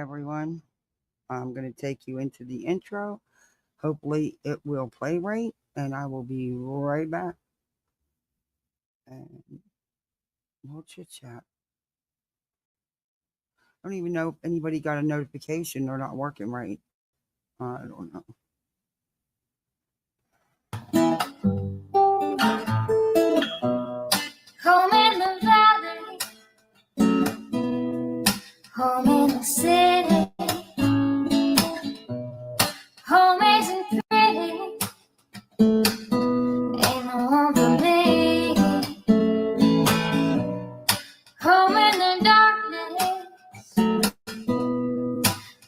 everyone. I'm going to take you into the intro. Hopefully, it will play right, and I will be right back. And we'll chit chat. I don't even know if anybody got a notification or not working right. I don't know. Home in the valley, home in the city, home isn't pretty, ain't no home for me. Home in the darkness,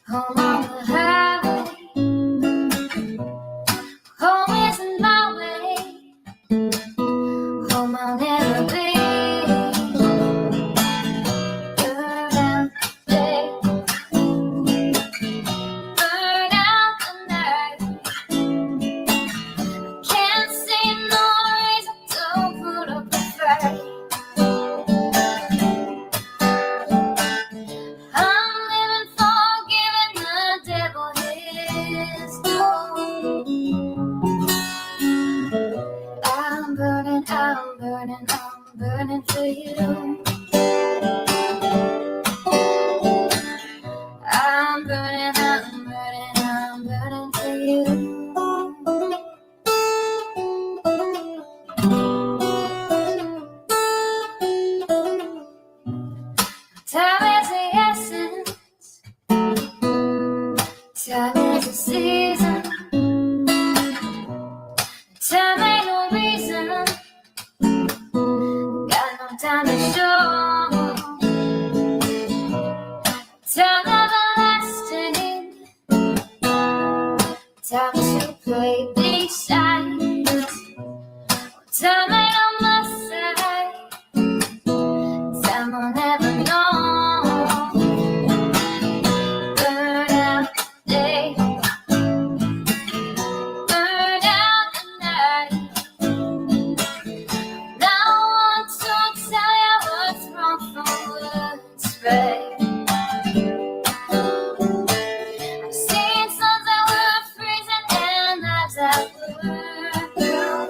home on the highway, home isn't my way, home I'll never be. I'm burning for you. I'm burning for you. Time is the essence. Time is the season. Time ain't no reason. Got no time to show. Time everlasting. Time to play these sides. Time ain't on my side. Time will never know. Burn out the day. Burn out the night. Now I want to tell you what's wrong from what's right. I've seen suns that were freezing and nights that were blue.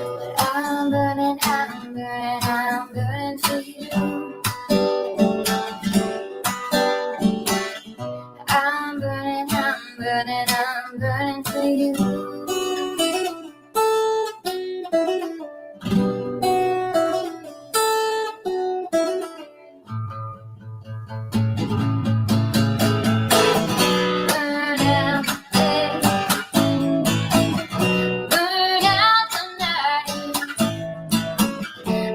But I'm burning for you. I'm burning for you. Burn out the day. Burn out the night.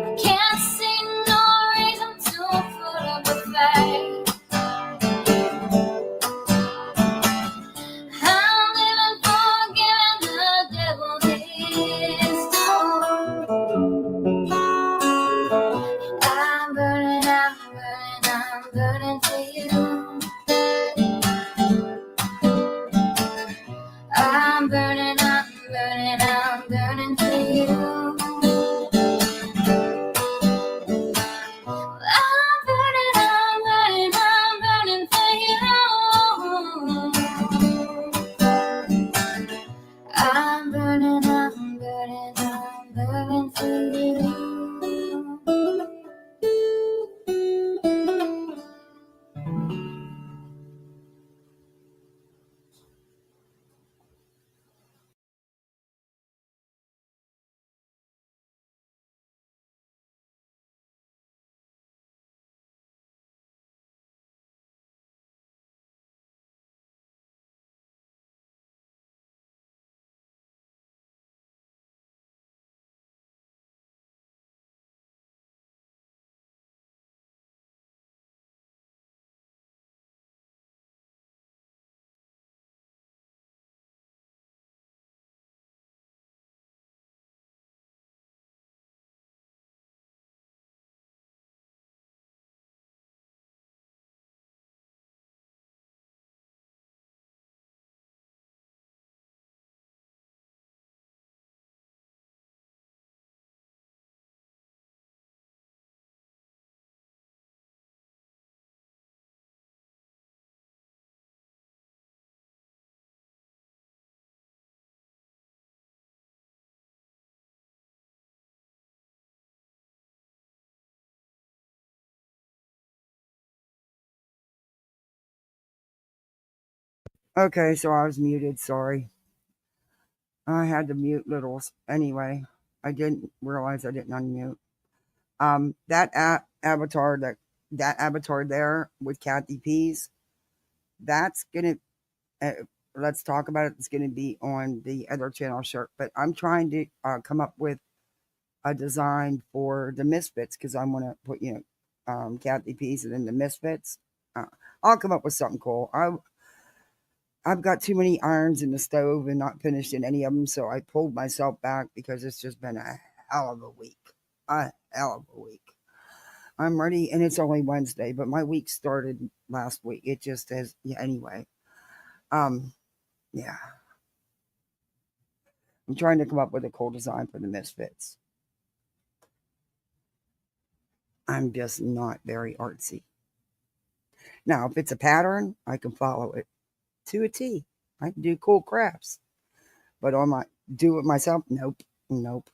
I can't see no reason to put up a fight. I'm living for giving the devil his due. I'm burning for you. I'm burning for you. I'm burning for you. I'm burning for you. Okay, so I was muted. Sorry. I had to mute littles. Anyway, I didn't realize I didn't unmute. Avatar that avatar there with Kathy Peas, that's gonna uh, let's talk about it. It's gonna be on the other channel shirt, but I'm trying to come up with a design for the Misfits because I want to put Kathy Peas and then the Misfits. Uh, I'll come up with something cool. I've got too many irons in the stove and not finished in any of them, so I pulled myself back because it's just been a hell of a week. A hell of a week. I'm ready, and it's only Wednesday, but my week started last week. It just has, yeah, anyway. Um, yeah, I'm trying to come up with a cool design for the Misfits. I'm just not very artsy. Now, if it's a pattern, I can follow it to a T. I can do cool crafts, but on my do it myself, nope, nope.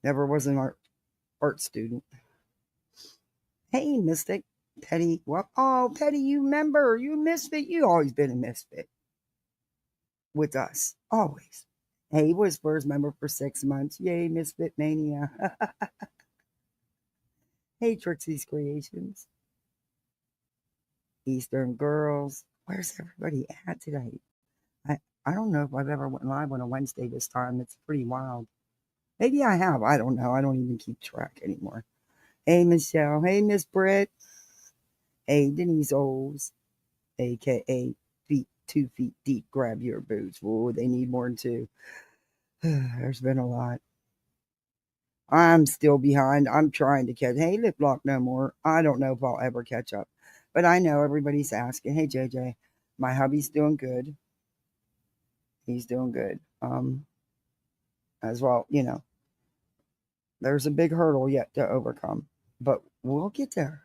Never was an art student. Hey, Mystic, Petty. What? Oh, Petty, you remember? You misfit. You always been a misfit with us, always. Hey, Whispers member for 6 months. Yay, Misfit Mania. Hey, Trixie's Creations. Eastern Girls. Where's everybody at today? I, I don't know if I've ever went live on a Wednesday this time. It's pretty wild. Maybe I have. I don't know. I don't even keep track anymore. Hey, Michelle. Hey, Miss Britt. Hey, Denise Oles, a.k.a. Feet 2 feet deep. Grab your boots. Oh, they need more than two. There's been a lot. I'm still behind. I'm trying to catch. Hey, Lip Lock no more. I don't know if I'll ever catch up. But I know everybody's asking. Hey, JJ, my hubby's doing good. He's doing good. As well, there's a big hurdle yet to overcome, but we'll get there.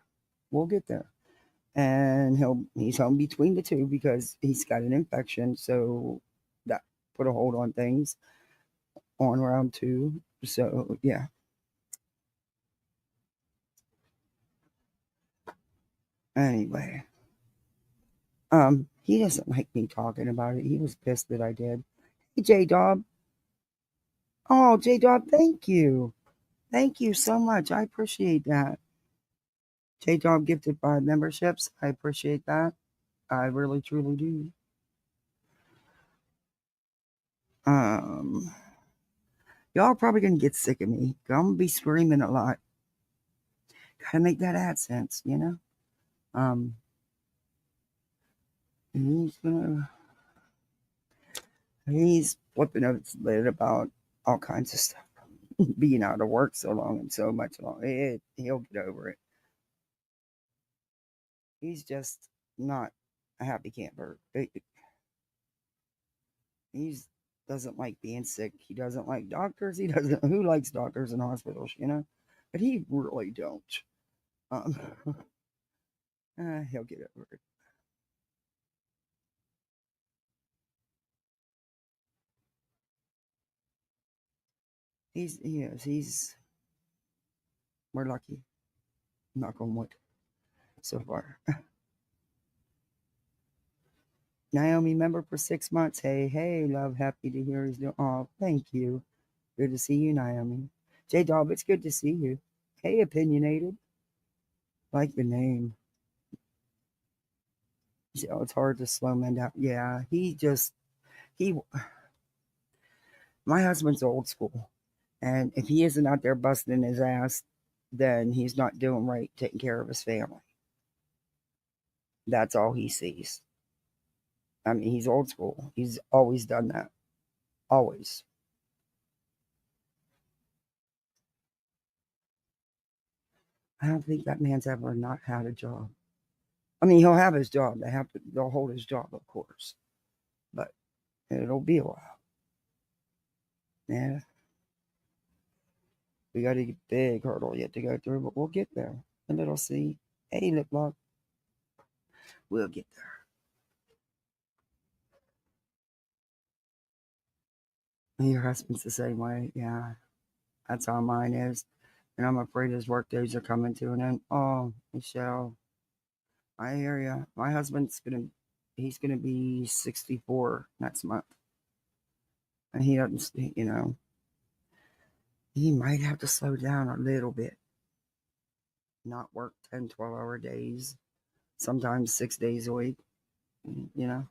We'll get there. And he's home between the two because he's got an infection, so that put a hold on things on round two. So yeah. Anyway, he doesn't like me talking about it. He was pissed that I did. Hey, J Dog. Oh, J Dog, thank you. Thank you so much. I appreciate that. J Dog gifted 5 memberships. I appreciate that. I really truly do. Um, y'all are probably gonna get sick of me. I'm gonna be screaming a lot. Gotta make that AdSense. Um, he's gonna he's flipping his lid about all kinds of stuff. Being out of work so long and so much long, he'll get over it. He's just not a happy camper. He doesn't like being sick. He doesn't like doctors. He doesn't. Who likes doctors and hospitals? But he really don't. Um, he'll get over it. He is. We're lucky. Knock on wood. So far. Naomi, member for 6 months. Hey, hey, love. Happy to hear he's doing. Oh, thank you. Good to see you, Naomi. J Dob, it's good to see you. Hey, opinionated. Like the name. Oh, it's hard to slow men down. Yeah, he. My husband's old school, and if he isn't out there busting his ass, then he's not doing right, taking care of his family. That's all he sees. I mean, he's old school. He's always done that. Always. I don't think that man's ever not had a job. I mean, he'll have his job. They'll hold his job, of course, but it'll be a while. Yeah, we got a big hurdle yet to go through, but we'll get there. A little C. Hey, lip lock. We'll get there. And your husband's the same way. Yeah, that's how mine is. And I'm afraid his work days are coming to an end. Oh, Michelle, I hear ya. My husband's gonna. He's going to be 64 next month. And he doesn't, he might have to slow down a little bit, not work 10, 12-hour days, sometimes 6 days a week, you know.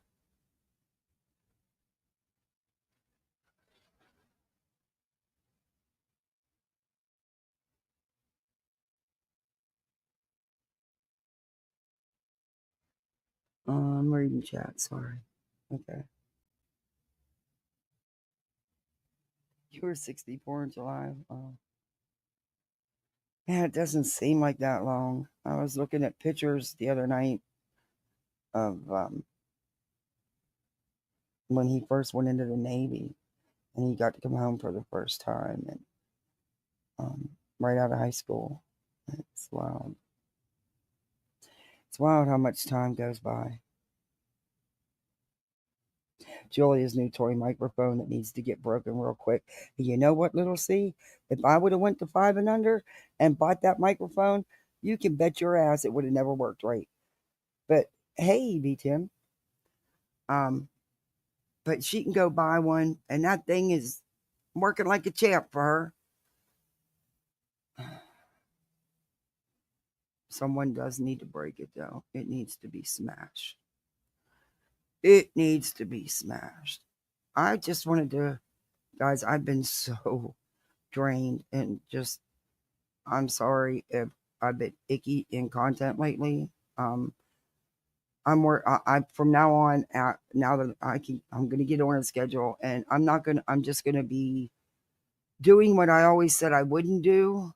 I'm reading chat, sorry. Okay. You were 64 in July. Yeah, it doesn't seem like that long. I was looking at pictures the other night of when he first went into the Navy and he got to come home for the first time and right out of high school. It's wild. It's wild how much time goes by. Julia's new toy microphone that needs to get broken real quick. And you know what, little C? If I would have went to 5 and under and bought that microphone, you can bet your ass it would have never worked right. But hey, B Tim, um, but she can go buy one, and that thing is working like a champ for her. Someone does need to break it though. It needs to be smashed. It needs to be smashed. I just wanted to, guys, I've been so drained and just, I'm sorry if I've been icky in content lately. Um, I from now on, now that I'm going to get on a schedule and I'm just going to be doing what I always said I wouldn't do.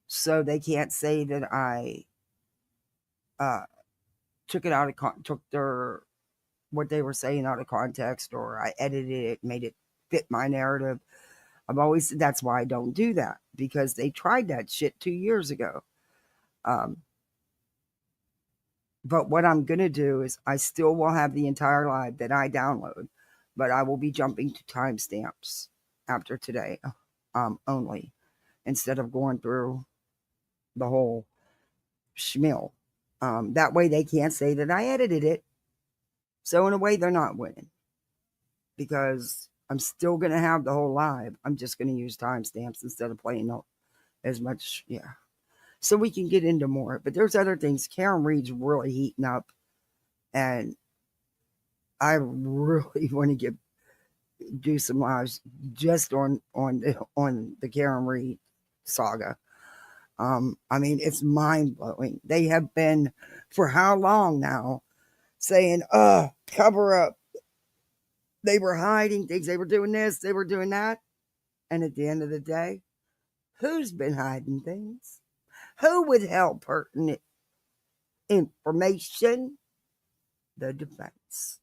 So they can't say that I, uh, took it out of, took their, what they were saying out of context, or I edited it, made it fit my narrative. I've always said that's why I don't do that, because they tried that shit 2 years ago. Um, but what I'm going to do is I still will have the entire live that I download, but I will be jumping to timestamps after today only, instead of going through the whole schmill. That way they can't say that I edited it. So in a way, they're not winning, because I'm still going to have the whole live. I'm just going to use timestamps instead of playing as much. Yeah. So we can get into more. But there's other things. Karen Reed's really heating up. And I really want to do some lives just on the Karen Reed saga. I mean, it's mind blowing. They have been for how long now saying, cover up. They were hiding things. They were doing this. They were doing that. And at the end of the day, who's been hiding things? Who withheld pertinent information? The defense.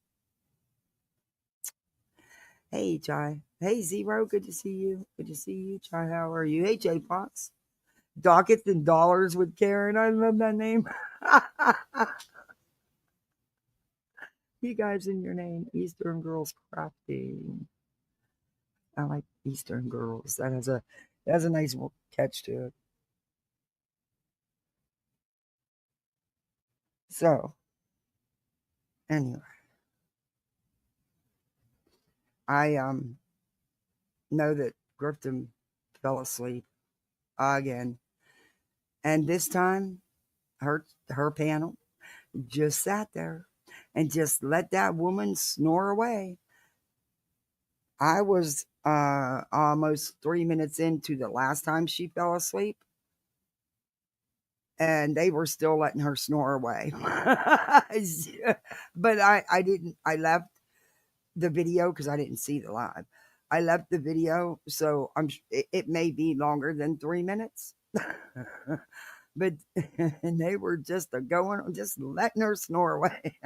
Hey, Chai. Hey, Zero. Good to see you. Good to see you, Chai. How are you? Hey, J Potts. Dockets and Dollars with Karen. I love that name. You guys in your name. Eastern Girls Crafting. I like Eastern Girls. That has a nice catch to it. So, anyway, I know that Griftney fell asleep again, and this time her panel just sat there and just let that woman snore away. I was almost 3 minutes into the last time she fell asleep, and they were still letting her snore away. But I didn't. I left the video because I didn't see the live. I left the video, so it may be longer than 3 minutes. But and they were just going, just letting her snore away.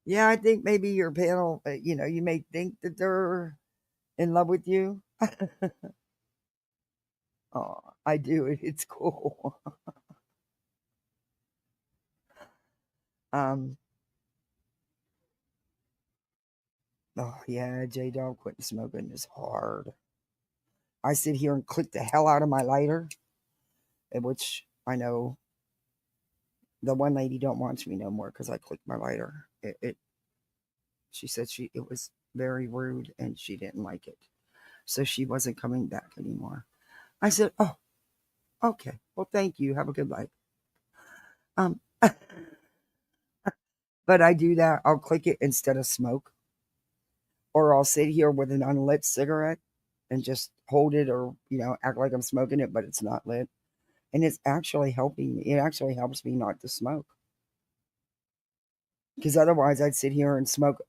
Yeah, I think maybe your panel, you may think that they're in love with you. Oh, I do. It's cool. um. Oh yeah, J Dog quitting smoking is hard. I sit here and click the hell out of my lighter, which I know the one lady don't want me no more because I clicked my lighter. She said it was very rude and she didn't like it, so she wasn't coming back anymore. I said, "Oh, okay. Well, thank you. Have a good life." Um, but I do that. I'll click it instead of smoke, or I'll sit here with an unlit cigarette and just hold it, or act like I'm smoking it, but it's not lit, and it's actually helping me. It actually helps me not to smoke, because otherwise I'd sit here and smoke,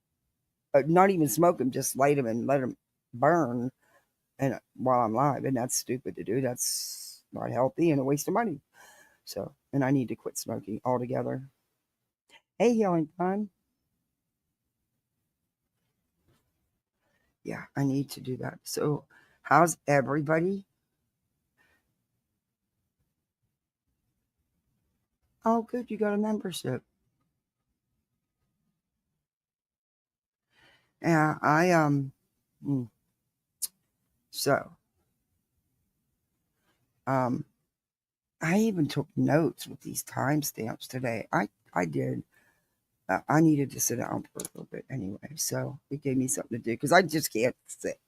not even smoke them, just light them and let them burn, and while I'm live, and that's stupid to do. That's not healthy and a waste of money. So, and I need to quit smoking altogether. Hey, healing time. Yeah, I need to do that. So, how's everybody? Oh, good. You got a membership. Yeah, mm, so, um, I even took notes with these timestamps today. I did. I needed to sit down for a little bit anyway, so it gave me something to do because I just can't sit.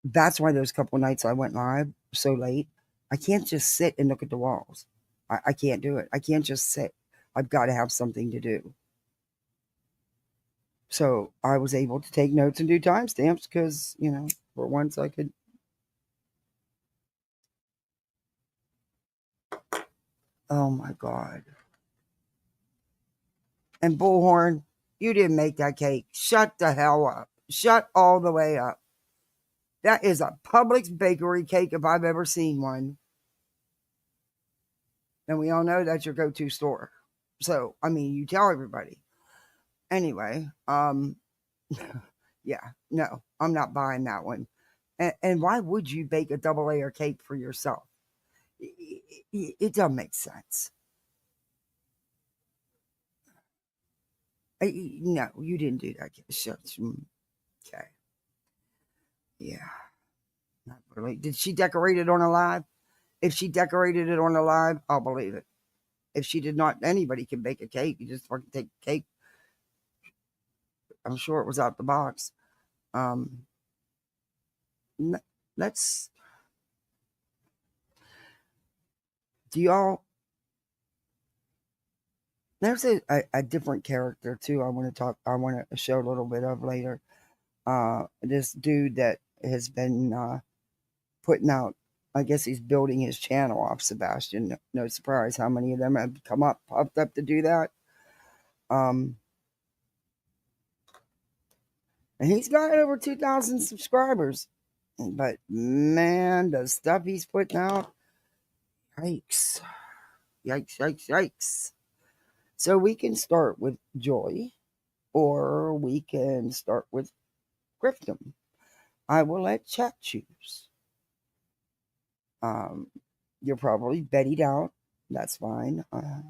That's why those couple nights I went live so late, I can't just sit and look at the walls. I can't do it. I can't just sit. I've got to have something to do. So I was able to take notes and do timestamps because, for once I could. Oh my God. And Bullhorn, you didn't make that cake. Shut the hell up. Shut all the way up. That is a Publix bakery cake if I've ever seen one. And we all know that's your go-to store. So, I mean, you tell everybody. Anyway, yeah, no, I'm not buying that one. And why would you bake a double layer cake for yourself? It doesn't make sense. No, you didn't do that. Okay. Yeah. Not really. Did she decorate it on a live? If she decorated it on a live, I'll believe it. If she did not, anybody can bake a cake. You just fucking take a cake. I'm sure it was out the box. Um, let's. Do y'all? There's a different character too. I want to talk. I want to show a little bit of later. This dude that has been putting out. I guess he's building his channel off Sebastian. No surprise how many of them have popped up to do that. Um, and he's got over 2,000 subscribers. But man, the stuff he's putting out, yikes, yikes, yikes, yikes. So we can start with Joy, or we can start with Griftney. I will let chat choose. Um, you're probably Betty'd out. That's fine.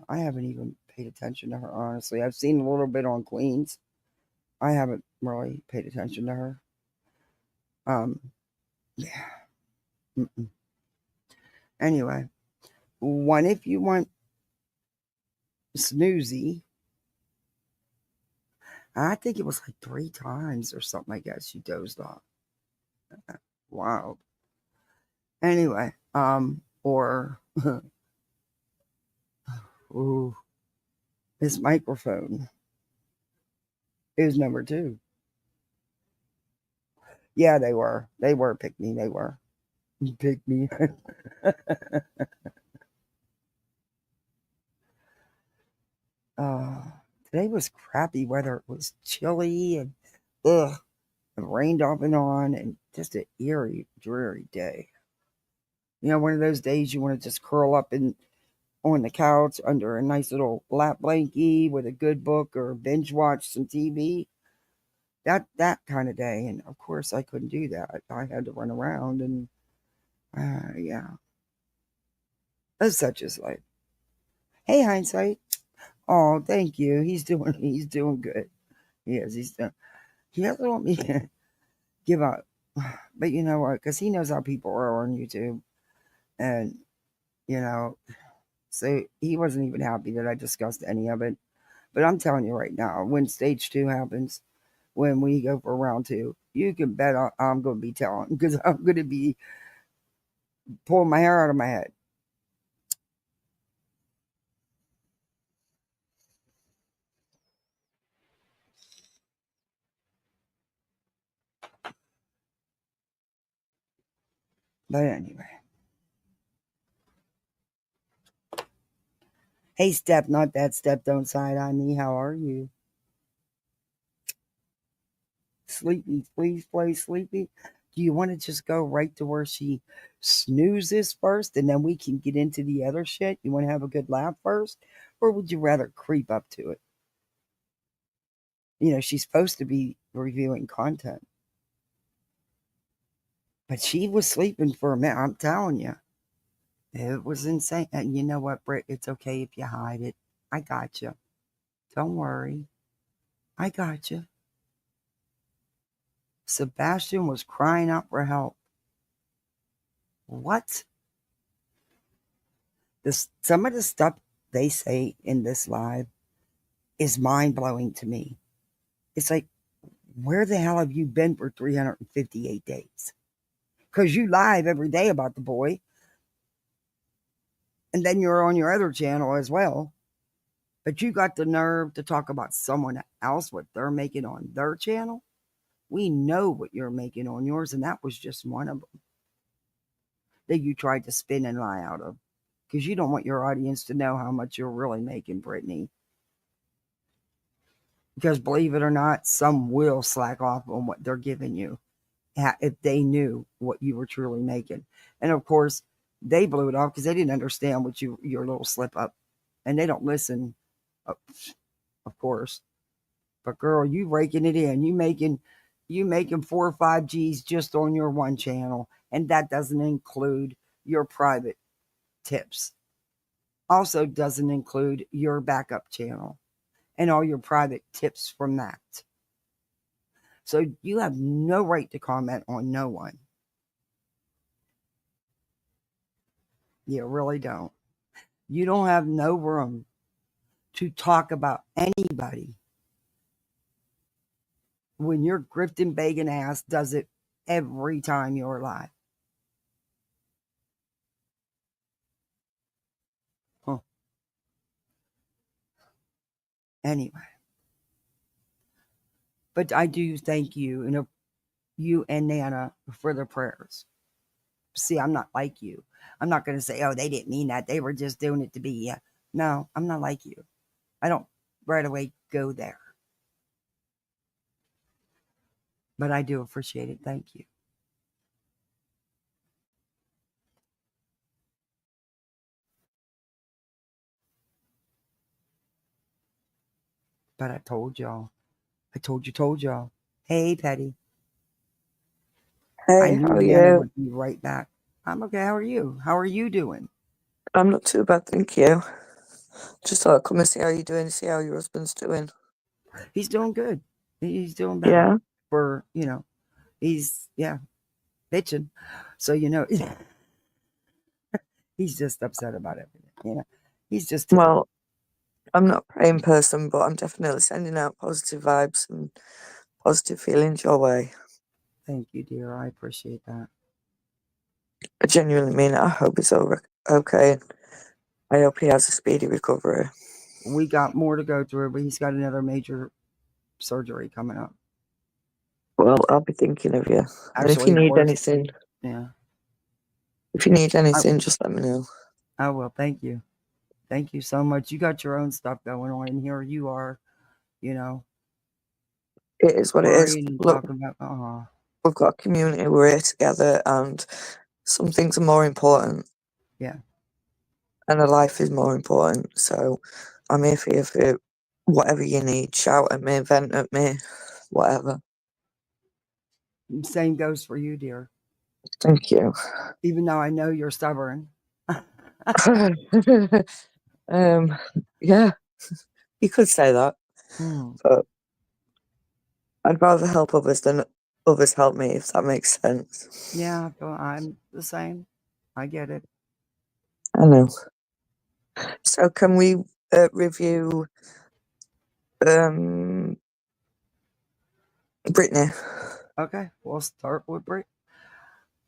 I haven't even paid attention to her, honestly. I've seen a little bit on Queens. I haven't really paid attention to her. Yeah. Mm-mm. Anyway, one if you want Snoozy. I think it was like 3 times or something. I guess she dozed off. Wild. Anyway, or ooh, his microphone is number 2. Yeah, they were. They were pick me. They were pick me. uh, Today was crappy weather. It was chilly and ugh, it rained off and on, and just an eerie, dreary day. One of those days you want to just curl up on the couch under a nice little lap blankie with a good book or binge watch some TV. That kind of day, and of course I couldn't do that. I had to run around, and yeah, as such is life. Hey, hindsight. Oh, thank you. He's doing good. He is. He doesn't want me to give up, but you know what? Because he knows how people are on YouTube, and you know So he wasn't even happy that I discussed any of it. But I'm telling you right now, when stage two happens, when we go for round two, you can bet I'm going to be telling because I'm going to be pulling my hair out of my head. But anyway. Hey, Step, not that Step, don't side eye me. How are you? Sleepy, please play sleepy. Do you want to just go right to where she snoozes first and then we can get into the other shit? You want to have a good laugh first? Or would you rather creep up to it? You know, she's supposed to be reviewing content. But she was sleeping for a minute. I'm telling you. It was insane. And you know what, Britt? It's okay if you hide it. I got you. Don't worry. I got you. Sebastian was crying out for help. What? Some of the stuff they say in this live is mind blowing to me. It's like, where the hell have you been for 358 days? Because you live every day about the boy, and then you're on your other channel as well. But you got the nerve to talk about someone else, what they're making on their channel. We know what you're making on yours, and that was just one of them that you tried to spin and lie out of. Because you don't want your audience to know how much you're really making, Brittany. Because believe it or not, some will slack off on what they're giving you if they knew what you were truly making. And of course, they blew it off because they didn't understand what your little slip up, and they don't listen, of course. But girl, you raking it in. You making 4 or 5 G's just on your one channel, and that doesn't include your private tips. Also doesn't include your backup channel and all your private tips from that. So you have no right to comment on no one. You really don't. You don't have no room to talk about anybody when your grifting begging ass does it every time you're live. Huh. Anyway. But I do thank you and you and Nana for the prayers. See, I'm not like you. I'm not going to say, oh, they didn't mean that. They were just doing it to be. Yeah. No, I'm not like you. I don't right away go there. But I do appreciate it. Thank you. But I told y'all. Told y'all. Hey, Petty. I Hey, knew how are Nana you? would be right back. I'm okay. How are you? How are you doing? I'm not too bad, thank you. Just thought I'd come and see how you're doing, see how your husband's doing. He's doing good. He's doing better. Yeah. He's, yeah, bitching. So, he's just upset about everything. He's just typical. Well, I'm not a praying person, but I'm definitely sending out positive vibes and positive feelings your way. Thank you, dear. I appreciate that. I genuinely mean it. I hope it's okay. I hope he has a speedy recovery. We got more to go through, but he's got another major surgery coming up. Well, I'll be thinking of you. And if you Actually, need worse. anything, Yeah. just let me know. I will. Thank you. Thank you so much. You got your own stuff going on, and here you are, you know, It is what it is. worrying and Look, talking about, we've got a community, we're here together, and some things are more important. yeah. And a life is more important. So I'm here for you for whatever you need. Shout at me, vent at me, whatever. Same goes for you, dear. Thank you. Even though I know you're stubborn. Yeah, you could say that, Hmm. but I'd rather help others than others help me, if that makes sense. Yeah, I'm the same. I get it. I know. So can we review Brittany? Okay, we'll start with Brit.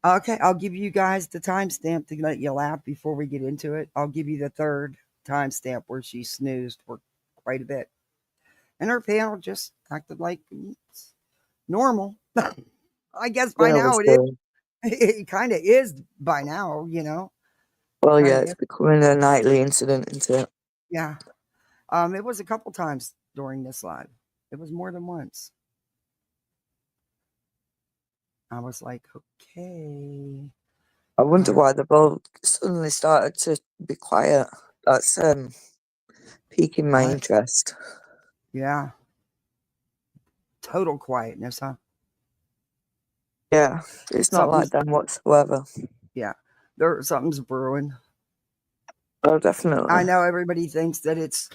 Okay, I'll give you guys the timestamp to let you laugh before we get into it. I'll give you the third timestamp where she snoozed for quite a bit. And her panel just acted like it's normal. I guess by Yeah, now was it is. good. It kind of is by now, you know. Well, Kind yeah, of it's is. becoming a nightly incident, isn't it? Yeah. It was a couple times during this live. It was more than once. I was like, okay. I wonder why they both suddenly started to be quiet. That's piquing my What? interest. Yeah. Total quietness, huh? Yeah, it's not like Something's them whatsoever. yeah. Something's brewing. Oh, definitely. I know everybody thinks that it's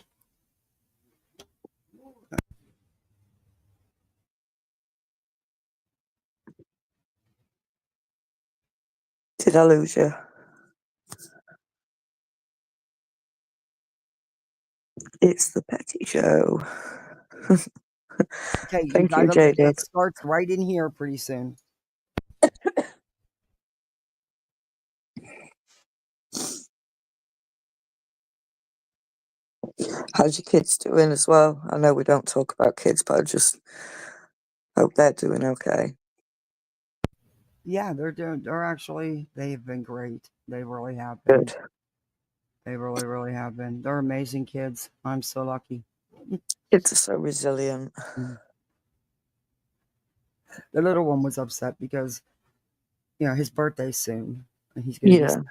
Did I lose you? It's the Petty Show. okay. You Thank you, gotta look. JD. It starts right in here pretty soon. How's your kids doing as well? I know we don't talk about kids, but I just hope they're doing okay. Yeah, they're doing. They're actually. They've been great. They really have been. Good. They really, really have been. They're amazing kids. I'm so lucky. Kids are so resilient. Mm. The little one was upset because his birthday's soon, and he's going to be Yeah, 7.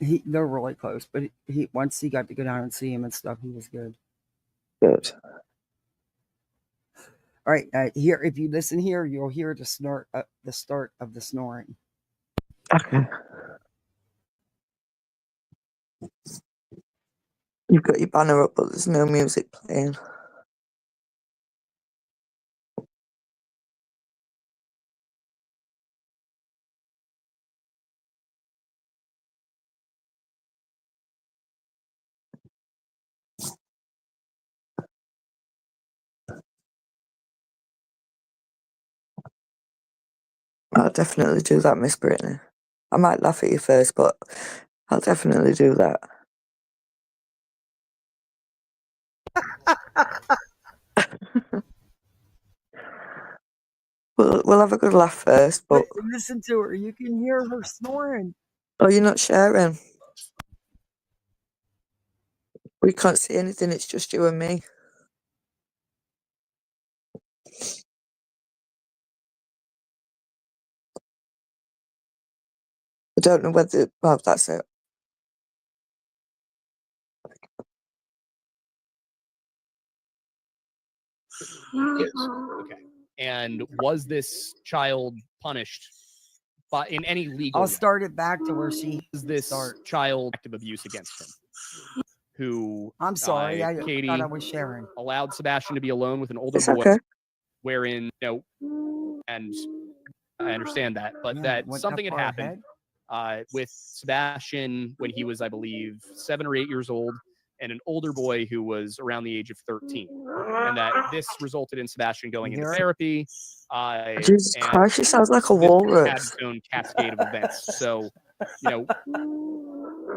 And they're really close. But he once he got to go down and see him and stuff, he was good. good. All right, here if you listen here, you'll hear the snort, the start of the snoring. Okay. You've got your banner up, but there's no music playing. I'll definitely do that, Miss Brittany. I might laugh at you first, but I'll definitely do that. We'll have a good laugh first, but Listen to her. You can hear her snoring. oh, you're not sharing. We can't see anything. It's just you and me. I don't know whether. Well, that's it. Yes. Okay. And was this child punished in any legal I'll way? start it back to where she. Was this start. child active abuse against him? Who? I'm sorry, I Katie thought I was sharing. allowed Sebastian to be alone with an older It's boy, okay. wherein and I understand that, but Yeah, that went something that had far happened ahead? with Sebastian when he was, I believe, 7 or 8 years old, and an older boy who was around the age of 13, and that this resulted in Sebastian going You into hear it? therapy. Jesus And Christ, she sounds like a this had walrus. its own cascade of events. So,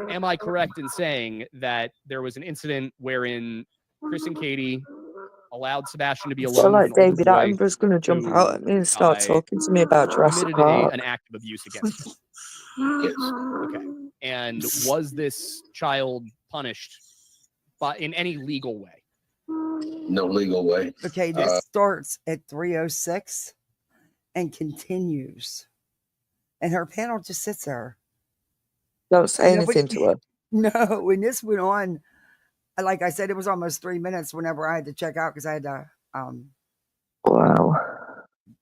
am I correct in saying that there was an incident wherein Chris and Katie allowed Sebastian to be I feel alone with like an older David boy Attenborough's going to jump who out at me and start talking to me about Jurassic committed Park. an act of abuse against him? Yes. Okay. And was this child punished in any legal way? No legal way. Okay, this starts at 3:06 and continues, and her panel just sits there. Don't say anything to her. No, when this went on, like I said, it was almost 3 minutes. Whenever I had to check out because I had to Wow.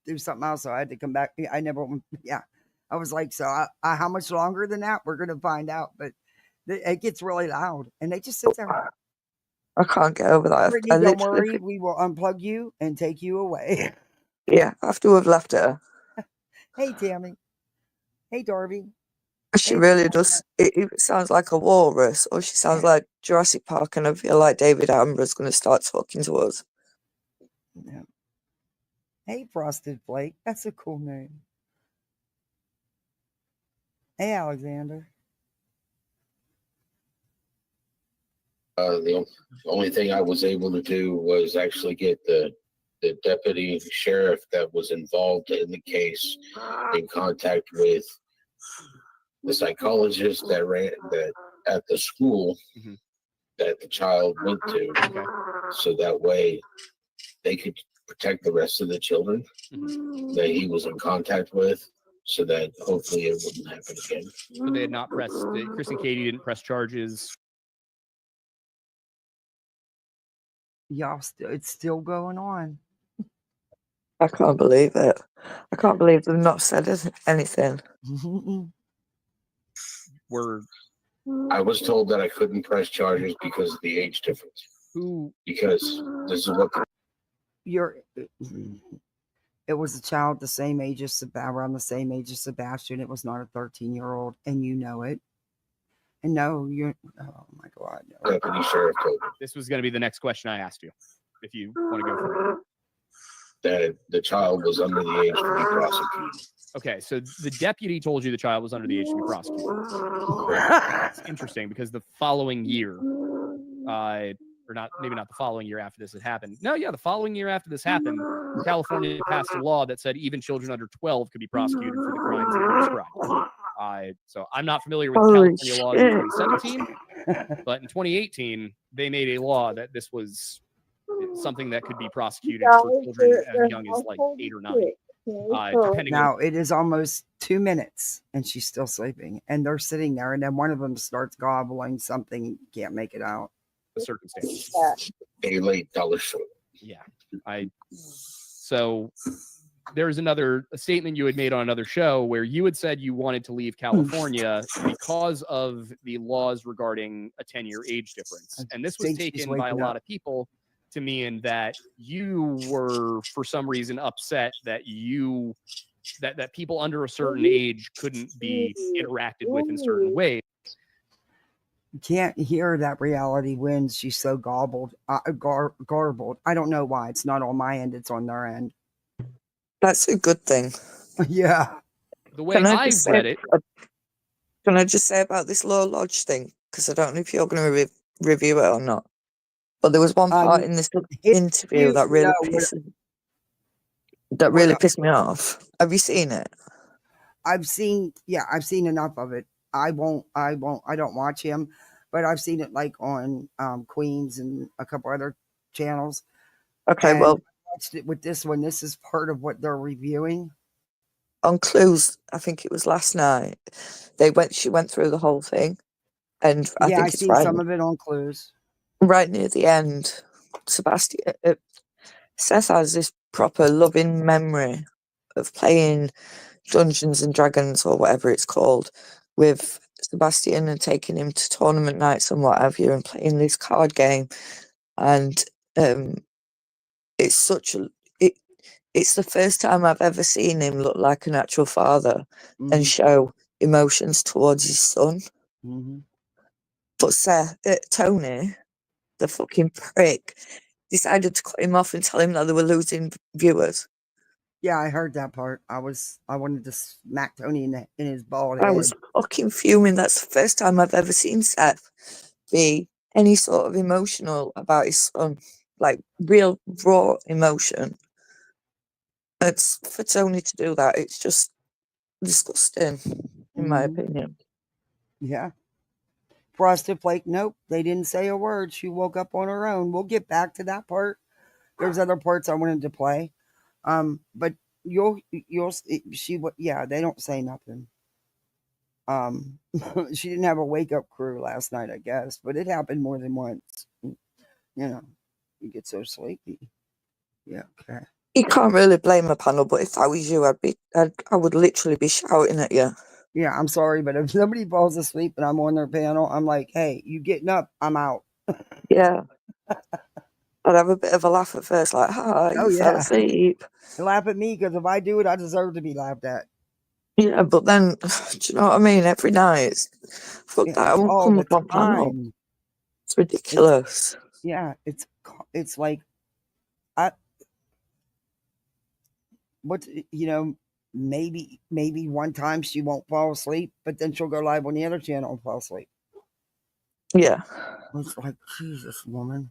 do something else, so I had to come back. I never, yeah. I was like, so how much longer than that? We're gonna find out, but it gets really loud, and they just sit there. I can't get over that. Brittany, I don't literally, worry, we will unplug you and take you away. yeah, after we've left her. Hey, Tammy. Hey, Darby. She really does. It sounds like a walrus, or she sounds like Jurassic Park, and I feel like David Attenborough's going to start talking to us. Yeah. Hey, Frosted Flake. That's a cool name. Hey, Alexander. The only thing I was able to do was actually get the deputy sheriff that was involved in the case in contact with the psychologist that ran that at the school Mhm. that the child went to, Okay. so that way they could protect the rest of the children that he was in contact with, so that hopefully it wouldn't happen again. So they had not pressed. Chris and Katie didn't press charges. Y'all, it's still going on. I can't believe it. I can't believe they've not said anything. I was told that I couldn't press charges because of the age difference. Because this is what it was a child the same age as around the same age as Sebastian. It was not a 13-year-old, and you know it. And no, you're. Oh my God! No. Deputy sheriff told me. This was going to be the next question I asked you, if you want to go for it. That the child was under the age to be prosecuted. Okay, so the deputy told you the child was under the age to be prosecuted. That's interesting because the following year, or not, maybe not the following year after this had happened. No, yeah, the following year after this happened, California passed a law that said even children under 12 could be prosecuted for the crimes that you described. So I'm not familiar with California laws in 2017, but in 2018, they made a law that this was something that could be prosecuted for children as young as like 8 or 9. Depending now it is almost 2 minutes and she's still sleeping, and they're sitting there, and then one of them starts gobbling something, can't make it out. The circumstances. A late dollar short. Yeah. So there's another statement you had made on another show where you had said you wanted to leave California because of the laws regarding a 10-year age difference. And this was taken by a lot of people to mean that you were, for some reason, upset that that people under a certain age couldn't be interacted with in certain ways. You can't hear that reality wins. She's so garbled. I don't know why. It's not on my end. It's on their end. That's a good thing. Yeah. The way I read it. Can I just say about this Law Lodge thing? Because I don't know if you're going to review it or not. But there was one part in this interview that really pissed me off. Have you seen it? I've seen enough of it. I don't watch him, but I've seen it like on Queens and a couple other channels. Okay, and well, I watched it with this one. This is part of what they're reviewing. On Clues, I think it was last night. She went through the whole thing, and I think it's seen some of it on Clues. Right near the end, Seth has this proper loving memory of playing Dungeons and Dragons or whatever it's called with Sebastian and taking him to tournament nights and what have you and playing this card game. And it's the first time I've ever seen him look like an actual father and show emotions towards his son. Mm-hmm. But Tony, the fucking prick, decided to cut him off and tell him that they were losing viewers. Yeah, I heard that part. I wanted to smack Tony in his bald head. I was fucking fuming. That's the first time I've ever seen Seth be any sort of emotional about his son, like real raw emotion. It's for Tony to do that. It's just disgusting, in my opinion. Yeah. Frosted Flake, nope, they didn't say a word. She woke up on her own. We'll get back to that part. There's other parts I wanted to play. But they don't say nothing. She didn't have a wake up crew last night, I guess, but it happened more than once. You know, you get so sleepy. Yeah, okay. You can't really blame a panel, but if I was you, I would literally be shouting at you. Yeah, I'm sorry, but if somebody falls asleep and I'm on their panel, I'm like, hey, you getting up? I'm out. Yeah. I'd have a bit of a laugh at first, like, hi, you fell asleep. Laugh at me, because if I do it, I deserve to be laughed at. Yeah, but then, do you know what I mean? Every night, fuck that. I It's won't all come the up on panel. time. It's ridiculous. Yeah, it's like I what maybe one time she won't fall asleep, but then she'll go live on the other channel and fall asleep. Yeah. It's like Jesus, woman.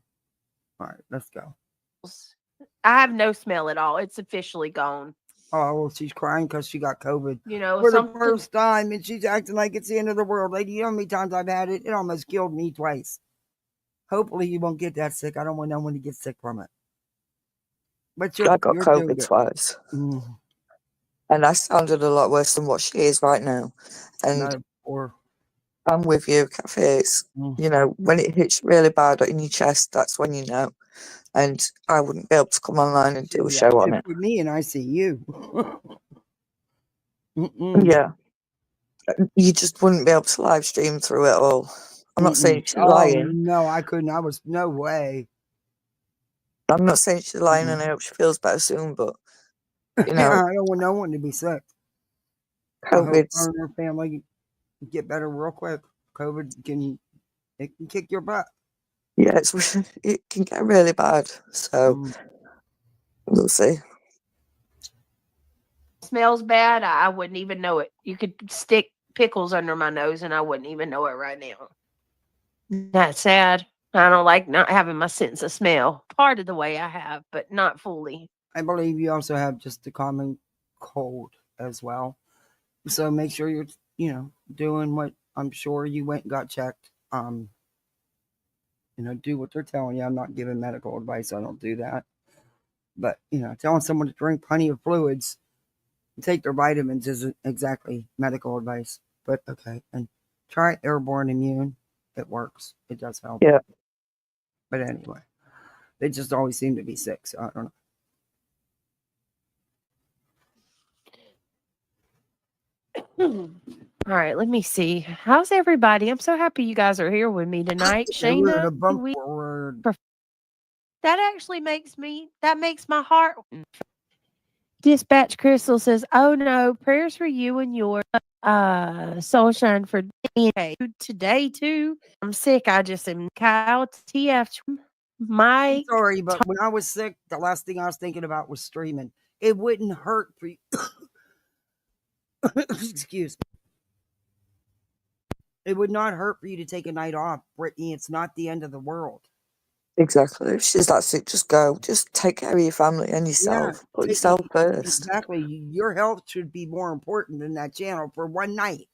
All right, let's go. I have no smell at all. It's officially gone. Oh, well, she's crying because she got COVID You know, for the something. first time, and she's acting like it's the end of the world. Lady, you know how many times I've had it? It almost killed me twice. Hopefully, you won't get that sick. I don't want no one to get sick from it. But I got you're doing COVID good. twice. Mm, And I sounded a lot worse than what she is right now. And no, or I'm with you, Kathy. It's, you know, when it hits really bad in your chest, that's when you know. And I wouldn't be able to come online and do a show on it. Put me in ICU. Yeah. You just wouldn't be able to live stream through it all. I'm not saying she's Oh lying. no, I couldn't. I was no way. I'm not saying she's lying, and I hope she feels better soon, but, you know, I don't want no one to be sick. I hope her COVID's, and her family get better real quick. COVID can kick your butt. yeah, it can get really bad. So we'll see. Smells bad. I wouldn't even know it. You could stick pickles under my nose and I wouldn't even know it right now. That's sad. I don't like not having my sense of smell. Part of the way I have, but not fully. I believe you also have just the common cold as well. So make sure you're, doing what I'm sure you went and got checked. Do what they're telling you. I'm not giving medical advice. I don't do that. But, telling someone to drink plenty of fluids and take their vitamins isn't exactly medical advice. But okay. And try airborne immune. It works. It does help. Yeah. But anyway, they just always seem to be sick. So I don't know. All right, let me see. How's everybody? I'm so happy you guys are here with me tonight. Shayna, that actually makes my heart. Dispatch Crystal says, "Oh no, prayers for you and your sunshine for today too. I'm sick. I just am Kyle TF Mike. I'm sorry, but when I was sick, the last thing I was thinking about was streaming. It wouldn't hurt for you. Excuse me. It would not hurt for you to take a night off, Brittany. It's not the end of the world. Exactly. If she's that sick, just go. Just take care of your family and yourself. Put yourself first. Exactly. Your health should be more important than that channel for one night.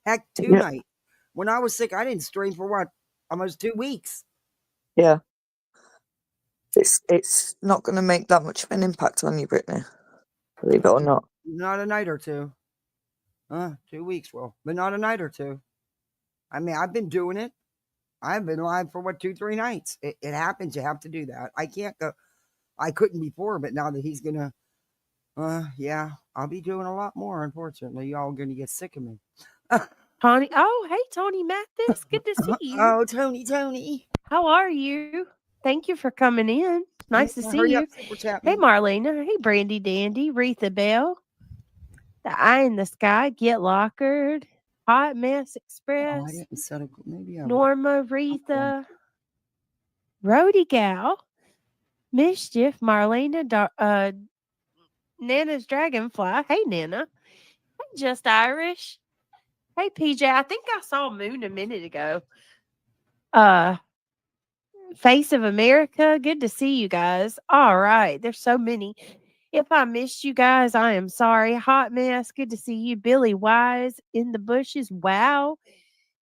Heck, 2 nights. When I was sick, I didn't stream for what? Almost 2 weeks. Yeah. It's not going to make that much of an impact on you, Brittany. Believe it or not. Not a night or two. 2 weeks, well, but not a night or two. I mean, I've been doing it. I've been live for 2, 3 nights. It happens. You have to do that. I can't go. I couldn't before, but now that he's gonna, yeah, I'll be doing a lot more. Unfortunately, y'all gonna get sick of me. Tony, oh hey Tony Mathis, good to see you. Oh, Tony, how are you? Thank you for coming in. Nice to see you. Hey Marlena, hey Brandy Dandy, Retha Bell, the Eye in the Sky, Get Lockered, Hot Mess Express. Oh, I didn't set up. Maybe I Norma, Retha, Rody Gal, Mischief, Marlena, Nana's Dragonfly. Hey Nana. Hey Just Irish. Hey PJ. I think I saw Moon a minute ago. Face of America. Good to see you guys. All right. There's so many. If I missed you guys, I am sorry. Hot Mess. Good to see you. Billy Wise in the bushes. Wow.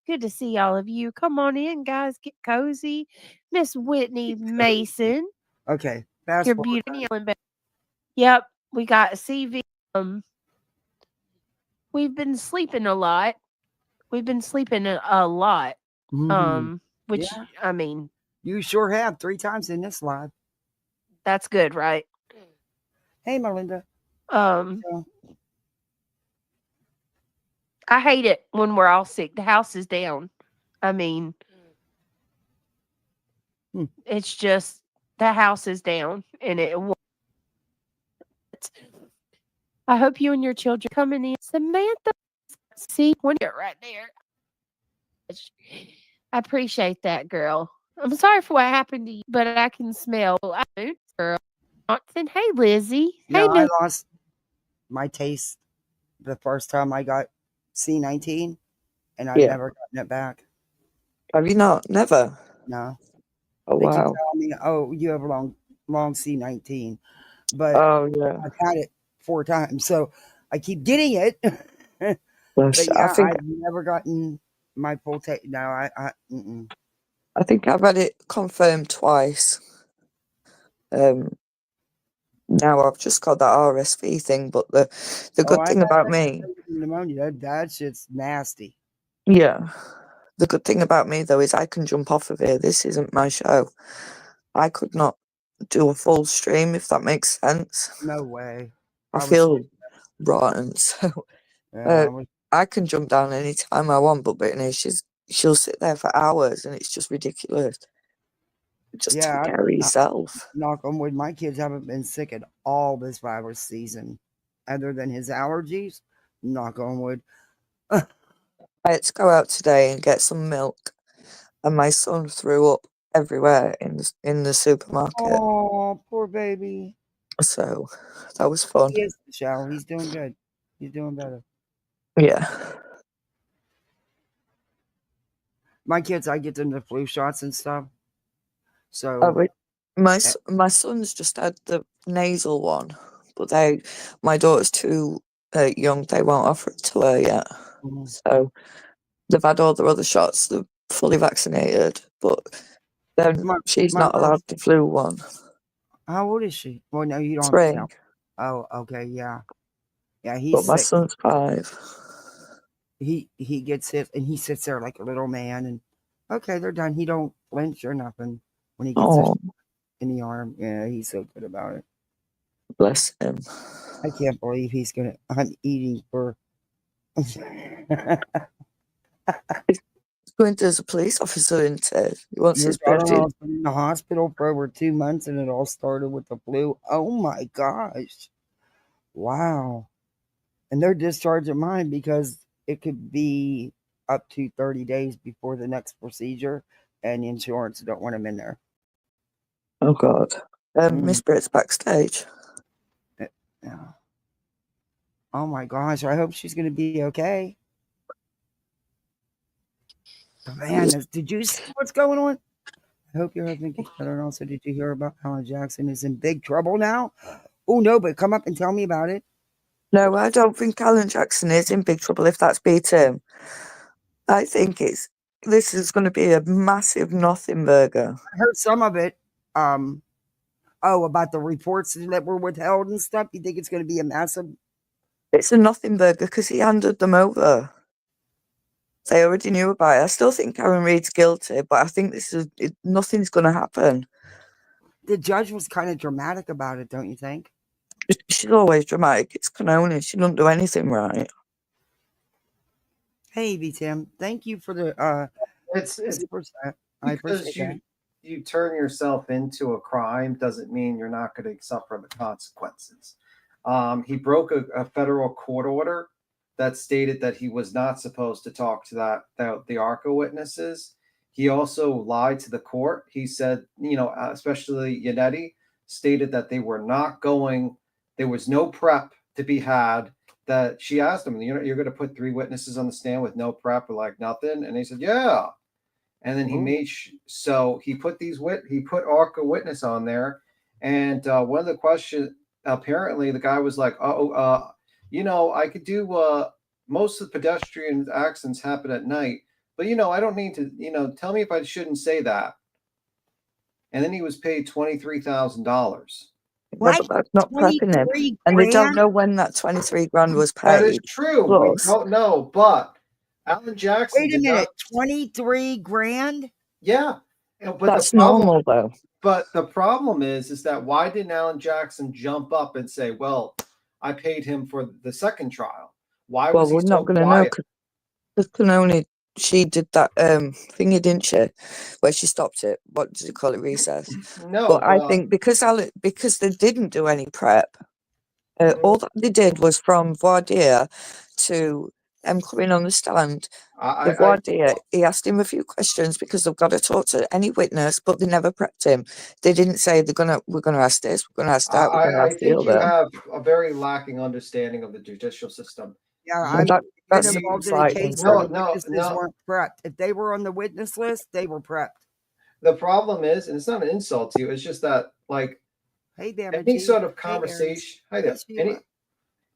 Good to see all of you. Come on in, guys. Get cozy. Miss Whitney Mason. Okay. You're beautiful. Yep. We got CV. We've been sleeping a lot. Which, I mean, you sure have 3 times in this live. That's good, right? Hey, Melinda. I hate it when we're all sick. The house is down. I mean, it's just the house is down, and I hope you and your children coming in. Samantha, see when you're right there. I appreciate that, girl. I'm sorry for what happened to you, but I can smell. I do, girl. Johnson. Hey, Lizzie. No, Hey, I Miss. lost my taste the first time I got C19, and I've Yeah. never gotten it back. Have you not? Never. No, Oh they keep wow. telling me, "Oh, you have a long C19," but Oh yeah. I've had it 4 times, so I keep getting it. Bless But you. I yeah, think I've never gotten my full taste. No, mm-mm. I think I've had it confirmed twice. Now I've just got that RSV thing, but the Oh, good I've thing had about me, pneumonia. That shit's nasty. yeah, the good thing about me though is I can jump off of here. This isn't my show. I could not do a full stream if that makes sense. No way. I I was, feel rotten, so yeah, uh, I was, I can jump down anytime I want. But Brittany, she'll sit there for hours, and it's just ridiculous. Just take yeah. care of yourself. Knock on wood. My kids haven't been sick at all this virus season, other than his allergies. Knock on wood. I had to go out today and get some milk, and my son threw up everywhere in the supermarket. Oh, poor baby. So that was fun. He is, Michelle. He's doing good. He's doing better. Yeah. My kids, I get them the flu shots and stuff. Oh, So, wait. My son's just had the nasal one, but my daughter's too young. They won't offer it to her yet. mhm. So they've had all the other shots. They're fully vaccinated, but then my she's my not allowed the flu one. how old is she? Well, no, you don't have to 3, tell. Oh, okay, yeah, yeah. but He's my sick. son's 5. He gets it, and he sits there like a little man. And okay, they're done. He don't flinch or nothing when he gets Oh, in the arm. Yeah, he's so good about it. bless him. I can't believe he's gonna. I'm eating for. He's going to as a police officer instead. He wants Your his birthday. daughter-in-law's been in the hospital for over 2 months, and it all started with the flu. Oh my gosh! Wow. And they're discharging mine because it could be up to 30 days before the next procedure, and the insurance don't want him in there. Oh God. Miss Mm, Britt's backstage. yeah. Oh my gosh! I hope she's gonna be okay. But man, did you see what's going on? I hope your husband gets better. And also, did you hear about Alan Jackson is in big trouble now? Oh no, but come up and tell me about it. No, I don't think Alan Jackson is in big trouble if that's beat him. I think this is going to be a massive nothing burger. I heard some of it. About the reports that were withheld and stuff. You think it's going to be a massive? It's a nothing burger because he handed them over. They already knew about it. I still think Karen Reid's guilty, but I think nothing's going to happen. The judge was kind of dramatic about it, don't you think? She's always dramatic. It's Canoni. She doesn't do anything right. Hey, V Tim, thank you for the It's super chat. I because appreciate that. you turn yourself into a crime doesn't mean you're not going to suffer the consequences. He broke a federal court order that stated that he was not supposed to talk to the ARCA witnesses. He also lied to the court. He said, especially Yannetti stated that they were not going. There was no prep to be had. That she asked him, you're going to put 3 witnesses on the stand with no prep or like nothing, and he said, yeah. And then he put ARCA witness on there, and one of the questions, apparently the guy was like, I could do most of the pedestrian accidents happen at night, but I don't need to, tell me if I shouldn't say that. And then he was paid $23,000. Yeah, but that's not prepping him. 23 And they don't grand? know when that 23 grand was That is paid. true. Plus, We don't know, but Alan Jackson Wait a did minute, not. 23 grand? Yeah, but that's the problem, normal though. But the problem is that why didn't Alan Jackson jump up and say, "Well, I paid him for the second trial"? Why Well, was he we're not so going to know quiet? because Canoni, she did that thingy, didn't she? Where she stopped it. What did you call it? Recess. No, But I think because they didn't do any prep, All that they did was from voir dire to them coming on the stand. The voir dire, he asked him a few questions because they've got to talk to any witness, but they never prepped him. They didn't say we're gonna ask this, we're gonna ask that, we're gonna I ask the think you other. have a very lacking understanding of the judicial system. Yeah, Well, I've been that's involved in a slight case where the insult. witnesses weren't prepped. If they were on the witness list, they were prepped. The problem is, and it's not an insult to you, it's just that like Hey, any Damage. sort of Hey, Aries. conversation, hi Hey, there, Sheila.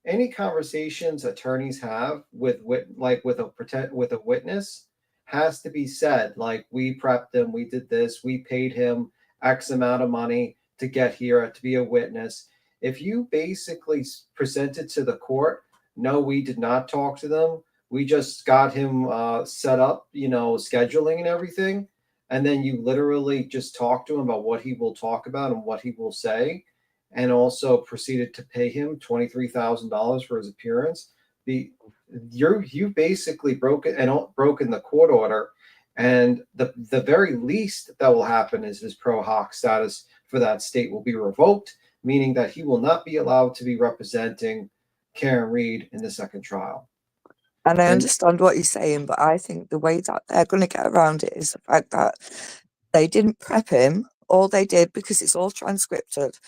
any conversations attorneys have with a witness has to be said. Like, we prepped him, we did this, we paid him X amount of money to get here to be a witness. If you basically presented to the court, no, we did not talk to them, we just got him set up, scheduling and everything, and then you literally just talk to him about what he will talk about and what he will say, and also proceeded to pay him $23,000 for his appearance. You basically broken the court order, and the very least that will happen is his pro hoc status for that state will be revoked, meaning that he will not be allowed to be representing Karen Reed in the second trial. And I understand what you're saying, but I think the way that they're going to get around it is the fact that they didn't prep him. All they did, because it's all transcripted,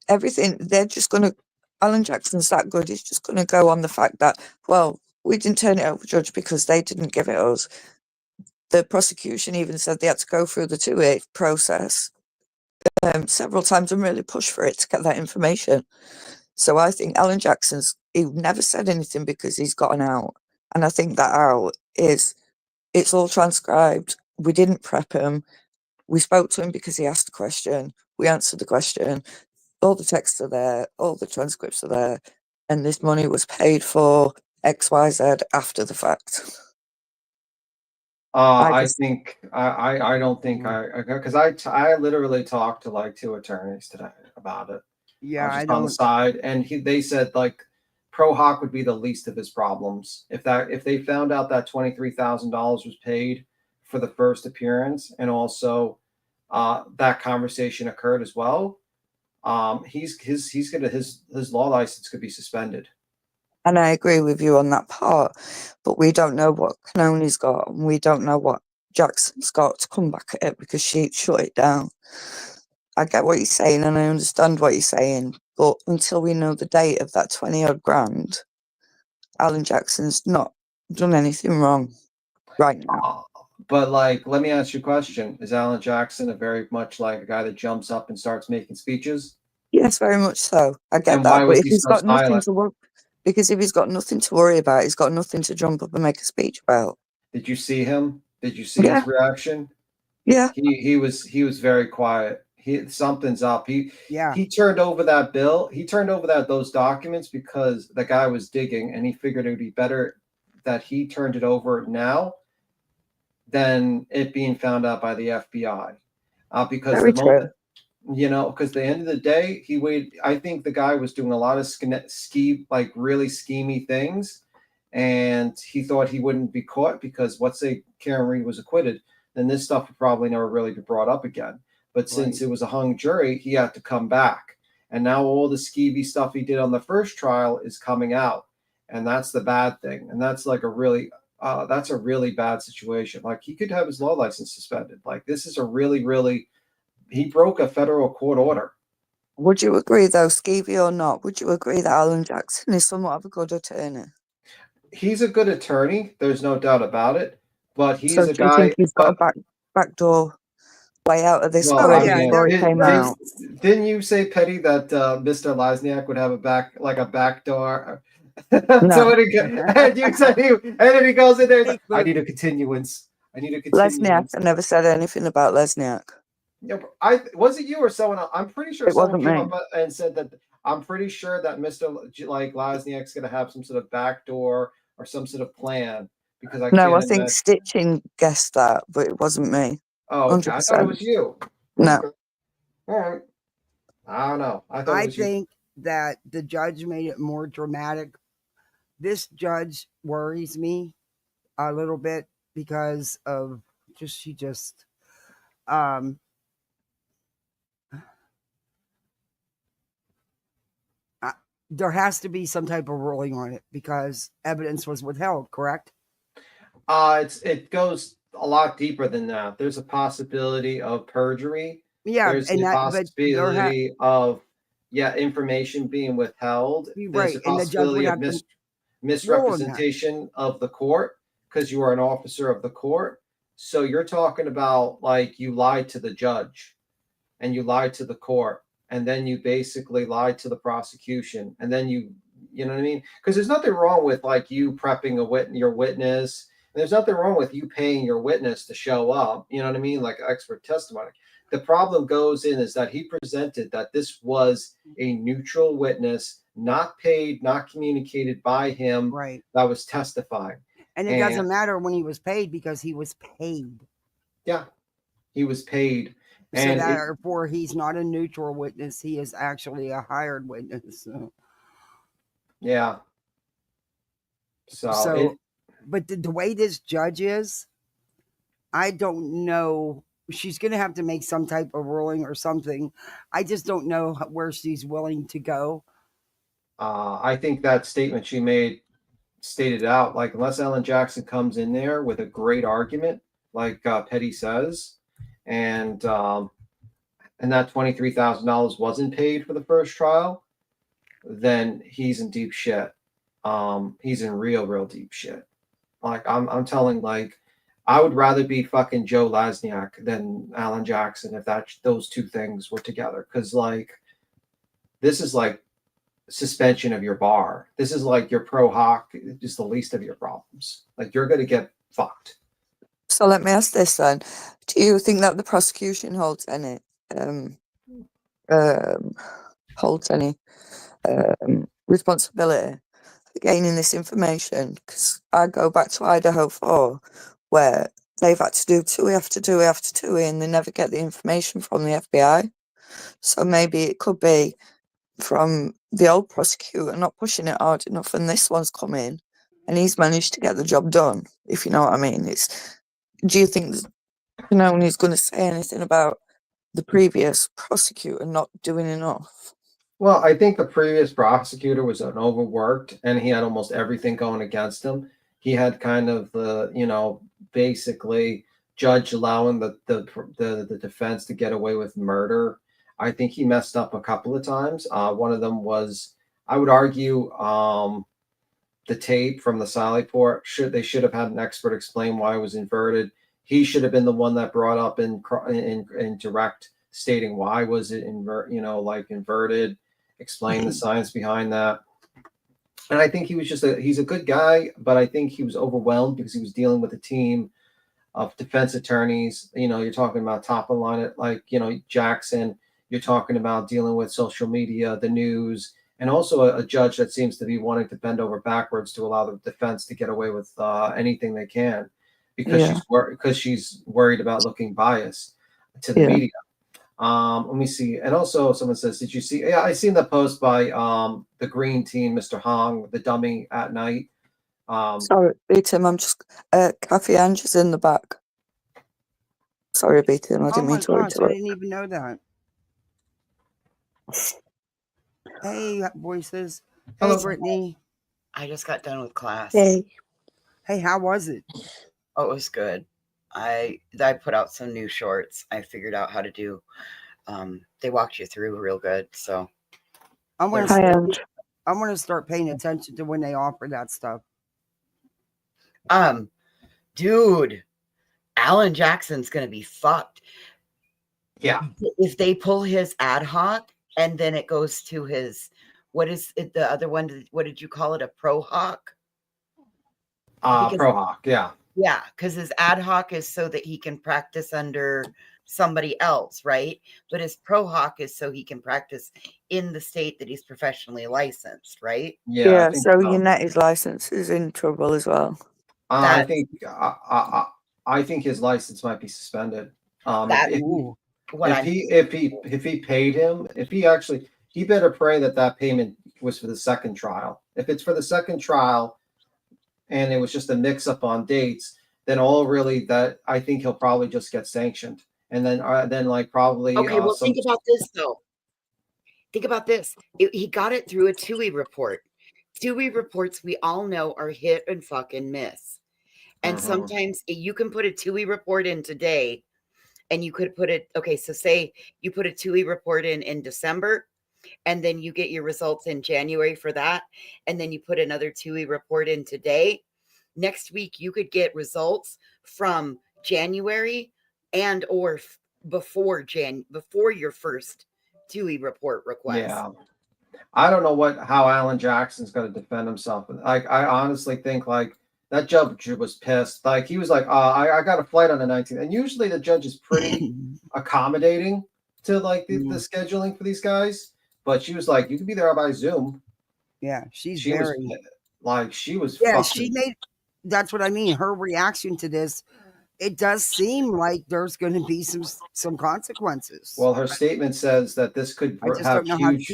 everything, they're just going to, Alan Jackson's that good, he's just going to go on the fact that, well, we didn't turn it over, Judge, because they didn't give it us. The prosecution even said they had to go through the 2A process several times and really push for it to get that information. So I think Alan he never said anything because he's got an out. And I think that out is, it's all transcribed. We didn't prep him. We spoke to him because he asked a question. We answered the question. All the texts are there. All the transcripts are there. And this money was paid for XYZ after the fact. I don't think because I literally talked to like 2 attorneys today about it. Yeah, I just on the don't. side, and they said like pro hoc would be the least of his problems if they found out that $23,000 was paid for the first appearance, and also that conversation occurred as well. His law license could be suspended. And I agree with you on that part, but we don't know what Canoni's got, and we don't know what Jackson's got to come back at it because she shut it down. I get what you're saying and I understand what you're saying, but until we know the date of that 20-odd grand, Alan Jackson's not done anything wrong right now. But like, let me ask you a question. Is Alan Jackson a very much like a guy that jumps up and starts making speeches? Yes, very much so. I get And that. why But was if he he's so got nothing silent? to worry, because if he's got nothing to worry about, he's got nothing to jump up and make a speech about. Did you see him? Did you see Yeah. his reaction? Yeah. He was very quiet. Something's up. He Yeah. turned over that bill. He turned over those documents because the guy was digging, and he figured it would be better that he turned it over now than it being found out by the FBI. Because Very the moment, true. because the end of the day, he waited. I think the guy was doing a lot of really schemy things, and he thought he wouldn't be caught because let's say Karen Reed was acquitted, then this stuff would probably never really be brought up again. But since it was a hung jury, he had to come back. And now all the skeevy stuff he did on the first trial is coming out. And that's the bad thing. And that's like that's a really bad situation. Like, he could have his law license suspended. Like, this is a really, really, he broke a federal court order. Would you agree, though, skeevy or not, would you agree that Alan Jackson is somewhat of a good attorney? He's a good attorney. There's no doubt about it. But he's So a do you guy. think he's got a backdoor way out of this Well, already yeah, before he came out? didn't you say, Petty, that Mr. Lesniak would have a back door? No. So and you said and then he goes in there. I need a continuance. Lesniak, I never said anything about Lesniak. Yeah, was it you or someone else? I'm pretty sure It someone wasn't came me. up and said that. I'm pretty sure that Mr. Lesniak's going to have some sort of backdoor or some sort of plan, because I No, I can't think imagine. Stitching guessed that, but it wasn't me. Oh, okay. I thought it 100%. was you. No. Okay. All right. I don't know. I thought it I was you. think that the judge made it more dramatic. This judge worries me a little bit because of she just there has to be some type of ruling on it because evidence was withheld, correct? It goes a lot deeper than that. There's a possibility of perjury. Yeah, There's and a that, but possibility of information being withheld. you're There's right, a and the judge would possibility of have to rule on that. misrepresentation of the court because you are an officer of the court. So you're talking about like you lied to the judge and you lied to the court and then you basically lied to the prosecution and then you know what I mean? Because there's nothing wrong with like you prepping your witness. And there's nothing wrong with you paying your witness to show up. You know what I mean? Like expert testimony. The problem goes in is that he presented that this was a neutral witness, not paid, not communicated by him, Right. that was testifying. And it doesn't matter when he was paid because he was paid. Yeah, he was paid. So And therefore, he's not a neutral witness. He is actually a hired witness. So. Yeah. So but the way this judge is, I don't know. She's going to have to make some type of ruling or something. I just don't know where she's willing to go. I think that statement she made stated out like unless Ellen Jackson comes in there with a great argument, like Petty says, and that $23,000 wasn't paid for the first trial, then he's in deep shit. He's in real deep shit. Like I'm telling, like I would rather be fucking Joe Lasniak than Alan Jackson if those two things were together. Because like this is like suspension of your bar. This is like your pro hoc is the least of your problems. Like you're gonna get fucked. So let me ask this then: do you think that the prosecution holds any responsibility for gaining this information? Because I go back to Idaho 4, where they've had to do two after two after two, and they never get the information from the FBI. So maybe it could be from the old prosecutor not pushing it hard enough, and this one's come in, and he's managed to get the job done. If you know what I mean, do you think Cannoni's going to say anything about the previous prosecutor not doing enough? Well, I think the previous prosecutor was an overworked and he had almost everything going against him. He had kind of the, basically judge allowing the defense to get away with murder. I think he messed up a couple of times. One of them was, I would argue, the tape from the Sally Port. They should have had an expert explain why it was inverted. He should have been the one that brought up in direct stating why was it inverted, explain the science behind that. And I think he was he's a good guy, but I think he was overwhelmed because he was dealing with a team of defense attorneys. You're talking about top of line at Jackson. You're talking about dealing with social media, the news, and also a judge that seems to be wanting to bend over backwards to allow the defense to get away with anything they can because she's worried about looking biased to the media. Let me see. And also someone says, did you see? Yeah, I seen the post by the green team, Mr. Hong, the dummy at night. Sorry, Tim, I'm just Kathy Angie's in the back. Sorry, Tim, I didn't mean to interrupt. I didn't even know that. Hey, voices. Hello, Brittany. I just got done with class. Hey, how was it? Oh, it was good. I put out some new shorts. I figured out how to do. They walked you through real good. So I'm gonna start paying attention to when they offer that stuff. Dude, Alan Jackson's gonna be fucked. Yeah. If they pull his ad hoc and then it goes to his, what is it? The other one? What did you call it? A pro hoc? Pro hoc. Yeah. Yeah, because his ad hoc is so that he can practice under somebody else, right? But his pro hoc is so he can practice in the state that he's professionally licensed, right? Yeah. So United's license is in trouble as well. I think his license might be suspended. If he paid him, he better pray that payment was for the second trial. If it's for the second trial, and it was just a mix-up on dates, then I think he'll probably just get sanctioned, and then probably. Okay, well, think about this though. think about this. He got it through a TUI report. TUI reports, we all know, are hit and fucking miss. And sometimes you can put a TUI report in today, and you could put it, okay, so say you put a TUI report in December, and then you get your results in January for that, and then you put another TUI report in today. Next week, you could get results from January and or before your first TUI report request. Yeah. I don't know how Alan Jackson's going to defend himself. Like, I honestly think like that judge was pissed. Like, he was like, I got a flight on the 19th. And usually the judge is pretty accommodating to like the scheduling for these guys. But she was like, you can be there by Zoom. Yeah, she was yeah, fucking... she made, that's what I mean. Her reaction to this, it does seem like there's going to be some consequences. Well, her statement says that this could have huge...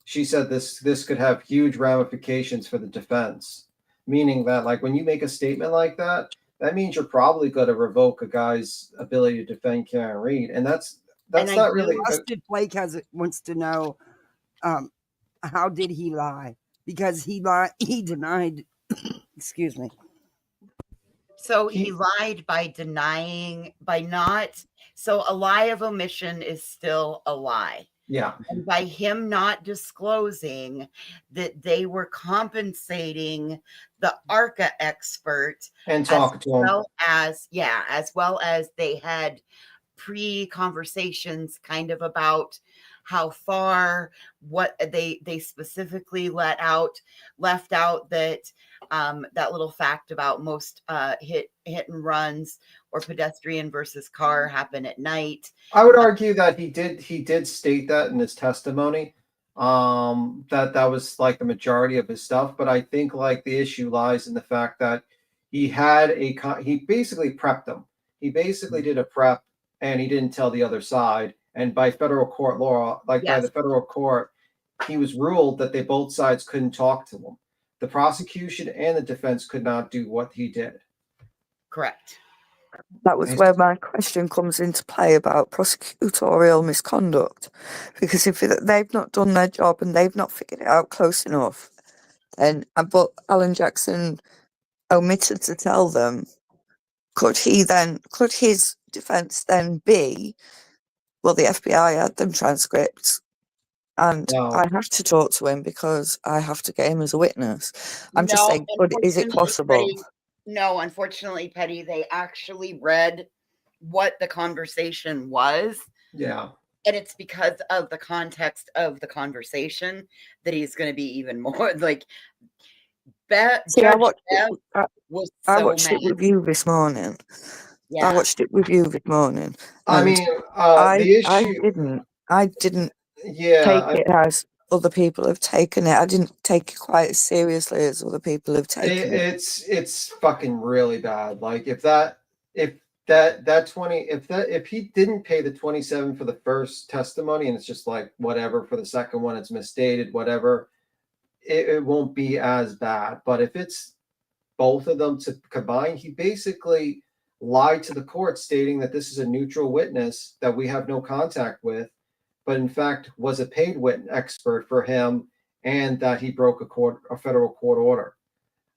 She said this could have huge ramifications for the defense, meaning that like when you make a statement like that, that means you're probably going to revoke a guy's ability to defend Karen Read, and that's not really... Busted Blake wants to know, how did he lie? Because he denied. Excuse me. So he lied by denying, by not. So a lie of omission is still a lie. Yeah. And by him not disclosing that they were compensating the ARCA expert and talking to him, as well as they had pre-conversations kind of about how far, what they specifically left out that that little fact about most hit and runs or pedestrian versus car happen at night. I would argue that he did state that in his testimony, that was like the majority of his stuff. But I think like the issue lies in the fact that he basically prepped them. He basically did a prep, and he didn't tell the other side. And by federal court law, by the federal court, he was ruled that both sides couldn't talk to him. The prosecution and the defense could not do what he did. Correct. That was where my question comes into play about prosecutorial misconduct. Because if they've not done their job and they've not figured it out close enough, but Alan Jackson omitted to tell them, could his defense then be, well, the FBI had them transcripts, and I have to talk to him because I have to get him as a witness. I'm just saying, is it possible? No, unfortunately, Petty, they actually read what the conversation was. Yeah. And it's because of the context of the conversation that he's going to be even more like... I watched it with you this morning. Yeah. I watched it with you this morning. I mean, the issue... I didn't take it as other people have taken it. I didn't take it quite as seriously as other people have taken it. It's fucking really bad. Like if he didn't pay the 27 for the first testimony, and it's just like whatever for the second one, it's misstated, whatever, it won't be as bad. But if it's both of them to combine, he basically lied to the court, stating that this is a neutral witness that we have no contact with, but in fact was a paid witness expert for him, and that he broke a federal court order.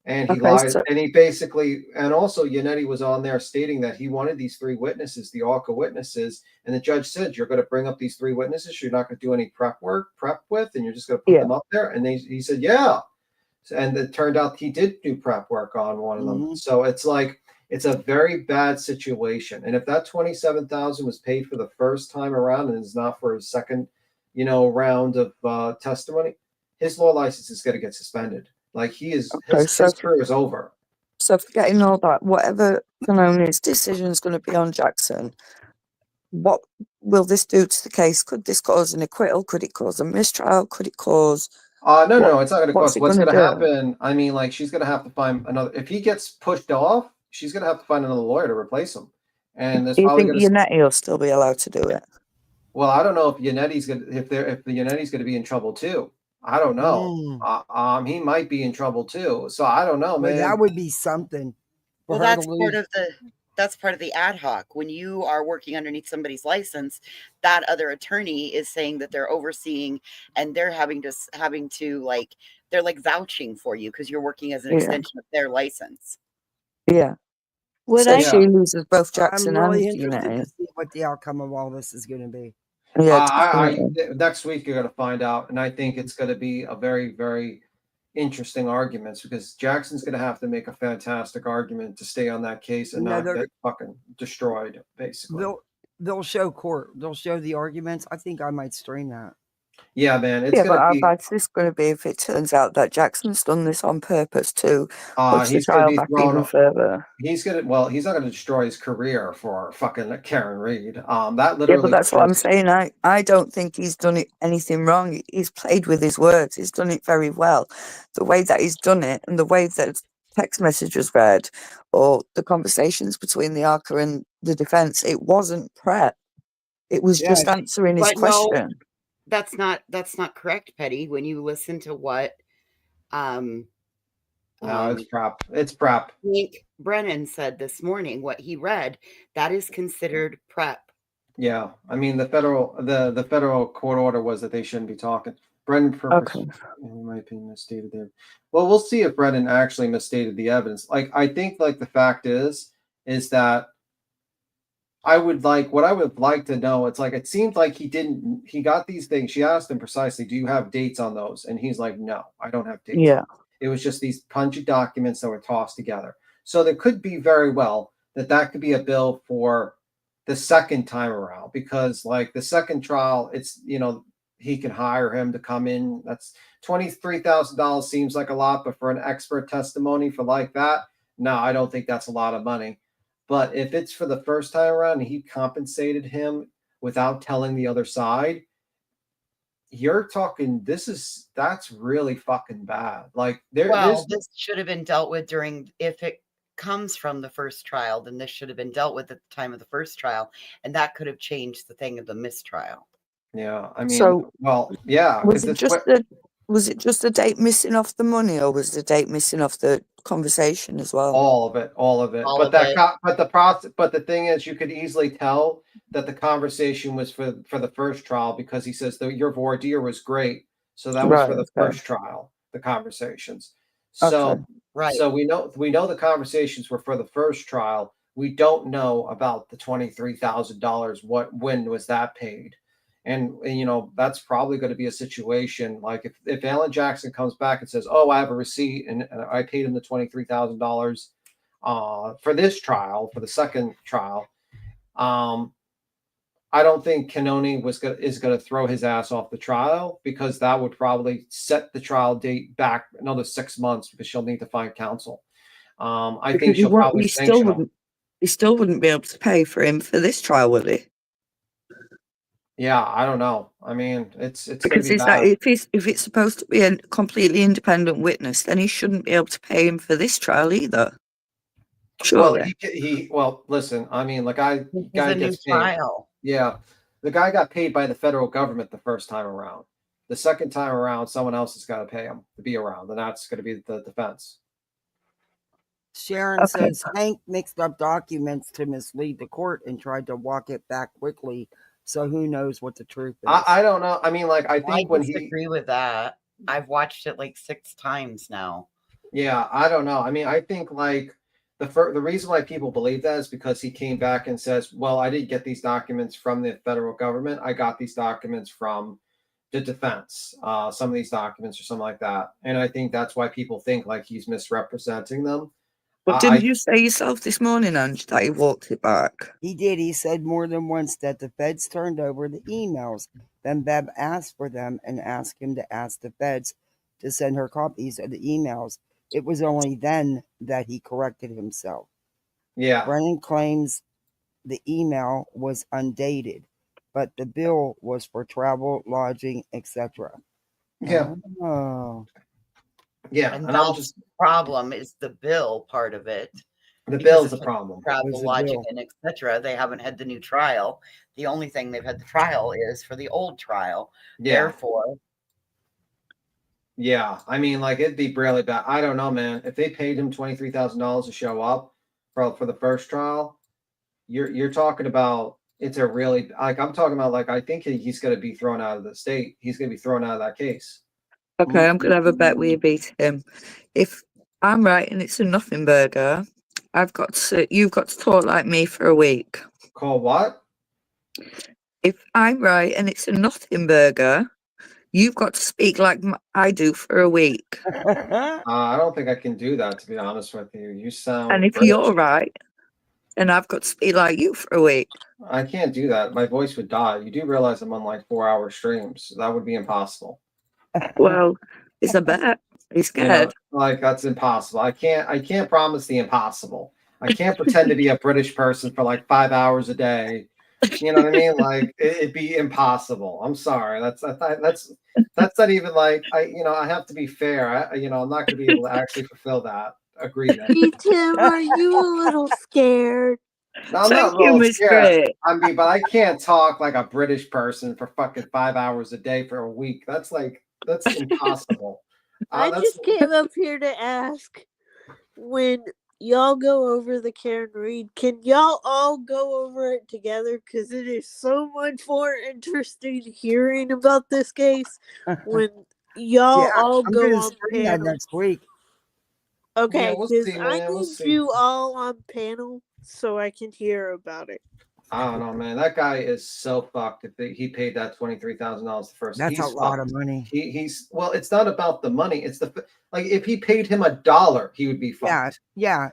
And he lied, and he basically, and also Yannetti was on there stating that he wanted these three witnesses, the ARCA witnesses, and the judge said, you're going to bring up these three witnesses, you're not going to do any prep with, and you're just going to put them up there. And he said, yeah. And it turned out he did do prep work on one of them. So it's like, it's a very bad situation. And if that $27,000 was paid for the first time around and is not for his second, round of testimony, his law license is going to get suspended. Like his career is over. So forgetting all that, whatever his decision is going to be on Jackson, what will this do to the case? Could this cause an acquittal? Could it cause a mistrial? Could it cause... No, it's not going to cause... What's going to happen, I mean, like, she's going to have to find another... If he ggets pushed off, she's going to have to find another lawyer to replace him. And there's probably... You think Yannetti will still be allowed to do it? Well, I don't know if Yannetti's going to... If the Yannetti's going to be in trouble, too. I don't know. He might be in trouble, too. So, I don't know, man. Well, that would be something. Well, that's part of the... that's part of the ad hoc. When you are working underneath somebody's license, that other attorney is saying that they're overseeing, and they're having to like, they're like vouching for you because you're working as an Yeah. extension of their license. Yeah. Would So I? she loses both I'm Jackson really and interested Unity. to see what the outcome of all this is going to be. Yeah, I definitely. next week you're going to find out, and I think it's going to be a very, very interesting arguments because Jackson's going to have to make a fantastic argument to stay on that case and You know, not they're, get fucking destroyed, basically. they'll show court. They'll show the arguments. I think I might stream that. Yeah, man, it's Yeah, going but to how be. bad's this going to be if it turns out that Jackson's done this on purpose to push the He's going to trial be back thrown. even further? He's going to. Well, he's not going to destroy his career for fucking Karen Reed. That Yeah, literally. but that's what I'm saying. I don't think he's done anything wrong. He's played with his words. He's done it very well. The way that he's done it and the way that text message was read or the conversations between the ARCA and the defense, it wasn't prep. It was Yeah, just answering his But no, question. that's not correct, Petty. When you listen to what No, it's prep. It's prep. Nick Brennan said this morning, what he read, that is considered prep. Yeah, I mean the federal court order was that they shouldn't be talking. Brennan Okay. in my opinion, misstated there. Well, we'll see if Brennan actually misstated the evidence. Like I think, like the fact is that what I would like to know. It's like it seemed like he got these things. She asked him precisely, "Do you have dates on those?" And he's like, "No, I don't have dates." Yeah. It was just these punchy documents that were tossed together. So there could be very well that could be a bill for the second time around because like the second trial, it's he can hire him to come in. That's $23,000 seems like a lot, but for an expert testimony for like that, no, I don't think that's a lot of money. But if it's for the first time around and he compensated him without telling the other side, you're talking that's really fucking bad. Like this should have been dealt with if it comes from the first trial, then this should have been dealt with at the time of the first trial, and that could have changed the thing of the mistrial. Yeah, I mean, So well, yeah, was it just the date missing off the money, or was the date missing off the conversation as well? all of it. But the thing is, you could easily tell that the conversation was for the first trial because he says that your voir dire was great, so that was for the first trial. The conversations. So right. So we know the conversations were for the first trial. We don't know about the $23,000. When was that paid? And that's probably going to be a situation like if Alan Jackson comes back and says, "Oh, I have a receipt and I paid him the $23,000 for this trial, for the second trial." I don't think Cannoni is going to throw his ass off the trial because that would probably set the trial date back another 6 months because she'll need to find counsel. I think she'll probably sanction him. He still wouldn't be able to pay for him for this trial, will he? Yeah, I don't know. I mean, it's because if it's supposed to be a completely independent witness, then he shouldn't be able to pay him for this trial either. Surely. Well, listen. I mean, like guy gets paid. Trial. Yeah, the guy got paid by the federal government the first time around. The second time around, someone else has got to pay him to be around, and that's going to be the defense. Sharon says Hank mixed up documents to mislead the court and tried to walk it back quickly. So who knows what the truth is? I don't know. I mean, like I think I disagree with that. I've watched it like 6 times now. Yeah, I don't know. I mean, I think like the reason why people believe that is because he came back and says, "Well, I didn't get these documents from the federal government. I got these documents from the defense. Some of these documents or something like that." And I think that's why people think like he's misrepresenting them. But didn't you say yourself this morning, Ange, that he walked it back? He did. He said more than once that the feds turned over the emails. Then Bev asked for them and asked him to ask the feds to send her copies of the emails. It was only then that he corrected himself. Yeah. Brennan claims the email was undated, but the bill was for travel, lodging, etc. Yeah. Oh. Yeah, and that's the problem is the bill part of it. The bill's the problem. Travel, lodging, and etc. They haven't had the new trial. The only thing they've had the trial is for the old trial. Yeah. Therefore. Yeah, I mean, like it'd be really bad. I don't know, man. If they paid him $23,000 to show up for the first trial, you're talking about it's a really like I'm talking about like I think he's going to be thrown out of the state. He's going to be thrown out of that case. Okay, I'm gonna have a bet we beat him. If I'm right and it's a nothing burger, you've got to talk like me for a week. Call what? If I'm right and it's a nothing burger, you've got to speak like I do for a week. I don't think I can do that, to be honest with you. You sound And if British. you're right, and I've got to speak like you for a week. I can't do that. My voice would die. You do realize I'm on like 4-hour streams. That would be impossible. Well, it's a bet. He's You know, scared. like that's impossible. I can't promise the impossible. I can't pretend to be a British person for like 5 hours a day. You know what I mean? Like it'd be impossible. I'm sorry. That's not even like I have to be fair. I'm not going to be able to actually fulfill that agreement. Tim, are you a little scared? No, I'm not Thank you, real Miss scared. Gray. But I can't talk like a British person for fucking 5 hours a day for a week. That's impossible. I just came up here to ask, when y'all go over the Karen Reed, can y'all all go over it together? Because it is so much more interesting hearing about this case when y'all all I'm go gonna on stream that panel. next week. Okay, we'll because see, I man. We'll need see. you all on panel so I can hear about it. I don't know, man. That guy is so fucked. If he paid that $23,000 the first, That's he's a lot fucked. of money. He's well. It's not about the money. It's like if he paid him $1, he would be fucked. Yeah,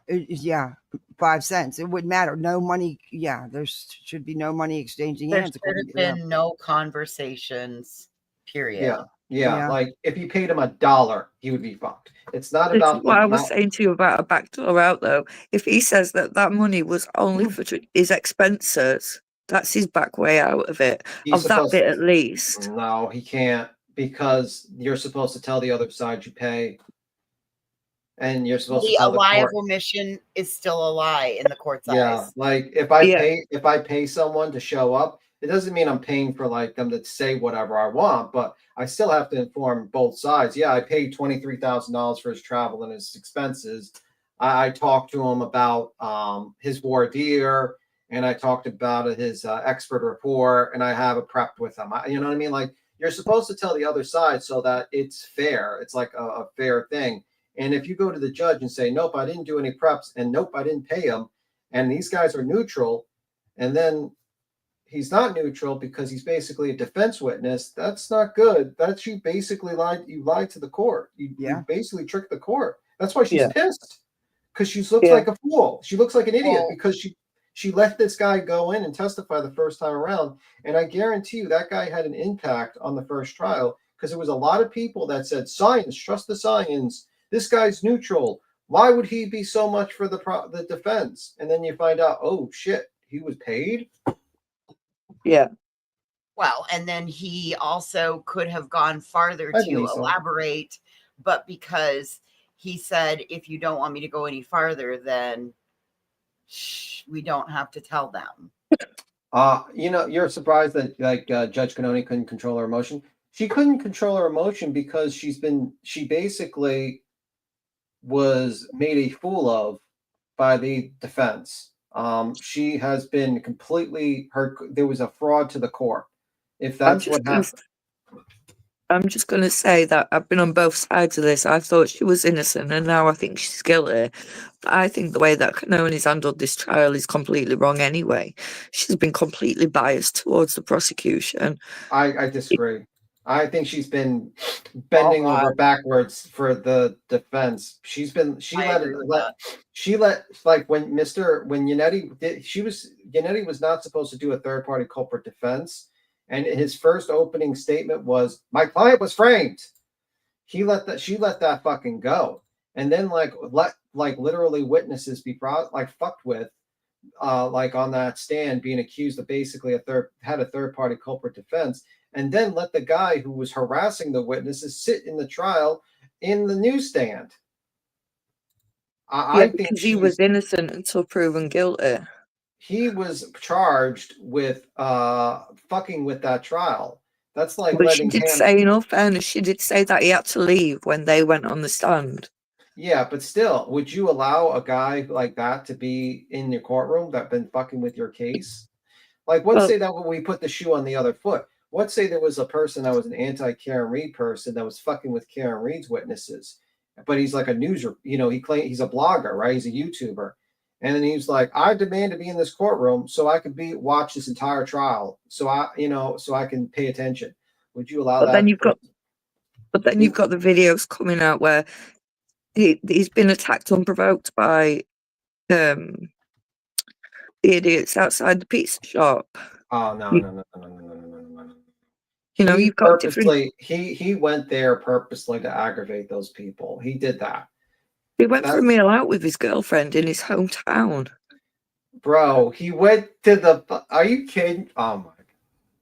5 cents. It wouldn't matter. No money. Yeah, there should be no money exchanging There hands. should according have to them. been no conversations, period. Yeah. Like if he paid him $1, he would be fucked. It's not This about is what I was saying to you about a backdoor out, though. If he says that money was only for his expenses, that's his back way out of it. He's Of that bit, at least. No, he can't, because you're supposed to tell the other side you pay, and you're supposed to tell the lie of court. omission is still a lie in the court's eyes. Like if I pay someone to show up, it doesn't mean I'm paying for like them to say whatever I want, but I still have to inform both sides. Yeah, I paid $23,000 for his travel and his expenses. I talked to him about his voir dire, and I talked about his expert report, and I have it prepped with him. You know what I mean? Like you're supposed to tell the other side so that it's fair. It's like a fair thing. And if you go to the judge and say, nope, I didn't do any preps, and nope, I didn't pay him, and these guys are neutral, and then he's not neutral because he's basically a defense witness, that's not good. That's you basically lied. You lied to the court. You basically tricked the court. That's why she's pissed, because she looks like a fool. She looks like an idiot because she let this guy go in and testify the first time around. And I guarantee you that guy had an impact on the first trial, because there was a lot of people that said, science, trust the science. This guy's neutral. Why would he be so much for the defense? And then you find out, oh shit, he was paid. Yeah. Well, and then he also could have gone farther to elaborate, but because he said, if you don't want me to go any farther, then we don't have to tell them. You're surprised that Judge Canoni couldn't control her emotion. She couldn't control her emotion because she basically was made a fool of by the defense. She has been completely there was a fraud to the court. If that's what happened. I'm just going to say that I've been on both sides of this. I thought she was innocent, and now I think she's guilty. But I think the way that Canoni's handled this trial is completely wrong anyway. She's been completely biased towards the prosecution. I disagree. I think she's been bending over backwards for the defense. She let like when Yannetti was not supposed to do a third party culprit defense, and his first opening statement was, my client was framed. She let that fucking go, and then let literally witnesses be fucked with, on that stand, being accused of basically a third party culprit defense. And then let the guy who was harassing the witnesses sit in the trial in the newsstand. I think he was innocent until proven guilty. He was charged with fucking with that trial. That's like but she did say, in all fairness, she did say that he had to leave when they went on the stand. Yeah, but still, would you allow a guy like that to be in your courtroom that been fucking with your case? Like, let's Well, say that when we put the shoe on the other foot, let's say there was a person that was an anti-Karen Reed person that was fucking with Karen Reed's witnesses, but he's like a he's a blogger, right? He's a YouTuber. And then he's like, I demand to be in this courtroom so I could watch this entire trial. So I can pay attention. Would you allow but then that? you've got the videos coming out where he's been attacked unprovoked by the idiots outside the pizza shop. Oh no, You, no, no, no, no, no, no, no, no, no. you've got different. He went there purposely to aggravate those people. He did that. He went for a That meal out with his girlfriend in his hometown. bro, he went to the. Are you kidding? Oh my!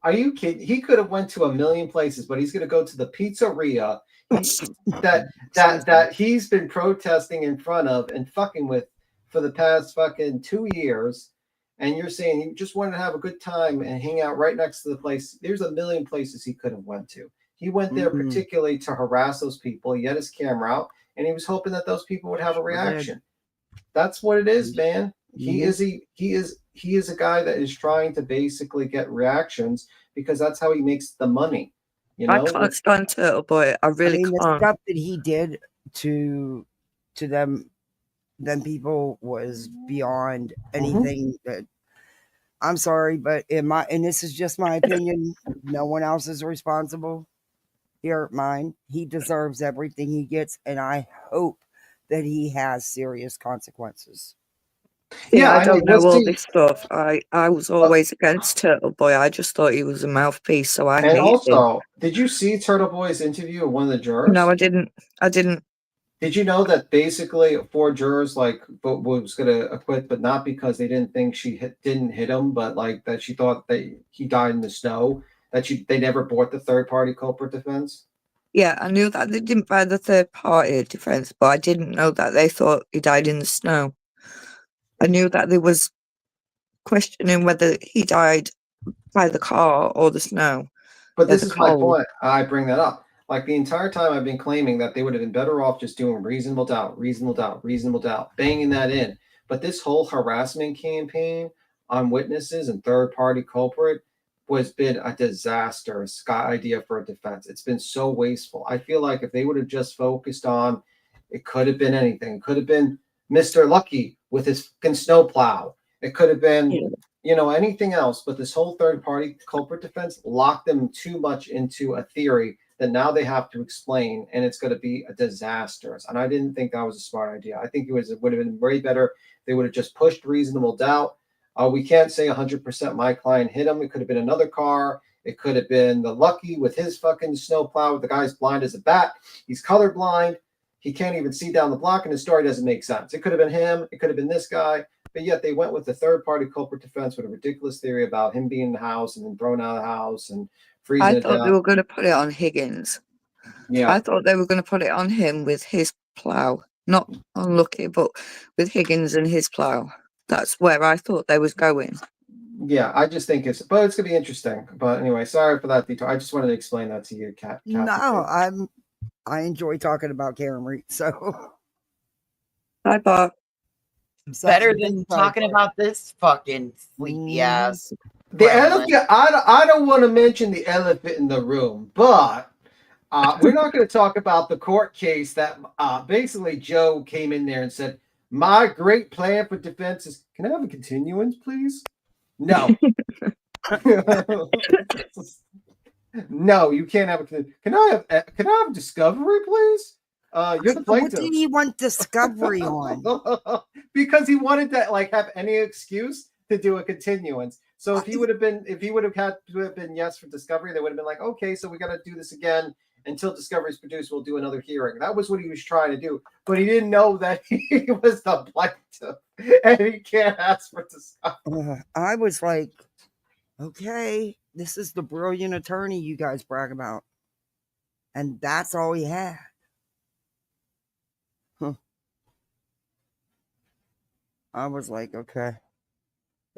Are you kidding? He could have went to a million places, but he's going to go to the pizzeria that he's been protesting in front of and fucking with for the past fucking 2 years. And you're saying he just wanted to have a good time and hang out right next to the place. There's a million places he could have went to. He went there particularly to harass those people. He had his camera out, and he was hoping that those people would have a reaction. That's what it is, man. He is a guy that is trying to basically get reactions because that's how he makes the money. I can't stand Turtle Boy. I really can't. The stuff that he did to them people was beyond anything that. I'm sorry, but and this is just my opinion. No one else is responsible. Here, mine. He deserves everything he gets, and I hope that he has serious consequences. Yeah, I don't know all this stuff. I was always against Turtle Boy. I just thought he was a mouthpiece, so I hated him. Did you see Turtle Boy's interview with one of the jurors? No, I didn't. Did you know that basically 4 jurors was going to acquit, but not because they didn't think she didn't hit him, but like that she thought that he died in the snow. That they never bought the third-party culprit defense. Yeah, I knew that they didn't buy the third-party defense, but I didn't know that they thought he died in the snow. I knew that there was questioning whether he died by the car or the snow. But this is my point. I bring that up. Like the entire time I've been claiming that they would have been better off just doing reasonable doubt, banging that in. But this whole harassment campaign on witnesses and third-party culprit has been a disastrous idea for a defense. It's been so wasteful. I feel like if they would have just focused on, it could have been anything. It could have been Mr. Lucky with his fucking snowplow. It could have been, anything else. But this whole third-party culprit defense locked them too much into a theory that now they have to explain, and it's going to be a disaster. And I didn't think that was a smart idea. I think it would have been way better if they would have just pushed reasonable doubt. We can't say 100% my client hit him. It could have been another car. It could have been the Lucky with his fucking snowplow. The guy's blind as a bat. He's colorblind. He can't even see down the block, and his story doesn't make sense. It could have been him. It could have been this guy. But yet they went with the third-party culprit defense with a ridiculous theory about him being in the house and then thrown out of the house and freezing I thought they were going to put it on Higgins. Yeah. I thought they were going to put it on him with his plow. Not on Lucky, but with Higgins and his plow. That's where I thought they was going. Yeah, I just think it's going to be interesting. But anyway, sorry for that detail. I just wanted to explain that to you, Kat. No, I enjoy talking about Karen Reed. So, hi, Bob. Better than talking about this fucking sleepy ass. The elephant. I don't want to mention the elephant in the room, but we're not going to talk about the court case that basically Joe came in there and said, "My great plan for defense is, can I have a continuance, please?" No. No, you can't have a. Can I have discovery, please? You're the plaintiff. What did he want discovery on? Because he wanted to have any excuse to do a continuance. So if he would have had to have been yes for discovery, they would have been like, okay, so we got to do this again until discovery is produced. We'll do another hearing. That was what he was trying to do, but he didn't know that he was the plaintiff and he can't ask for discovery. I was like, okay, this is the brilliant attorney you guys brag about, and that's all he had. I was like, okay.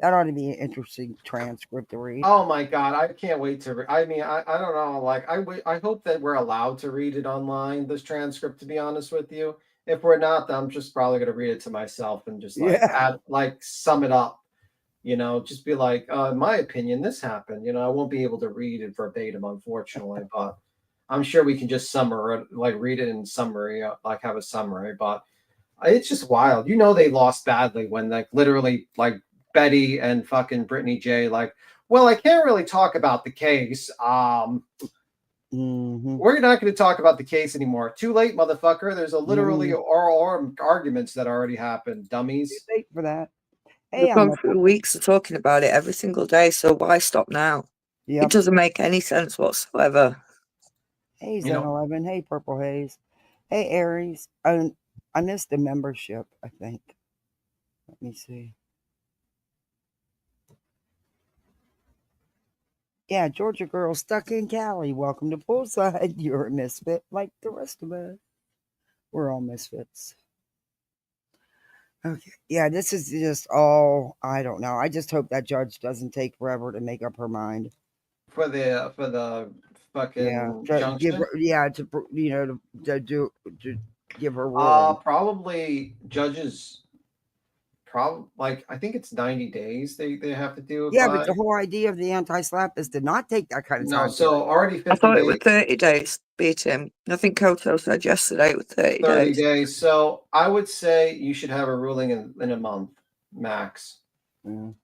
That ought to be an interesting transcript to read. Oh my God, I can't wait to read. I mean, I don't know. I hope that we're allowed to read it online, this transcript, to be honest with you. If we're not, then I'm just probably gonna read it to myself and just like Yeah. add, like sum it up. Just be like, in my opinion, this happened. I won't be able to read it verbatim, unfortunately, but I'm sure we can just read it in summary, like have a summary. But it's just wild. They lost badly when like literally like Betty and fucking Brittany J like, well, I can't really talk about the case. Mhm. We're not going to talk about the case anymore. Too late, motherfucker. There's a literally Mhm. oral arguments that already happened, dummies. Too late for that. We've Hey, gone through weeks of talking about it every single day, so why stop now? It Yep. doesn't make any sense whatsoever. Hey, You know- Zen11. Hey, Purple Haze. Hey, Aries. I missed the membership, I think. Let me see. Yeah, Georgia girl stuck in Cali. Welcome to Poolside. You're a misfit like the rest of us. We're all misfits. Okay. Yeah, this is just all, I don't know. I just hope that judge doesn't take forever to make up her mind. For the fucking Give junction. her, to give her ruling. Probably judges. Like I think it's 90 days they have to do it Yeah, by. but the whole idea of the anti-slap is to not take that kind of No, time. so already I 50 thought it days. was 30 days, beat him. I think Koto said yesterday it was 30 30 days. days. So I would say you should have a ruling in a month max. Mm.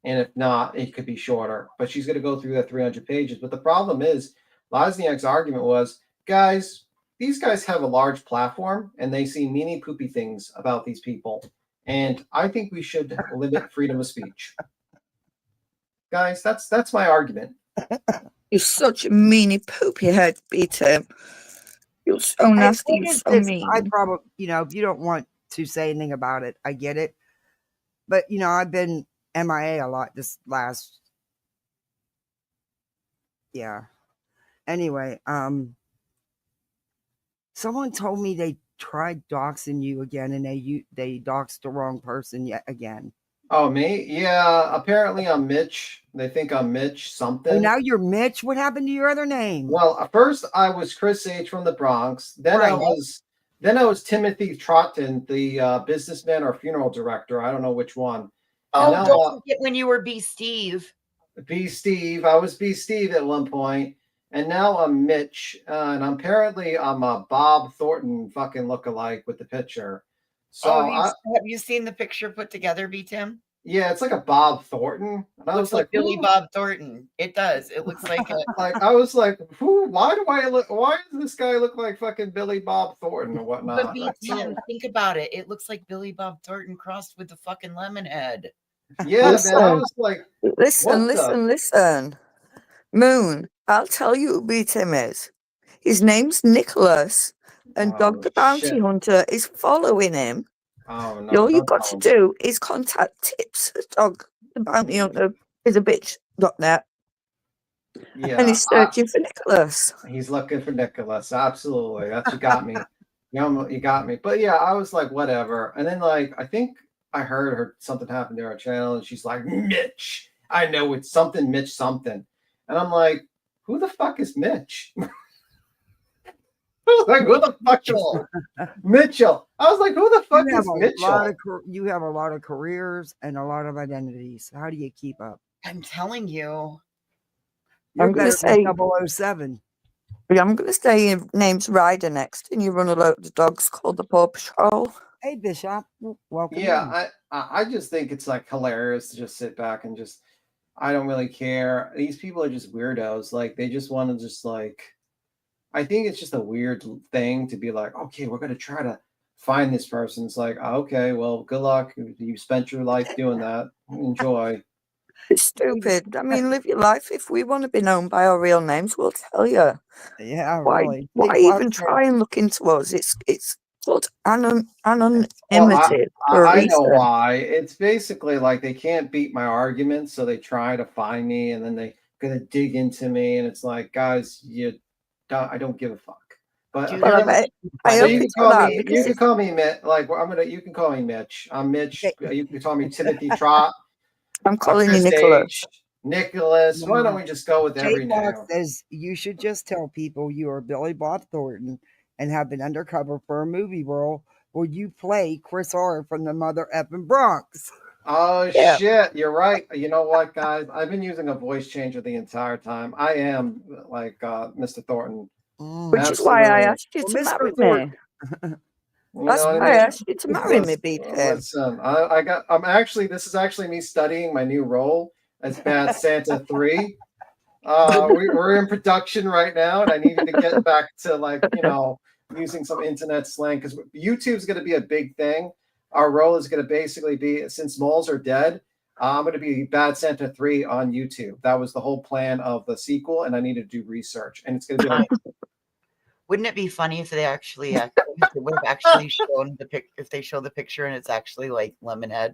And if not, it could be shorter. But she's going to go through that 300 pages. But the problem is, Wozniak's argument was, guys, these guys have a large platform and they see meany poopy things about these people. And I think we should limit freedom of speech. Guys, that's my argument. You're such a meanie poopy head, beat him. You're so nasty, What you're is so this? mean. I probably, if you don't want to say anything about it, I get it. But, I've been MIA a lot this last, yeah. Anyway, someone told me they tried doxing you again and they doxed the wrong person yet again. Oh, me? Yeah, apparently I'm Mitch. They think I'm Mitch Oh, something. now you're Mitch? What happened to your other name? Well, at first I was Chris H from the Bronx. Then I Right. was Timothy Trotton, the businessman or funeral director. I don't know which one. Oh, now, don't forget when you were B. Steve. B. Steve. I was B. Steve at one point, and now I'm Mitch. And apparently I'm a Bob Thornton fucking lookalike with the picture. So have you seen the picture put together, B. Tim? yeah, it's like a Bob Thornton. And I Looks was like Billy "Ooh." Bob Thornton. It does. It looks like a Like I was like, who? Why does this guy look like fucking Billy Bob Thornton or But whatnot? B. That's so- Tim, think about it. It looks like Billy Bob Thornton crossed with the fucking lemon head. Yeah, Listen. man. I was like, Listen. Moon, I'll tell you who beat him is. His name's Nicholas, and oh, Dog the Bounty shit. Hunter is following him. Oh no! All you've don't got tell to him. do is contact Tips at Dog the Bounty Hunter is a bitch.net, Yeah, and he's searching for Nicholas. he's looking for Nicholas. Absolutely, you got me. You got me. But yeah, I was like, whatever. And then like, I think I heard her something happened to her channel, and she's like, Mitch. I know it's something, Mitch something. And I'm like, who the fuck is Mitch? I was like, who the fuck is Mitchell? I was like, who the fuck is Mitchell? You have a lot of careers and a lot of identities. How do you keep up? I'm telling you. You're I'm gonna better say- than 007. I'm going to say your name's Ryder next, and you run a load of dogs called the Paw Patrol. Hey, Bishop. Welcome. Yeah, I just think it's like hilarious to just sit back and just, I don't really care. These people are just weirdos. Like they just want to just like, I think it's just a weird thing to be like, okay, we're gonna try to find this person. It's like, okay, well, good luck. You spent your life doing that. Enjoy. It's stupid. I mean, live your life. If we want to be known by our real names, we'll tell you. Yeah, Why? really. Why Hey, even Fox, try and look into us? It's called anonymity Well, for a I know reason. why. It's basically like they can't beat my arguments, so they try to find me, and then they gonna dig into me, and it's like, guys, I don't give a fuck. But Dude, Well, apparently, I so hope you can it's call that me. because You can if call me Mitch. Like you can call me Mitch. I'm Mitch. You can call me Timothy Trot. I'm calling you Chris Nicholas. H, Nicholas. Why don't we just go with every Jay Fox name? says you should just tell people you are Billy Bob Thornton and have been undercover for a movie role will you play Chris R from the Mother Effing Bronx? Oh Yeah. shit, you're right. You know what, guys? I've been using a voice changer the entire time. I am like Mr. Thornton. Which is why I Absolutely. asked you Well, to Mr. marry me. Thornton. You That's know what why I I mean? asked you to marry me, B-Tim. Listen, this is actually me studying my new role as Bad Santa 3. We're in production right now, and I needed to get back to using some internet slang because YouTube's going to be a big thing. Our role is going to basically be, since malls are dead, I'm going to be Bad Santa 3 on YouTube. That was the whole plan of the sequel, and I needed to do research, and it's going to be like. Wouldn't it be funny if they actually would have actually shown if they show the picture and it's actually like Lemonhead?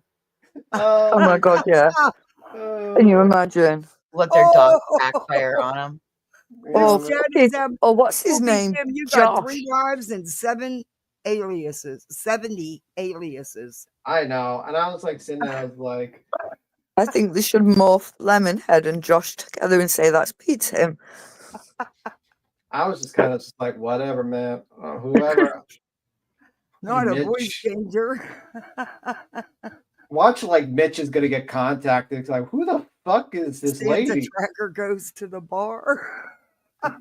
Oh my God, yeah. Can you imagine? Let their dog backfire on them. Oh, Daddy's oh, what's his name? Tim, you got Josh. 3 wives and 70 aliases. I know, and I was like sitting there, I was like, I think they should morph Lemonhead and Josh together and say that's B-Tim. I was just kind of just like, whatever, man. Whoever. Not a Mitch. voice changer. Watch, like, Mitch is going to get contacted. It's like, who the fuck is this Santa lady? Tracker goes to the bar.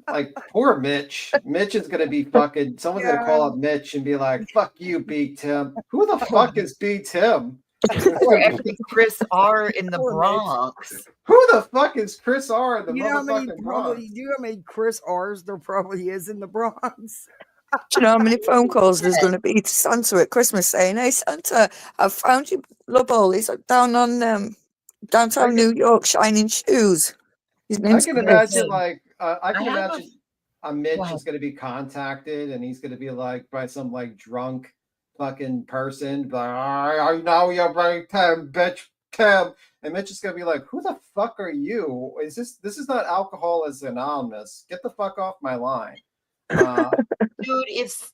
Like, poor Mitch. Mitch is going to be fucking, someone's going to call up Mitch and be like, fuck you, B. Tim. Who the fuck is B. Tim? Or actually Chris R in the Bronx. Who the fuck is Chris R in the You know how many motherfucking Bronx? you know how many Chris R's there probably is in the Bronx? Do you know how many phone calls there's going to be to Santa at Christmas saying, "Hey Santa, I've found you love all. He's down on downtown New York, shining shoes." His name's I can Chris. imagine, like, I can I have imagine a Mitch Wow. is going to be contacted and he's going to be like by some like drunk fucking person, like, I know you're right, Tim, bitch, Tim. And Mitch is going to be like, who the fuck are you? This is not Alcoholics Anonymous. Get the fuck off my line. Dude, if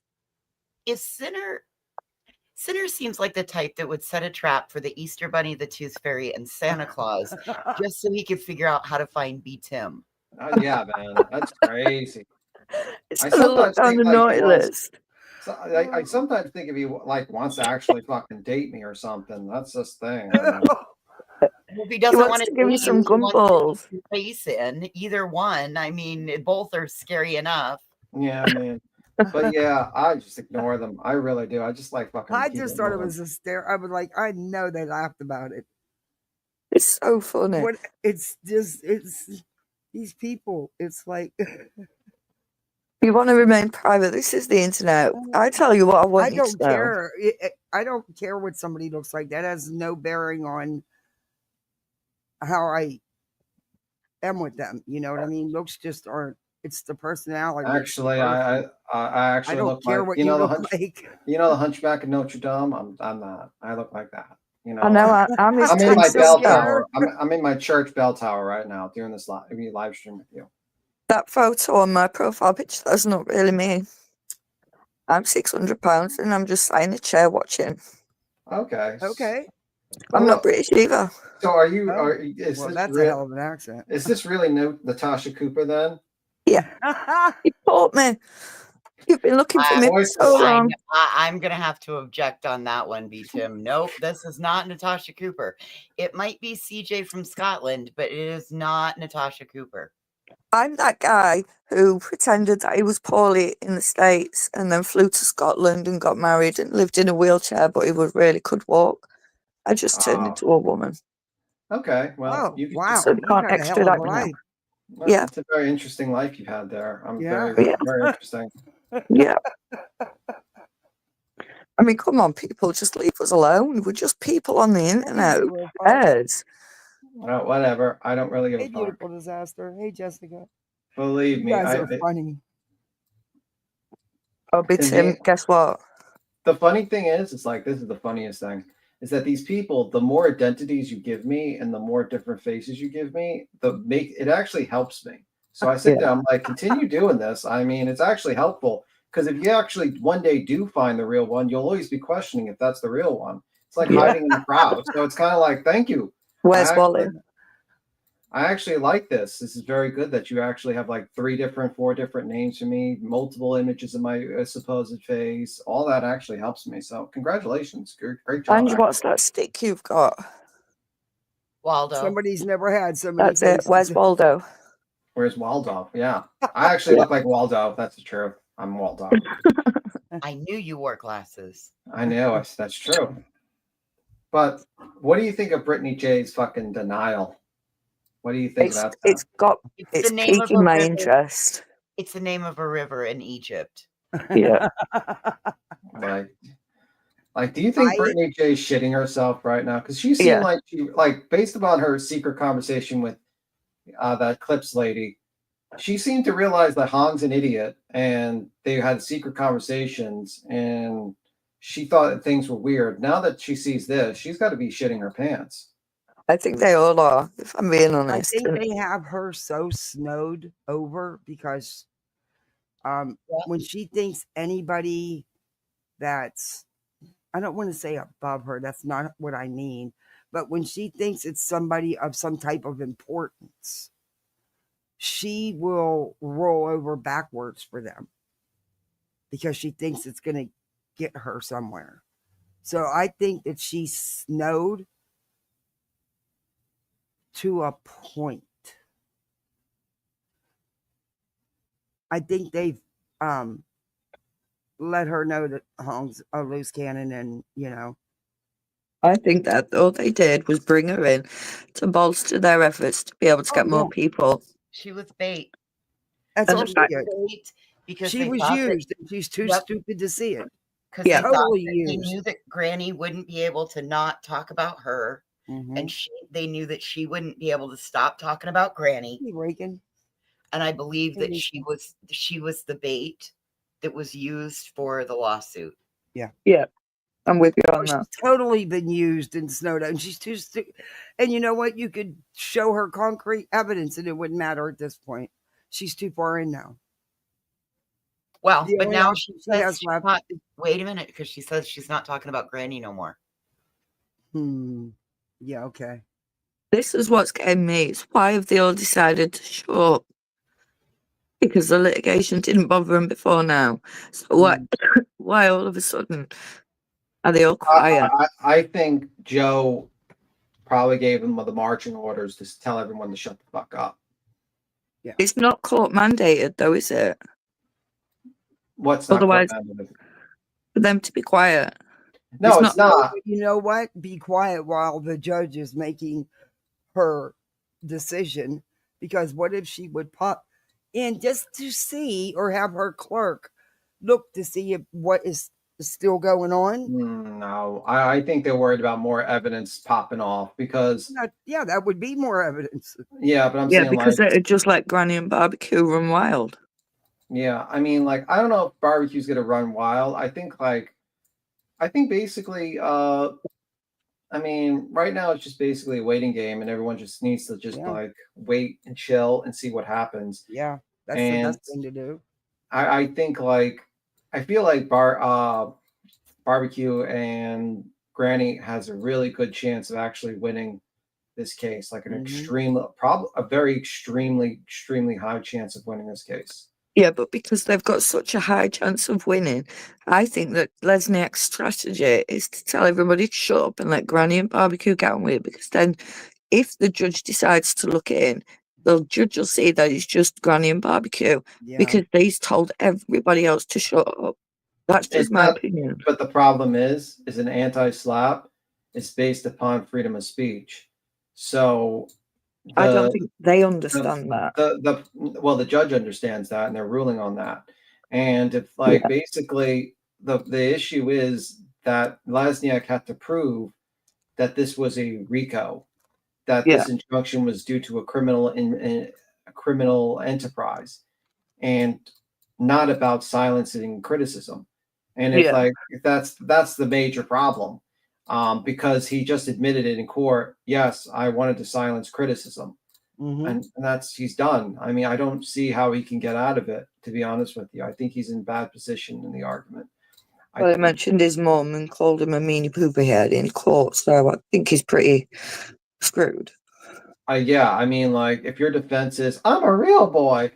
Sinner seems like the type that would set a trap for the Easter Bunny, the Tooth Fairy, and Santa Claus just so he could figure out how to find B. Tim. Yeah, man, that's crazy. It's I going to look sometimes down think, the like, naughty he wants- list. So I sometimes think if he like wants to actually fucking date me or something, that's this thing. If he doesn't wants want to to give you date some you, he wants to gumballs. keep your face in. Either one. I mean, both are scary enough. Yeah, man. But yeah, I just ignore them. I really do. I just like fucking. I keep just thought it moving. was hysterical. I was like, I know they laughed about it. It's so funny. What it's these people. It's like You want to remain private. This is the internet. I tell you what I want I you don't to know. care. I don't care what somebody looks like. That has no bearing on how I am with them. You know what I mean? Looks just aren't. It's the personality. Actually, I actually don't look care like what you you know the look like. you know the Hunchback of Notre Dame. I'm not. I look like that. You know. I know. I'm his I'm in my twin bell sister. tower. I'm in my church bell tower right now doing this live stream with you. That photo on my profile picture, that's not really me. I'm 600 pounds and I'm just sat in a chair watching. Okay. Okay. I'm not British either. So are you? Oh, Is well, this that's a real? hell of an accent. Is this really Natasha Cooper then? Yeah. You caught me. You've been looking for me for so long. I'm going to have to object on that one, B. Tim. Nope, this is not Natasha Cooper. It might be CJ from Scotland, but it is not Natasha Cooper. I'm that guy who pretended that he was poorly in the States and then flew to Scotland and got married and lived in a wheelchair, but he really could walk. I just turned into a woman. Okay. Well, Oh, wow. So you You can't got a hell of extradite a me now. life. Well, Yeah. It's a very interesting life you've had there. Yeah. Very interesting. Yeah. I mean, come on, people, just leave us alone. We're just people on the internet. Who cares? Well, whatever. I don't really give Hey, a fuck. beautiful disaster. Hey, Jessica. Believe me, You guys are funny. Oh, but Tim, guess what? The funny thing is, it's like, this is the funniest thing, is that these people, the more identities you give me and the more different faces you give me, it actually helps me. So I sit down, I'm like, continue doing this. I mean, it's actually helpful because if you actually one day do find the real one, you'll always be questioning if that's the real one. It's like hiding in the crowd. So it's kind of like, thank you. Where's Wally? I actually like this. This is very good that you actually have like 4 different names for me, multiple images of my supposed face. All that actually helps me. So congratulations. Great job. And Actually. what's that stick you've got? Waldo. Somebody's never had so many That's it. faces. Where's Waldo? Where's Waldo? Yeah. I actually look like Waldo. That's the truth. I'm Waldo. I knew you wore glasses. I know that's true. But what do you think of Brittany J's fucking denial? What do you think about that? It's the name of piquing a my river. interest. It's the name of a river in Egypt. Yeah. Like, do you think I- Brittany J's shitting herself right now? Because she seemed like based upon her secret conversation with that Clips lady, she seemed to realize that Hong's an idiot, and they had secret conversations, and she thought that things were weird. Now that she sees this, she's got to be shitting her pants. I think they all are, if I'm being I honest. think they have her so snowed over because when she thinks anybody that's, I don't want to say above her, that's not what I mean, but when she thinks it's somebody of some type of importance, she will roll over backwards for them because she thinks it's going to get her somewhere. So I think that she's snowed to a point. I think they've let her know that Hong's a loose cannon, and I think that all they did was bring her in to bolster their efforts to be able to get more people. She was bait. That's And all the she fact- did. Bait because She they was thought that- used, and she's too Yep. stupid to see it. because Yeah. they thought Totally that they used. knew that Granny wouldn't be able to not talk about her, Mhm. and they knew that she wouldn't be able to stop talking about Granny. Hey, Reagan. And I believe that Hey, she was the bait that was used for the lawsuit. Yeah, I'm with you on She's that. totally been used and snowed out, and she's too stupid. And you know what? You could show her concrete evidence, and it wouldn't matter at this point. She's too far in now. Well, The but only now option she she says has she's left- not. Wait a minute, because she says she's not talking about Granny no more. Yeah. Okay. This is what's getting me. It's why have they all decided to show up? Because the litigation didn't bother them before now. So why all of a sudden are they all quiet? I think Joe probably gave them the marching orders to tell everyone to shut the fuck up. It's not court mandated though, is it? What's not Otherwise, court-mandated? for them to be quiet. No, it's not. You know what? Be quiet while the judge is making her decision, because what if she would pop in just to see, or have her clerk look to see if what is still going on? No, I think they're worried about more evidence popping off because Yeah, that would be more evidence. yeah, but I'm Yeah, saying because like it'd just let Granny and Barbecue run wild. yeah, I mean like I don't know if Barbecue's gonna run wild. I think basically I mean right now it's just basically a waiting game and everyone just needs to just like wait and chill and see what happens. Yeah, that's the best thing to do. I think like I feel like Barbecue and Granny has a really good chance of actually winning this case, like an a very extremely high chance of winning this case. Yeah, but because they've got such a high chance of winning, I think that Lesniak's strategy is to tell everybody to shut up and let Granny and Barbecue get on with it, because then if the judge decides to look in, the judge will see that it's just Granny and Barbecue because he's told everybody else to shut up. That's just my opinion. But the problem is an anti-slap is based upon freedom of speech. So I don't think they understand that. The judge understands that, and they're ruling on that. And if basically the issue is that Lesniak had to prove that this was a RICO, that this injunction was due to a criminal enterprise, and not about silencing criticism. And if that's the major problem, because he just admitted it in court. Yes, I wanted to silence criticism, and he's done. I mean, I don't see how he can get out of it. To be honest with you, I think he's in bad position in the argument. Well, he mentioned his mum and called him a meanie poopy head in court, so I think he's pretty screwed. Yeah, I mean, like, if your defense is, I'm a real boy.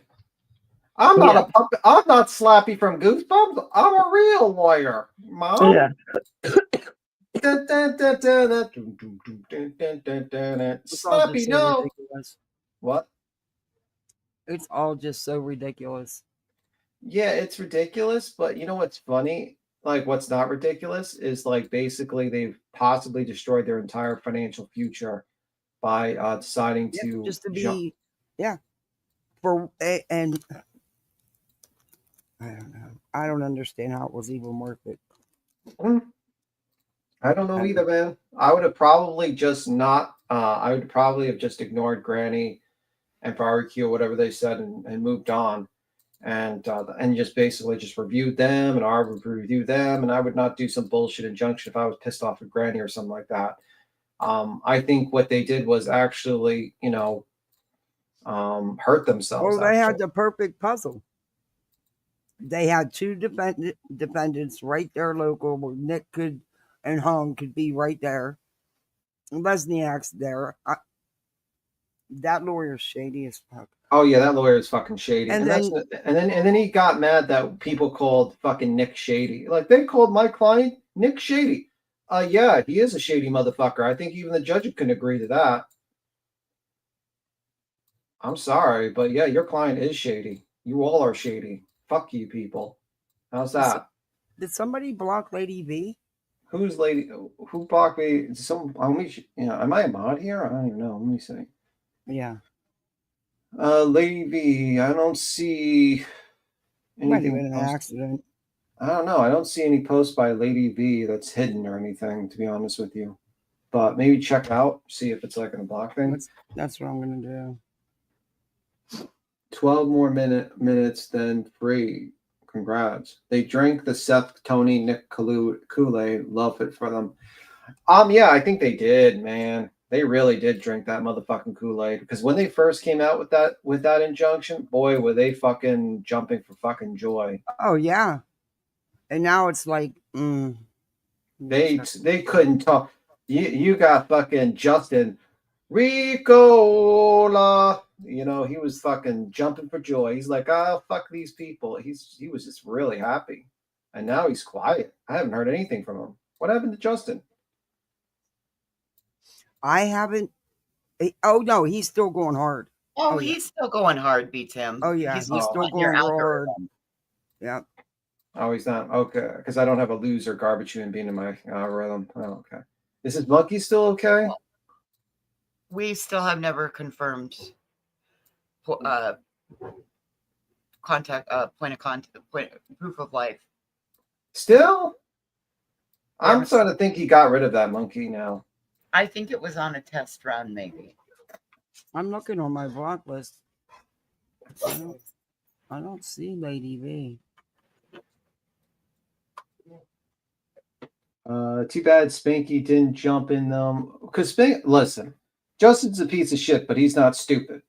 I'm not Yeah. a puppet. I'm not Slappy from Goosebumps. I'm a real lawyer, Mom. Yeah. It's all just Slappy, so no. ridiculous. What? It's all just so ridiculous. Yeah, it's ridiculous, but you know what's funny? Like, what's not ridiculous is like basically they've possibly destroyed their entire financial future by deciding Yeah, to just to jump. be, yeah, and I don't know. I don't understand how it was even worth it. I don't know either, man. I would have probably just not. I would probably have just ignored Granny and barbecue, whatever they said, and moved on, and just basically just reviewed them, and I would review them, and I would not do some bullshit injunction if I was pissed off at Granny or something like that. I think what they did was actually, hurt themselves. Well, they had Actually, the perfect puzzle. They had two defendants right there local where Nick could and Hung could be right there. Lesniak's there. That lawyer's shady as fuck. oh yeah, that lawyer is fucking shady, And and then then he got mad that people called fucking Nick shady. Like they called my client Nick shady. Yeah, he is a shady motherfucker. I think even the judge can agree to that. I'm sorry, but yeah, your client is shady. You all are shady. Fuck you, people. How's that? did somebody block Lady V? Who's lady? Who blocked me? Some? Am I a mod here? I don't even know. Let me see. Yeah. Lady V. I don't see Might have anything. been an accident. I don't know. I don't see any posts by Lady V that's hidden or anything. To be honest with you, but maybe check out, see if it's like in a block thing. That's what I'm gonna do. 12 more minutes than free. Congrats. They drank the Seth, Tony, Nick Kool-Aid. Love it for them. Yeah, I think they did, man. They really did drink that motherfucking Kool-Aid. Because when they first came out with that injunction, boy, were they fucking jumping for fucking joy. Oh yeah. And now it's like they couldn't talk. You got fucking Justin Ricola. He was fucking jumping for joy. He's like, oh, fuck these people. He was just really happy. And now he's quiet. I haven't heard anything from him. What happened to Justin? I haven't. Oh no, he's still going hard. Oh, he's still going hard, B Tim. Oh yeah, he's still going hard. Yeah. Oh, he's not. Okay, because I don't have a loser garbage human being in my algorithm. Oh, okay. Is his monkey still okay? We still have never confirmed point of contact, proof of life. Still? I'm starting to think he got rid of that monkey now. I think it was on a test run, maybe. I'm looking on my block list. I don't see Lady V. Too bad Spanky didn't jump in them. Because listen, Justin's a piece of shit, but he's not stupid.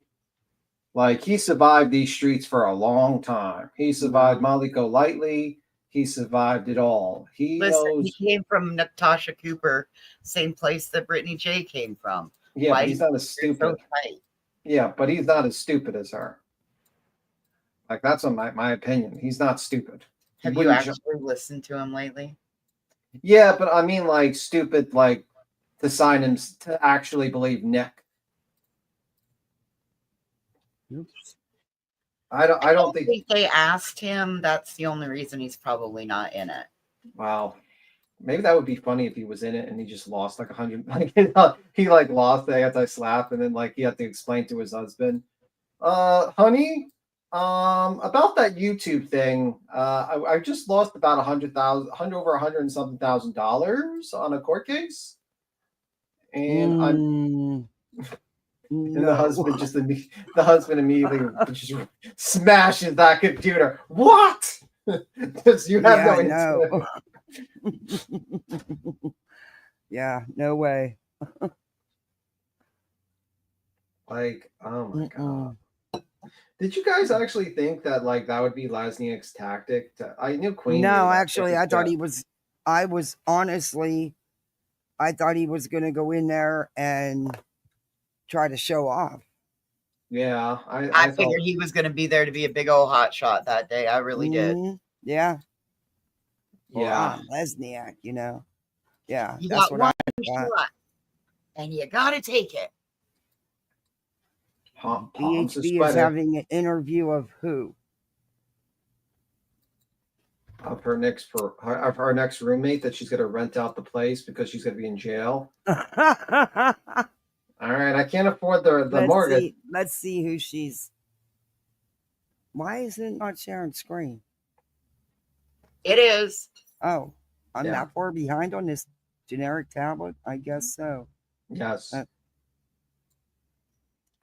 Like, he survived these streets for a long time. He survived Molly Golightly. He survived it all. He came from Natasha Cooper, same place that Brittany J came from. Yeah, but he's not as stupid. Yeah, but he's not as stupid as her. Like, that's my opinion. He's not stupid. Have you actually listened to him lately? Yeah, but I mean, like, stupid, like, to sign him to actually believe Nick. Oops. I don't think they asked him. That's the only reason he's probably not in it. Wow. Maybe that would be funny if he was in it and he just lost like 100. Like, he like lost the anti-slap, and then like he had to explain to his husband, honey, about that YouTube thing. I just lost about over $100 and something thousand on a court case, and And the husband immediately just smashes that computer. What? Because you have no Yeah, no way. Like, oh my god. Did you guys actually think that like that would be Lesniak's tactic? I knew Queen. No, actually, I thought he was. I thought he was going to go in there and try to show off. Yeah, I thought, figured he was going to be there to be a big old hot shot that day. I really did. Yeah. Well, yeah. I'm Lesniak, you know. Yeah, You that's got what one I thought. shot, and you got to take it. Palms are BHB is sweaty. having an interview of who? Of her next roommate that she's going to rent out the place because she's going to be in jail. All right, I can't afford the mortgage. Let's see who she's. Why is it not sharing screen? It is. Oh, I'm Yeah. that far behind on this generic tablet. I guess so. Yes,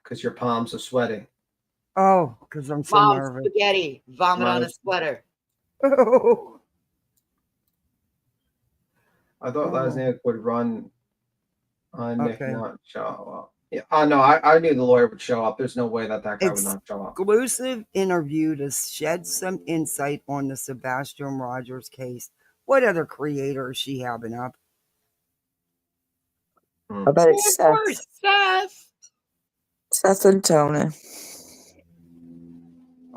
because your palms are sweaty. Oh, because I'm so Mom, nervous. spaghetti, vomit on a Mine's- sweater. Oh. I thought Lesniak would run on Nick Okay. not show up. Yeah. Oh no, I knew the lawyer would show up. There's no way that guy would not show up. Exclusive interview to shed some insight on the Sebastian Rogers case. What other creator is she having up? I bet it's Of Seth. course, Seth. Seth and Tony.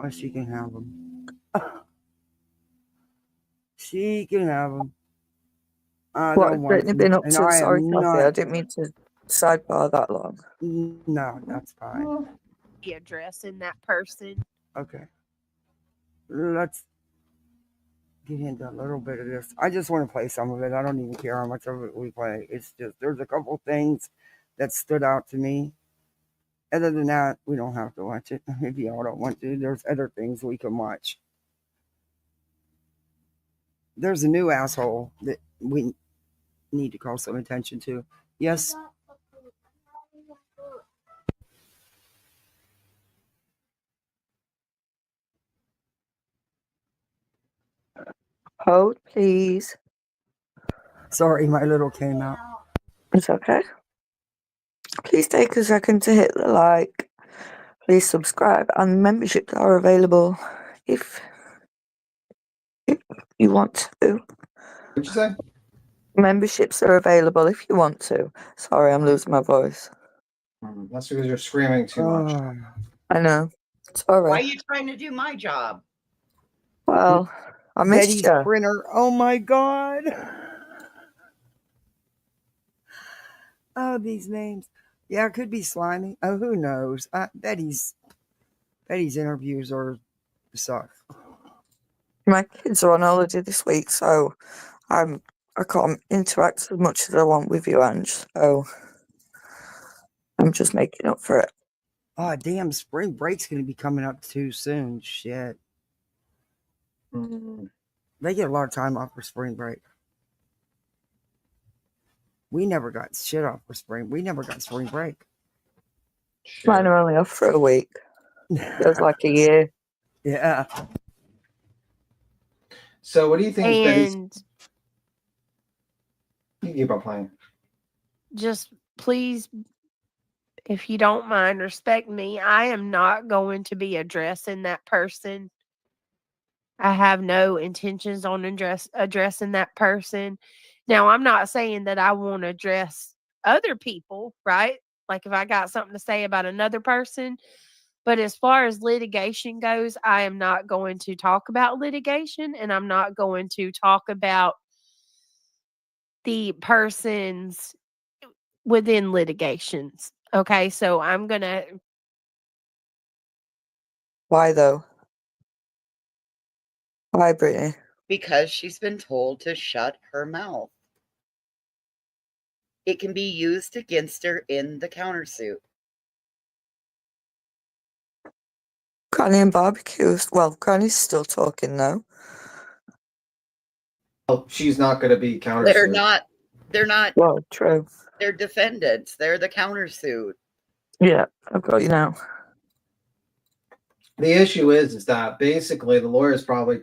Oh, she can have them. She can have them. I What don't has want Brittany been up and to? I Sorry, am Kathy, I not. didn't mean to sidebar that long. No, that's fine. Be addressing that person. Okay. Let's get into a little bit of this. I just want to play some of it. I don't even care how much of it we play. It's just there's a couple things that stood out to me. Other than that, we don't have to watch it. If y'all don't want to, there's other things we can watch. There's a new asshole that we need to call some attention to. Yes. Hold, please. Sorry, my little came out. It's okay. Please take a second to hit the like. Please subscribe, and memberships are available if you want to. What'd you say? Memberships are available if you want to. Sorry, I'm losing my voice. That's because you're screaming too much. I know. It's all Why are right. you trying to do my job? Well, I missed Betty's you. printer. Oh my God. Oh, these names. Yeah, it could be slimy. Oh, who knows? Betty's interviews are suck. My kids are on holiday this week, so I can't interact as much as I want with you, Ange. So I'm just making up for it. Oh, damn! Spring break's gonna be coming up too soon. Shit. They get a lot of time off for spring break. We never got shit off for spring. We never got spring break. Mine are only off for a week. Feels like a year. Yeah. So what do you think is Betty's? And You keep on playing. just please, if you don't mind, respect me. I am not going to be addressing that person. I have no intentions on addressing that person. Now, I'm not saying that I won't address other people, right? Like if I got something to say about another person. But as far as litigation goes, I am not going to talk about litigation, and I'm not going to talk about the persons within litigations. Okay, so I'm going to. Why though? Why, Brittany? Because she's been told to shut her mouth. It can be used against her in the countersuit. Granny and barbecues. Well, Granny's still talking though. Well, she's not going to be countersued. They're not. Well, true. They're defendants. They're the countersuit. Yeah, I've got you now. The issue is that basically the lawyers probably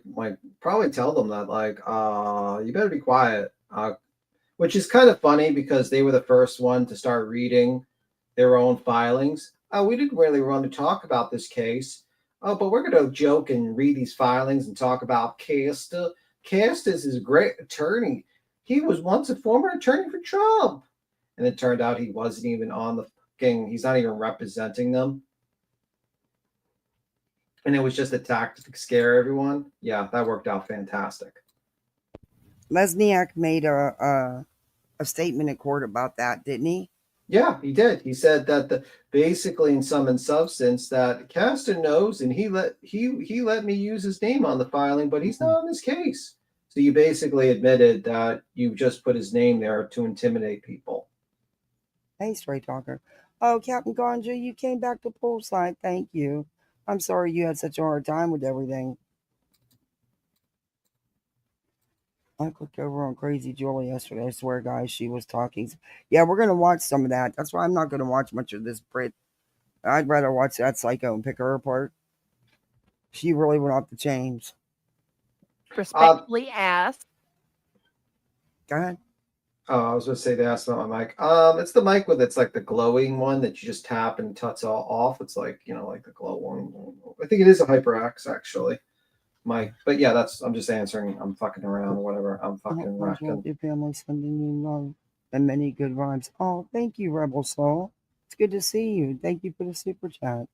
tell them that you better be quiet, which is kind of funny because they were the first one to start reading their own filings. Oh, we didn't really want to talk about this case. Oh, but we're going to joke and read these filings and talk about Casta. Casta is his great attorney. He was once a former attorney for Trump. And it turned out he wasn't even on the he's not even representing them. And it was just a tactic to scare everyone. Yeah, that worked out fantastic. Lesniak made a statement in court about that, didn't he? Yeah, he did. He said that basically in sum and substance that Castor knows, and he let me use his name on the filing, but he's not on this case. So you basically admitted that you just put his name there to intimidate people. Hey, Straight Talker. Oh, Captain Ganja, you came back to poolside. Thank you. I'm sorry you had such a hard time with everything. I clicked over on Crazy Julie yesterday. I swear, guys, she was talking. Yeah, we're going to watch some of that. That's why I'm not going to watch much of this Brit. I'd rather watch that psycho and pick her apart. She really went off the chains. Respectfully asked. Go ahead. Oh, I was going to say they asked about my mic. It's the mic with it's like the glowing one that you just tap and it tuts all off. It's like, like the glow one. I think it is a HyperX actually. Mic. But yeah, I'm just answering. I'm fucking around or whatever. I'm fucking rocking. Your family sending you love and many good vibes. Oh, thank you, Rebel Soul. It's good to see you. Thank you for the super chat.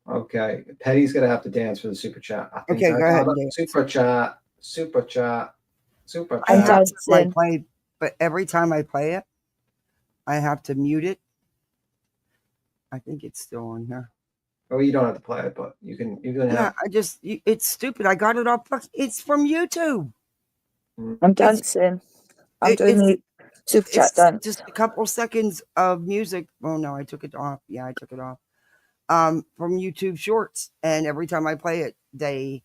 Okay, Petty's gonna have to dance for the super chat. I think Okay, go ahead. Super chat. I have to play, but every time I play it, I have to mute it. I think it's still on here. Oh, you don't have to play it, but you can. Yeah, it's stupid. I got it off. It's from YouTube. I'm dancing. I'm doing the super chat dance. Just a couple seconds of music. Oh no, I took it off. Yeah, I took it off. From YouTube Shorts, and every time I play it, they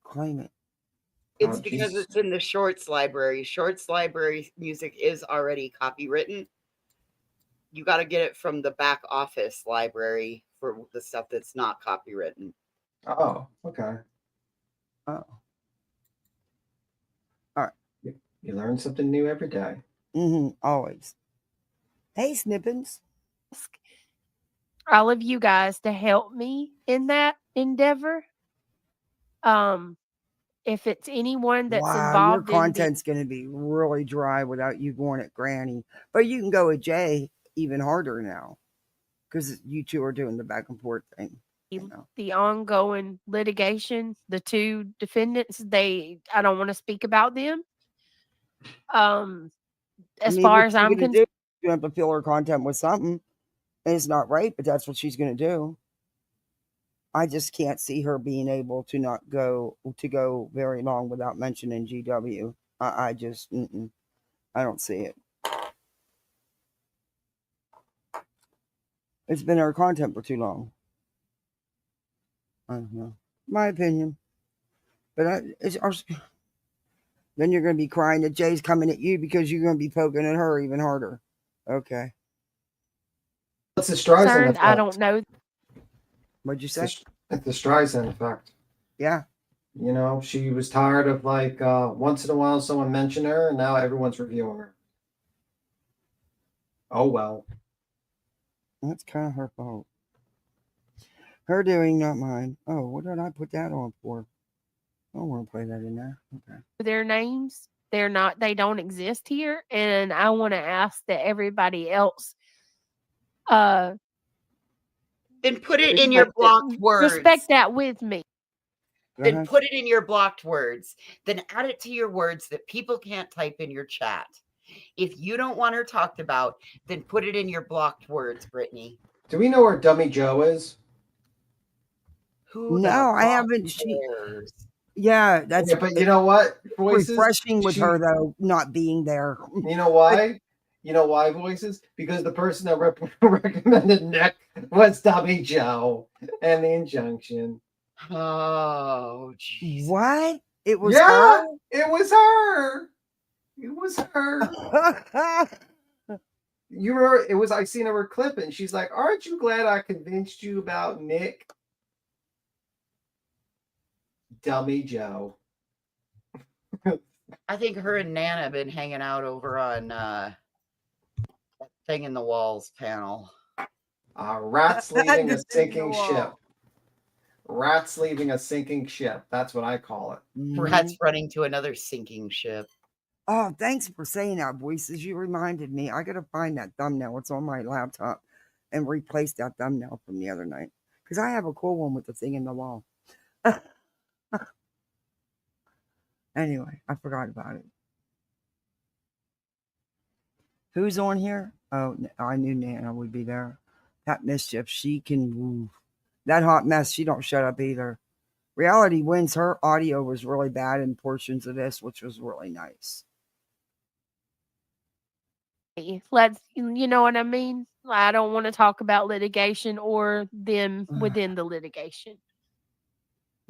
claim it. It's because it's in the Shorts library. Shorts library music is already copywritten. You got to get it from the back office library for the stuff that's not copywritten. Oh, okay. Oh. All right. You learn something new every day. Always. Hey, Snippins. All of you guys to help me in that endeavor. If it's anyone that's involved, your content's going to be really dry without you going at Granny. But you can go with Jay even harder now because you two are doing the back and forth thing. The ongoing litigation, the two defendants, I don't want to speak about them. As far as I'm concerned, you have to fill her content with something. And it's not right, but that's what she's going to do. I just can't see her being able to go very long without mentioning GW. I don't see it. It's been her content for too long. I don't know. My opinion. But then you're going to be crying that Jay's coming at you because you're going to be poking at her even harder. Okay. What's the Streisand effect? I don't know. What'd you say? It's the Streisand effect. Yeah. She was tired of once in a while someone mentioned her, and now everyone's reviewing her. Oh well. That's kind of her fault. Her doing, not mine. Oh, what did I put that on for? I don't want to play that in there. Okay. Their names, they don't exist here. And I want to ask that everybody else then put it in your blocked words. Respect that with me. Then put it in your blocked words. Then add it to your words that people can't type in your chat. If you don't want her talked about, then put it in your blocked words, Brittany. Do we know where Dummy Joe is? No, I haven't. Yeah, that's. Yeah, but you know what? Voices, refreshing with her though not being there. You know why? You know why, Voices? Because the person that recommended Nick was Dummy Joe and the injunction. Oh, geez. What? It was her? It was her. It was her. You remember? It was. I seen her clip, and she's like, "Aren't you glad I convinced you about Nick?" Dummy Joe. I think her and Nana have been hanging out over on Thing in the Walls panel. Rats leaving a sinking ship. Rats leaving a sinking ship. That's what I call it. Rats running to another sinking ship. Oh, thanks for saying that, Voices. You reminded me. I got to find that thumbnail. It's on my laptop and replace that thumbnail from the other night. Because I have a cool one with the thing in the wall. Anyway, I forgot about it. Who's on here? Oh, I knew Nana would be there. That mischief, she can move. That hot mess, she don't shut up either. Reality wins. Her audio was really bad in portions of this, which was really nice. Let's, you know what I mean? I don't want to talk about litigation or them within the litigation.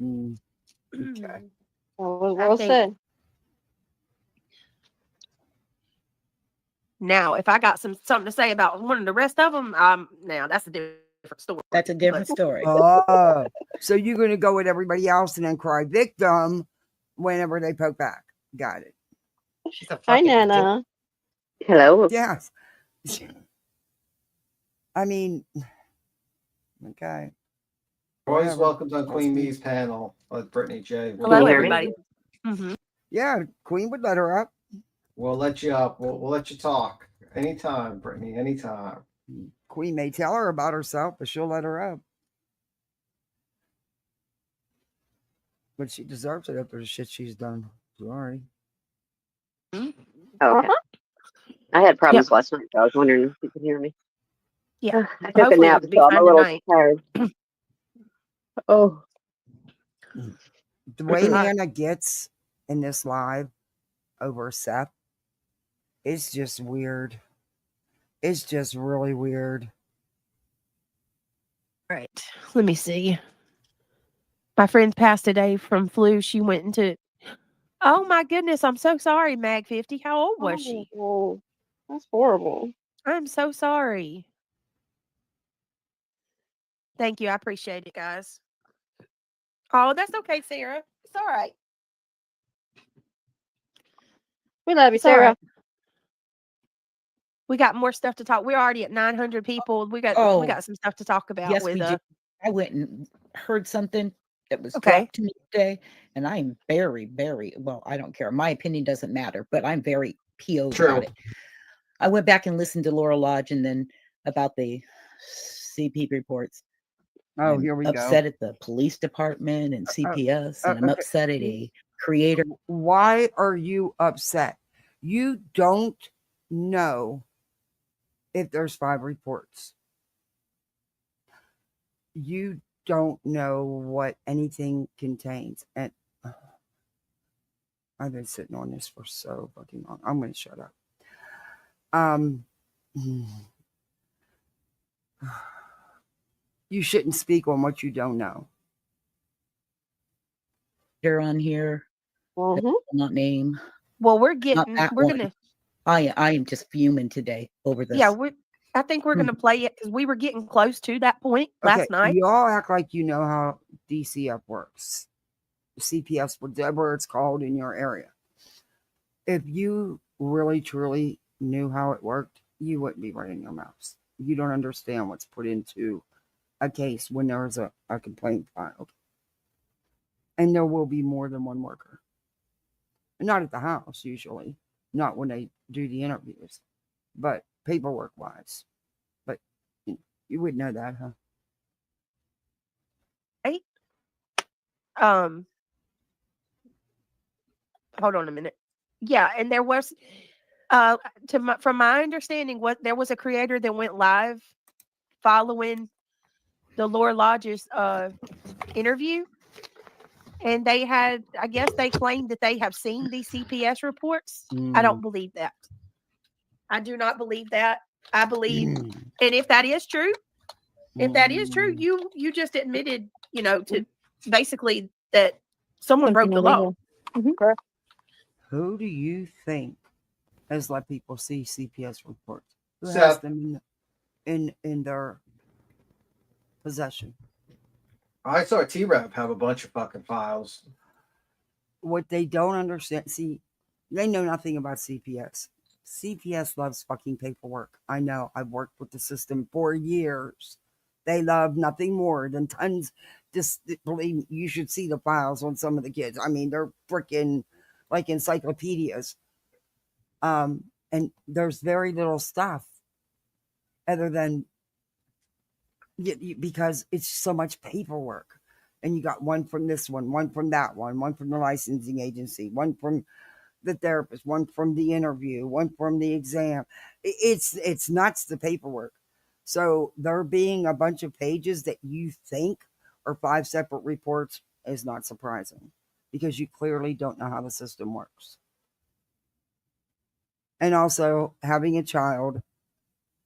Okay. Well said. Now, if I got something to say about one of the rest of them, now that's a different story. That's a different story. Oh, so you're going to go with everybody else and then cry victim whenever they poke back. Got it. Hi, Nana. Hello. Yes. I mean, okay. Always Whatever. welcomed on Queen Me's panel with Brittany J. Hello, hear me? everybody. Mm-hmm. Yeah, Queen would let her up. We'll let you up. We'll let you talk anytime, Brittany. Anytime. Queen may tell her about herself, but she'll let her up. But she deserves it after the shit she's done. Sorry. Oh, okay. I had problems last night, so I was wondering if you could hear me. Yeah. I took a Hopefully nap, it'll be so I'm a fine little tonight. tired. Oh, The way Nana gets in this live over Seth, it's just weird. It's just really weird. Right. Let me see. My friend passed today from flu. She went into. Oh my goodness! I'm so sorry, Mag 50. How old was she? Oh, that's horrible. I'm so sorry. Thank you. I appreciate it, guys. Oh, that's okay, Sarah. It's all right. We love you, It's all Sarah. right. We got more stuff to talk. We're already at 900 people. We got some stuff to talk about. Yes, with we do. I went and heard something that was Okay. dropped to me today, and I'm very, very well. I don't care. My opinion doesn't matter, but I'm very PO'd True. about it. I went back and listened to Laura Lodge, and then about the CP reports. Oh, I'm here we upset go. at the police department and CPS, and I'm okay. upset at a creator. Why are you upset? You don't know if there's 5 reports. You don't know what anything contains. And I've been sitting on this for so fucking long. I'm going to shut up. You shouldn't speak on what you don't know. They're on here. Mm-hmm. I will not name. Well, we're Not getting. that We're one. gonna. I am just fuming today over this. Yeah, I think we're gonna play it because we were getting close to that point last night. You all act like you know how DCF works. CPS, whatever it's called in your area. If you really truly knew how it worked, you wouldn't be running your mouths. You don't understand what's put into a case when there is a complaint filed. And there will be more than one worker. Not at the house, usually. Not when they do the interviews. But paperwork wise. But you wouldn't know that, huh? Right? Hold on a minute. Yeah, and there was from my understanding, there was a creator that went live following the Laura Lodge's interview, and they had, I guess they claimed that they have seen these CPS reports. I don't believe that. I do not believe that. I believe, and if that is true, you just admitted, to basically that someone broke the law. Correct. Who do you think has let people see CPS reports? Who has Seth. them in their possession? I saw T-Rev have a bunch of fucking files. What they don't understand, see, they know nothing about CPS. CPS loves fucking paperwork. I know. I've worked with the system for years. They love nothing more than tons. Just believe me, you should see the files on some of the kids. I mean, they're freaking like encyclopedias. And there's very little stuff other than because it's so much paperwork. And you got one from this one from that one from the licensing agency, one from the therapist, one from the interview, one from the exam. It's nuts, the paperwork. So there being a bunch of pages that you think are 5 separate reports is not surprising, because you clearly don't know how the system works. And also having a child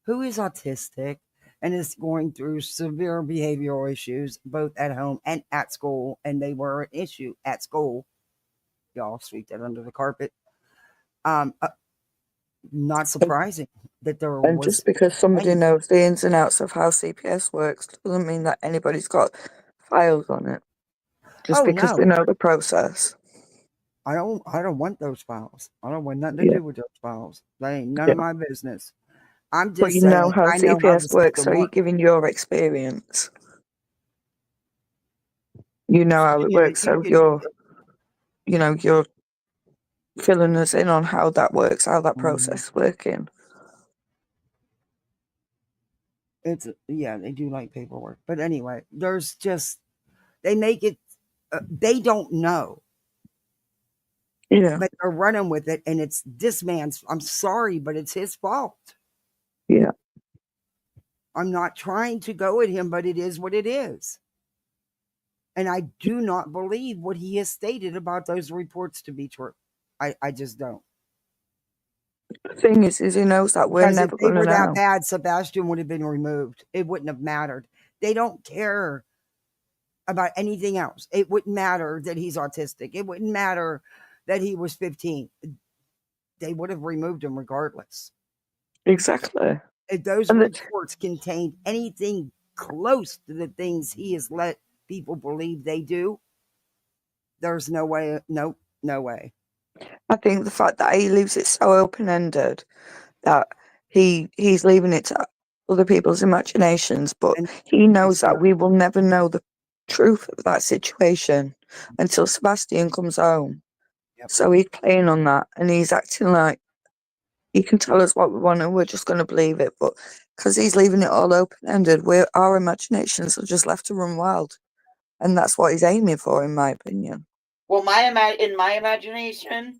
who is autistic and is going through severe behavioral issues both at home and at school, and they were an issue at school. Y'all sweep that under the carpet. Not surprising that there And was just because somebody pain. knows the ins and outs of how CPS works doesn't mean that anybody's got files on it. Just Oh because they no, know the process. I don't want those files. I don't want nothing to Yeah. do with those files. That ain't none Yeah. of my business. I'm But just you know saying how I know how the CPS works, so system you're works. giving your experience. You know how it works, You so could, you're filling us in on how that works, how that Mhm. process is working. It's yeah, they do like paperwork, but anyway, there's just they make it. They don't know, Yeah. but they're running with it, and it's this man's. I'm sorry, but it's his fault. Yeah. I'm not trying to go at him, but it is what it is. And I do not believe what he has stated about those reports to be true. I just don't. The thing is he knows that we're Because if never they going to were that know. bad, Sebastian would have been removed. It wouldn't have mattered. They don't care about anything else. It wouldn't matter that he's autistic. It wouldn't matter that he was 15. They would have removed him regardless. Exactly. If those And reports contained anything close to the things he has let people believe they do, there's no way. Nope, no way. I think the fact that he leaves it so open-ended that he's leaving it to other people's imaginations, but And he knows it's that not. we will never know the truth of that situation until Sebastian comes home. Yep. So he's playing on that, and he's acting like he can tell us what we want and we're just going to believe it. But because he's leaving it all open-ended, our imaginations are just left to run wild. And that's what he's aiming for, in my opinion. Well, in my imagination,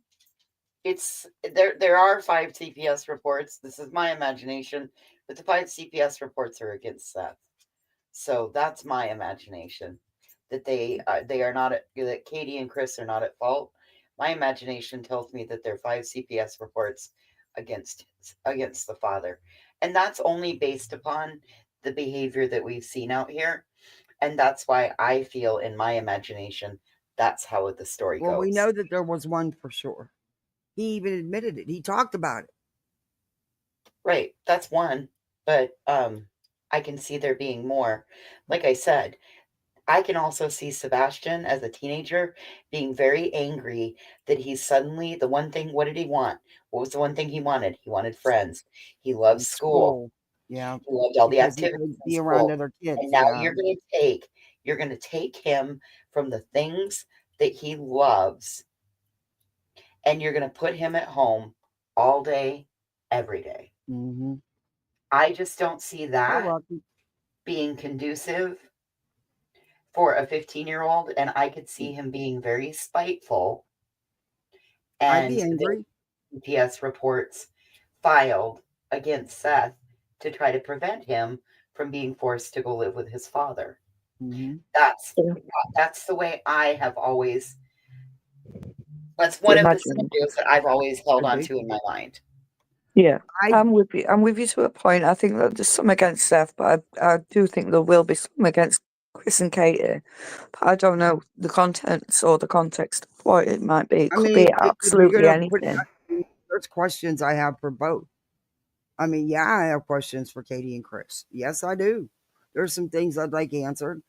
it's there are 5 CPS reports. This is my imagination, but the 5 CPS reports are against Seth. So that's my imagination, that they are not that Katie and Chris are not at fault. My imagination tells me that there are 5 CPS reports against the father, and that's only based upon the behavior that we've seen out here, and that's why I feel in my imagination that's how the story Well, goes. we know that there was one for sure. He even admitted it. He talked about it. Right, that's one, but I can see there being more. Like I said, I can also see Sebastian as a teenager being very angry that he's suddenly the one thing. What did he want? What was the one thing he wanted? He wanted friends. He loved school. Yeah. He loved all the Because he activities could in be around school. other kids. And now Yeah. you're going to take him from the things that he loves, and you're going to put him at home all day, every day. Mm-hmm. I just don't see You're that welcome. being conducive for a 15-year-old, and I could see him being very spiteful. I'd And be angry. CPS reports filed against Seth to try to prevent him from being forced to go live with his father. Mm-hmm. That's the way I have always. That's one of the Imagine. scenarios that I've always held Could on be. to in my mind. Yeah, I I'm with you. I'm with you to a point. I think that there's some against Seth, but I do think there will be some against Chris and Katie. But I don't know the contents or the context of what it might be. It I could mean, be if you're absolutely gonna put, anything. there's questions I have for both. I mean, yeah, I have questions for Katie and Chris. Yes, I do. There's some things I'd like answered.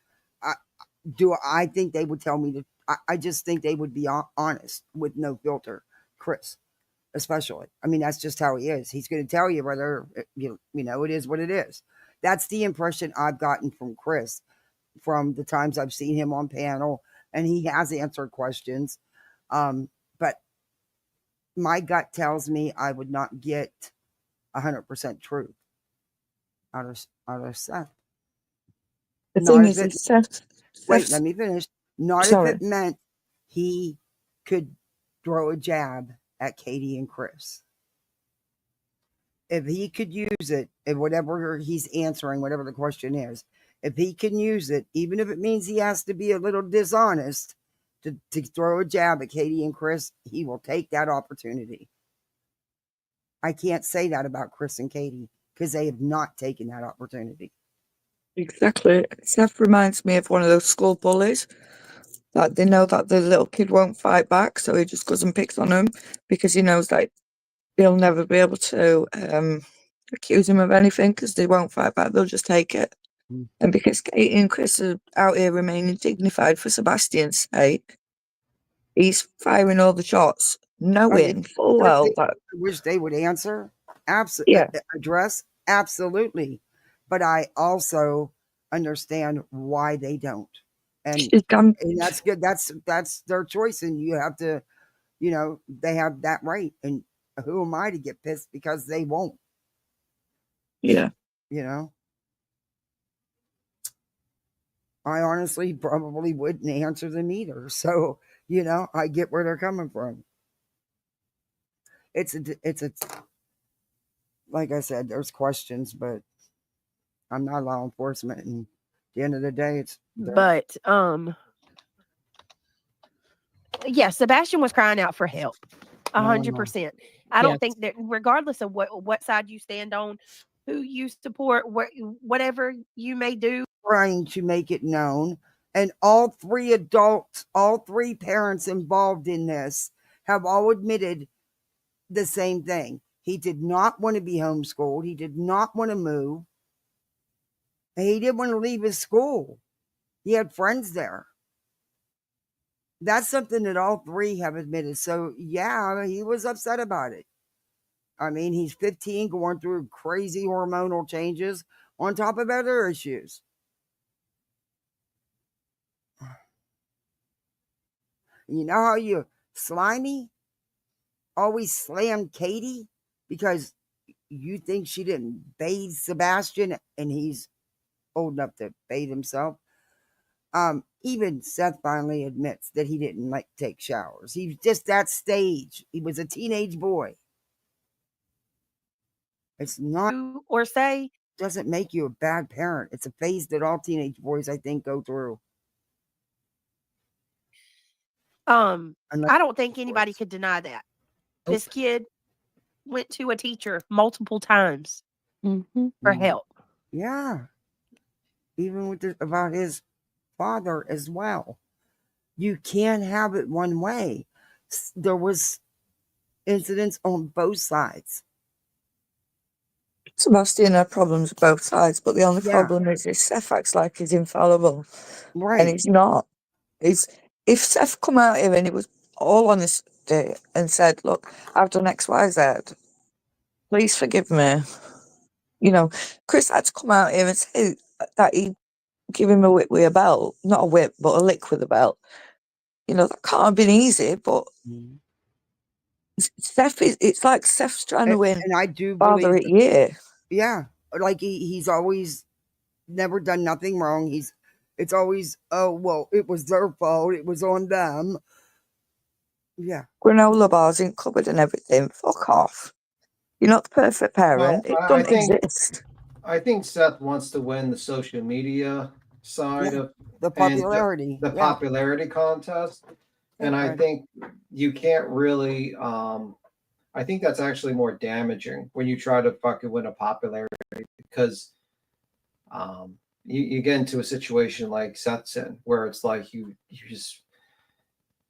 I think they would tell me to. I just think they would be honest with no filter. Chris, especially. I mean, that's just how he is. He's going to tell you whether you know it is what it is. That's the impression I've gotten from Chris from the times I've seen him on panel, and he has answered questions. But my gut tells me I would not get 100% truth out of Seth. The Not thing if is, it, it's wait, let me finish. Not if sorry. it meant he could throw a jab at Katie and Chris. If he could use it, if whatever he's answering, whatever the question is, if he can use it, even if it means he has to be a little dishonest to throw a jab at Katie and Chris, he will take that opportunity. I can't say that about Chris and Katie because they have not taken that opportunity. Exactly. Seth reminds me of one of those school bullies that they know that the little kid won't fight back, so he just goes and picks on him because he knows that they'll never be able to accuse him of anything because they won't fight back. They'll just take it. Mm. And because Katie and Chris are out here remaining dignified for Sebastian's sake, he's firing all the shots, I mean, knowing full there are well things that, I wish they would answer, yeah, address, absolutely. But I also understand why they don't, and she's done. that's good. That's their choice, and you have to, they have that right. And who am I to get pissed because they won't? Yeah. I honestly probably wouldn't answer them either. So, I get where they're coming from. It's a like I said, there's questions, but I'm not law enforcement, and at the end of the day, it's But yeah, Sebastian was crying out for help. 100%. I don't think that regardless of what side you stand on, who you support, whatever you may do, trying to make it known. And all three adults, all three parents involved in this have all admitted the same thing. He did not want to be homeschooled. He did not want to move. And he didn't want to leave his school. He had friends there. That's something that all three have admitted. So, yeah, he was upset about it. I mean, he's 15 going through crazy hormonal changes on top of other issues. You know how you slimy always slam Katie because you think she didn't bathe Sebastian and he's old enough to bathe himself. Even Seth finally admits that he didn't like to take showers. He's just that stage. He was a teenage boy. It's not or say doesn't make you a bad parent. It's a phase that all teenage boys, I think, go through. I don't think anybody could deny that. This kid went to a teacher multiple times for help. Yeah. Even with about his father as well. You can't have it one way. There was incidents on both sides. Sebastian had problems with both sides, but the only problem is Seth acts like he's infallible. Right. And he's not. If Seth come out here and he was all honest and said, look, I've done X, Y, Z, please forgive me. Chris had to come out here and say that he'd give him a whip with a belt. Not a whip, but a lick with a belt. That can't have been easy, but it's like Seth's trying to win and I do Father believe at year. Yeah. Like he's always never done nothing wrong. It's always, oh, well, it was their fault. It was on them. Yeah. Granola bars in cupboard and everything. Fuck off. You're not the perfect parent. Well, It doesn't exist. I think Seth wants to win the social media side of the popularity. The popularity contest. And I think you can't really I think that's actually more damaging when you try to fucking win a popularity because you get into a situation like Seth's in where it's like you just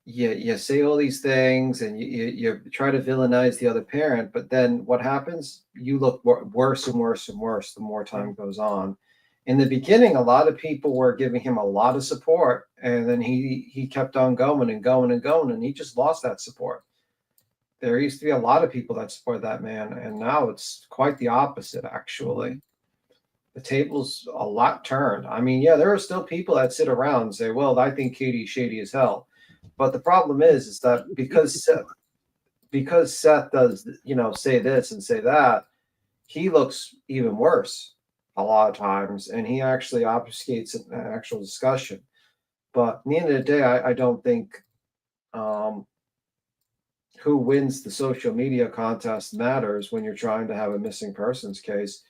you say all these things and you try to villainize the other parent, but then what happens? You look worse and worse and worse the more time goes on. In the beginning, a lot of people were giving him a lot of support, and then he kept on going and going and going, and he just lost that support. There used to be a lot of people that support that man, and now it's quite the opposite, actually. The table's a lot turned. I mean, yeah, there are still people that sit around and say, well, I think Katie's shady as hell. But the problem is that because because Seth does, say this and say that, he looks even worse a lot of times, and he actually obfuscates an actual discussion. But at the end of the day, I don't think who wins the social media contest matters when you're trying to have a missing persons case.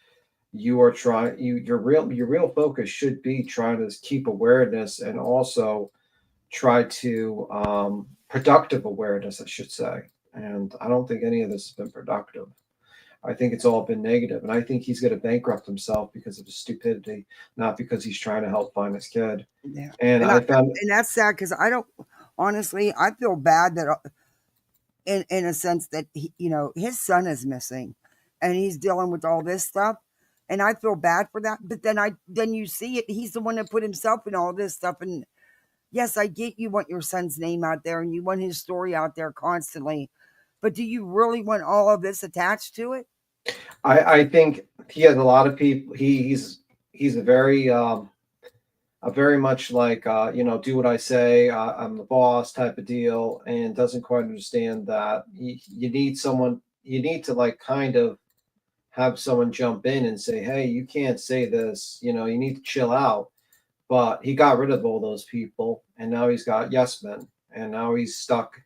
You are trying your real focus should be trying to keep awareness, and also try to productive awareness, I should say. And I don't think any of this has been productive. I think it's all been negative, and I think he's going to bankrupt himself because of his stupidity, not because he's trying to help find his kid. Yeah. And And that's sad because I don't, honestly, I feel bad that in a sense that his son is missing and he's dealing with all this stuff, and I feel bad for that. But then you see it, he's the one that put himself in all this stuff. And yes, I get you want your son's name out there and you want his story out there constantly, but do you really want all of this attached to it? I think he has a lot of people. He's a very much like do what I say, I'm the boss type of deal, and doesn't quite understand that you need someone. You need to like kind of have someone jump in and say, hey, you can't say this. You need to chill out. But he got rid of all those people, and now he's got yes men, and now he's stuck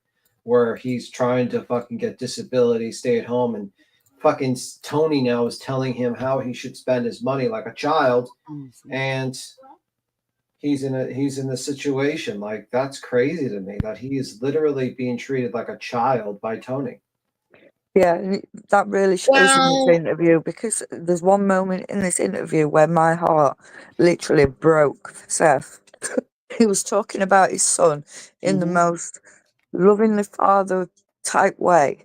where he's trying to fucking get disability, stay at home, and fucking Tony now is telling him how he should spend his money like a child, and he's in a situation like that's crazy to me that he is literally being treated like a child by Tony. Yeah, that really shows in this interview, because there's one moment in this interview where my heart literally broke for Seth. He was talking about his son in the most lovingly father type way,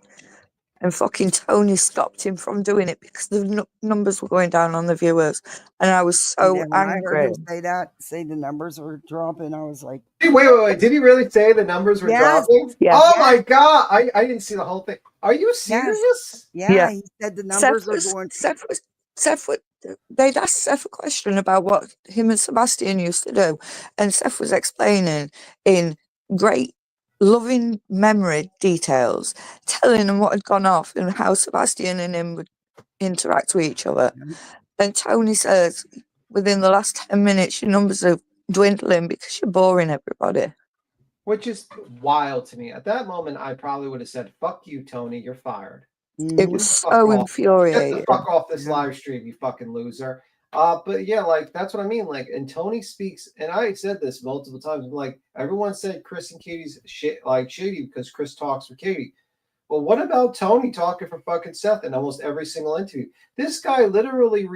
and fucking Tony stopped him from doing it because the numbers were going down on the viewers, and I was so When I heard angry. him say the numbers were dropping, I was like, Wait, did he really say the numbers were dropping? Yeah. Oh my god, I didn't see the whole thing. Are you serious? Yeah, he said the numbers are going. They'd asked Seth a question about what him and Sebastian used to do, and Seth was explaining in great loving memory details, telling them what had gone off and how Sebastian and him would interact with each other. And Tony says, within the last 10 minutes, your numbers are dwindling because you're boring everybody. Which is wild to me. At that moment, I probably would have said, fuck you, Tony, you're fired. It was so infuriating. Get the fuck off this live stream, you fucking loser. But yeah, like that's what I mean. Like, and Tony speaks, and I said this multiple times. Like, everyone said Chris and Katie's shady because Chris talks for Katie. Well, what about Tony talking for fucking Seth in almost every single interview? This guy literally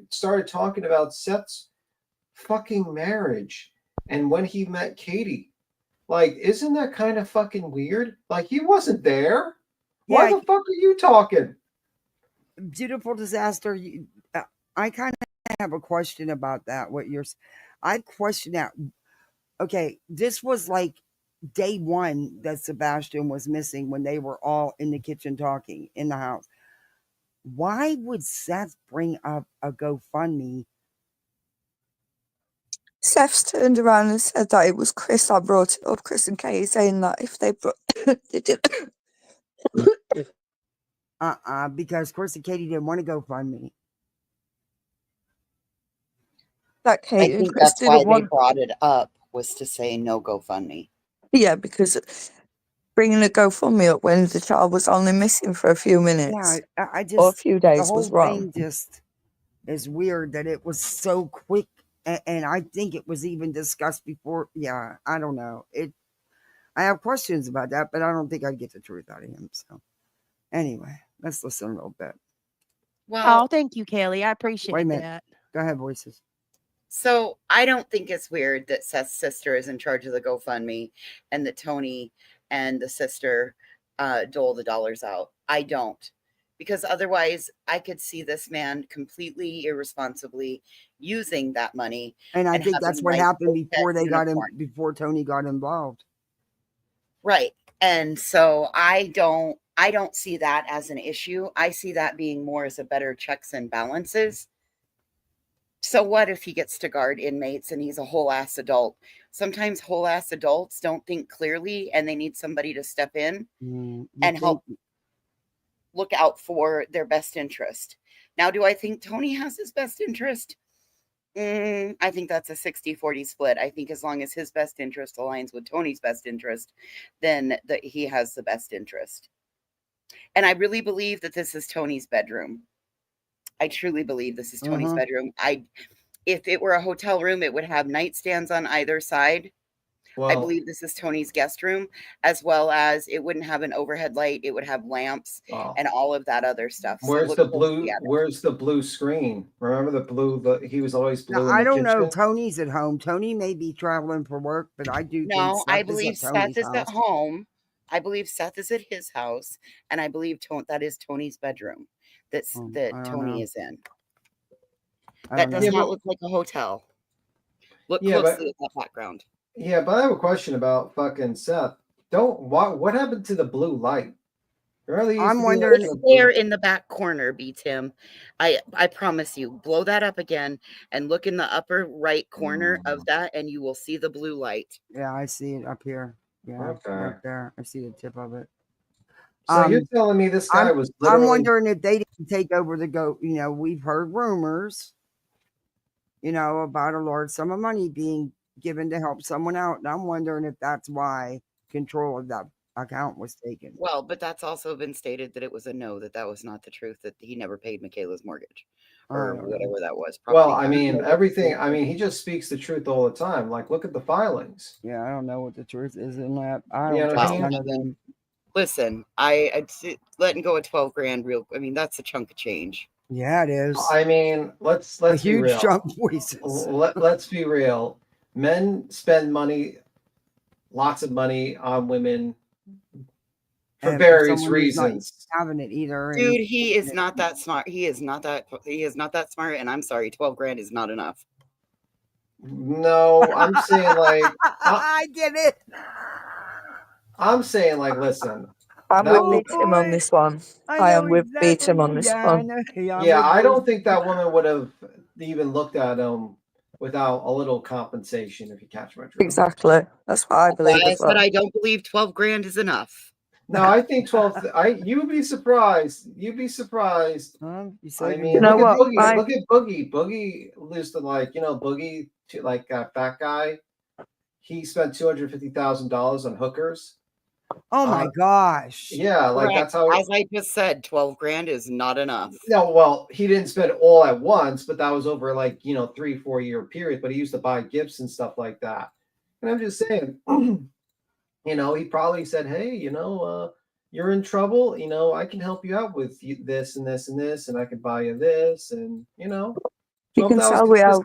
started talking about Seth's fucking marriage and when he met Katie. Like, isn't that kind of fucking weird? Like, he wasn't there. Why the fuck are you talking? Beautiful disaster. I kind of have a question about that. I question that. Okay, this was like day one that Sebastian was missing when they were all in the kitchen talking in the house. Why would Seth bring up a GoFundMe? Seth's turned around and said that it was Chris that brought it up, Chris and Katie, saying that if they did because Chris and Katie didn't want to GoFundMe. that I Katie and think Chris that's why didn't they want. brought it up, was to say no GoFundMe. Yeah, because bringing a GoFundMe up when the child was only missing for a few minutes or a few days was wrong. Thing just is weird that it was so quick, and I think it was even discussed before. Yeah, I don't know. I have questions about that, but I don't think I'd get the truth out of him. So anyway, let's listen a little bit. Well, thank you, Kelly. I appreciate Wait a minute. that. Go ahead, voices. So I don't think it's weird that Seth's sister is in charge of the GoFundMe and that Tony and the sister dole the dollars out. I don't. Because otherwise I could see this man completely irresponsibly using that money. And I think that's what happened before before Tony got involved. Right. And so I don't see that as an issue. I see that being more as a better checks and balances. So what if he gets to guard inmates and he's a whole ass adult? Sometimes whole ass adults don't think clearly and they need somebody to step in and help look out for their best interest. Now, do I think Tony has his best interest? I think that's a 60-40 split. I think as long as his best interest aligns with Tony's best interest, then he has the best interest. And I really believe that this is Tony's bedroom. I truly believe this is Tony's bedroom. If it were a hotel room, it would have nightstands on either side. I believe this is Tony's guest room, as well as it wouldn't have an overhead light. It would have lamps and all of that other stuff. So Where's look the closely blue? at it. Where's the blue screen? Remember the blue? He was always blue Now, in the I don't kitchen. know. Tony's at home. Tony may be traveling for work, but I do think No, I Seth is believe at Seth Tony's is at house. home. I believe Seth is at his house, and I believe that is Tony's bedroom that I don't Tony know. is in. I That don't does know. not look like a hotel. Look Yeah, closely at that background. Yeah, but I have a question about fucking Seth. What happened to the blue light? Really used I'm to be wondering. like It's there in the back corner, B Tim. I promise you. Blow that up again and look in the upper right corner of that, and you will see the blue light. Yeah, I see it up here. Yeah, Okay. right there. I see the tip of it. So you're telling me this guy was literally? I'm wondering if they didn't take over the go. You know, we've heard rumors, you know, about a large sum of money being given to help someone out, and I'm wondering if that's why control of that account was taken. Well, but that's also been stated that it was a no, that was not the truth, that he never paid Michaela's mortgage or whatever that was. Well, I mean, everything. I mean, he just speaks the truth all the time. Like, look at the filings. Yeah, I don't know what the truth is in that. I You don't know what I trust mean? none of them. Listen, I'd letting go of 12 grand real. I mean, that's a chunk of change. Yeah, it is. I mean, let's A be huge real. chunk of voices. Let's be real. Men spend money, lots of money on women for And various someone who's not reasons. having it either. and- Dude, he is not that smart. He is not that smart. And I'm sorry, 12 grand is not enough. No, I'm saying like I get it. I'm saying like, listen. I'm that with wo- Beatum on this one. I am with Beatum on this one. Yeah, I don't think that woman would have even looked at him without a little compensation, if you catch my drift. Exactly. That's what I believe I as well. said I don't believe 12 grand is enough. No, I think 12. You'd be surprised. You'd be surprised. You I mean, You know look at what? Boogie. Look at Boogie. Boogie used to Boogie, like fat guy. He spent $250,000 on hookers. Oh my gosh. Yeah, like Correct. that's how. As I just said, 12 grand is not enough. No, well, he didn't spend it all at once, but that was over 3-4 year period. But he used to buy gifts and stuff like that. And I'm just saying, he probably said, "Hey, you're in trouble. I can help you out with this and this and this, and I can buy you this, and You can tell we how.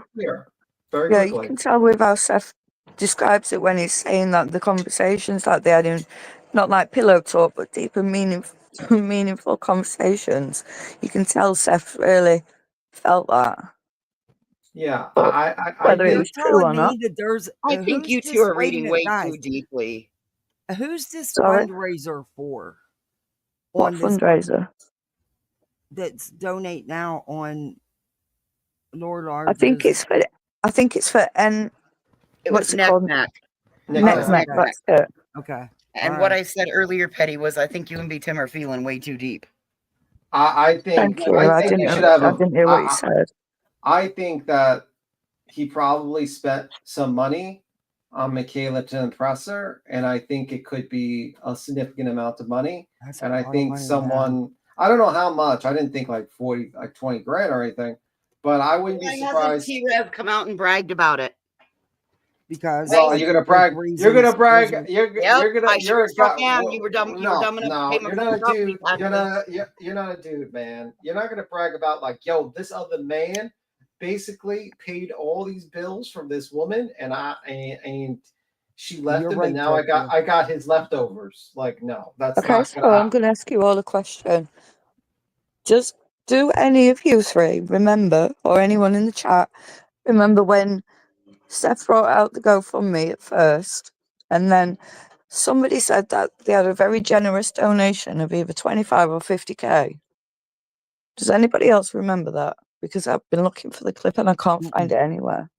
very Yeah, quickly." you can tell with how Seth describes it when he's saying that the conversations that they had in, not like pillow talk, but deep and meaningful conversations. You can tell Seth really felt that. Yeah, But I whether it You're was true telling or not. me that there's. I think who's you this- two are wait a reading minute, way guys. too deeply. Who's this Sorry? fundraiser for? What On this fundraiser? that's donate now on Lord I think Large's. it's for It what's was it called? Neck. Neck. That's it. Okay. And All what right. I said earlier, Petty, was I think you and B Tim are feeling way too deep. I think Thank you. I you didn't should have I didn't hear what you said. I think that he probably spent some money on Michaela to impress her, and I think it could be a significant amount of money. That's And a I lot of think money, someone, I don't know how much. I didn't think like 40, like 20 grand or anything, but I wouldn't be Why hasn't surprised. T-Rev come out and bragged about it? Because Well, you're gonna brag. You're gonna brag. You're gonna. I You're sure a as fuck guy. am. You were dumb. You were No, dumb enough to no, pay my you're not a property dude. You're not a dude, man. You're not gonna brag about like, yo, this other man basically paid all these bills from this woman, and she left You're him, right, and now Jeffrey. I got his leftovers. Like, no, that's Okay, not so gonna I'm happen. going to ask you all a question. Just do any of you three remember, or anyone in the chat, remember when Steph brought out the GoFundMe at first, and then somebody said that they had a very generous donation of either 25 or 50k? Does anybody else remember that? Because I've been looking for the clip and I can't find it anywhere.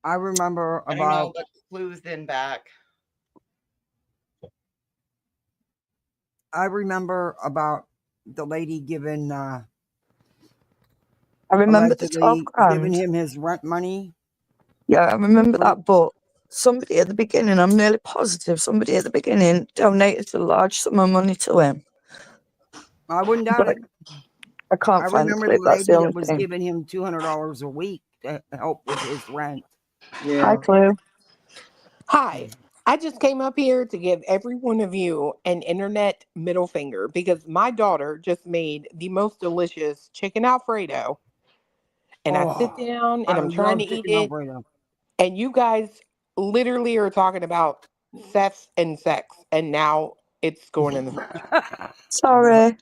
I remember I don't know, about. but clues in back. I remember about the lady giving I remember the 12 allegedly giving grand. him his rent money. Yeah, I remember that, but somebody at the beginning, I'm nearly positive, somebody at the beginning donated a large sum of money to him. I wouldn't doubt But it. I can't I find the remember the clip, that's the lady only that was thing. giving him $200 a week to help with his rent. Hi, Yeah. Clue. Hi. I just came up here to give every one of you an internet middle finger because my daughter just made the most delicious chicken Alfredo. And I sit Oh, down and I I'm trying love to eat chicken it. Alfredo. And you guys literally are talking about sex and sex. And now it's going in the fridge. Sorry.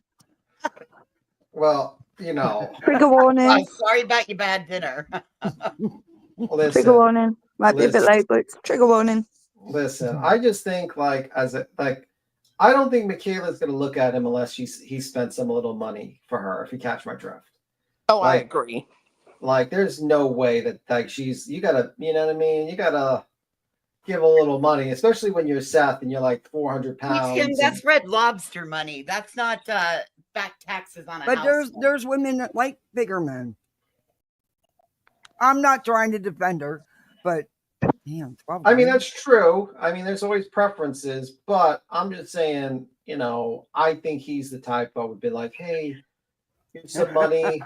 Well, you know, Trigger I'm warning. sorry about your bad dinner. Trigger listen, warning. Might be a bit listen, late, but it's trigger warning. listen. I just think like I don't think Michaela's gonna look at him unless he spent some little money for her. If you catch my drift, Oh, I like agree. there's no way that like you gotta, you know what I mean? You gotta give a little money, especially when you're Seth and you're like 400 Hey, Tim, pounds. that's Red Lobster money. That's not back taxes on a But house. there's women that like bigger men. I'm not trying to defend her, but damn, 12 I mean, grand. that's true. I mean, there's always preferences, but I'm just saying, you know, I think he's the type that would be like, hey, here's some money,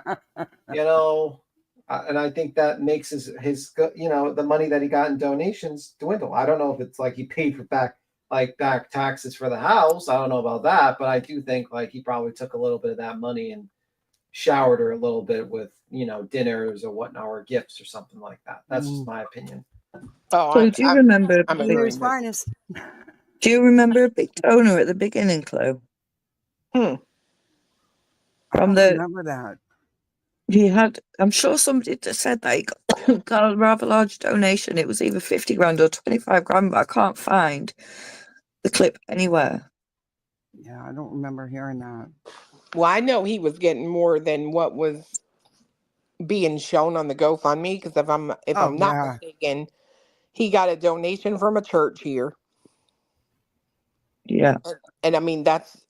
you know, and I think that makes his you know, the money that he got in donations dwindle. I don't know if it's like he paid for back taxes for the house. I don't know about that, but I do think like he probably took a little bit of that money and showered her a little bit with, you know, dinners or whatnot or gifts or something like that. That's just my opinion. Oh, Chloe, do you remember? I'm Female's agreeing. finest. Do you remember a big toner at the beginning, Chloe? I From don't the remember that. he had. I'm sure somebody just said that he got a rather large donation. It was either 50 grand or 25 grand, but I can't find the clip anywhere. Yeah, I don't remember hearing that. Well, I know he was getting more than what was being shown on the GoFundMe because if I'm Oh, not yeah. mistaken, he got a donation from a church here. Yeah. And I mean that's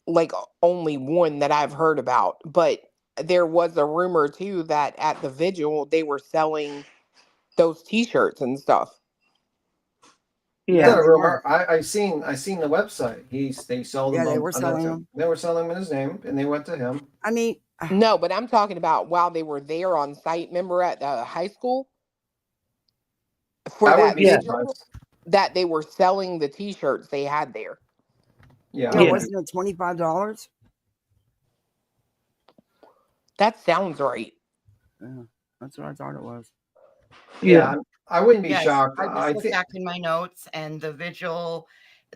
like only one that I've heard about, but there was a rumor too that at the vigil they were selling those t-shirts and stuff. Yeah, Yeah, they rumor. were. I seen the website. They sold Yeah, them they were under selling them. they were selling them in his name, and they went to him. I mean, No, but I'm talking about while they were there on site. Remember at the high school for I wouldn't that be vigil surprised. that they were selling the t-shirts they had there. Yeah, yeah, wasn't it $25? That sounds right. Yeah, that's what I thought it was. Yeah, I wouldn't be Yes, shocked. I just I looked think back in my notes, and the vigil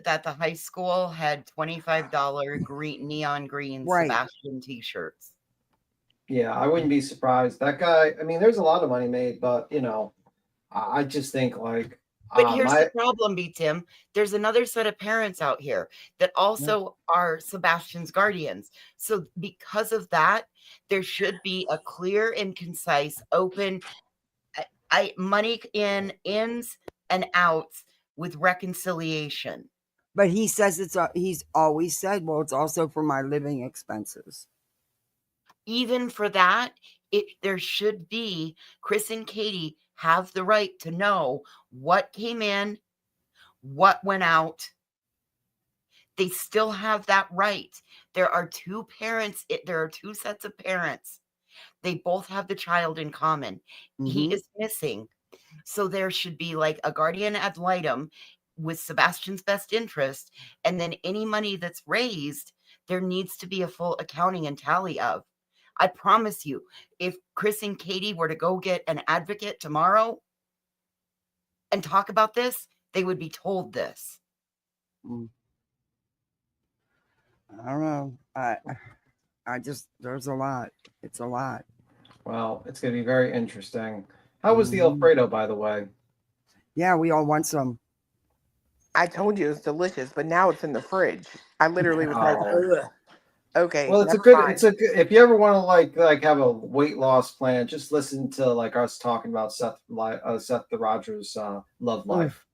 that the high school had $25 neon green Right. Sebastian t-shirts. yeah, I wouldn't be surprised. That guy. I mean, there's a lot of money made, but you know, I just think like But here's the problem, B. Tim. There's another set of parents out here that also are Sebastian's guardians. So because of that, there should be a clear and concise, open money ins and outs with reconciliation. But he says he's always said, well, it's also for my living expenses. Even for that, there should be Chris and Katie have the right to know what came in, what went out. They still have that right. There are two parents. There are two sets of parents. They both have the child in common. He is missing. So there should be like a guardian ad litem with Sebastian's best interest. And then any money that's raised, there needs to be a full accounting and tally of. I promise you, if Chris and Katie were to go get an advocate tomorrow and talk about this, they would be told this. I don't know. I just, there's a lot. It's a lot. Well, it's going to be very interesting. How was the Alfredo, by the way? Yeah, we all want some. I told you it's delicious, but now it's in the fridge. I literally was like, ugh. Okay. Well, it's a good. If you ever want to like have a weight loss plan, just listen to like us talking about Seth the Rogers Love Life.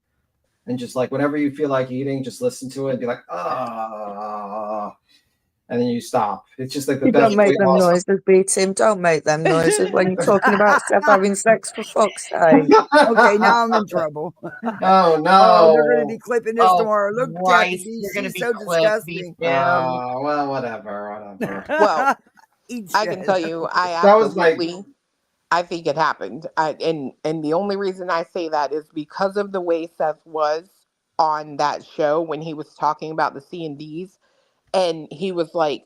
and just like whenever you feel like eating, just listen to it and be like, ah, and then you stop. It's just like the You best don't make way. them Also, noises, beat him. Don't make them noises when you're talking about Steph having sex, for fuck's sake. Okay, now I'm in trouble. oh Oh, they're going to be no. clipping this Oh tomorrow. Look, Kathy Christ, B, you're gonna she's be so clipped, be disgusting. damned. Well, whatever. Well, Eat I can shit. tell you, I That was my. absolutely, I think it happened. And the only reason I say that is because of the way Seth was on that show when he was talking about the C&Ds, and he was like,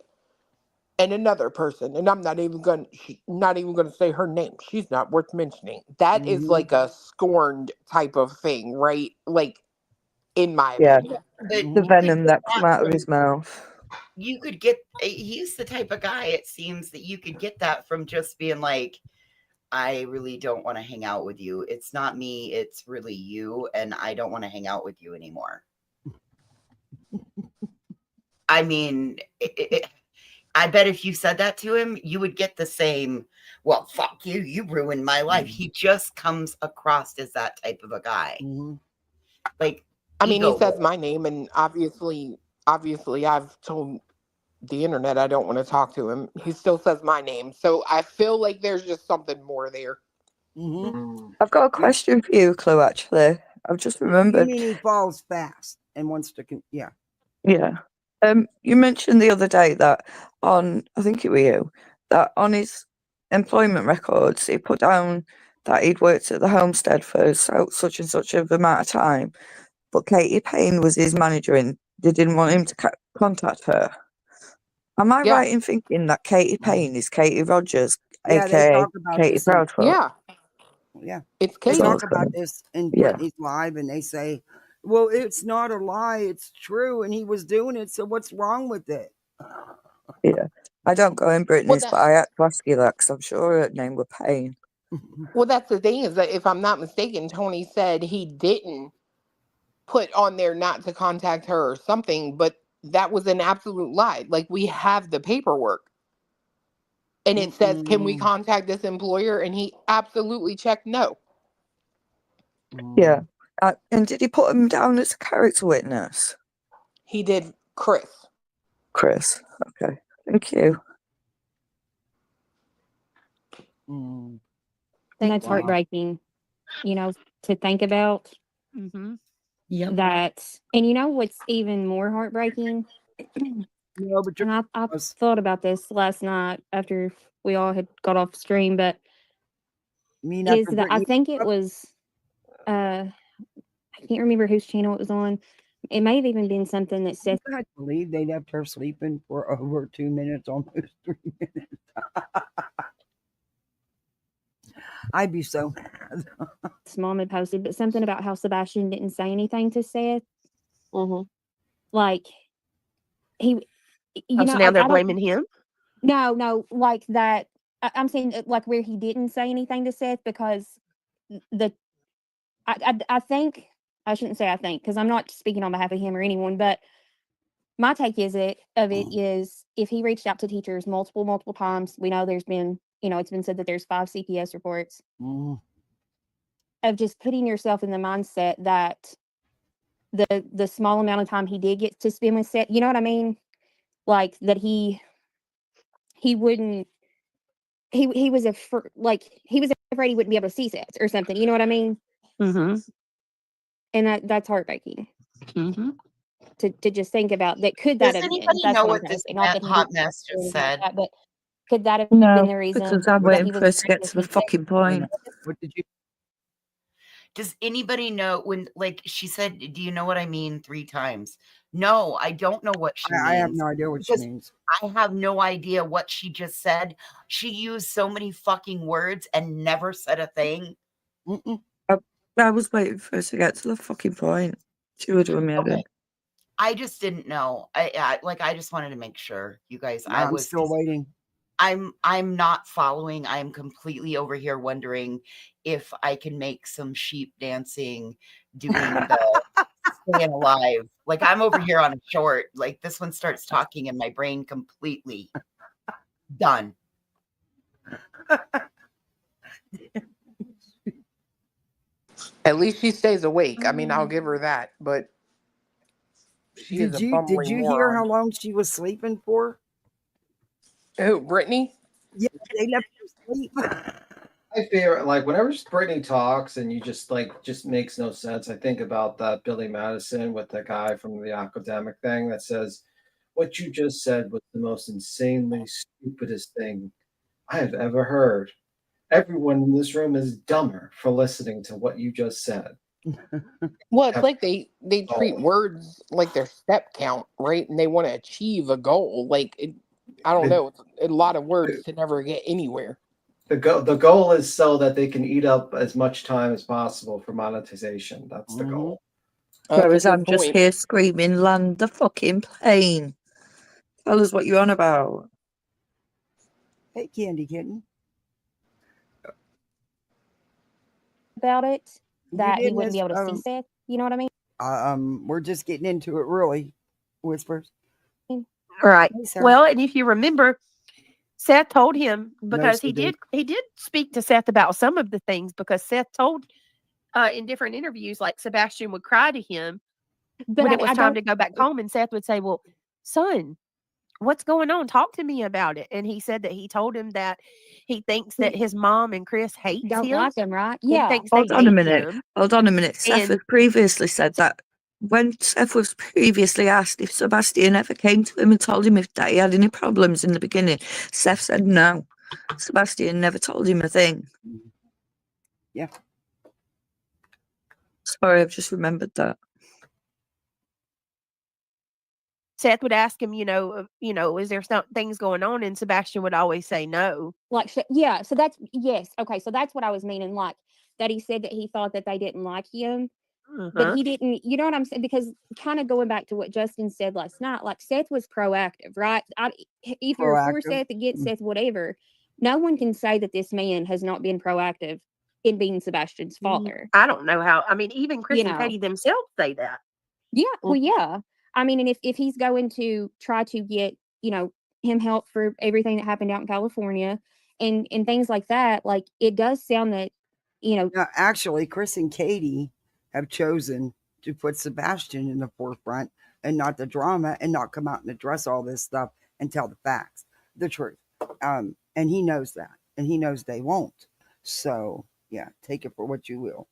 and another person, and I'm not even going to say her name. She's not worth mentioning. That is Mhm. like a scorned type of thing, right? Like, in my Yeah, opinion. But the you could venom get that that come out of from, his mouth. you could get, he's the type of guy, it seems, that you could get that from just being like, I really don't want to hang out with you. It's not me, it's really you, and I don't want to hang out with you anymore. I mean, I bet if you said that to him, you would get the same, well, fuck you, you ruined my life. He just comes across as that type of a guy. Mhm. Like, I mean, he ego says hole. my name, and obviously, I've told the internet I don't want to talk to him. He still says my name, so I feel like there's just something more there. Mhm. I've got a question for you, Chloe, actually. I've just You remembered. mean he falls fast and wants to, yeah. Yeah. You mentioned the other day that I think it was you, that on his employment records, he put down that he'd worked at the homestead for such and such of amount of time, but Katie Payne was his manager and they didn't want him to contact her. Am I Yeah, right in thinking that Katie Payne is Katie Rogers, Yeah, they aka talk about Katie this in, Proudfoot? yeah, yeah, it's they talk Katie. about this in Yeah, Brittany's live and they say, well, it's not a lie, it's true, and he was doing it, so what's wrong with it? yeah. I don't go in Well, Brittany's, that but I had to ask you that because I'm sure her name was Payne. well, that's the thing is that if I'm not mistaken, Tony said he didn't put on there not to contact her or something, but that was an absolute lie. Like, we have the paperwork, and it says, "Can we Mm-mm. contact this employer?" And he absolutely checked no. Yeah. Mm. And did he put him down as a character witness? He did Chris. Chris. Okay. Thank you. Mm. And that's Wow. heartbreaking, you know, to think about Mm-hmm. Yep. that. And you know what's even more heartbreaking? No, but And I was, thought about this last night after we all had got off stream, but you mean is after that I Brittany think it was I can't remember whose channel it was on. It may have even been something that Seth. I believe they left her sleeping for over 2 minutes, almost 3 minutes. I'd be so mad. Mom had posted, but something about how Sebastian didn't say anything to Seth. Mm-hmm. Like he, you Oh, know, so now I they're don't. blaming him? No, like that. I'm saying like where he didn't say anything to Seth because the. I think I shouldn't say I think because I'm not speaking on behalf of him or anyone, but my take is it is if he reached out to teachers multiple times. We know there's been, you know, it's been said that there's 5 CPS reports Mm. of just putting yourself in the mindset that the small amount of time he did get to spend with Seth, you know what I mean? Like that he wouldn't he was he was afraid he wouldn't be able to see Seth or something. You know what I mean? Mm-hmm. And that's heartbreaking Mm-hmm. to just think about that. Could that Does have been? anybody That's know what I'm what trying to this say. Not that he hot didn't mess or just anything like said? that, but could that have been No, the reason because I'm that waiting he for was us to get to the fucking point. What did you? Does anybody know when, like, she said, do you know what I mean 3 times? No, I don't know what she I have means no idea what she because means. I have no idea what she just said. She used so many fucking words and never said a thing. Mm-mm. I was waiting for us to get to the fucking point. She would have me Okay. again. I just didn't know. I just wanted to make sure, you guys. I'm still waiting. I'm not following. I'm completely over here wondering if I can make some sheep dancing doing the staying alive. Like I'm over here on a short. Like this one starts talking and my brain completely done. At least she stays awake. I mean, I'll give her that, but she is Did a you bumbling hear how moron. long she was sleeping for? Who, Brittany? Yeah, they left her sleep. I fear like whenever Brittany talks and you just makes no sense. I think about that Billy Madison with the guy from the academic thing that says, "What you just said was the most insanely stupidest thing I have ever heard. Everyone in this room is dumber for listening to what you just said." Well, it's like they treat words like their step count, right? And they want to achieve a goal. Like I don't know, it's a lot of words to never get anywhere. The goal is so that they can eat up as much time as possible for monetization. That's the goal. Whereas I'm just here screaming, land the fucking plane. Tell us what you're on about. Hey, Candy Kitten. About it, that he did wouldn't be miss, able to see Seth. You know what I mean? We're just getting into it, really. Whispers. Right. Hey, Sarah. Well, and if you remember, Seth told him because Most of he did speak to Seth about some of the things because Seth told in different interviews, like Sebastian would cry to him But when it was I time don't. to go back home, and Seth would say, "Well, son, what's going on? Talk to me about it." And he said that he told him that he thinks that his mom and Chris hates Don't him. like him, right? He Yeah. thinks Hold they on a hate minute. him. Hold on a minute. Seth And had previously said that when Seth was previously asked if Sebastian ever came to him and told him if that he had any problems in the beginning, Seth said no. Sebastian never told him a thing. Yeah. Sorry, I've just remembered that. Seth would ask him, is there some things going on? And Sebastian would always say no. Like, yeah. So that's yes. Okay. So that's what I was meaning. Like that he said that he thought that they didn't like him, but he didn't. You know what I'm saying? Because kind of going back to what Justin said last night, like Seth was proactive, right? If you're for Proactive. Seth, against Seth, whatever. No one can say that this man has not been proactive in being Sebastian's father. I don't know how. I mean, even Chris and know. Katie themselves say that. Yeah. Well, yeah. I mean, and if he's going to try to get, him help for everything that happened out in California and things like that, like it does sound that, Now, actually, Chris and Katie have chosen to put Sebastian in the forefront and not the drama and not come out and address all this stuff and tell the facts, the truth. And he knows that, and he knows they won't. So, yeah, take it for what you will.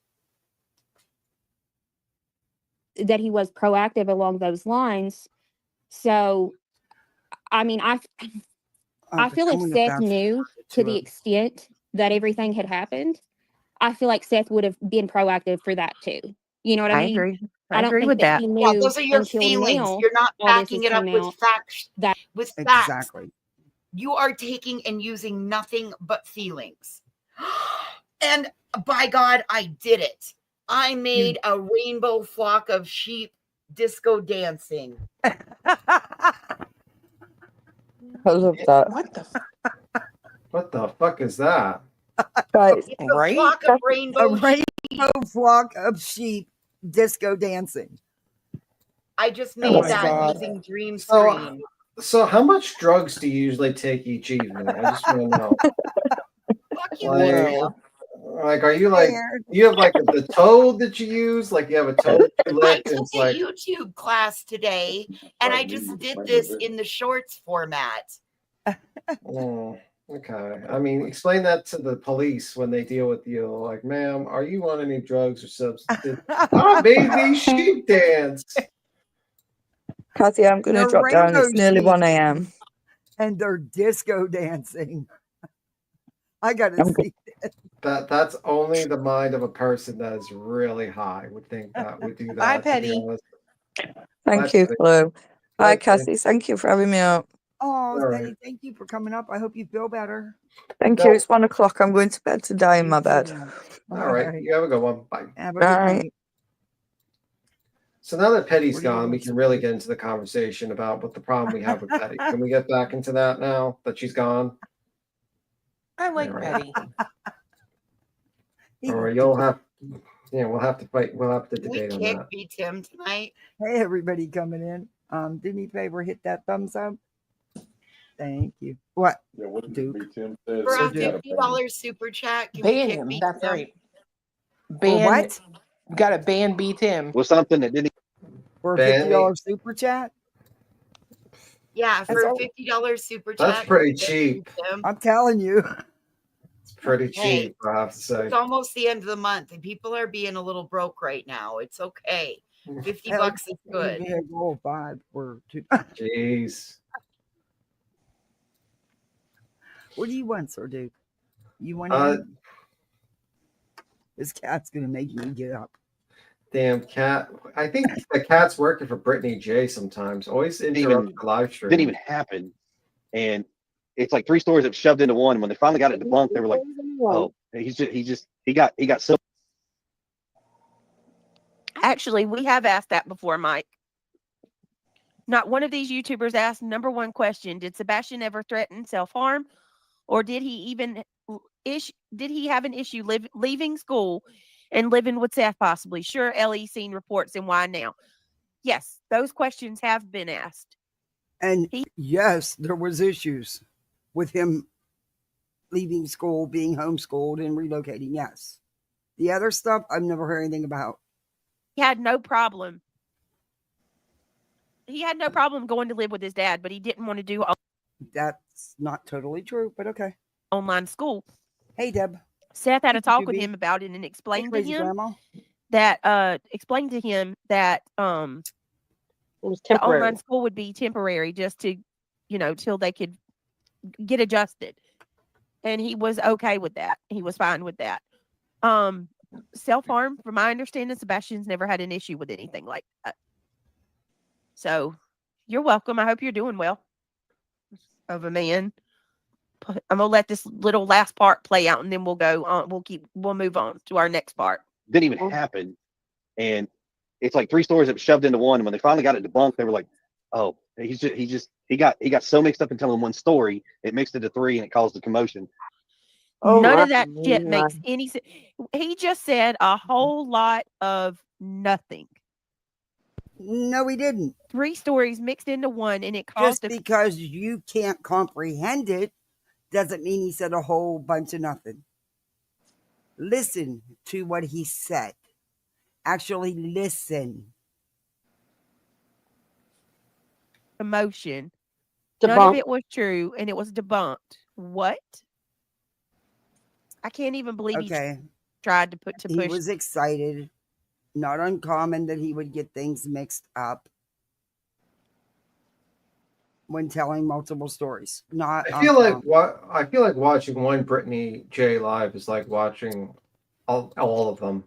that he was proactive along those lines. So, I mean, I feel if Seth knew to the extent that everything had happened, I feel like Seth would have been proactive for that too. You know what I mean? Agree. I don't agree think with that. he Yeah, knew those are your until feelings. now. You're not all this backing has it up come with out facts. that With facts. Exactly. You are taking and using nothing but feelings. And by God, I did it. I made a rainbow flock of sheep disco dancing. I love that. What the fuck is that? Right. It's a flock of rainbow A rainbow flock of sheep disco dancing. I just Oh made my that God. using Dream So, Screen. so how much drugs do you usually take each evening? I just want to know. Like, are you like you have like the toad that you use? Like you have a toad you I lick and took it's a like YouTube class today, and I just did this in the shorts format. oh, okay. I mean, explain that to the police when they deal with you. Like, ma'am, are you on any drugs or substances? I made these sheep dance. Kathy, I'm going to They're drop down. It's rainbow nearly sheep. 1 a.m. And they're disco dancing. I gotta see that. That's only the mind of a person that is really high would think that would do that. Bye, to be Petty. honest. Thank you, Flo. Bye, Bye, Kathy. Thank you for having me up. Oh, All right. Steady, thank you for coming up. I hope you feel better. Thank you. It's 1 o'clock. I'm going to bed to die in my bed. All right. You have a good one. Bye. Have a good Bye. night. So now that Petty's What do you gone, we want can really get into the conversation about what the problem we have with Petty. Can we get back into that now that she's gone? I like All right. Petty. Or you'll have, we'll have to fight. We'll have to Can we debate on kick that. beat Tim tonight? Hey, everybody coming in. Do me a favor, hit that thumbs up. Thank you. What? Yeah, what Duke? For a $50 super chat, can we Ban kick him. beat That's Tim? right. For Ban what? Got to ban beat him. Was something that didn't. For a Ban me? $50 super chat? Yeah, That's for a all- $50 super chat. That's pretty you can cheap. beat him. I'm telling you. It's pretty Hey, cheap, I have to say. It's almost the end of the month, and people are being a little broke right now. It's okay. $50 Hell, is good. Be a goal 5 for 2. Jeez. What do you want, Sir Duke? You want Uh, in? This cat's gonna make me get up. Damn cat. I think the cat's working for Brittany J sometimes. Always interrupt Even- the live stream. Didn't even happen, and it's like 3 stories that shoved into one. And when they finally got it debunked, they were like, "Oh, he got so." Actually, we have asked that before, Mike. Not one of these YouTubers asked number one question: did Sebastian ever threaten self-harm, or did he have an issue leaving school and living with Seth possibly? Sure, Ellie's seen reports, and why now? Yes, those questions have been asked. And yes, there was issues with him leaving school, being homeschooled, and relocating. Yes. The other stuff, I've never heard anything about. He had no problem. He had no problem going to live with his dad, but he didn't want to do That's not totally true, but okay. online school. Hey, Deb. Seth had a Hey, talk with Juby. him about it and Hey, explained to crazy him grandma. that it was the temporary. online school would be temporary, just to, till they could get adjusted. And he was okay with that. He was fine with that. Self-harm, from my understanding, Sebastian's never had an issue with anything like that. So you're welcome. I hope you're doing well. Of a man. I'm gonna let this little last part play out, and then we'll go on. We'll move on to our next part. Didn't even happen, and it's like 3 stories that shoved into one. And when they finally got it debunked, they were like, "Oh, he got so mixed up in telling one story, it mixed into 3, and it caused a commotion." None of that shit makes any sense. He just said a whole lot of nothing. No, he didn't. 3 stories mixed into one, and it Just caused because you can't comprehend it doesn't mean he said a whole bunch of nothing. Listen to what he said. Actually listen. emotion. None of it was true, and it was debunked. What? I can't even believe Okay. he tried to push. He was excited. Not uncommon that he would get things mixed up when telling multiple stories. Not I feel uncommon. like watching one Brittany J live is like watching all of them.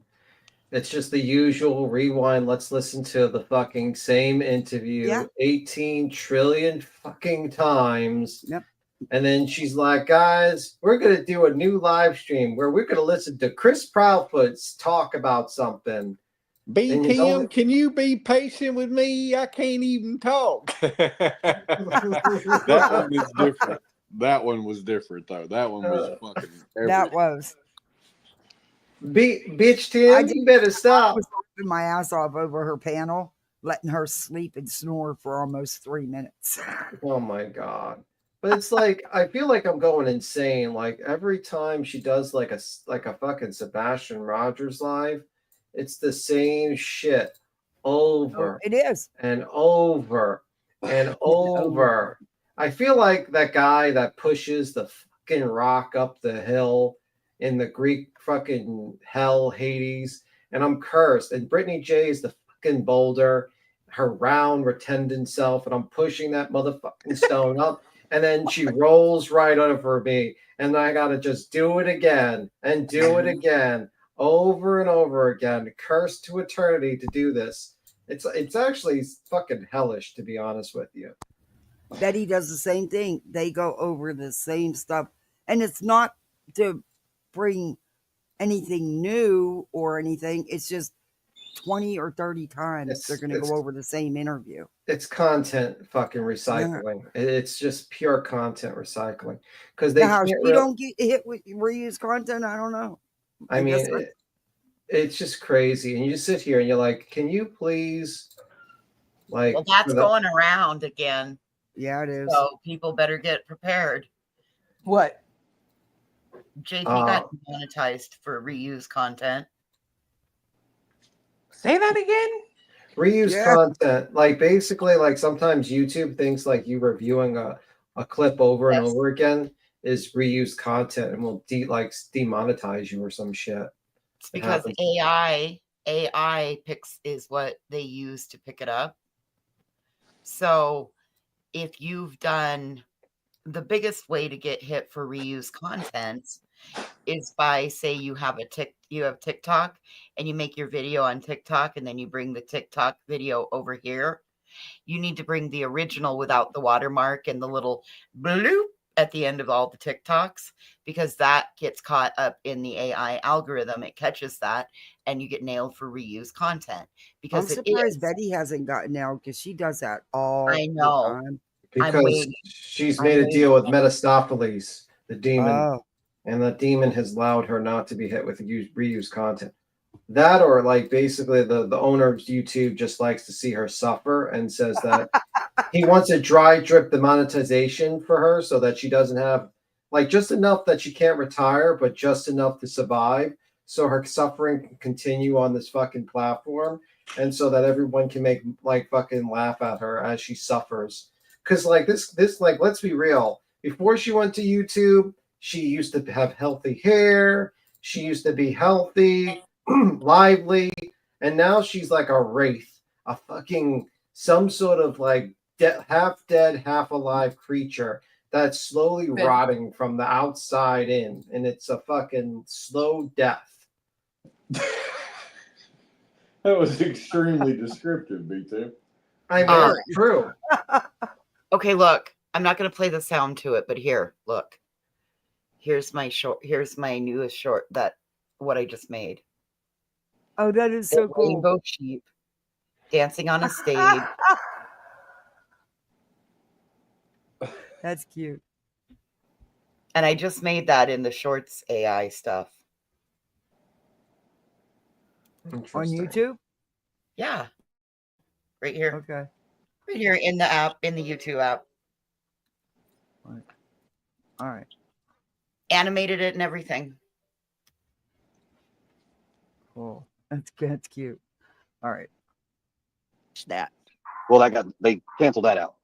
It's just the usual rewind. Let's listen to the fucking same interview 18 trillion fucking times. Yep. And then she's like, guys, we're going to do a new live stream where we're going to listen to Chris Proudfoot's talk about something. BTM, can you be patient with me? I can't even talk. That one was different. That one was different, though. That one was fucking everything. That was. Bitch, Tim, you better stop. I was laughing my ass off over her panel, letting her sleep and snore for almost 3 minutes. Oh my God. But it's like, I feel like I'm going insane. Like every time she does like a fucking Sebastian Rogers live, it's the same shit over. It is. And over and over. I feel like that guy that pushes the fucking rock up the hill in the Greek fucking hell, Hades, and I'm cursed. And Brittany J is the fucking boulder, her round, rotund self, and I'm pushing that motherfucking stone up, and then she rolls right over me, and I gotta just do it again and do it again, over and over again, cursed to eternity to do this. It's actually fucking hellish, to be honest with you. Betty does the same thing. They go over the same stuff, and it's not to bring anything new or anything. It's just 20 or 30 times they're going to go over the same interview. It's content fucking recycling. Yeah. It's just pure content recycling because they don't get hit with reuse content. I don't know. I mean, it's just crazy, and you just sit here and you're like, can you please, like? Well, that's going around again. Yeah, it is. So people better get prepared. What? JP got monetized for reuse content. Say that again. Reuse content. Like basically, like sometimes YouTube thinks like you reviewing a clip over and over again is reused content and will demonetize you or some shit. It's because AI is what they use to pick it up. So if you've done, the biggest way to get hit for reuse content is by, say you have TikTok and you make your video on TikTok and then you bring the TikTok video over here. You need to bring the original without the watermark and the little bloop at the end of all the TikToks, because that gets caught up in the AI algorithm. It catches that and you get nailed for reuse content, I'm because surprised Betty hasn't gotten out, because she does that all I know. the time. Because she's made a deal with Mephistopheles, the demon, and the demon has allowed her not to be hit with reuse content. That, or like basically the owner of YouTube just likes to see her suffer and says that he wants a dry drip demonetization for her so that she doesn't have like just enough that she can't retire, but just enough to survive. So her suffering can continue on this fucking platform, and so that everyone can make like fucking laugh at her as she suffers. Because like this, like, let's be real. Before she went to YouTube, she used to have healthy hair. She used to be healthy, lively, and now she's like a wraith, a fucking some sort of like half dead, half alive creature that's slowly rotting from the outside in, and it's a fucking slow death. That was extremely descriptive, B2. I mean, it's true. Okay, look, I'm not going to play the sound to it, but here, look. Here's my newest short, what I just made. Oh, that is so cool. Rainbow sheep dancing on a stage. That's cute. And I just made that in the Shorts AI stuff. On YouTube? Yeah. Right here. Okay. Right here in the app, in the YouTube app. All right. Animated it and everything. Cool. That's cute. All right. That. Well, they canceled that out.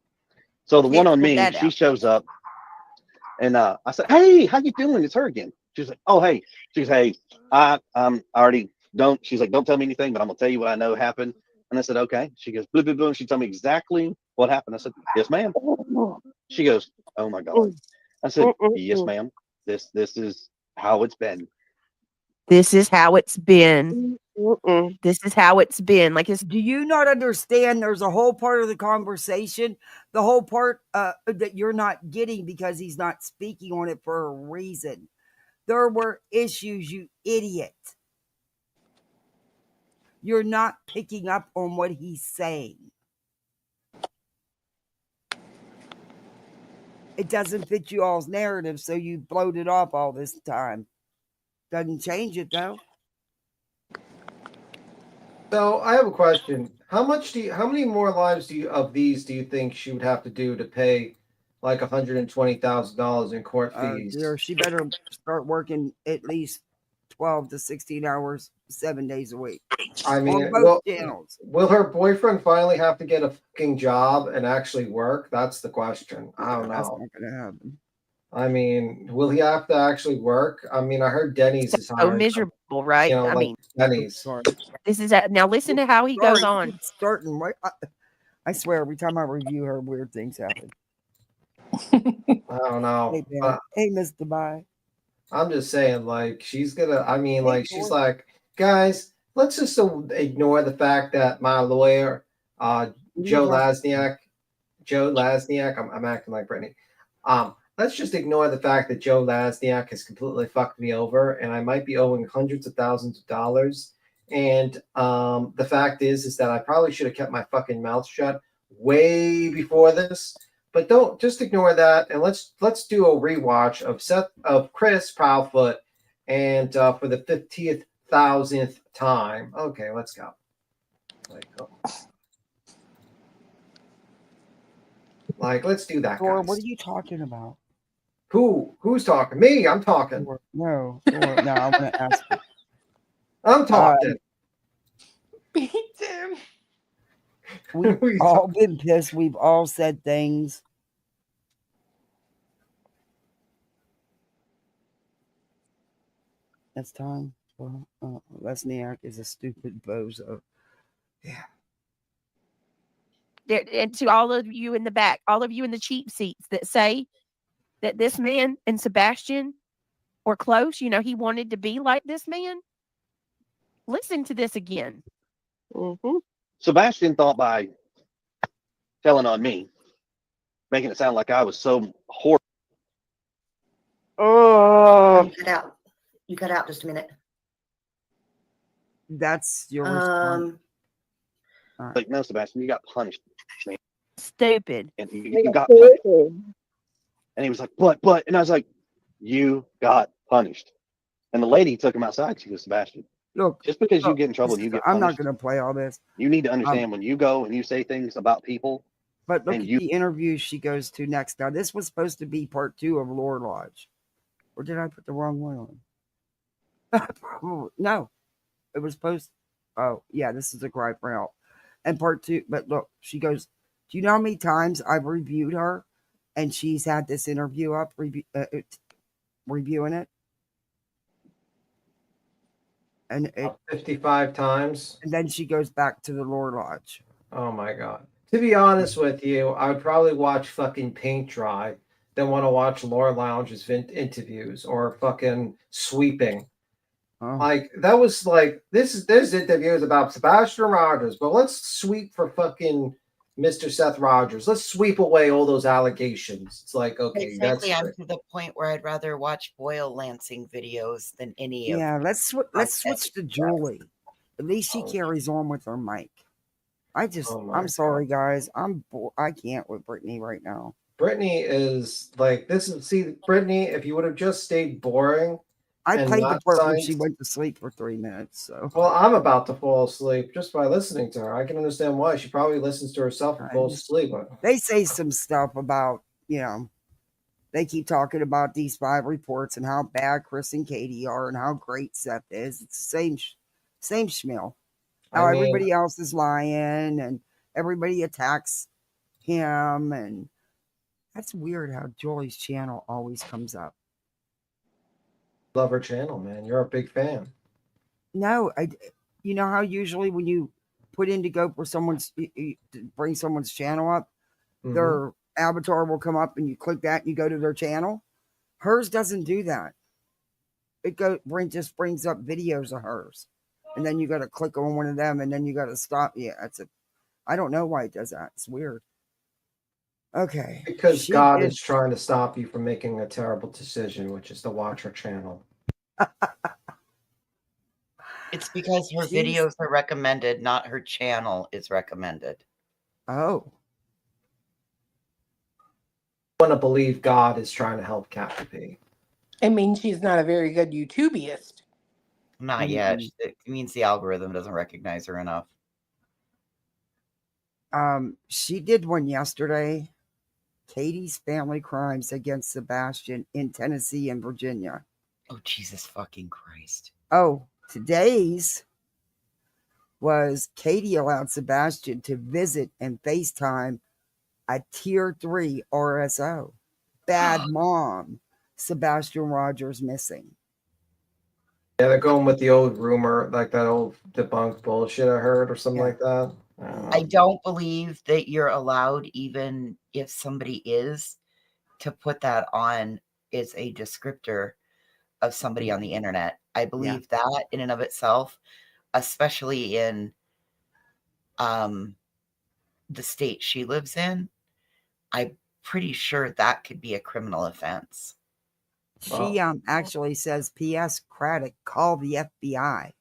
So the one on me, she shows up, and I said, "Hey, how you doing?" It's her again. She's like, "Oh, hey." She's, "Hey, I already don't." She's like, "Don't tell me anything, but I'm gonna tell you what I know happened." And I said, "Okay." She goes, "Blue, blue, blue." And she told me exactly what happened. I said, "Yes, ma'am." She goes, "Oh my God." I said, "Yes, ma'am. This is how it's been." This is how it's been. This is how it's been. Like, do you not understand? There's a whole part of the conversation, the whole part that you're not getting because he's not speaking on it for a reason. There were issues, you idiot. You're not picking up on what he's saying. It doesn't fit you all's narrative, so you blowed it off all this time. Doesn't change it though. So I have a question. How many more lives do you think she would have to do to pay like $120,000 in court fees? Dear, she better start working at least 12 to 16 hours, 7 days a week. I mean, on both channels. Will her boyfriend finally have to get a fucking job and actually work? That's the question. I don't know. That's not gonna happen. I mean, will he have to actually work? I mean, I heard Denny's is so hiring. miserable, right? You know, I like mean, Denny's. this is now. Listen to how he goes on. Starting right. I swear, every time I review her, weird things happen. I don't know. Hey, Mr. Bye. I'm just saying, like, she's gonna. I mean, like, she's like, guys, let's just ignore the fact that my lawyer, Joe Lasniak. I'm acting like Brittany. Let's just ignore the fact that Joe Lasniak has completely fucked me over, and I might be owing hundreds of thousands of dollars. And the fact is that I probably should have kept my fucking mouth shut way before this. But don't just ignore that, and let's do a rewatch of Chris Proudfoot, and for the 50,000th time. Okay, let's go. Like, let's do that, guys. What are you talking about? Who's talking? Me? I'm talking. No, I want to ask you. I'm talking. beat him. We've all been pissed. We've all said things. It's time. Well, Lesniak is a stupid bozo. Yeah. And to all of you in the back, all of you in the cheap seats that say that this man and Sebastian were close, he wanted to be like this man. Listen to this again. Mm-hmm. Sebastian thought by telling on me, making it sound like I was so horrible. Oh, You cut out just a minute. That's your response. Like, no, Sebastian, you got punished, man. Stupid. And you got punished. And he was like, but, and I was like, you got punished. And the lady took him outside. She goes, Sebastian, look, just because you get in trouble and you get I'm punished, not going to play all this. You need to understand when you go and you say things about people. But look at the interview she goes to next. Now, this was supposed to be part 2 of Lore Lodge. Or did I put the wrong one on? No. It was supposed. Oh, yeah, this is a gripe route. And part 2. But look, she goes, do you know how many times I've reviewed her? And she's had this interview up reviewing it? And 55 times. And then she goes back to the Lore Lodge. Oh my God. To be honest with you, I would probably watch fucking paint dry than want to watch Lore Lounge's interviews or fucking sweeping. Oh. Like that was like this interview is about Sebastian Rogers, but let's sweep for fucking Mr. Seth Rogers. Let's sweep away all those allegations. It's like, okay, frankly, that's I'm to the point where I'd rather watch Boyle Lansing videos than any of. Yeah, let's switch to Julie. At least she carries on with her mic. I'm sorry, guys. I can't with Brittany right now. Brittany is like this. Brittany, if you would have just stayed boring. I played the part where she went to sleep for 3 minutes. So, well, I'm about to fall asleep just by listening to her. I can understand why. She probably listens to herself and falls asleep. They say some stuff about, they keep talking about these 5 reports and how bad Chris and Katie are and how great Seth is. It's the same schmeal. How everybody else is lying and everybody attacks him. And that's weird how Julie's channel always comes up. Love her channel, man. You're a big fan. No, you know how usually when you put in to go for bring someone's channel up, their avatar will come up and you click that and you go to their channel. Hers doesn't do that. It just brings up videos of hers, and then you got to click on one of them, and then you got to stop. Yeah, I don't know why it does that. It's weird. Okay. Because God is trying to stop you from making a terrible decision, which is to watch her channel. It's because her videos are recommended, not her channel is recommended. Oh. I want to believe God is trying to help Kathy P. It means she's not a very good YouTubeist. Not yet. It means the algorithm doesn't recognize her enough. She did one yesterday. Katie's family crimes against Sebastian in Tennessee and Virginia. Oh, Jesus fucking Christ. Oh, today's was Katie allowed Sebastian to visit and FaceTime a tier 3 RSO. Bad mom. Sebastian Rogers missing. Yeah, they're going with the old rumor, like that old debunked bullshit I heard or something like that. I don't believe that you're allowed, even if somebody is, to put that on as a descriptor of somebody on the internet. I believe that in and of itself, especially in the state she lives in, I'm pretty sure that could be a criminal offense. She actually says, P.S. Craddock, call the FBI.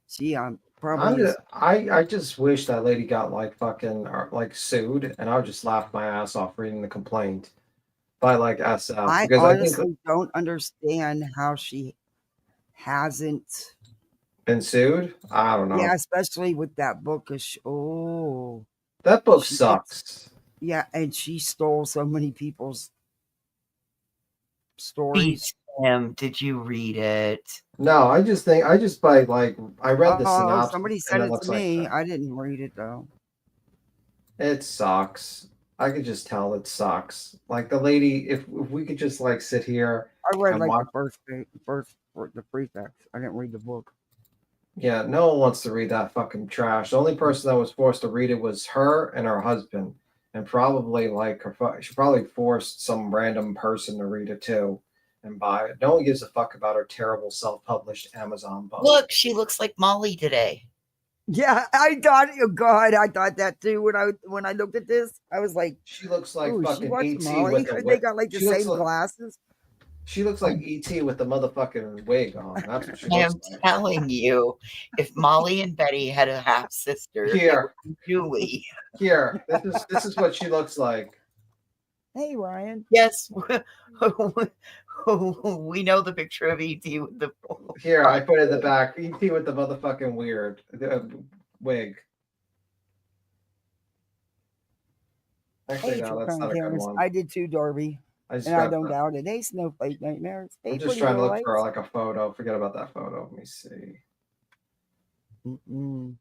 She probably. I just wish that lady got like fucking like sued, and I would just laugh my ass off reading the complaint by like SF. I Because honestly don't understand how she hasn't been sued. I don't know. Yeah, especially with that book. That book sucks. Yeah, and she stole so many people's stories. Did you read it? No, I just read the Oh, synopsis somebody and said it it looks to like me. that. I didn't read it though. It sucks. I could just tell it sucks. Like the lady, if we could just like sit here I read and like watch. the prefix. I didn't read the book. Yeah, no one wants to read that fucking trash. The only person that was forced to read it was her and her husband, and probably she probably forced some random person to read it too and buy it. No one gives a fuck about her terrible self-published Amazon book. Look, she looks like Molly today. Yeah, I thought. Oh God, I thought that too when I looked at this. I was like, she looks like "Ooh, she fucking watched ET Molly. with a They got like the she looks same like glasses." she looks like ET with the motherfucking wig on. That's what she I looks am like. telling you, if Molly and Betty had a half sister, it would Here, be Julie. here. This is what she looks like. Hey, Ryan. Yes, we know the picture of ET with the. Here, I put it in the back. ET with the motherfucking wig. Actually, Hey, no, True that's Crime not a good Cameras. one. I did too, Darby, I just and I grabbed don't that. doubt it. Hey, Snowflake Nightmares. Hey, I'm just pretty trying to little look for lights. like a photo. Forget about that photo. Let me see. Mm-mm.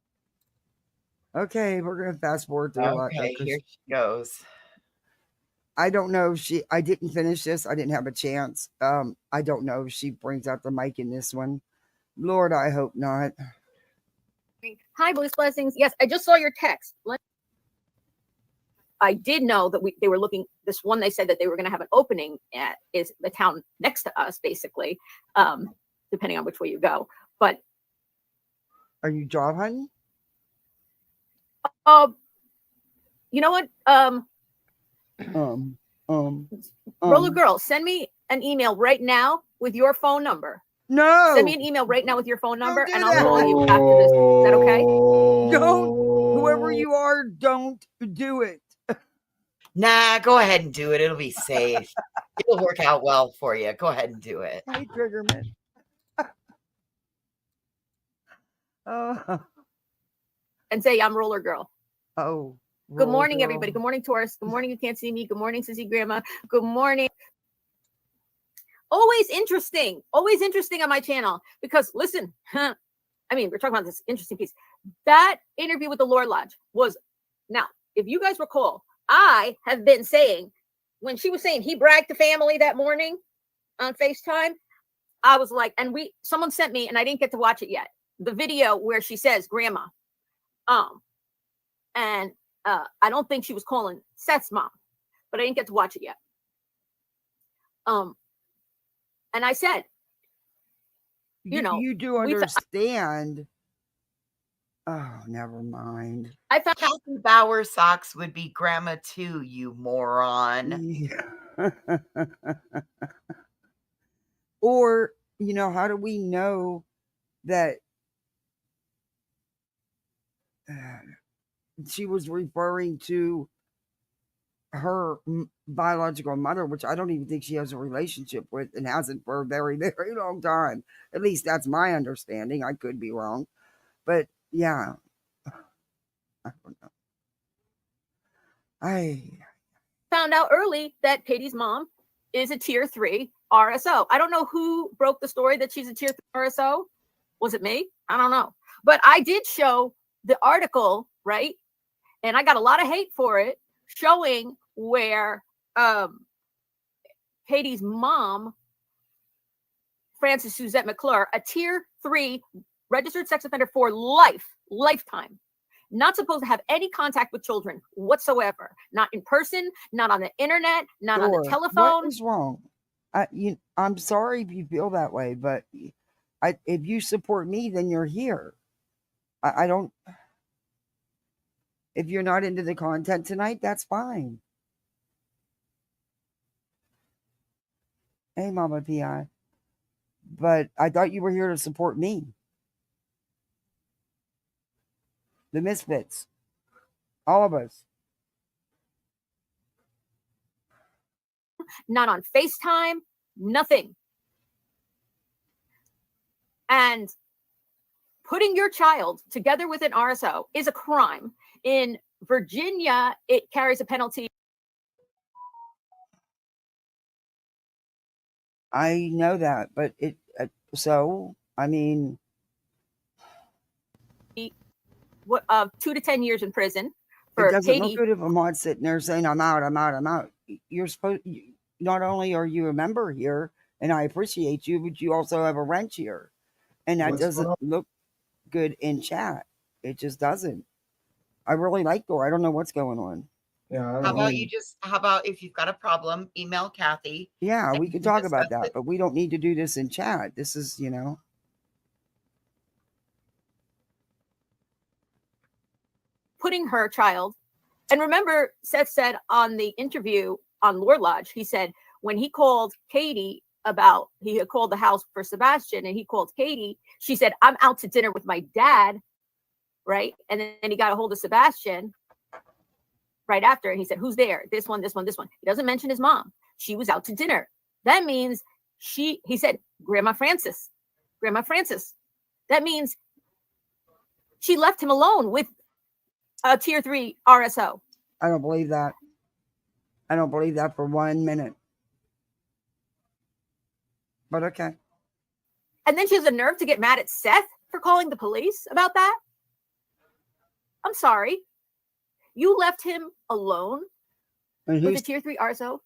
Okay, we're gonna fast forward through a lot though, Okay, here she goes. I don't know if I didn't finish this. I didn't have a chance. I don't know if she brings out the mic in this one. Lord, I hope not. Hi, Blues Blessings. Yes, I just saw your text. I did know that they were looking. This one, they said that they were going to have an opening at is the town next to us, basically, depending on which way you go. But are you job hunting? You know what? Roller Girl, send me an email right now with your phone number. No. Send me an email right now with your phone number, and I'll call you after this. Is that okay? Don't. Whoever you are, don't do it. Nah, go ahead and do it. It'll be safe. It'll work out well for you. Go ahead and do it. Hey, Triggerman. And say I'm Roller Girl. Oh. Good morning, everybody. Good morning, Taurus. Good morning, you can't see me. Good morning, Sissy Grandma. Good morning. Always interesting on my channel because listen, I mean, we're talking about this interesting piece. That interview with the Lord Lodge was, now, if you guys recall, I have been saying, when she was saying he bragged to family that morning on FaceTime, I was like, and someone sent me, and I didn't get to watch it yet, the video where she says, Grandma. And I don't think she was calling Seth's mom, but I didn't get to watch it yet. And I said, you do understand. Oh, never mind. I thought Kathy Bauer socks would be Grandma too, you moron. Yeah. Or, how do we know that she was referring to her biological mother, which I don't even think she has a relationship with and hasn't for a very, very long time. At least that's my understanding. I could be wrong. But yeah, I don't know. I found out early that Katie's mom is a tier 3 RSO. I don't know who broke the story that she's a tier 3 RSO. Was it me? I don't know. But I did show the article, right? And I got a lot of hate for it, showing where Katie's mom, Frances Suzette McClure, a tier 3 registered sex offender for lifetime, not supposed to have any contact with children whatsoever, not in person, not on the internet, not on the telephone. What is wrong? I'm sorry if you feel that way, but if you support me, then you're here. I don't. If you're not into the content tonight, that's fine. Hey, Mama PI. But I thought you were here to support me. The misfits. All of us. Not on FaceTime, nothing. And putting your child together with an RSO is a crime. In Virginia, it carries a penalty I know that, but so I mean, What 2 to 10 years in prison it for doesn't look Katie. good if Ahmad's sitting there saying, "I'm out, I'm out, I'm out." You're supposed. Not only are you a member here, and I appreciate you, but you also have a wrench here, and that What's going doesn't on? look good in chat. It just doesn't. I really like her. I don't know what's going on. Yeah, I How don't about know. you just, how about if you've got a problem, email Kathy Yeah, and we you could can talk discuss about that, it. but we don't need to do this in chat. This is, Putting her child. And remember, Seth said on the interview on Lore Lodge, he said when he called Katie about, he had called the house for Sebastian and he called Katie, she said, I'm out to dinner with my dad, right? And then he got a hold of Sebastian right after and he said, who's there? This one, this one, this one. He doesn't mention his mom. She was out to dinner. That means he said, Grandma Francis. That means she left him alone with a tier 3 RSO. I don't believe that. I don't believe that for 1 minute. But okay. And then she has the nerve to get mad at Seth for calling the police about that. I'm sorry. You left him alone with a tier 3 RSO.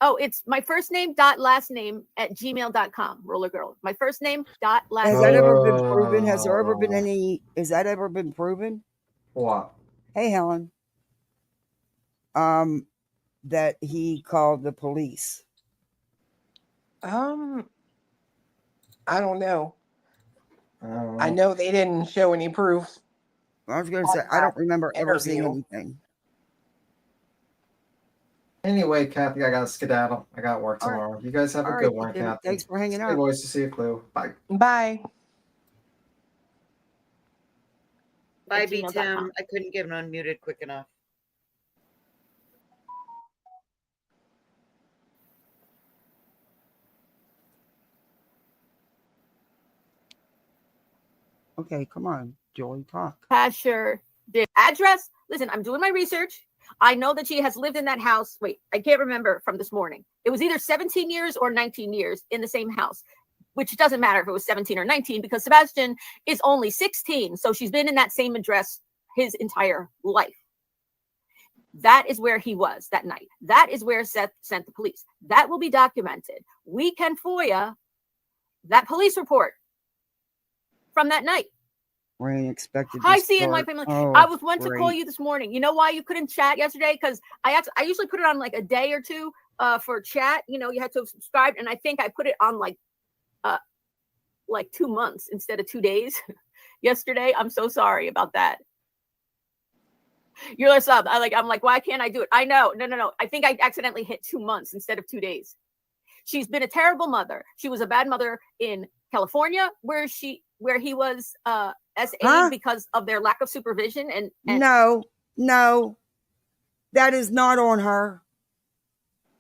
Oh, it's my first name dot last name at gmail.com. Roller girl. My first name dot last Has name. that ever been proven? Has there ever been has that ever been proven? What? Hey, Helen. That he called the police. I don't know. I know they didn't show any proof. I was going to say, I don't remember ever seeing anything. Anyway, Kathy, I got to skedaddle. I got work tomorrow. You guys have a good one, Kathy. Thanks for hanging It's a out. good voice to see a clue. Bye. Bye. Bye, B Tim. I couldn't get him unmuted quick enough. Okay, come on, Joey, talk. Pasture, the address. Listen, I'm doing my research. I know that she has lived in that house. Wait, I can't remember from this morning. It was either 17 years or 19 years in the same house, which doesn't matter if it was 17 or 19 because Sebastian is only 16. So she's been in that same address his entire life. That is where he was that night. That is where Seth sent the police. That will be documented. We can FOIA that police report from that night. Rain expected. Hi, C and my family. Oh, I was one to great. call you this morning. You know why you couldn't chat yesterday? Because I usually put it on like a day or two for chat. You know, you had to have subscribed, and I think I put it on like 2 months instead of 2 days yesterday. I'm so sorry about that. You're a sub. I'm like, why can't I do it? I know. No. I think I accidentally hit 2 months instead of 2 days. She's been a terrible mother. She was a bad mother in California, where he was SA because of their lack of supervision. And no, that is not on her.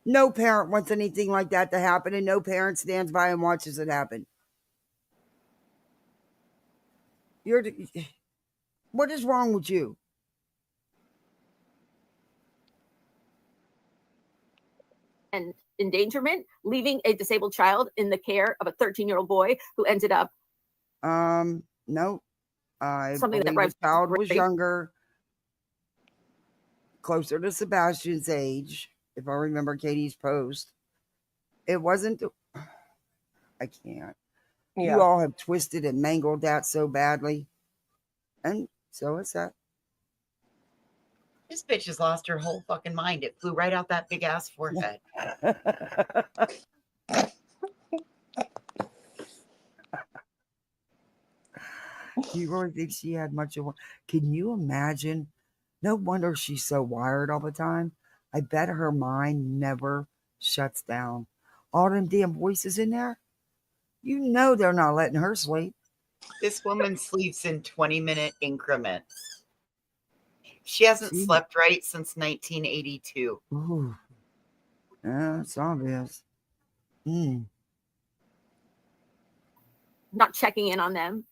No parent wants anything like that to happen, and no parent stands by and watches it happen. What is wrong with you? And endangerment, leaving a disabled child in the care of a 13-year-old boy who ended up. No. I Something that believe the child was younger, closer to Sebastian's age, if I remember Katie's post. It wasn't. I can't. Yeah. You all have twisted and mangled that so badly. And so is that. This bitch has lost her whole fucking mind. It flew right out that big ass forehead. Do you really think she had much of one? Can you imagine? No wonder she's so wired all the time. I bet her mind never shuts down. All them damn voices in there. You know they're not letting her sleep. This woman sleeps in 20-minute increments. She hasn't slept right since 1982. Ooh. Yeah, it's obvious. Not checking in on them.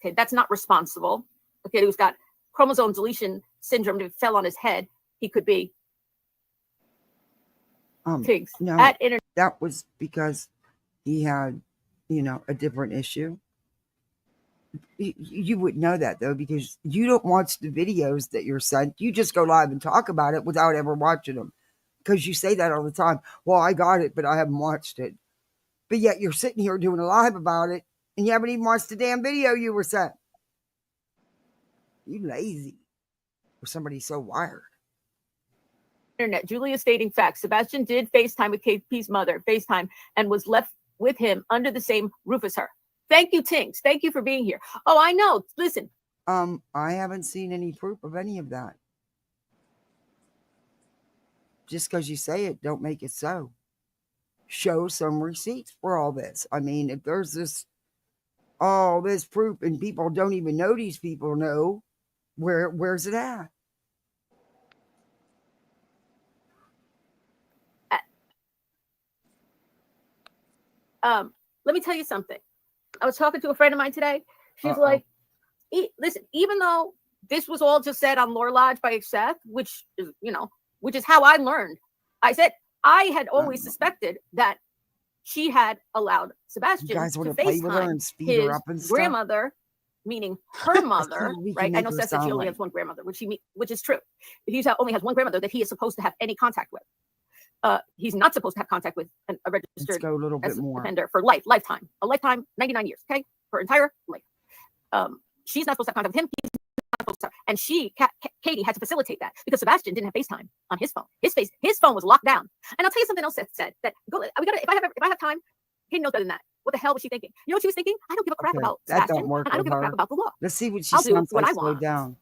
Okay, that's not responsible. A kid who's got chromosome deletion syndrome that fell on his head, he could be. No, that was because he had, a different issue. You wouldn't know that though, because you don't watch the videos that you're sent. You just go live and talk about it without ever watching them, because you say that all the time. Well, I got it, but I haven't watched it. But yet you're sitting here doing a live about it, and you haven't even watched the damn video you were sent. You lazy. Or somebody so wired. Internet. Julia stating facts. Sebastian did FaceTime with KP's mother, FaceTime, and was left with him under the same roof as her. Thank you, Tinks. Thank you for being here. Oh, I know. Listen. I haven't seen any proof of any of that. Just because you say it, don't make it so. Show some receipts for all this. I mean, if there's all this proof and people don't even know these people know, where's it at? Let me tell you something. I was talking to a friend of mine today. She's like, listen, even though this was all just said on Lore Lodge by Seth, which is how I learned. I said I had always suspected that she had allowed Sebastian to FaceTime his grandmother, meaning her mother, right? I know Seth said she only has one grandmother, which is true. He only has one grandmother that he is supposed to have any contact with. He's not supposed to have contact with a registered Let's go a little bit more. offender for lifetime, 99 years, okay, for entire life. She's not supposed to have contact with him. He's not supposed to. And Katie had to facilitate that because Sebastian didn't have FaceTime on his phone. His phone was locked down. And I'll tell you something else Seth said that if I have time, Katie knows better than that. What the hell was she thinking? You know what she was thinking? I don't give a crap about Sebastian. That don't work and I don't give a crap about the law. Let's see what she I'll sounds do what like. I Slow want. down.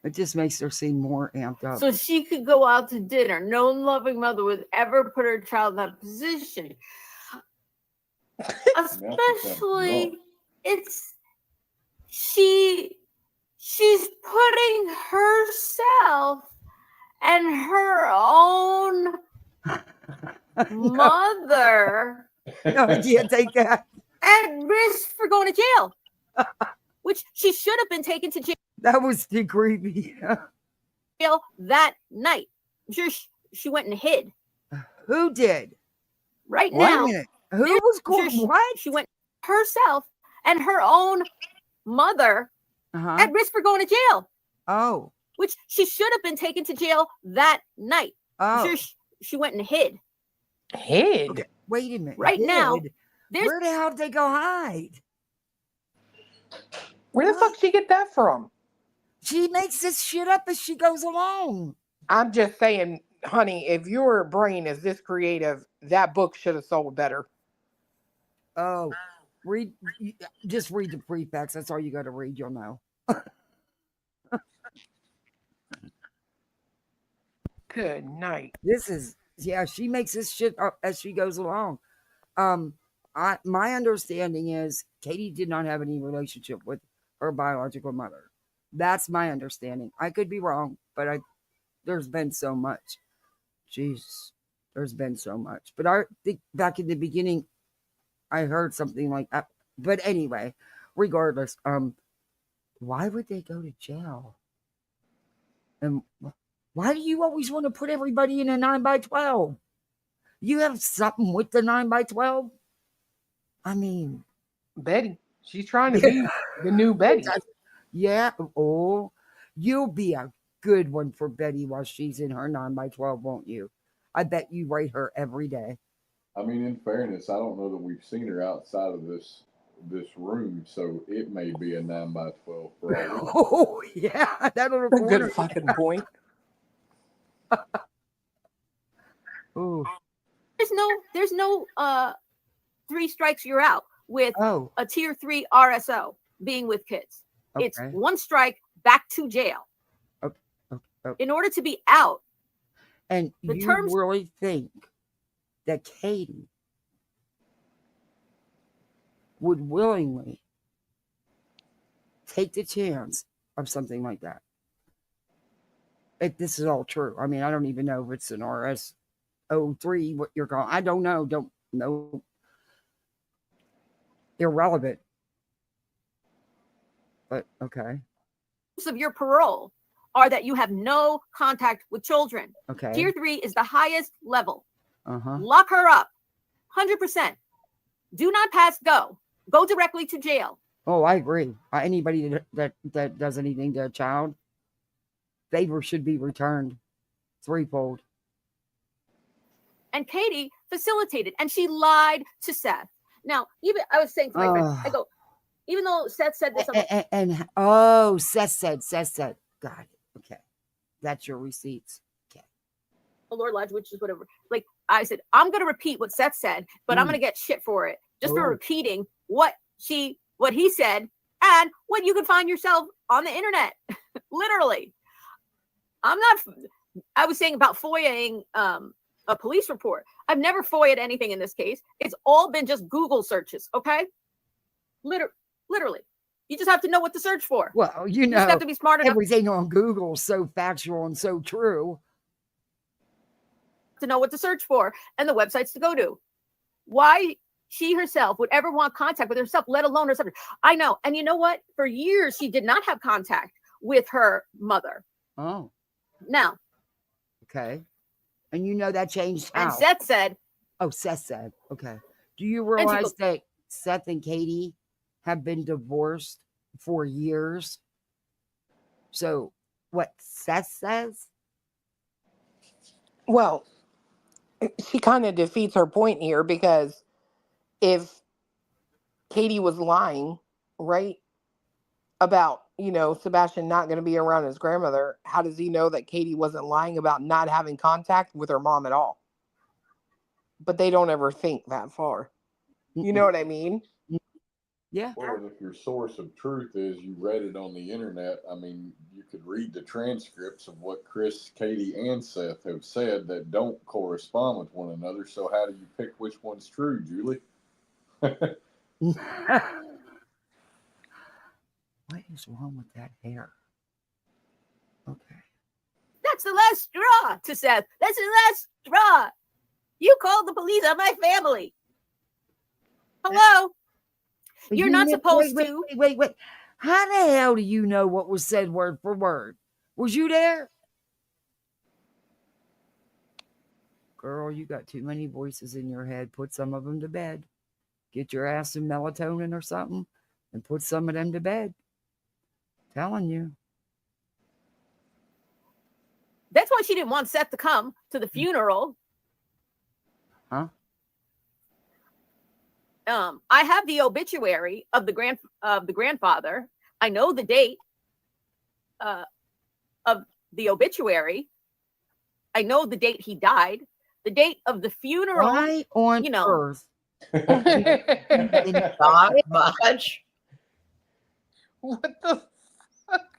It just makes her seem more amped up. So she could go out to dinner. No loving mother would ever put her child in that position. Especially, she's putting herself and her own mother No, I can't take that. at risk for going to jail, which she should have been taken to jail. That was too creepy. That night. I'm sure she went and hid. Who did? Right Wait now. a minute. Who was going? What? She went herself and her own mother at risk for going to jail. Oh. Which she should have been taken to jail that night. I'm sure she went and hid. Hid? Okay. Wait a minute. Right now. Where the hell did they go hide? Where the fuck did she get that from? She makes this shit up as she goes along. I'm just saying, honey, if your brain is this creative, that book should have sold better. Oh, just read the prefix. That's all you got to read. You'll know. Good night. She makes this shit up as she goes along. My understanding is Katie did not have any relationship with her biological mother. That's my understanding. I could be wrong, but there's been so much. Jeez, there's been so much. But I think back in the beginning, I heard something like that. But anyway, regardless, why would they go to jail? And why do you always want to put everybody in a 9x12? You have something with the 9x12? I mean, Betty. She's trying to be the new Betty. Yeah. Oh, you'll be a good one for Betty while she's in her 9x12, won't you? I bet you rate her every day. I mean, in fairness, I don't know that we've seen her outside of this room, so it may be a 9x12 for all. Oh yeah, that'll record. Good fucking point. Ooh. There's no 3 strikes you're out with a tier 3 RSO being with kids. Okay. It's 1 strike back to jail. Okay. In order to be out. And you really think that Katie would willingly take the chance of something like that? If this is all true. I mean, I don't even know if it's an RS03, what you're calling. I don't know. Don't know. Irrelevant. But okay. Of your parole, are that you have no contact with children. Okay. Tier 3 is the highest level. Uh-huh. Lock her up. 100%. Do not pass go. Go directly to jail. Oh, I agree. Anybody that does anything to a child, favor should be returned threefold. And Katie facilitated, and she lied to Seth. Now, even I was saying to my friend, I go, even though Seth said this, Seth said, got it. Okay, that's your receipts. Okay. Lord Lodge, which is whatever. Like I said, I'm going to repeat what Seth said, but I'm going to get shit for it just for repeating what he said and what you can find yourself on the internet. Literally, I was saying about FOIAing a police report. I've never FOIA'd anything in this case. It's all been just Google searches. Okay, literally. You just have to know what to search for. Well, you just have to be smart enough. Everything on Google is so factual and so true. To know what to search for and the websites to go to. Why she herself would ever want contact with herself, let alone her subject. I know. And you know what? For years, she did not have contact with her mother. Oh. Now. Okay. And you know that changed how? And Seth said. Oh, Seth said. Okay. Do you realize that Seth and Katie have been divorced for years? So what Seth says? Well, she kind of defeats her point here, because if Katie was lying, right, about, Sebastian not going to be around his grandmother, how does he know that Katie wasn't lying about not having contact with her mom at all? But they don't ever think that far. You know what I mean? Yeah. Well, if your source of truth is you read it on the internet, I mean, you could read the transcripts of what Chris, Katie, and Seth have said that don't correspond with one another. So how do you pick which one's true, Julie? What is wrong with that hair? Okay. That's the last straw to Seth. That's the last straw. You called the police on my family. Hello? You're not supposed to. Wait. How the hell do you know what was said word for word? Was you there? Girl, you got too many voices in your head. Put some of them to bed. Get your ass some melatonin or something and put some of them to bed. Telling you. That's why she didn't want Seth to come to the funeral. Huh? I have the obituary of the grandfather. I know the date of the obituary. I know the date he died. The date of the funeral. Why on earth? Not much. What the fuck?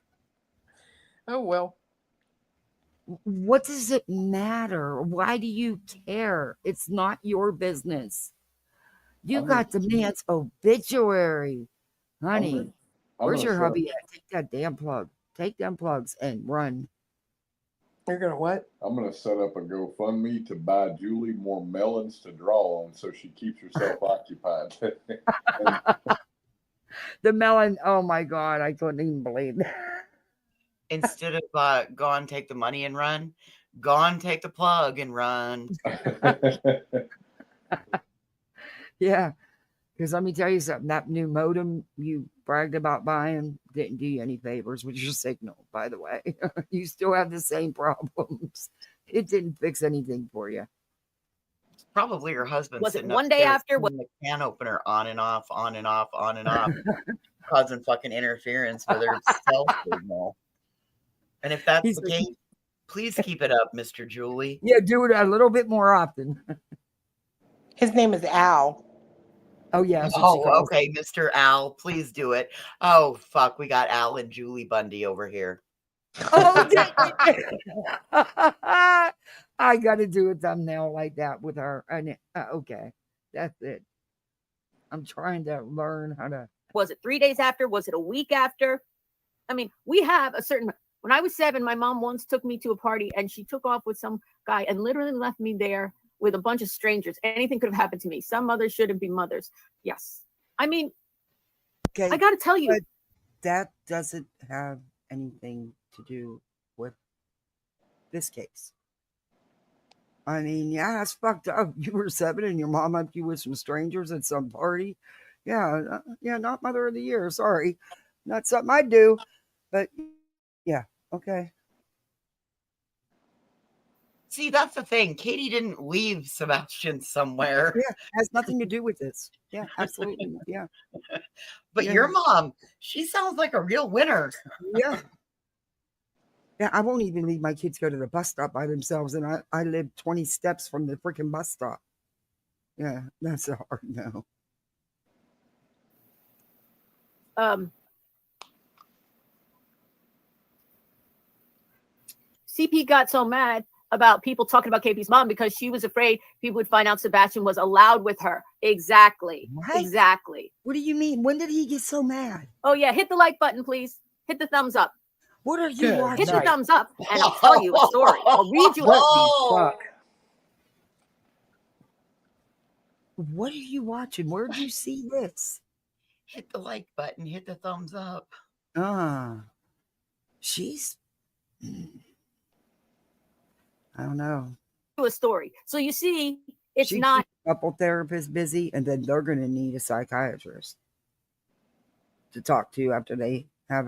Oh, well. What does it matter? Why do you care? It's not your business. You got the man's obituary. Honey, where's your hubby at? Take that damn plug. Take them plugs and run. You're going to what? I'm going to set up a GoFundMe to buy Julie more melons to draw on so she keeps herself occupied. The melon, oh my God, I couldn't even believe that. Instead of go on, take the money and run, go on, take the plug and run. Yeah, because let me tell you something. That new modem you bragged about buying didn't do you any favors with your signal, by the way. You still have the same problems. It didn't fix anything for you. It's probably your husband. Was it one day after? With the can opener on and off, on and off, on and off, causing fucking interference with their cell signal. And if that's the case, please keep it up, Mr. Julie. Yeah, do it a little bit more often. His name is Al. Oh, yeah. Oh, okay, Mr. Al, please do it. Oh, fuck, we got Al and Julie Bundy over here. Oh, I got to do a thumbnail like that with her. And okay, that's it. I'm trying to learn how to. Was it 3 days after? Was it a week after? I mean, we have a certain. When I was 7, my mom once took me to a party and she took off with some guy and literally left me there with a bunch of strangers. Anything could have happened to me. Some mothers shouldn't be mothers. Yes. I mean, okay, I got to tell you. That doesn't have anything to do this case. I mean, yeah, it's fucked up. You were 7 and your mom left you with some strangers at some party. Yeah, yeah, not Mother of the Year. Sorry, not something I'd do. But yeah, okay. See, that's the thing. Katie didn't leave Sebastian somewhere. Yeah, has nothing to do with this. Yeah, absolutely. Yeah. But your mom, she sounds like a real winner. Yeah. Yeah, I won't even leave my kids go to the bus stop by themselves, and I live 20 steps from the freaking bus stop. Yeah, that's a hard no. CP got so mad about people talking about KP's mom because she was afraid people would find out Sebastian was allowed with her. Exactly. What? Exactly. What do you mean? When did he get so mad? Oh, yeah. Hit the like button, please. Hit the thumbs up. What are you watching? Hit the thumbs up, and I'll tell you a story. I'll read you What What are you watching? Where did you see this? Hit the like button. Hit the thumbs up. She's... I don't know. A story. So you see, it's She not... keeps a couple therapists busy, and then they're going to need a psychiatrist to talk to after they have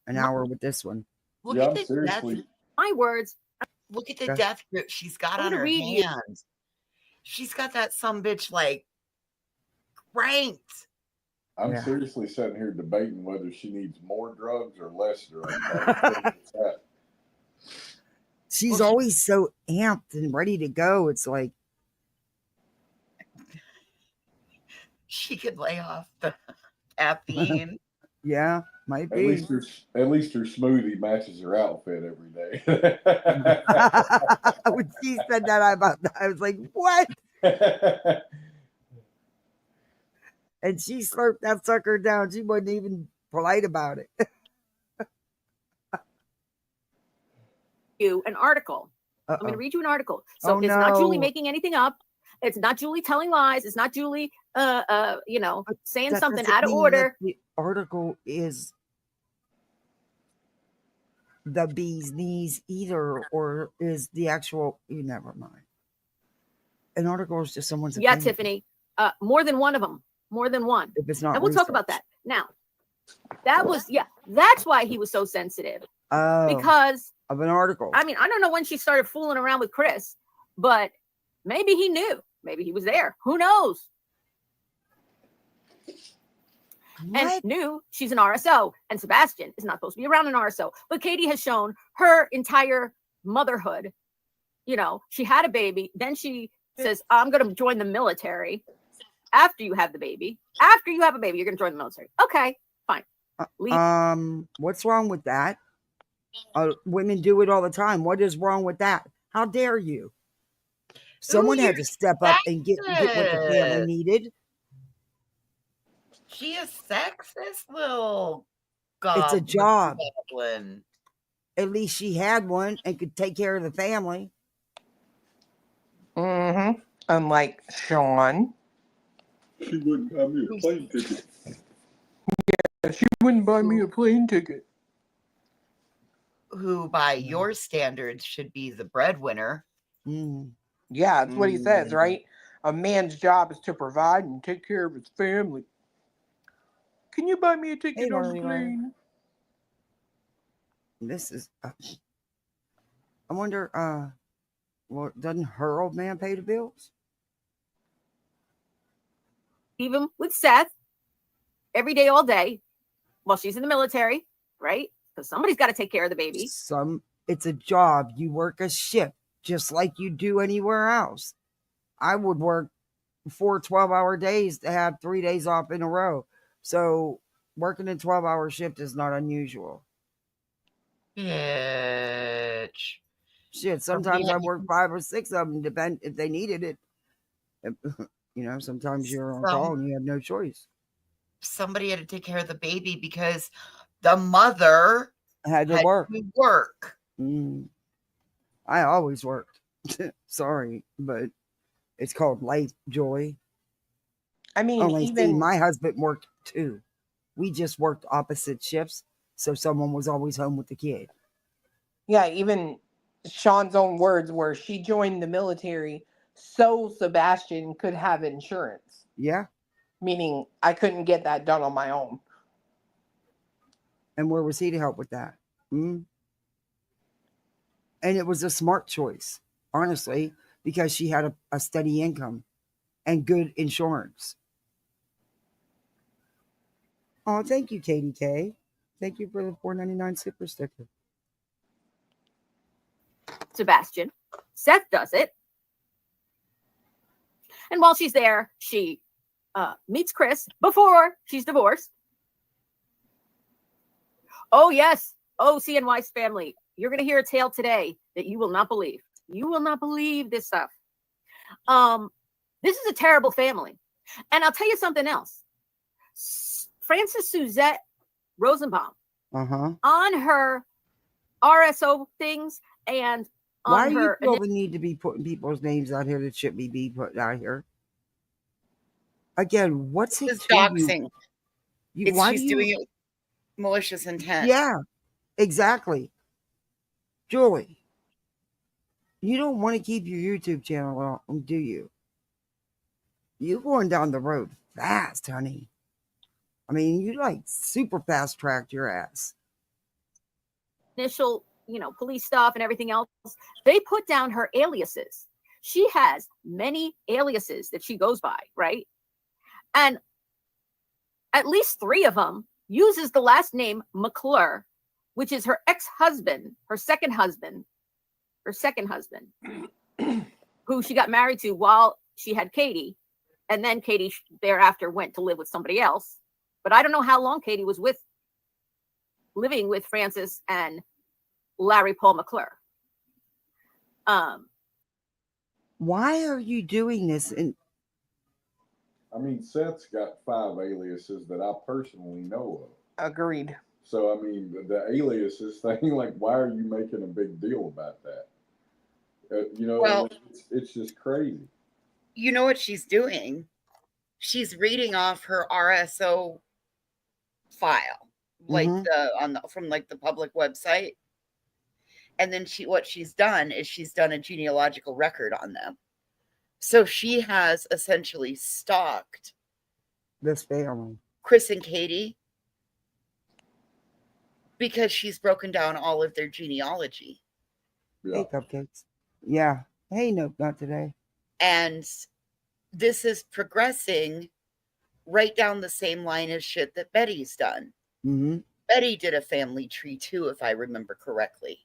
an hour with this one. Look at the death. My words. Look at the death grip she's got on her hands. She's got that sumbitch like cranked. I'm seriously sitting here debating whether she needs more drugs or less drugs. She's always so amped and ready to go. It's like she could lay off the caffeine. Yeah, might At be. least her smoothie matches her outfit every day. When she said that, I was like, what? And she slurped that sucker down. She wasn't even polite about it. You an article. I'm going to read you an article. So it's not Julie making anything up. It's not Julie telling lies. It's not Julie, saying something out of order. The article is the bee's knees either, or is the actual, never mind. An article is just someone's opinion. Tiffany, more than one of them, more than one. If it's not, and we'll talk about that. Now, that's why he was so sensitive. Because of an article. I mean, I don't know when she started fooling around with Chris, but maybe he knew. Maybe he was there. Who knows? And knew she's an RSO, and Sebastian is not supposed to be around an RSO. But Katie has shown her entire motherhood. She had a baby. Then she says, I'm going to join the military after you have the baby. After you have a baby, you're going to join the military. Okay, fine. What's wrong with that? Women do it all the time. What is wrong with that? How dare you? Someone had to step up and get what the family needed. She is sexist, little It's a job. At least she had one and could take care of the family. Mm-hmm. Unlike Sean. She wouldn't buy me a plane ticket. Yeah, she wouldn't buy me a plane ticket. Who, by your standards, should be the breadwinner. Yeah, that's what he says, right? A man's job is to provide and take care of his family. Can you buy me a ticket on the plane? This is... I wonder, doesn't her old man pay the bills? Even with Seth, every day, all day, while she's in the military, right? Because somebody's got to take care of the baby. It's a job. You work a shift just like you do anywhere else. I would work 4 12-hour days to have 3 days off in a row. So working a 12-hour shift is not unusual. Bitch. Shit, sometimes I work 5 or 6 of them, depend if they needed it. Sometimes you're on call and you have no choice. Somebody had to take care of the baby because the mother had to work. I always worked. Sorry, but it's called life, Joy. I mean, my husband worked too. We just worked opposite shifts, so someone was always home with the kid. Yeah, even Sean's own words were she joined the military so Sebastian could have insurance. Yeah. Meaning I couldn't get that done on my own. And where was he to help with that? And it was a smart choice, honestly, because she had a steady income and good insurance. Oh, thank you, Katie K. Thank you for the $4.99 super sticker. Sebastian. Seth does it. And while she's there, she meets Chris before she's divorced. Oh, yes. Oh, CNY's family. You're going to hear a tale today that you will not believe. You will not believe this stuff. This is a terrible family. And I'll tell you something else. Frances Suzette Rosenbaum, on her RSO things and on Why do her... you feel the need to be putting people's names out here that shouldn't be put out here? Again, what's it It's to doxing. you? It's Why she's do you? doing it with malicious intent. Yeah, exactly. Julie, you don't want to keep your YouTube channel on, do you? You're going down the road fast, honey. I mean, you like super fast tracked your ass. Initial, police stuff and everything else, they put down her aliases. She has many aliases that she goes by, right? And at least 3 of them uses the last name McClure, which is her ex-husband, her second husband, who she got married to while she had Katie. And then Katie thereafter went to live with somebody else. But I don't know how long Katie was living with Francis and Larry Paul McClure. Why are you doing this? And I mean, Seth's got 5 aliases that I personally know of. Agreed. So, I mean, the aliases thing, like, why are you making a big deal about that? Well, it's just crazy. You know what she's doing? She's reading off her RSO file, like from the public website. And then what she's done is she's done a genealogical record on them. So she has essentially stalked this family, Chris and Katie, because she's broken down all of their genealogy. Yeah. Hey, cupcakes. Yeah. Hey, nope, not today. And this is progressing right down the same line as shit that Betty's done. Betty did a family tree too, if I remember correctly.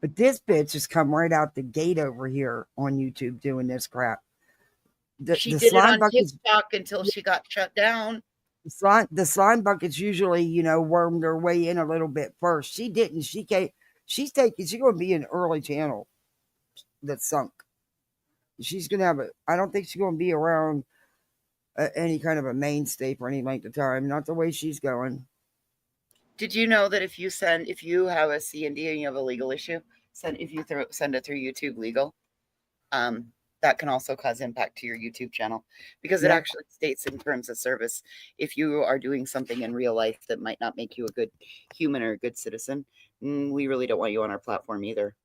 But this bitch has come right out the gate over here on YouTube doing this crap. She did it on TikTok until she got shut down. The slime buckets usually, wormed their way in a little bit first. She didn't. She's going to be an early channel that sunk. She's going to I don't think she's going to be around any kind of a mainstay for any length of time. Not the way she's going. Did you know that if you have a C&D and you have a legal issue, send it through YouTube Legal, that can also cause impact to your YouTube channel, because it actually states in terms of service, if you are doing something in real life that might not make you a good human or a good citizen, we really don't want you on our platform either.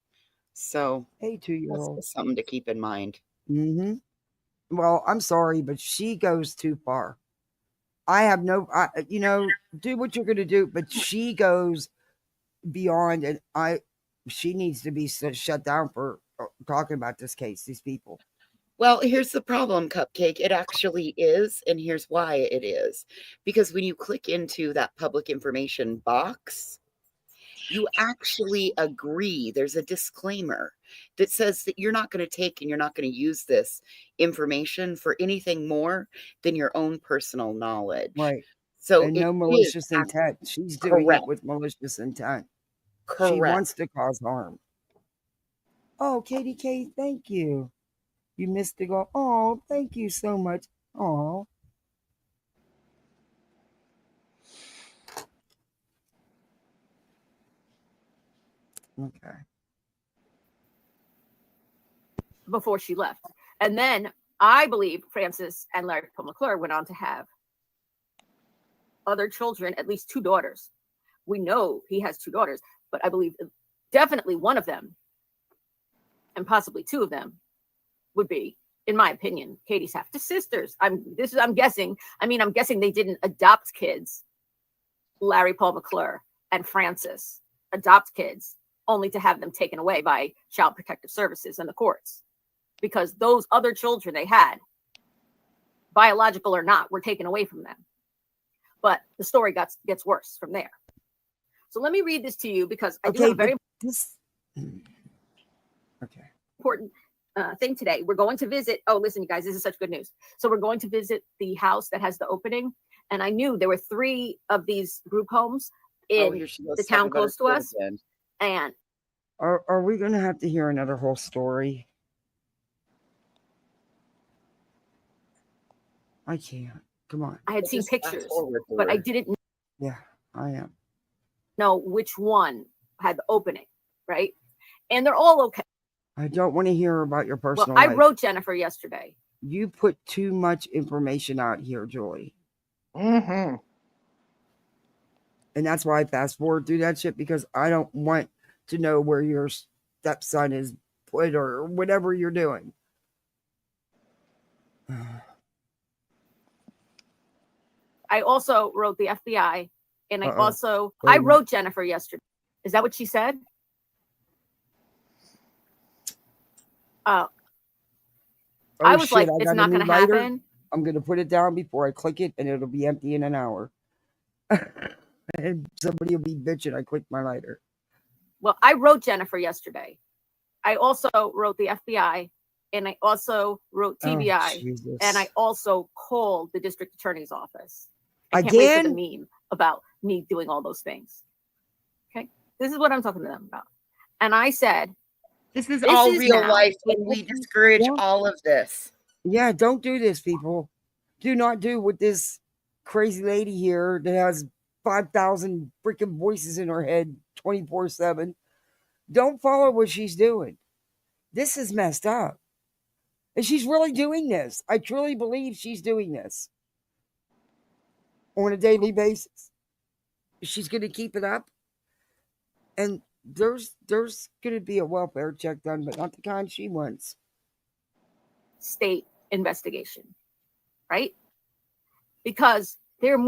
So, hey, 2-year-old, that's something to keep in mind. Well, I'm sorry, but she goes too far. I have do what you're going to do, but she goes beyond, and she needs to be shut down for talking about this case, these people. Well, here's the problem, Cupcake. It actually is, and here's why it is. Because when you click into that public information box, you actually agree. There's a disclaimer that says that you're not going to take and you're not going to use this information for anything more than your own personal knowledge. Right. So and no malicious intent. She's doing it with malicious intent. Correct. She wants to cause harm. Oh, Katie K, thank you. You missed the goal. Oh, thank you so much. Oh. Okay. Before she left. And then I believe Francis and Larry Paul McClure went on to have other children, at least 2 daughters. We know he has 2 daughters, but I believe definitely one of them, and possibly two of them, would be, in my opinion, Katie's half sisters. I'm guessing. I mean, I'm guessing they didn't adopt kids. Larry Paul McClure and Francis adopt kids only to have them taken away by Child Protective Services and the courts, because those other children they had, biological or not, were taken away from them. But the story gets worse from there. So let me read this to you, because I do have a very important thing today. We're going to visit. Oh, listen, you guys, this is such good news. So we're going to visit the house that has the opening. And I knew there were 3 of these group homes in the town close to us. And are we going to have to hear another whole story? I can't. Come on. I had seen pictures, but I didn't Yeah, I am. know which one had the opening, right? And they're all okay. I don't want to hear about your personal I life. wrote Jennifer yesterday. You put too much information out here, Julie. Mm-hmm. And that's why I fast forward through that shit, because I don't want to know where your stepson is put or whatever you're doing. I also wrote the FBI, and I I wrote Jennifer yesterday. Is that what she said? I was like, it's not going to happen. I'm going to put it down before I click it, and it'll be empty in an hour. And somebody will be bitching I clicked my lighter. Well, I wrote Jennifer yesterday. I also wrote the FBI, and I also wrote TBI, and I also called the district attorney's office. I can't wait for the meme about me doing all those things. Okay, this is what I'm talking to them about. And I said, this is all real life, and we discourage all of this. Yeah, don't do this, people. Do not do what this crazy lady here that has 5,000 freaking voices in her head 24/7. Don't follow what she's doing. This is messed up. And she's really doing this. I truly believe she's doing this on a daily basis. She's going to keep it up. And there's going to be a welfare check done, but not the kind she wants. State investigation, right? Because there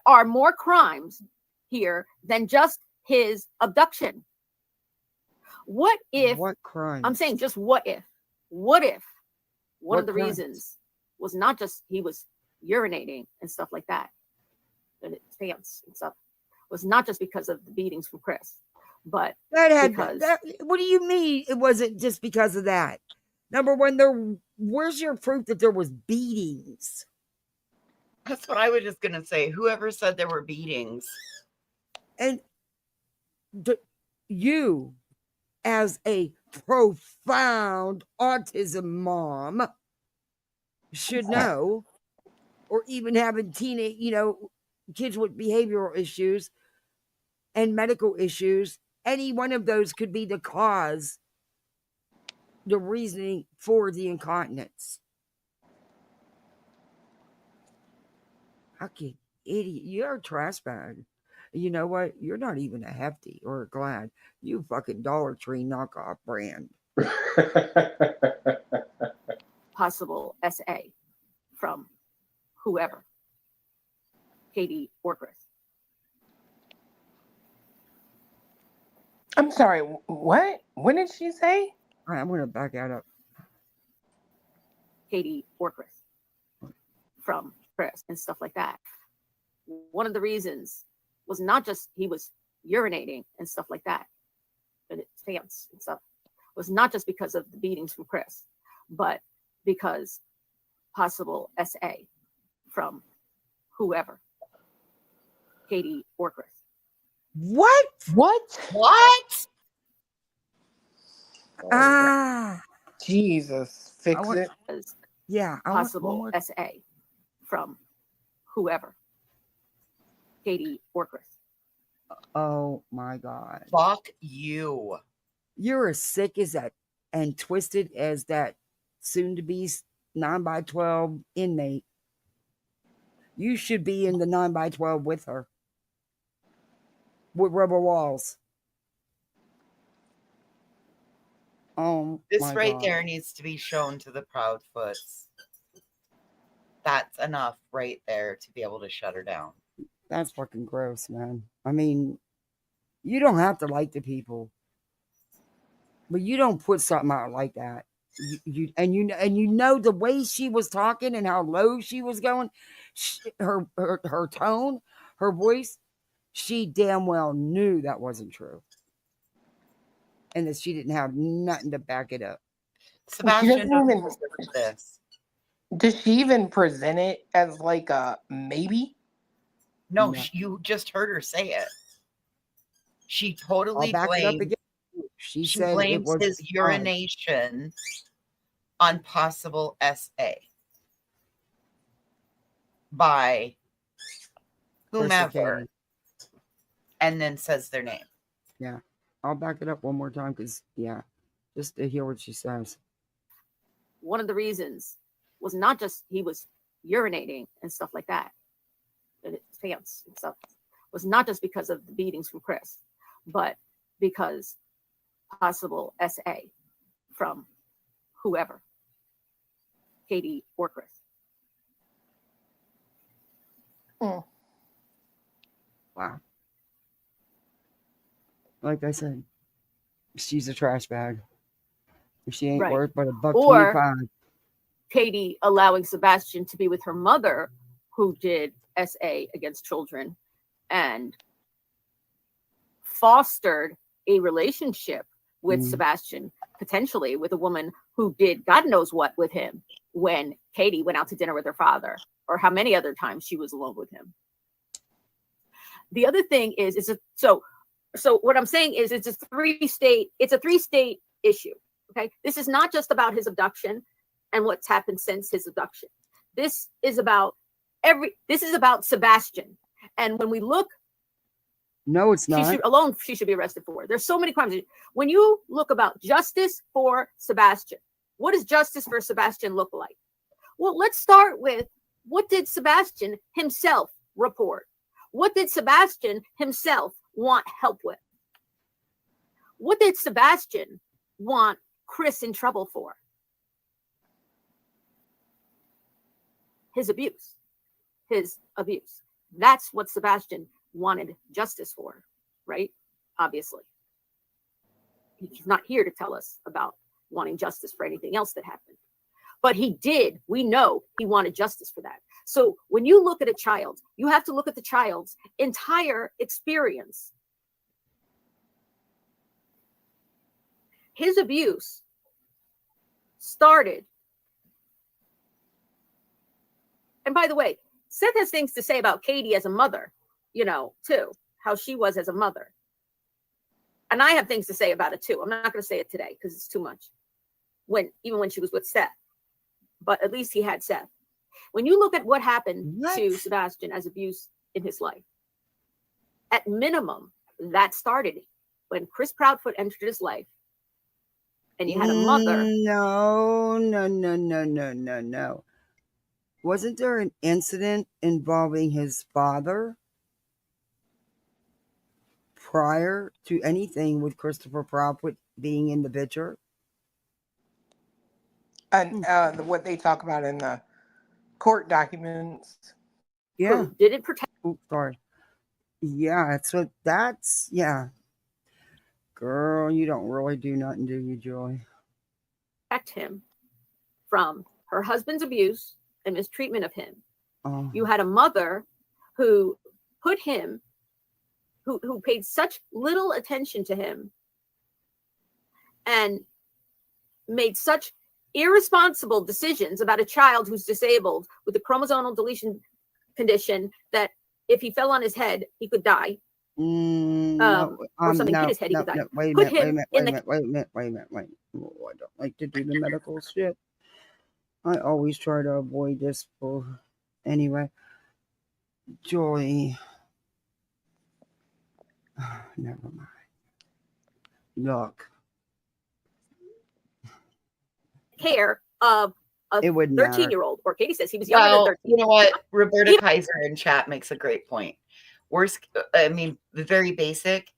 are more crimes here than just his abduction. What if? What crime? I'm saying just what if? What if one of the reasons was not just he was urinating and stuff like that, and his pants and stuff, was not just because of the beatings from Chris, but what do you mean it wasn't just because of that? Number one, where's your proof that there was beatings? That's what I was just going to say. Whoever said there were beatings. And you, as a profound autism mom, should know, or even having kids with behavioral issues and medical issues, any one of those could be the cause, the reasoning for the incontinence. Fucking idiot. You're a trash bag. You know what? You're not even a Hefty or a Glad. You fucking Dollar Tree knockoff brand. Possible SA from whoever. Katie or Chris. I'm sorry, what? What did she say? All right, I'm going to back that up. Katie or Chris. From Chris and stuff like that. One of the reasons was not just he was urinating and stuff like that, and his pants and stuff, was not just because of the beatings from Chris, but because possible SA from whoever. Katie or Chris. What? What? Jesus, fix it. Yeah. Possible SA from whoever. Katie or Chris. Oh my God. Fuck you. You're as sick as that and twisted as that soon to be 9x12 inmate. You should be in the 9x12 with her. With rubber walls. Oh This my right God. there needs to be shown to the Proudfoots. That's enough right there to be able to shut her down. That's fucking gross, man. I mean, you don't have to like the people, but you don't put something out like that. You know the way she was talking and how low she was going, her tone, her voice, she damn well knew that wasn't true, and that she didn't have nothing to back it up. Sebastian doesn't deserve this. Does she even present it as like a maybe? No, No. you just heard her say it. She I'll totally back it up blames. again. She She said it blames was his urination on possible SA by whomever, and then says their name. Yeah, I'll back it up one more time because just to hear what she says. One of the reasons was not just he was urinating and stuff like that, in his pants and stuff, was not just because of the beatings from Chris, but because possible SA from whoever, Katie or Chris. Wow. Like I said, she's a trash bag. She ain't Right. worth but Or $1.25. Katie allowing Sebastian to be with her mother, who did SA against children and fostered a relationship with Sebastian, potentially with a woman who did God knows what with him when Katie went out to dinner with her father, or how many other times she was alone with him. The other thing is so what I'm saying is it's a three-state issue. Okay. This is not just about his abduction and what's happened since his abduction. This is about Sebastian. And when we look, no, it's not. She should be arrested for. There's so many crimes. When you look about justice for Sebastian, what does justice for Sebastian look like? Well, let's start with, what did Sebastian himself report? What did Sebastian himself want help with? What did Sebastian want Chris in trouble for? His abuse. That's what Sebastian wanted justice for, right? Obviously. He's not here to tell us about wanting justice for anything else that happened. But he did. We know he wanted justice for that. So when you look at a child, you have to look at the child's entire experience. His abuse started. And by the way, Seth has things to say about Katie as a mother, too, how she was as a mother. And I have things to say about it, too. I'm not going to say it today because it's too much. Even when she was with Seth. But at least he had Seth. When you look at what happened to Sebastian as abuse in his life, at minimum, that started when Chris Proudfoot entered his life. And you had a mother. No. Wasn't there an incident involving his father prior to anything with Christopher Proudfoot being in the picture? And what they talk about in the court documents. Yeah. Did it protect? Oops, sorry. Yeah, yeah. Girl, you don't really do nothing, do you, Joy? Protect him from her husband's abuse and mistreatment of him. Oh. You had a mother who put him, who paid such little attention to him and made such irresponsible decisions about a child who's disabled with a chromosomal deletion condition that if he fell on his head, he could die. Or something hit his head, he could die. Wait a minute. Oh, I don't like to do the medical shit. I always try to avoid this anyway. Joy. Never mind. Look. Care of a 13-year-old, or Katie says he was younger than 13. You know what? Roberta Kaiser in chat makes a great point. Very basic.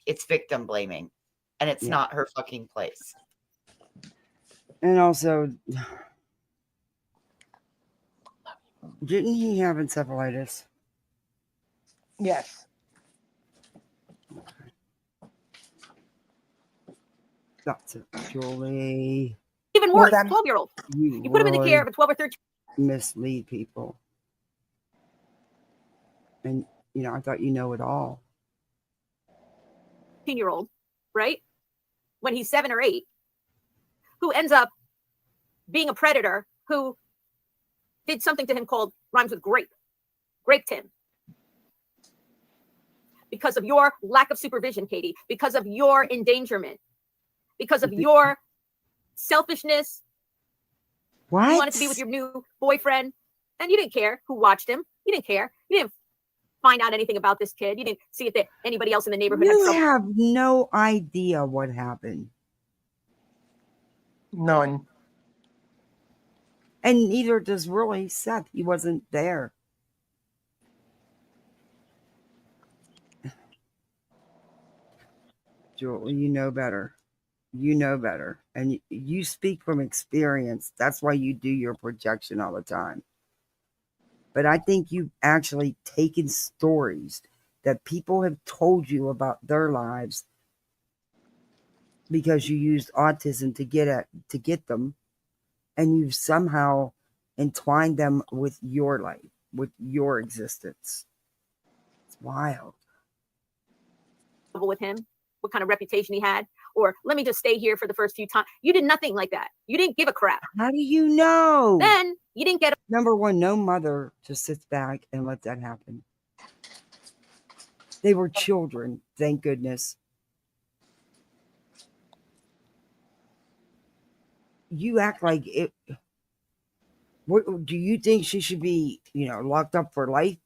It's victim blaming. and it's Yeah. not her fucking place. And also, didn't he have encephalitis? Yes. That's it, Julie. Even Well, worse, that 12-year-old. You You put him in the care really of a 12 or 13 mislead people. And, I thought you know it all. year old, right? When he's 7 or 8, who ends up being a predator, who did something to him called rhymes with raped him. Because of your lack of supervision, Katie, because of your endangerment, because of your selfishness. What? You wanted to be with your new boyfriend, and you didn't care who watched him. You didn't care. You didn't find out anything about this kid. You didn't see if anybody else in the neighborhood had You trouble. have no idea what happened. None. And neither does really Seth. He wasn't there. Julie, you know better. You know better. And you speak from experience. That's why you do your projection all the time. But I think you've actually taken stories that people have told you about their lives because you used autism to get them, and you've somehow entwined them with your life, with your existence. It's wild. With him, what kind of reputation he had, or let me just stay here for the first few times. You did nothing like that. You didn't give a crap. How do you know? Then you didn't get Number one, no mother just sits back and let that happen. They were children, thank goodness. You act like it. What do you think she should be, locked up for life?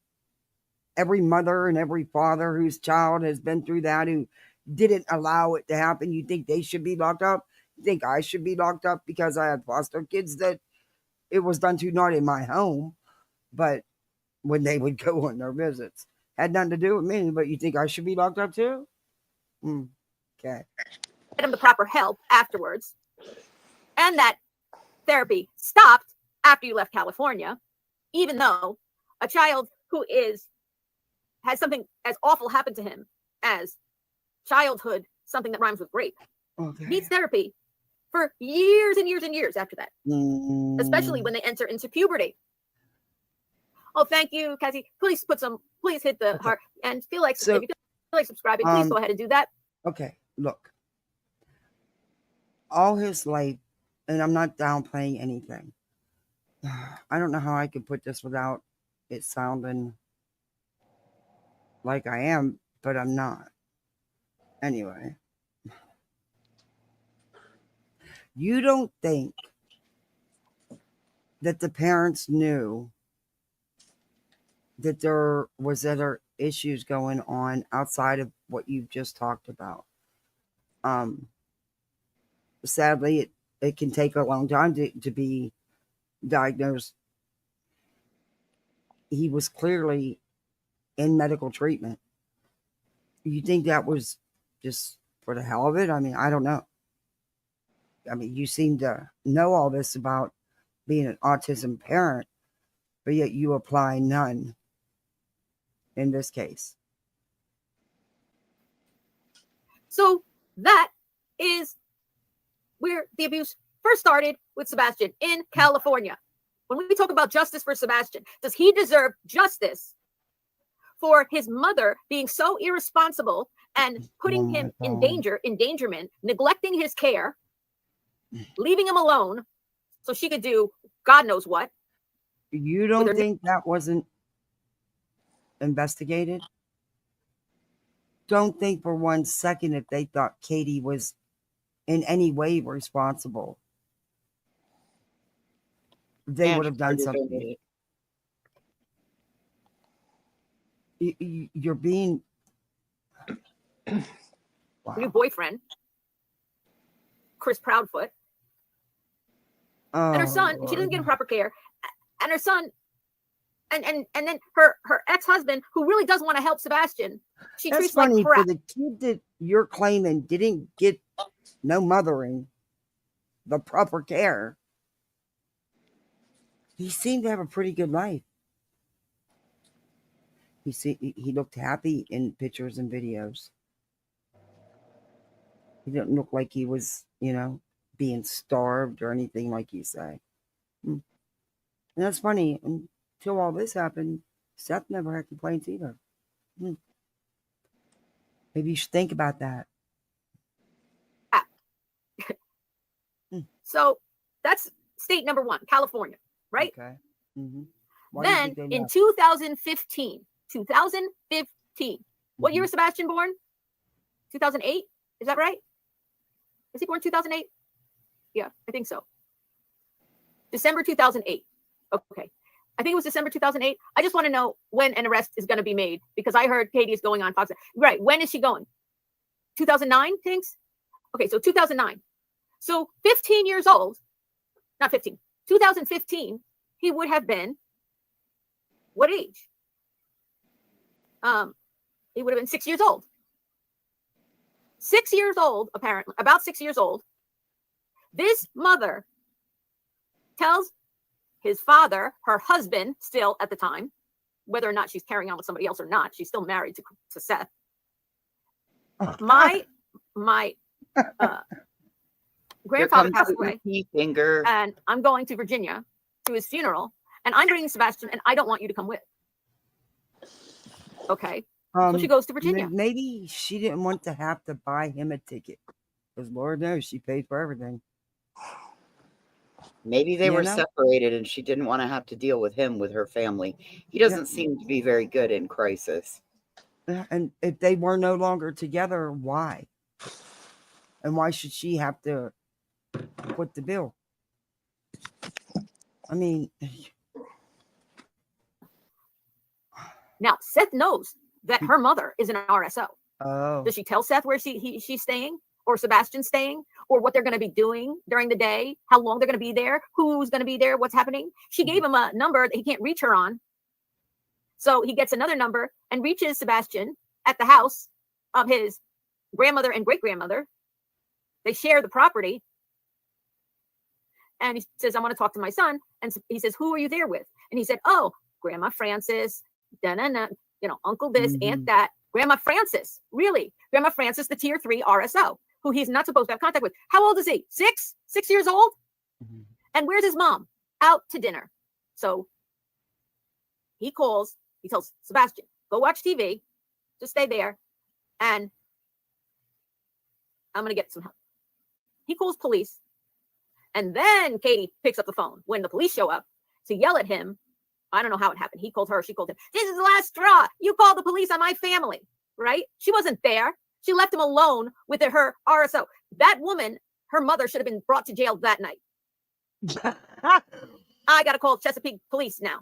Every mother and every father whose child has been through that, who didn't allow it to happen, you think they should be locked up? You think I should be locked up because I had foster kids that it was done to, not in my home, but when they would go on their visits? Had nothing to do with me, but you think I should be locked up too? Okay. him the proper help afterwards, and that therapy stopped after you left California, even though a child who has something as awful happen to him as childhood, something that rhymes with rape, needs therapy for years and years and years after that, especially when they enter into puberty. Oh, thank you, Cassie. Please hit the heart and feel like, if you feel like subscribing, please go ahead and do that. Okay, look. All his life, and I'm not downplaying anything. I don't know how I could put this without it sounding like I am, but I'm not. Anyway. You don't think that the parents knew that there was other issues going on outside of what you've just talked about? Sadly, it can take a long time to be diagnosed. He was clearly in medical treatment. You think that was just for the hell of it? I mean, I don't know. I mean, you seem to know all this about being an autism parent, but yet you apply none in this case. So that is where the abuse first started with Sebastian in California. When we talk about justice for Sebastian, does he deserve justice for his mother being so irresponsible and putting him in endangerment, neglecting his care, leaving him alone so she could do God knows what? You don't think that wasn't investigated? Don't think for 1 second if they thought Katie was in any way responsible. They would have done something. You're being new boyfriend, Chris Proudfoot, and her son. She doesn't get him proper care, and her son, and then her ex-husband, who really does want to help Sebastian. She That's treats funny like crap. for the kid you're claiming didn't get no mothering, the proper care. He seemed to have a pretty good life. He looked happy in pictures and videos. He didn't look like he was, being starved or anything like you say. And that's funny. Until all this happened, Seth never had complaints either. Maybe you should think about that. So that's state number 1, California, right? Okay. Then in 2015, what year was Sebastian born? 2008? Is that right? Is he born 2008? Yeah, I think so. December 2008. Okay. I think it was December 2008. I just want to know when an arrest is going to be made because I heard Katie is going on Fox. Right. When is she going? 2009, thinks? Okay, so 2009. So 15 years old, not 15, 2015, he would have been what age? He would have been 6 years old. 6 years old, apparently, about 6 years old. This mother tells his father, her husband, still at the time, whether or not she's carrying on with somebody else or not, she's still married to Seth. My grandfather passed away, and I'm going to Virginia to his funeral, and I'm bringing Sebastian, and I don't want you to come with. Okay. So she goes to Virginia. Maybe she didn't want to have to buy him a ticket, because Lord knows she paid for everything. Maybe they were separated and she didn't want to have to deal with him with her family. He doesn't seem to be very good in crisis. And if they were no longer together, why? And why should she have to foot the bill? I mean, now Seth knows that her mother is an RSO. Oh. Does she tell Seth where she's staying, or Sebastian's staying, or what they're going to be doing during the day, how long they're going to be there, who's going to be there, what's happening? She gave him a number that he can't reach her on. So he gets another number and reaches Sebastian at the house of his grandmother and great-grandmother. They share the property. And he says, I want to talk to my son. And he says, who are you there with? And he said, oh, Grandma Frances, Uncle this, Aunt that. Grandma Frances, really? Grandma Frances, the tier 3 RSO, who he's not supposed to have contact with. How old is he? 6 years old? And where's his mom? Out to dinner. So he tells Sebastian, go watch TV, just stay there, and I'm going to get some help. He calls police, and then Katie picks up the phone when the police show up to yell at him. I don't know how it happened. He called her, she called him. This is the last straw. You called the police on my family, right? She wasn't there. She left him alone with her RSO. That woman, her mother, should have been brought to jail that night. I got to call Chesapeake police now.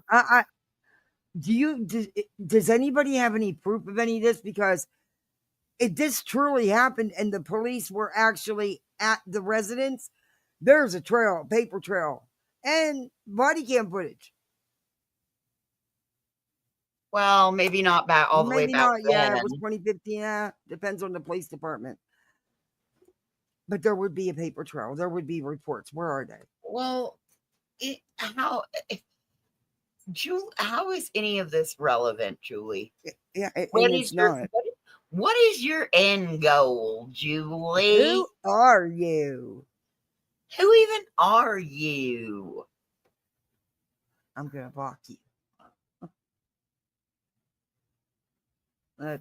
Does anybody have any proof of any of this? Because if this truly happened and the police were actually at the residence, there's a trail, paper trail, and body cam footage. Well, maybe not back all the way back then. Yeah, it was 2015. Yeah, depends on the police department. But there would be a paper trail. There would be reports. Where are they? Well, how is any of this relevant, Julie? Yeah, what is your end goal, Julie? Who are you? Who even are you? I'm gonna block you.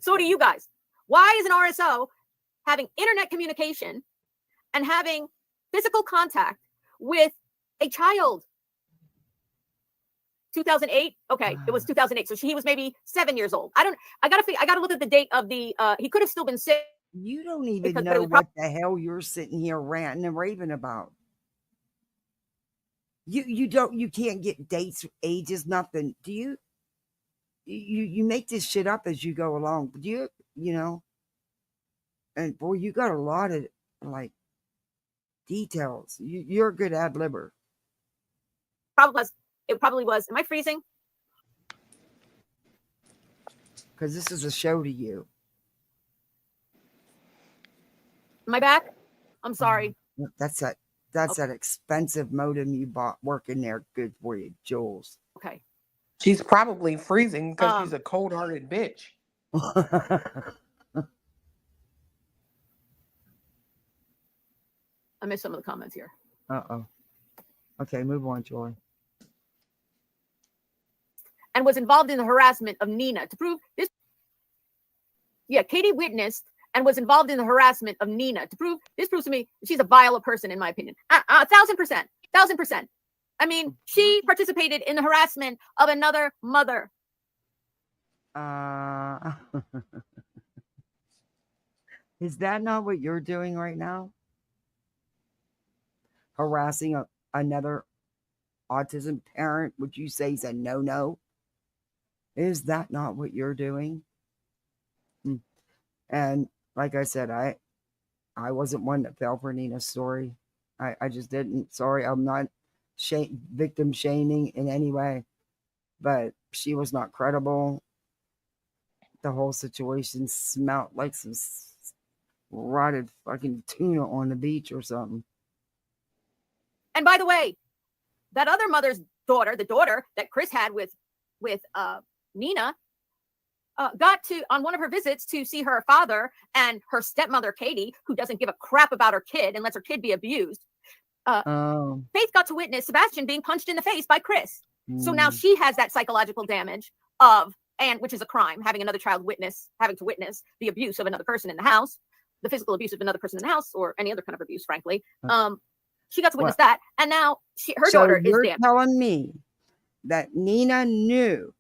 So do you guys. Why is an RSO having internet communication and having physical contact with a child? 2008. Okay, it was 2008. So he was maybe 7 years old. I gotta look at the date of the. He could have still been 6. You don't even know what the hell you're sitting here ranting and raving about. You can't get dates, ages, nothing. Do you? You make this shit up as you go along. Do you and boy, you got a lot of like details. You're a good ad-libber. It probably was. Am I freezing? Because this is a show to you. Am I back? I'm sorry. That's that expensive modem you bought working there. Good for you, Jules. Okay. She's probably freezing because she's a cold-hearted bitch. I missed some of the comments here. Uh-oh. Okay, move on, Joy. And was involved in the harassment of Nina to prove this. Yeah, Katie witnessed and was involved in the harassment of Nina to prove this proves to me she's a vile person, in my opinion. 1,000%. 1,000%. I mean, she participated in the harassment of another mother. Is that not what you're doing right now? Harassing another autism parent, would you say is a no-no? Is that not what you're doing? And like I said, I wasn't one that fell for Nina's story. I just didn't. Sorry, I'm not victim shaming in any way, but she was not credible. The whole situation smelled like some rotted fucking tuna on the beach or something. And by the way, that other mother's daughter, the daughter that Chris had with Nina, got to, on one of her visits, to see her father and her stepmother, Katie, who doesn't give a crap about her kid and lets her kid be abused. Faith got to witness Sebastian being punched in the face by Chris. So now she has that psychological damage of, and which is a crime, having another child having to witness the abuse of another person in the house, the physical abuse of another person in the house, or any other kind of abuse, frankly. She got to witness that, and now her daughter is you're damaged. telling me that Nina knew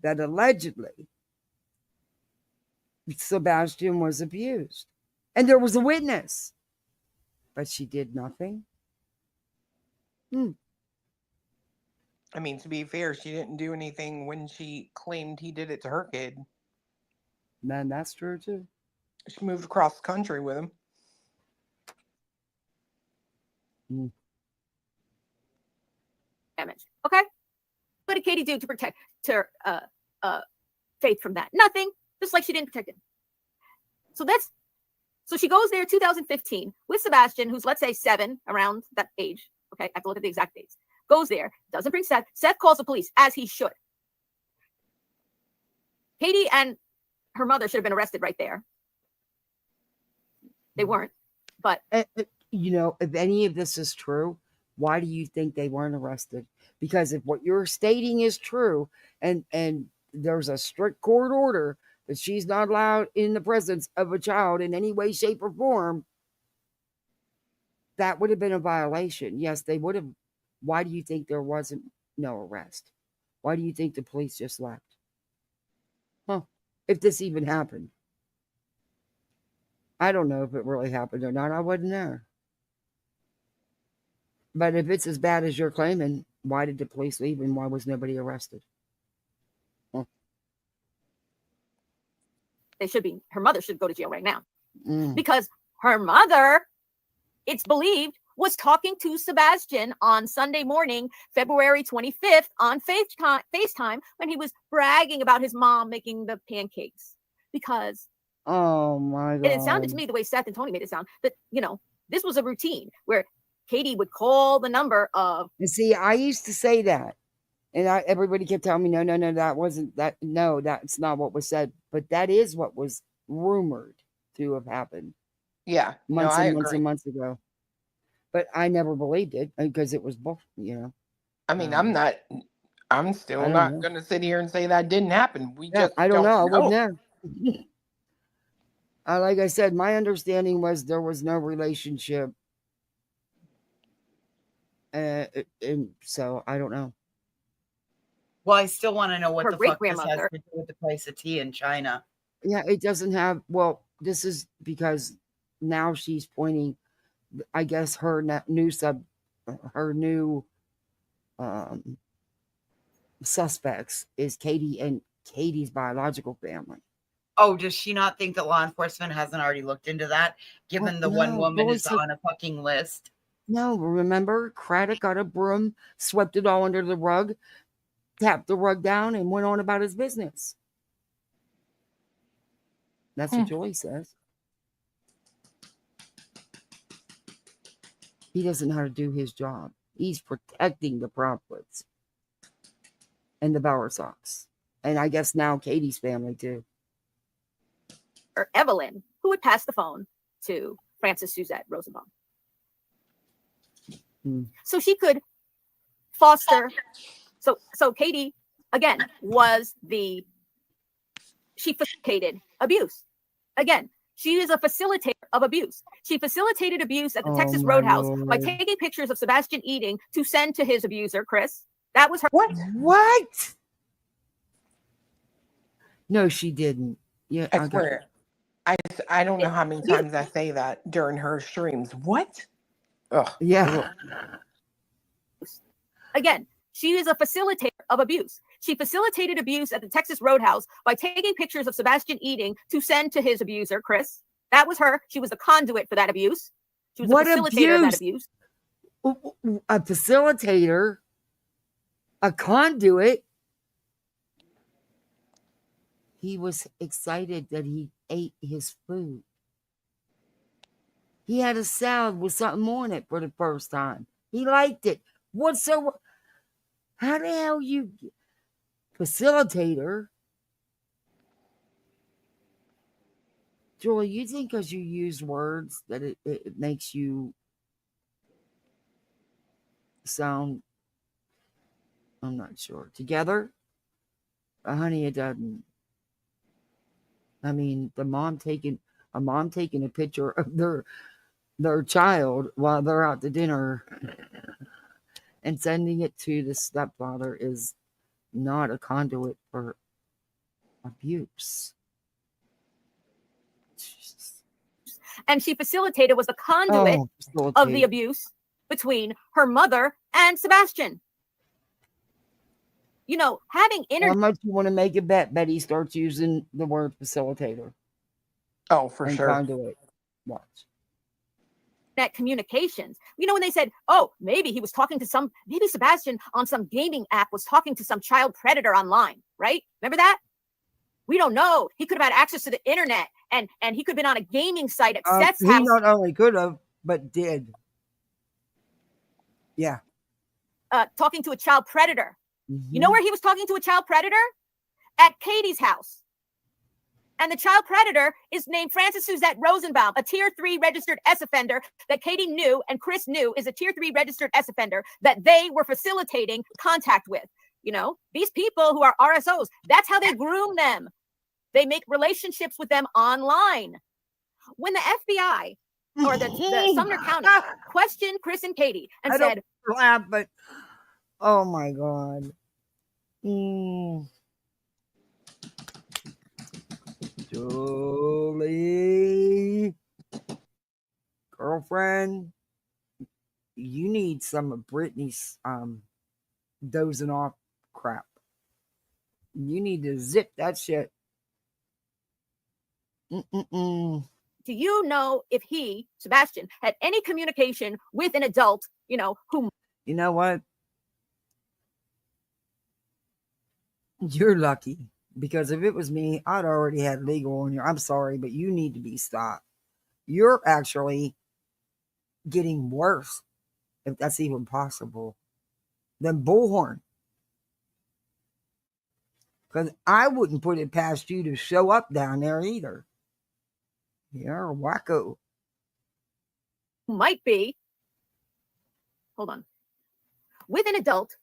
that allegedly Sebastian was abused, and there was a witness, but she did nothing? I mean, to be fair, she didn't do anything when she claimed he did it to her kid. Man, that's true too. She moved across the country with him. Damage. Okay. What did Katie do to protect Faith from that? Nothing. Just like she didn't protect him. So she goes there 2015 with Sebastian, who's, let's say, 7, around that age. Okay, I have to look at the exact dates. Goes there, doesn't bring Seth. Seth calls the police, as he should. Katie and her mother should have been arrested right there. They weren't, but if any of this is true, why do you think they weren't arrested? Because if what you're stating is true, and there's a strict court order that she's not allowed in the presence of a child in any way, shape, or form, that would have been a violation. Yes, they would have. Why do you think there wasn't no arrest? Why do you think the police just left? If this even happened. I don't know if it really happened or not. I wasn't there. But if it's as bad as you're claiming, why did the police leave and why was nobody arrested? they should be. Her mother should go to jail right now because her mother, it's believed, was talking to Sebastian on Sunday morning, February 25th on FaceTime when he was bragging about his mom making the pancakes because oh my God. And it sounded to me the way Seth and Tony made it sound that, you know, this was a routine where Katie would call the number of. And see, I used to say that. And everybody kept telling me, no, that wasn't that. No, that's not what was said. But that is what was rumored to have happened. Yeah. Months no, and I months agree. and months ago. But I never believed it because it was bull, you know. I mean, I'm still I don't not know. going to sit here and say that didn't happen. We just I don't know. I wouldn't know. know. Like I said, my understanding was there was no relationship. And so I don't know. Well, I still want to know what Her the fuck this has great-grandmother. to do with the price of tea in China. Yeah, it doesn't have. Well, this is because now she's pointing. I guess her new suspects is Katie and Katie's biological family. Oh, does she not think that law enforcement hasn't already looked into that, given the one woman is on a fucking list? No, remember, Craddock got a broom, swept it all under the rug, tapped the rug down, and went on about his business. That's what Joy says. He doesn't know how to do his job. He's protecting the Proplets and the Bowersox. And I guess now Katie's family too. Or Evelyn, who would pass the phone to Frances Suzette Rosenbaum. So she could foster. So Katie, again, she facilitated abuse. Again, she is a facilitator of abuse. She facilitated abuse at the Texas Roadhouse by taking pictures of Sebastian eating to send to his abuser, Chris. That was her. What? No, she didn't. Yeah, I swear. I don't know how many times I say that during her streams. What? Ugh. Yeah. Again, she is a facilitator of abuse. She facilitated abuse at the Texas Roadhouse by taking pictures of Sebastian eating to send to his abuser, Chris. That was her. She was the conduit for that abuse. She was What a facilitator of that abuse. A facilitator, a conduit. He was excited that he ate his food. He had a salad with something on it for the first time. He liked it. How the hell you facilitator? Julie, you think because you use words that it makes you sound, I'm not sure, together? But honey, it doesn't. I mean, a mom taking a picture of their child while they're out to dinner and sending it to the stepfather is not a conduit for abuse. Jesus. And she facilitated, was the conduit of the abuse between her mother and Sebastian. You know, having How much you want to make a bet Betty starts using the word facilitator? Oh, for and sure. Conduit. Watch. That communications. You know, when they said, oh, maybe he was talking to maybe Sebastian on some gaming app was talking to some child predator online, right? Remember that? We don't know. He could have had access to the internet and he could have been on a gaming site at Seth's house. He not only could have, but did. Yeah. Talking to a child predator. Mm-hmm. You know where he was talking to a child predator? At Katie's house. And the child predator is named Frances Suzette Rosenbaum, a tier 3 registered S offender that Katie knew and Chris knew is a tier 3 registered S offender that they were facilitating contact with. You know, these people who are RSOs, that's how they groom them. They make relationships with them online. When the FBI or the Sumner County questioned Chris and Katie and said, don't laugh, but oh my God. Julie, girlfriend, you need some of Brittany's dozing off crap. You need to zip that shit. do you know if he, Sebastian, had any communication with an adult, you know, who... You know what? You're lucky. Because if it was me, I'd already had legal on you. I'm sorry, but you need to be stopped. You're actually getting worse, if that's even possible, than Bullhorn. Because I wouldn't put it past you to show up down there either. You're a wacko. Might be. Hold on. With an adult.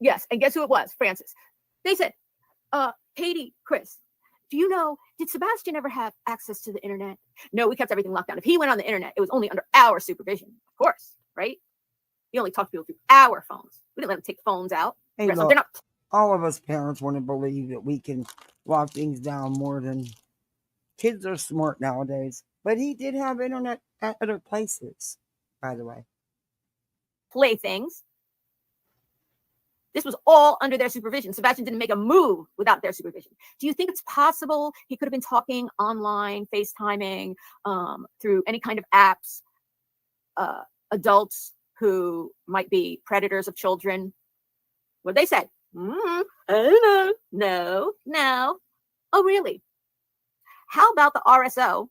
Yes, and guess who it was? Frances. They said, Katie, Chris, do you know, did Sebastian ever have access to the internet? No, we kept everything locked down. If he went on the internet, it was only under our supervision, of course, right? He only talked to people through our phones. We didn't let him take phones out. Hey, look, all of us parents want to believe that we can lock things down more than kids are smart nowadays. But he did have internet at other places, by the way. Playthings. This was all under their supervision. Sebastian didn't make a move without their supervision. Do you think it's possible he could have been talking online, FaceTiming, through any kind of apps, adults who might be predators of children? What they said? I don't know. No. Oh, really? How about the RSO,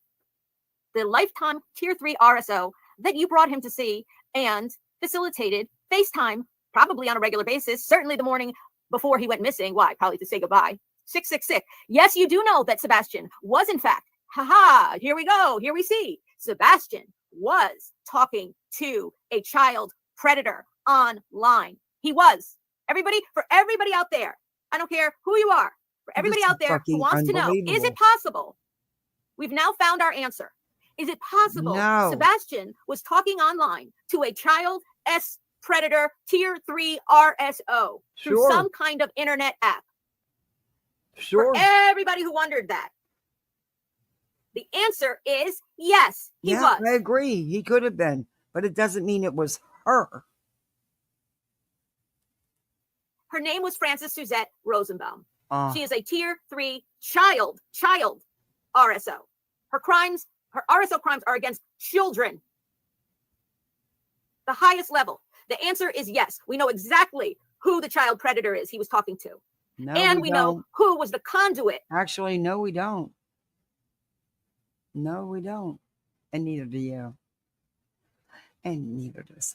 the lifetime tier 3 RSO that you brought him to see and facilitated FaceTime probably on a regular basis, certainly the morning before he went missing. Why? Probably to say goodbye. 666. Yes, you do know that Sebastian was in fact, here we go. Here we see Sebastian was talking to a child predator online. He was. For everybody out there, I don't care who you are, for everybody out there who wants to know, is it possible? We've now found our answer. Is it possible Sebastian was talking online to a child predator tier 3 RSO through some kind of internet app? Sure. For everybody who wondered that, the answer is yes, he was. I agree. He could have been, but it doesn't mean it was her. Her name was Frances Suzette Rosenbaum. She is a tier 3 child RSO. Her RSO crimes are against children. The highest level. The answer is yes. We know exactly who the child predator is he was talking to. No, and we know who was the conduit. Actually, no, we don't. No, we don't. And neither do you. And neither does.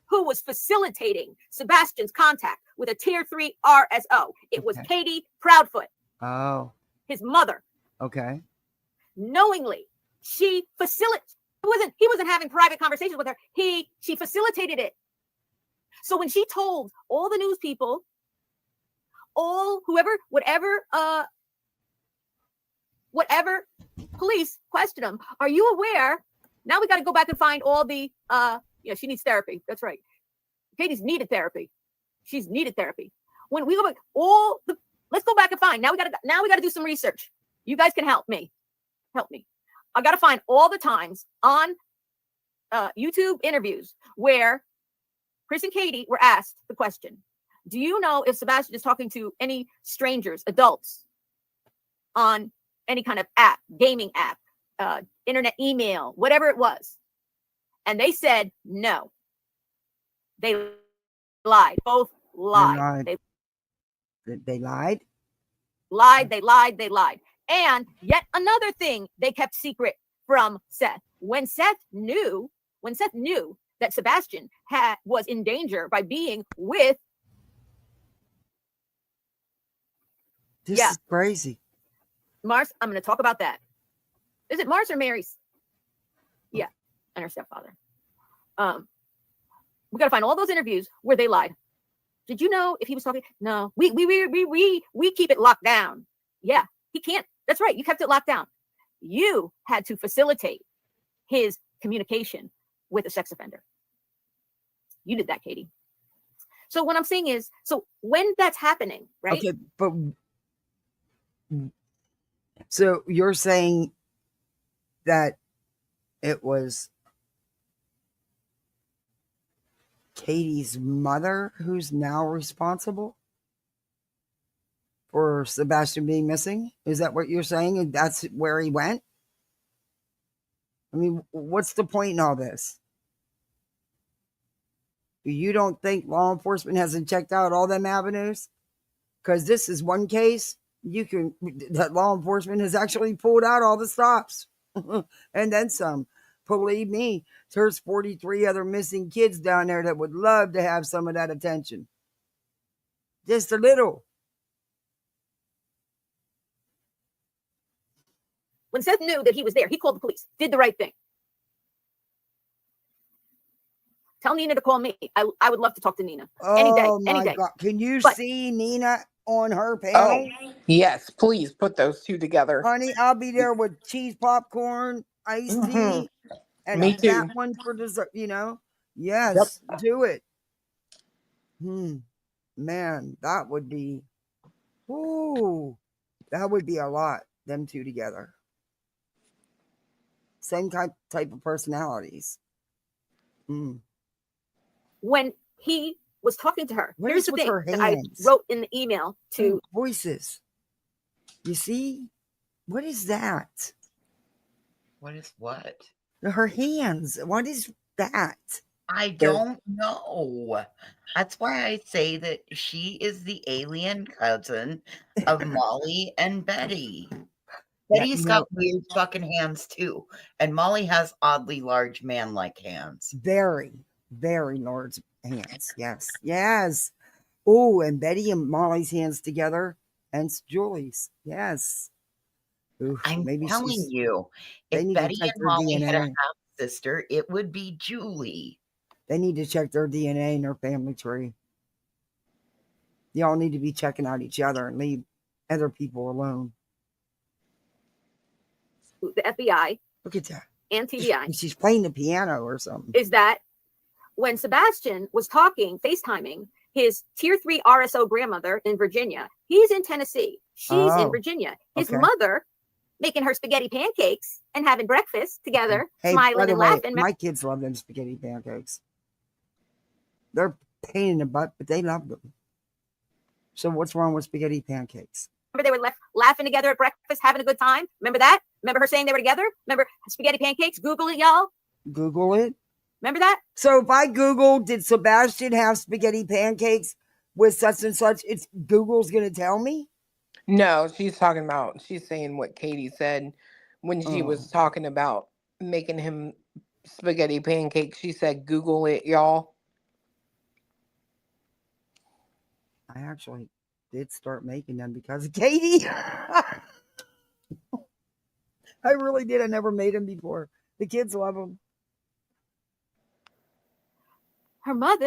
Who was facilitating Sebastian's contact with a tier 3 RSO? It was Katie Proudfoot. Oh. His mother. Okay. Knowingly, she facilitated. He wasn't having private conversations with her. She facilitated it. So when she told all the news people, whatever police questioned him, are you aware? Now we got to go back and find all the she needs therapy. That's right. Katie's needed therapy. She's needed therapy. When we go back, let's go back and find. Now we got to do some research. You guys can help me. I got to find all the times on YouTube interviews where Chris and Katie were asked the question, do you know if Sebastian is talking to any strangers, adults, on any kind of app, gaming app, internet email, whatever it was? And they said no. They lied. Both lied. They lied? They lied. And yet another thing they kept secret from Seth. When Seth knew that Sebastian was in danger by being with. This is crazy. Mars, I'm going to talk about that. Is it Mars or Mary's? Yeah, and her stepfather. We got to find all those interviews where they lied. Did you know if he was talking? No, we keep it locked down. Yeah, he can't. That's right. You kept it locked down. You had to facilitate his communication with a sex offender. You did that, Katie. So what I'm saying is, so when that's happening, right? Okay, but so you're saying that it was Katie's mother who's now responsible for Sebastian being missing? Is that what you're saying? And that's where he went? I mean, what's the point in all this? You don't think law enforcement hasn't checked out all them avenues? Because this is one case that law enforcement has actually pulled out all the stops and then some. Believe me, there's 43 other missing kids down there that would love to have some of that attention. Just a little. When Seth knew that he was there, he called the police, did the right thing. Tell Nina to call me. I would love to talk to Nina. Any day, any day. God. Can you see Nina on her panel? Oh, yes, please put those two together. Honey, I'll be there with cheese popcorn, iced tea, and Me too. that one for dessert, Yes, do it. Man, that would be a lot, them two together. Same type of personalities. When he was talking to her, What here's is the with thing her that I hands? wrote in the email to voices. You see? What is that? What is what? Her hands. What is that? I don't know. That's why I say that she is the alien cousin of Molly and Betty. Betty's got weird fucking hands too. And Molly has oddly large man-like hands. Very, very large hands. Yes. Yes. Oh, and Betty and Molly's hands together. And Julie's. Yes. Oof, I'm maybe telling you, they if need Betty to check and their Molly had a DNA. half sister, it would be Julie. They need to check their DNA and their family tree. Y'all need to be checking out each other and leave other people alone. The FBI. Look at that. And TBI. She's playing the piano or something. Is that when Sebastian was talking, FaceTiming his tier 3 RSO grandmother in Virginia, he's in Tennessee. She's in Virginia. His mother making her spaghetti pancakes and having breakfast together, Hey, smiling by the and way, laughing. my kids love them spaghetti pancakes. They're pain in the butt, but they love them. So what's wrong with spaghetti pancakes? Remember they were laughing together at breakfast, having a good time? Remember that? Remember her saying they were together? Remember spaghetti pancakes? Google it, y'all. Google it. Remember that? So if I Google, did Sebastian have spaghetti pancakes with such and such, it's Google's going to tell me? No, she's saying what Katie said when she was talking about making him spaghetti pancakes. She said, Google it, y'all. I actually did start making them because of Katie. I really did. I never made them before. The kids love them.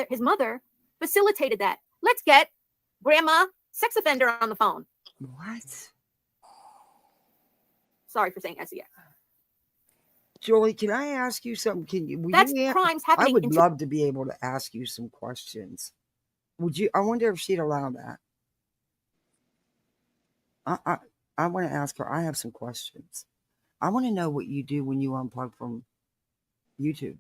His mother facilitated that. Let's get grandma sex offender on the phone. What? Sorry for saying SEX. Julie, can I ask you something? That's crimes happening. I would love to be able to ask you some questions. Would you? I wonder if she'd allow that. I want to ask her. I have some questions. I want to know what you do when you unplug from YouTube.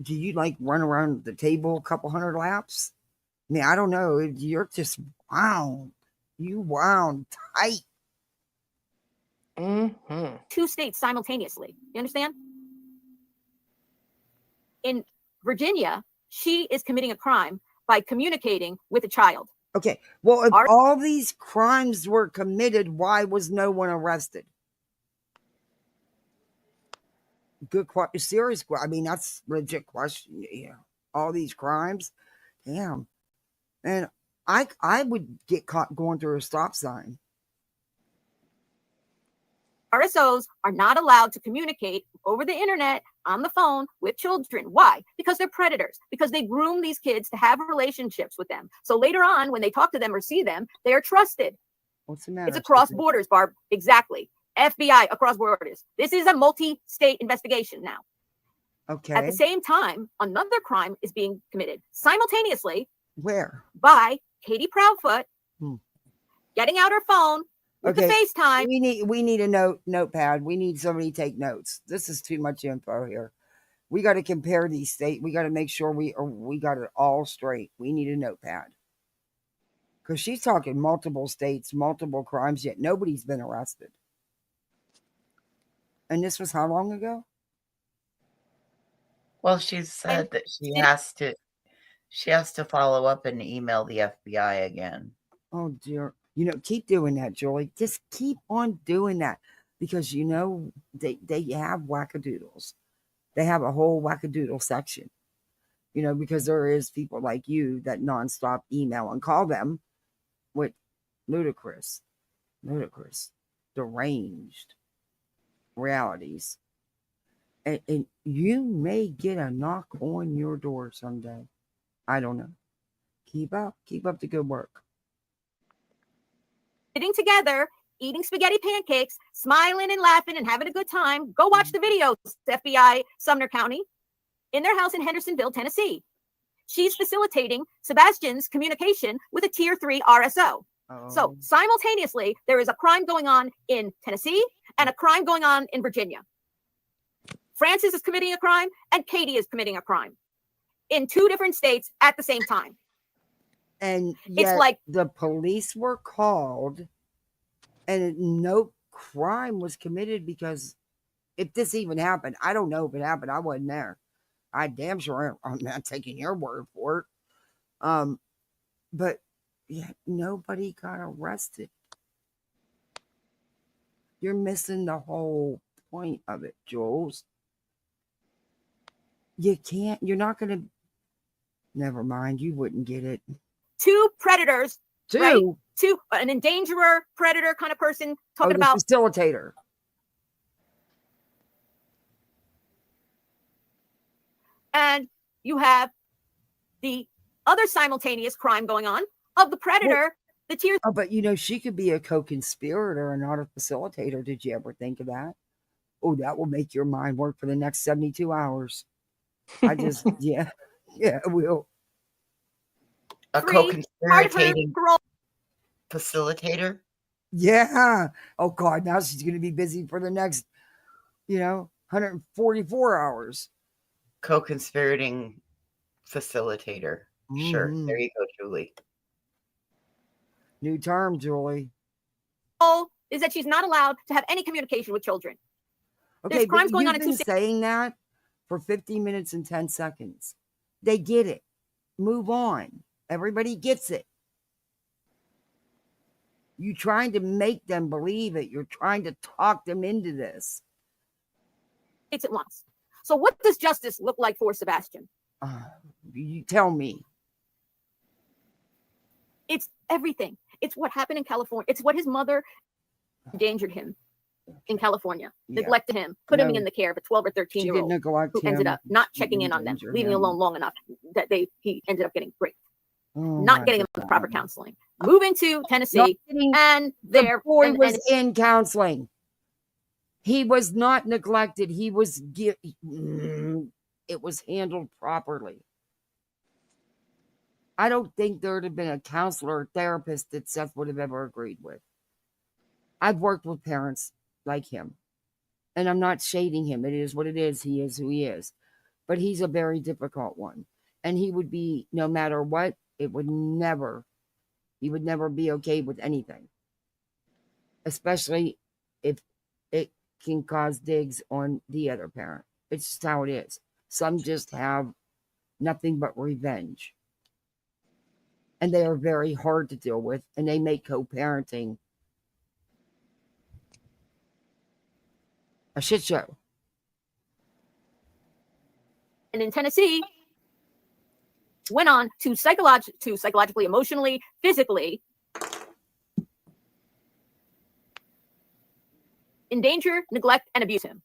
Do you like run around the table a couple hundred laps? I mean, I don't know. You're just wound. You wound tight. Mm-hmm. 2 states simultaneously. You understand? In Virginia, she is committing a crime by communicating with a child. Okay. Well, if all these crimes were committed, why was no one arrested? Good question. Serious question. I mean, that's a legit question. Yeah. All these crimes. Damn. And I would get caught going through a stop sign. RSOs are not allowed to communicate over the internet, on the phone, with children. Why? Because they're predators. Because they groom these kids to have relationships with them. So later on, when they talk to them or see them, they are trusted. What's the matter? It's across borders, Barb. Exactly. FBI across borders. This is a multi-state investigation now. Okay. At the same time, another crime is being committed simultaneously. Where? By Katie Proudfoot getting out her phone with the FaceTime. We need a notepad. We need somebody to take notes. This is too much info here. We got to compare these states. We got to make sure we got it all straight. We need a notepad. Because she's talking multiple states, multiple crimes, yet nobody's been arrested. And this was how long ago? Well, she said that she has to follow up and email the FBI again. Oh dear. Keep doing that, Julie. Just keep on doing that. Because they have wackadoodles. They have a whole wackadoodle section. Because there is people like you that nonstop email and call them with ludicrous, deranged realities. And you may get a knock on your door someday. I don't know. Keep up the good work. Sitting together, eating spaghetti pancakes, smiling and laughing and having a good time. Go watch the videos, FBI, Sumner County, in their house in Hendersonville, Tennessee. She's facilitating Sebastian's communication with a tier 3 RSO. So simultaneously, there is a crime going on in Tennessee and a crime going on in Virginia. Francis is committing a crime and Katie is committing a crime in 2 different states at the same time. And it's like the police were called and no crime was committed, because if this even happened, I don't know if it happened. I wasn't there. I damn sure I'm not taking your word for it. But yeah, nobody got arrested. You're missing the whole point of it, Jules. You can't, you're not going to, never mind, you wouldn't get it. 2 predators, right? 2? 2, an endangerer, predator kind of person talking the about facilitator. And you have the other simultaneous crime going on of the predator, the tears. Oh, but you know, she could be a co-conspirator and not a facilitator. Did you ever think of that? Oh, that will make your mind work for the next 72 hours. I just, yeah, it will. A co-conspirating facilitator. Yeah. Oh God, now she's going to be busy for the next, 144 hours. Co-conspirating facilitator. Sure. There you go, Julie. New term, Julie. Is that she's not allowed to have any communication with children. Okay, there's crimes going on in you've been saying that for 50 minutes and 10 seconds. They get it. Move on. Everybody gets it. You're trying to make them believe it. You're trying to talk them into this. It's at once. So what does justice look like for Sebastian? You tell me. It's everything. It's what happened in California. It's what his mother endangered him in California, neglected him, put him in the care of a 12 or 13-year-old who ended up not checking in on them, leaving alone long enough that he ended up getting raped, not getting him the proper counseling. Moving to Tennessee, and the boy was in counseling. He was not neglected. He was it was handled properly. I don't think there would have been a counselor or therapist that Seth would have ever agreed with. I've worked with parents like him, and I'm not shading him. It is what it is. He is who he is, but he's a very difficult one, and he would be, no matter what, he would never be okay with anything, especially if it can cause digs on the other parent. It's just how it is. Some just have nothing but revenge, and they are very hard to deal with, and they make co-parenting a shit show. And in Tennessee, went on to psychologically, emotionally, physically endanger, neglect, and abuse him.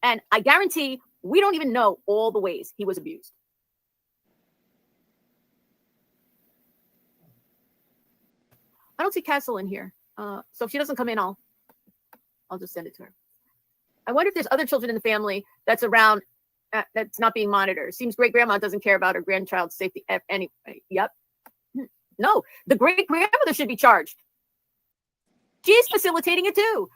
And I guarantee we don't even know all the ways he was abused. I don't see Castle in here. So if she doesn't come in, I'll just send it to her. I wonder if there's other children in the family that's around that's not being monitored. Seems great grandma doesn't care about her grandchild's safety anyway. Yep. No, the great grandmother should be charged. She's facilitating it too.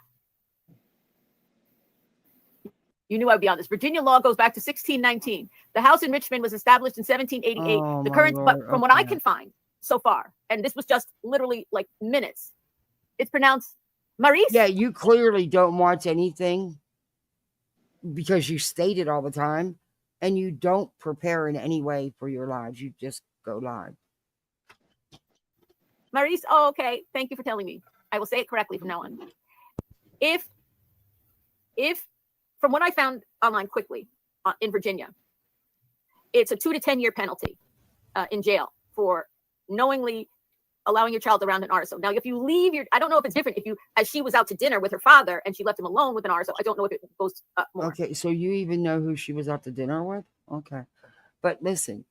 You knew I'd be on this. Virginia law goes back to 1619. The house in Richmond was established in 1788. The current, but from what I can find so far, and this was just literally like minutes, it's pronounced Maurice. Yeah, you clearly don't watch anything because you state it all the time, and you don't prepare in any way for your lives. You just go live. Maurice, oh, okay. Thank you for telling me. I will say it correctly from now on. If from what I found online quickly in Virginia, it's a 2 to 10 year penalty in jail for knowingly allowing your child around an RSO. Now, if you leave I don't know if it's different if you, as she was out to dinner with her father and she left him alone with an RSO. I don't know if it goes up more. Okay, so you even know who she was out to dinner with? Okay. But listen,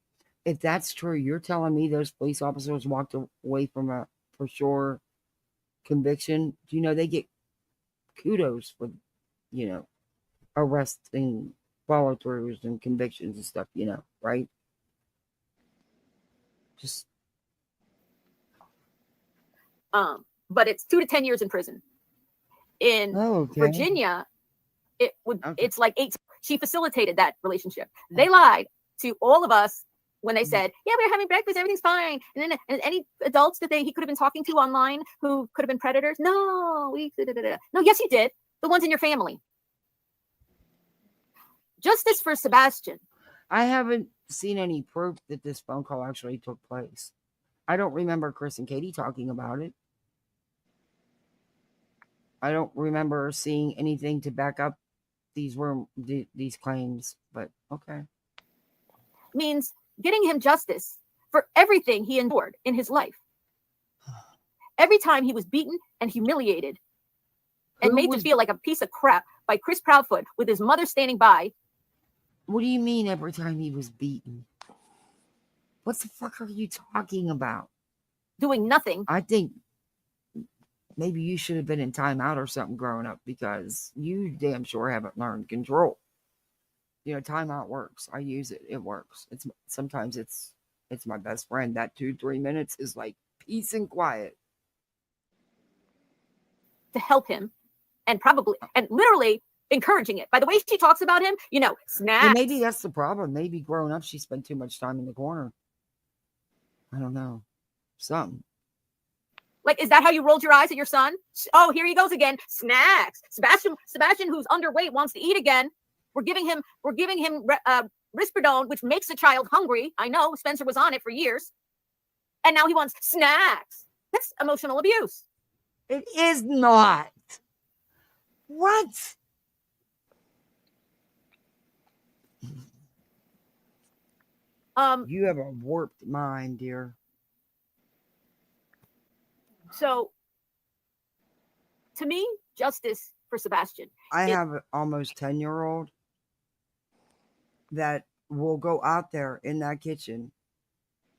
if that's true, you're telling me those police officers walked away from a for sure conviction. Do you know they get kudos for, arresting follow-throughs and convictions and stuff, right? Just but it's 2 to 10 years in prison. In Virginia, it's like 8. She facilitated that relationship. They lied to all of us when they said, yeah, we're having breakfast, everything's fine. And then any adults that he could have been talking to online who could have been predators? No, no, yes, you did. The ones in your family. Justice for Sebastian. I haven't seen any proof that this phone call actually took place. I don't remember Chris and Katie talking about it. I don't remember seeing anything to back up these claims, but okay. Means getting him justice for everything he endured in his life. Every time he was beaten and humiliated and made to feel like a piece of crap by Chris Proudfoot with his mother standing by. What do you mean every time he was beaten? What the fuck are you talking about? Doing nothing. I think maybe you should have been in timeout or something growing up, because you damn sure haven't learned control. You know, timeout works. I use it. It works. Sometimes it's my best friend. That 2-3 minutes is like peace and quiet. To help him, and literally encouraging it. By the way she talks about him, you know, snacks. Yeah, maybe that's the problem. Maybe growing up she spent too much time in the corner. I don't know. Something. Like, is that how you rolled your eyes at your son? Oh, here he goes again. Snacks. Sebastian, who's underweight, wants to eat again. We're giving him risperidone, which makes the child hungry. I know Spencer was on it for years, and now he wants snacks. That's emotional abuse. It is not. What? You have a warped mind, dear. So, to me, justice for Sebastian. I have an almost 10-year-old that will go out there in that kitchen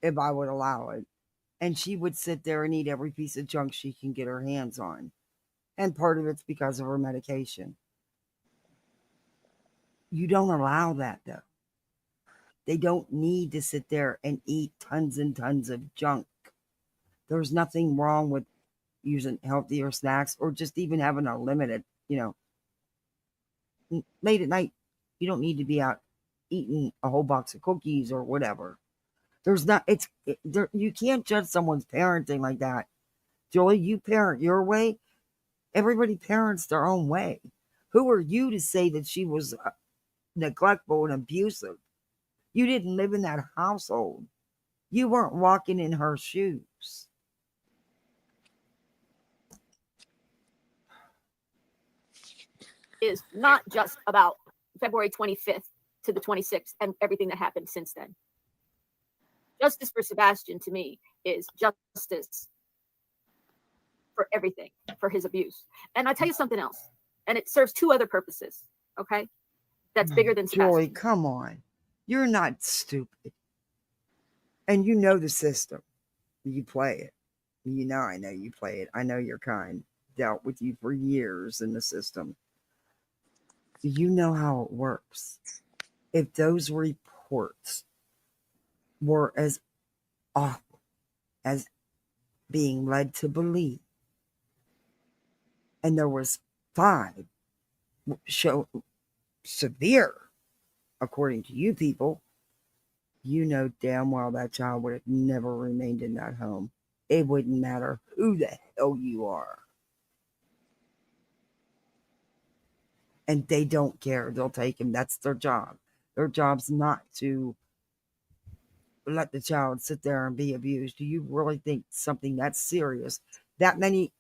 if I would allow it. And she would sit there and eat every piece of junk she can get her hands on. And part of it's because of her medication. You don't allow that, though. They don't need to sit there and eat tons and tons of junk. There's nothing wrong with using healthier snacks, or just even having a limited, late at night. You don't need to be out eating a whole box of cookies or whatever. You can't judge someone's parenting like that. Julie, you parent your way. Everybody parents their own way. Who are you to say that she was neglectful and abusive? You didn't live in that household. You weren't walking in her shoes. Is not just about February 25th to the 26th and everything that happened since then. Justice for Sebastian, to me, is justice for everything, for his abuse. And I'll tell you something else, and it serves two other purposes, okay? That's bigger than Sebastian. Joy, come on. You're not stupid. And you know the system. You play it. I know you play it. I know your kind. Dealt with you for years in the system. You know how it works. If those reports were as awful as being led to believe, and there was 5 show severe, according to you people, you know damn well that child would have never remained in that home. It wouldn't matter who the hell you are. And they don't care. They'll take him. That's their job. Their job's not to let the child sit there and be abused. Do you really think something that's serious, that many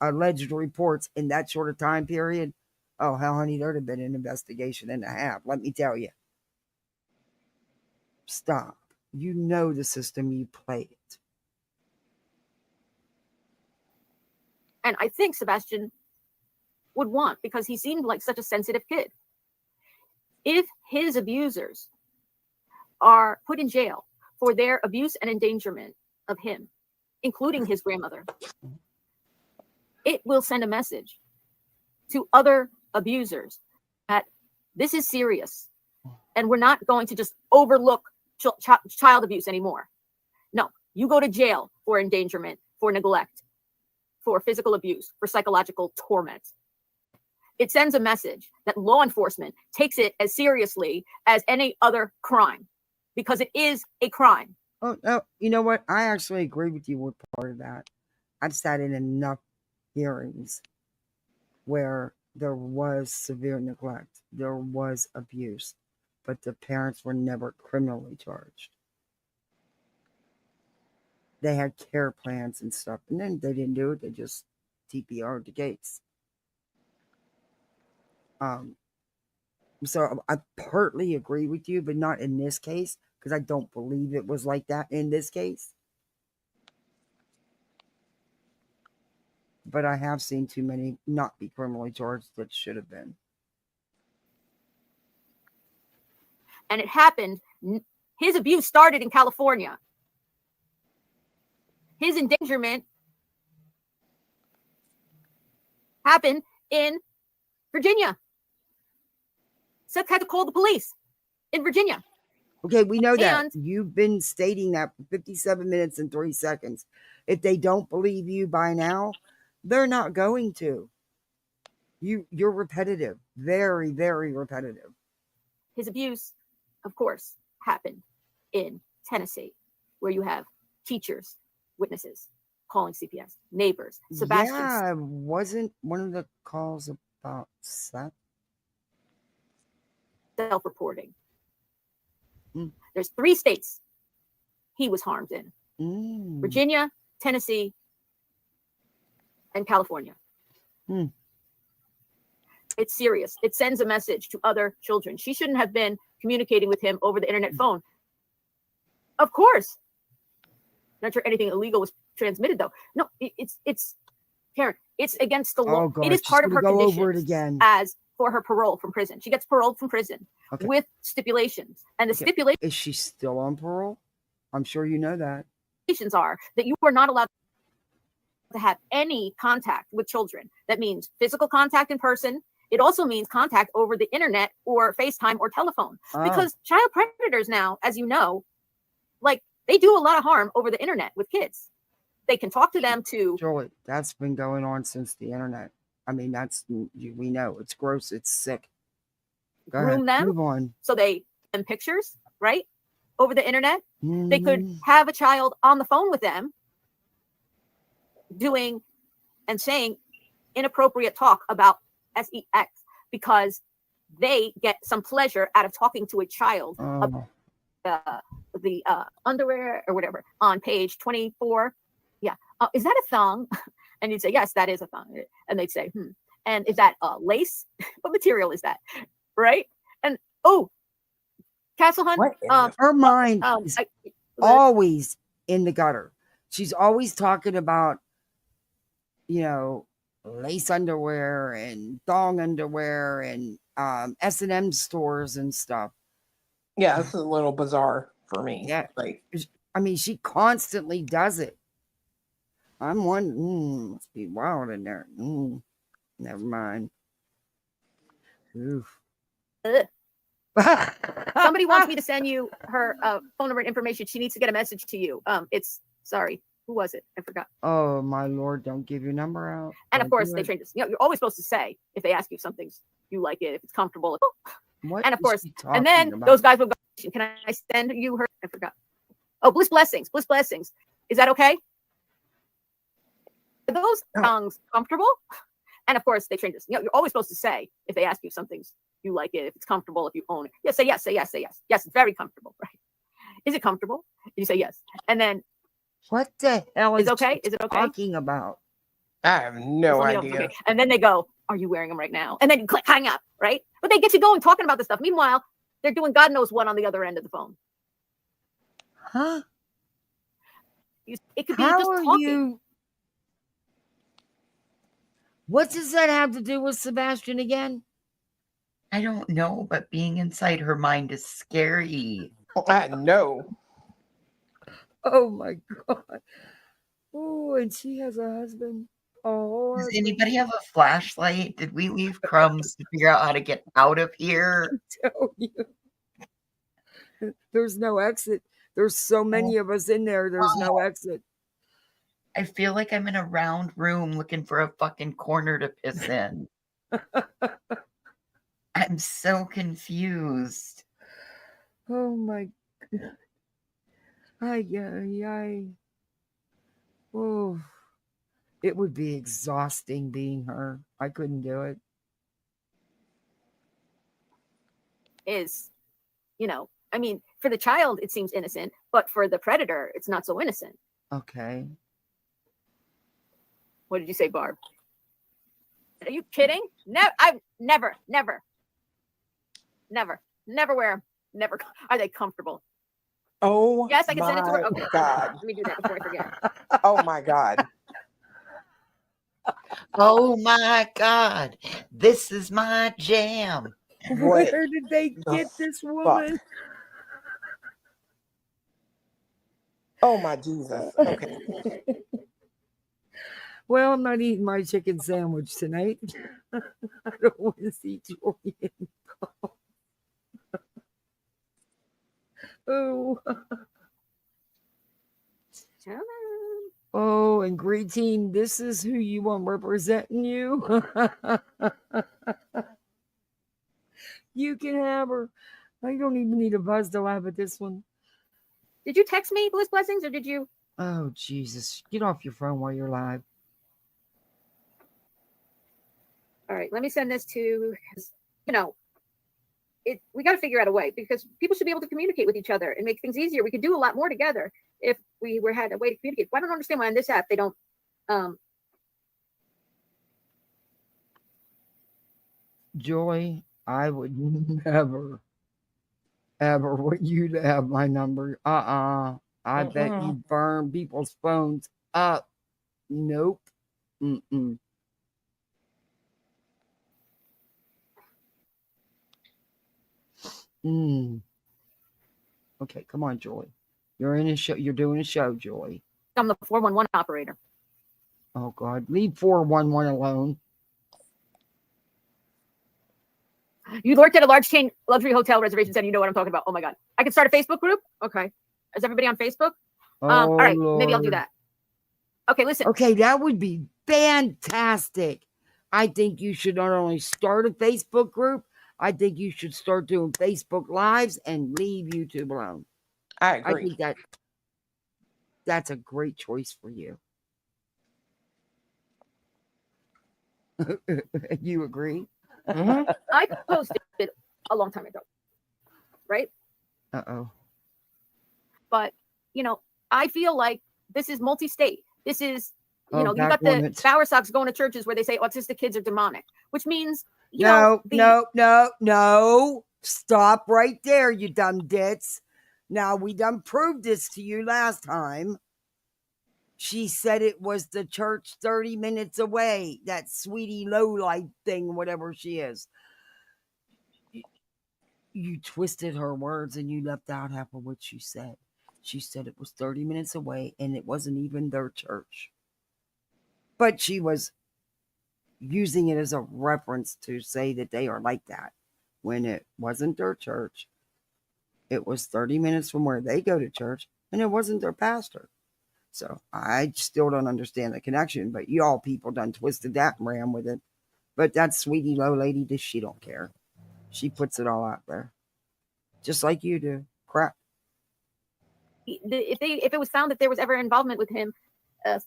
alleged reports in that short a time period? Oh, hell, honey, there'd have been an investigation and a half. Let me tell you. Stop. You know the system. You play it. And I think Sebastian would want, because he seemed like such a sensitive kid, if his abusers are put in jail for their abuse and endangerment of him, including his grandmother, it will send a message to other abusers that this is serious and we're not going to just overlook child abuse anymore. No, you go to jail for endangerment, for neglect, for physical abuse, for psychological torment. It sends a message that law enforcement takes it as seriously as any other crime, because it is a crime. Oh, no, you know what? I actually agree with you with part of that. I've sat in enough hearings where there was severe neglect, there was abuse, but the parents were never criminally charged. They had care plans and stuff, and then they didn't do it. They just TPR'd the case. So I partly agree with you, but not in this case, because I don't believe it was like that in this case. But I have seen too many not be criminally charged that should have been. And it happened. His abuse started in California. His endangerment happened in Virginia. Seth had to call the police in Virginia. Okay, we know that. And You've been stating that for 57 minutes and 3 seconds. If they don't believe you by now, they're not going to. You're repetitive. Very, very repetitive. his abuse, of course, happened in Tennessee, where you have teachers, witnesses calling CPS, neighbors. Sebastian Yeah, wasn't one of the calls about Seth? self-reporting. There's 3 states he was harmed in: Virginia, Tennessee, and California. It's serious. It sends a message to other children. She shouldn't have been communicating with him over the internet phone. Of course. Not sure anything illegal was transmitted, though. No, it's Karen. It's against the law. Oh, God, it is she's part of gonna her go conditions over it again. as for her parole from prison. She gets paroled from prison with stipulations, and the stipulations Is she still on parole? I'm sure you know that. are that you are not allowed to have any contact with children. That means physical contact in person. It also means contact over the internet or FaceTime or telephone. Because child predators now, as you know, like they do a lot of harm over the internet with kids. They can talk to them to Jolie, that's been going on since the internet. I mean, we know it's gross, it's sick. Go groom ahead, them. move on. So they send pictures, right? Over the internet. They could have a child on the phone with them doing and saying inappropriate talk about sex because they get some pleasure out of talking to a child about the underwear or whatever on page 24. Yeah. Is that a thong? And you'd say, yes, that is a thong. And they'd say, and is that lace? What material is that? Right? And Castle Hunt. Her mind is always in the gutter. She's always talking about, lace underwear and thong underwear and S&M stores and stuff. Yeah, this is a little bizarre for me. Yeah. Right. I mean, she constantly does it. I'm one, must be wild in there. Never mind. Oof. Somebody wants me to send you her phone number and information. She needs to get a message to you. Sorry, who was it? I forgot. Oh my Lord! Don't give your number out. And of course, they train this. You're always supposed to say if they ask you something, you like it, if it's comfortable. What and of course, talking and then about? those guys will go. Can I send you her? I forgot. Oh, Bliss Blessings. Bliss Blessings. Is that okay? Are those songs comfortable? And of course, they train this. You're always supposed to say if they ask you something, you like it, if it's comfortable, if you own it. Yes, say yes, say yes, say yes. Yes, it's very comfortable, right? Is it comfortable? You say yes. And then what the hell is okay? Is it okay? Talking about? I have no idea. Okay. And then they go, "Are you wearing them right now?" And then you click hang up, right? But they get you going talking about this stuff. Meanwhile, they're doing God knows what on the other end of the phone. Huh? It could be How just are talking. you? What does that have to do with Sebastian again? I don't know, but being inside her mind is scary. I know. Oh my God. Oh, and she has a husband. Oh. Does anybody have a flashlight? Did we leave crumbs to figure out how to get out of here? I tell you. There's no exit. There's so many of us in there. There's no exit. I feel like I'm in a round room looking for a fucking corner to piss in. I'm so confused. Oh my God. Oh, it would be exhausting being her. I couldn't do it. I mean, for the child, it seems innocent, but for the predator, it's not so innocent. Okay. What did you say, Barb? Are you kidding? Never wear them. Never. Are they comfortable? Oh, Yes, I can send it to her. my Okay, God. let me do that before I forget. Oh my God. Oh my God. This is my jam. What Where did they the get this fuck? woman? Oh my Jesus. Okay. Well, I'm not eating my chicken sandwich tonight. I don't want to see Julian. Oh. Oh, and greeting, this is who you want representing you. You can have her. I don't even need a buzz to laugh at this one. Did you text me, Bliss Blessings, or did you? Oh, Jesus. Get off your phone while you're live. All right, let me send this to, we got to figure out a way, because people should be able to communicate with each other and make things easier. We could do a lot more together if we had a way to communicate. I don't understand why on this app they don't. Joy, I would never, ever want you to have my number. I bet you burn people's phones up. Nope. Mm-mm. Okay, come on, Joy. You're in a show. You're doing a show, Joy. I'm the 411 operator. Oh God, leave 411 alone. You worked at a large chain luxury hotel reservation center. You know what I'm talking about. Oh my God, I can start a Facebook group. Okay, is everybody on Facebook? All right, Lord. maybe I'll do that. Okay, listen. Okay, that would be fantastic. I think you should not only start a Facebook group, I think you should start doing Facebook Lives and leave YouTube alone. I agree. I think that's a great choice for you. You agree? Mm-hmm. I posted it a long time ago, right? Uh-oh. But, I feel like this is multi-state. This is, you got the limits. Bowersocks going to churches where they say autistic kids are demonic, which means, No. Stop right there, you dumb ditz. Now, we done proved this to you last time. She said it was the church 30 minutes away. That sweetie lowlife thing, whatever she is. You twisted her words and you left out half of what she said. She said it was 30 minutes away and it wasn't even their church. But she was using it as a reference to say that they are like that when it wasn't their church. It was 30 minutes from where they go to church and it wasn't their pastor. So I still don't understand the connection, but y'all people done twisted that and ran with it. But that sweetie low lady, she don't care. She puts it all out there. Just like you do. Crap. If it was found that there was ever involvement with him,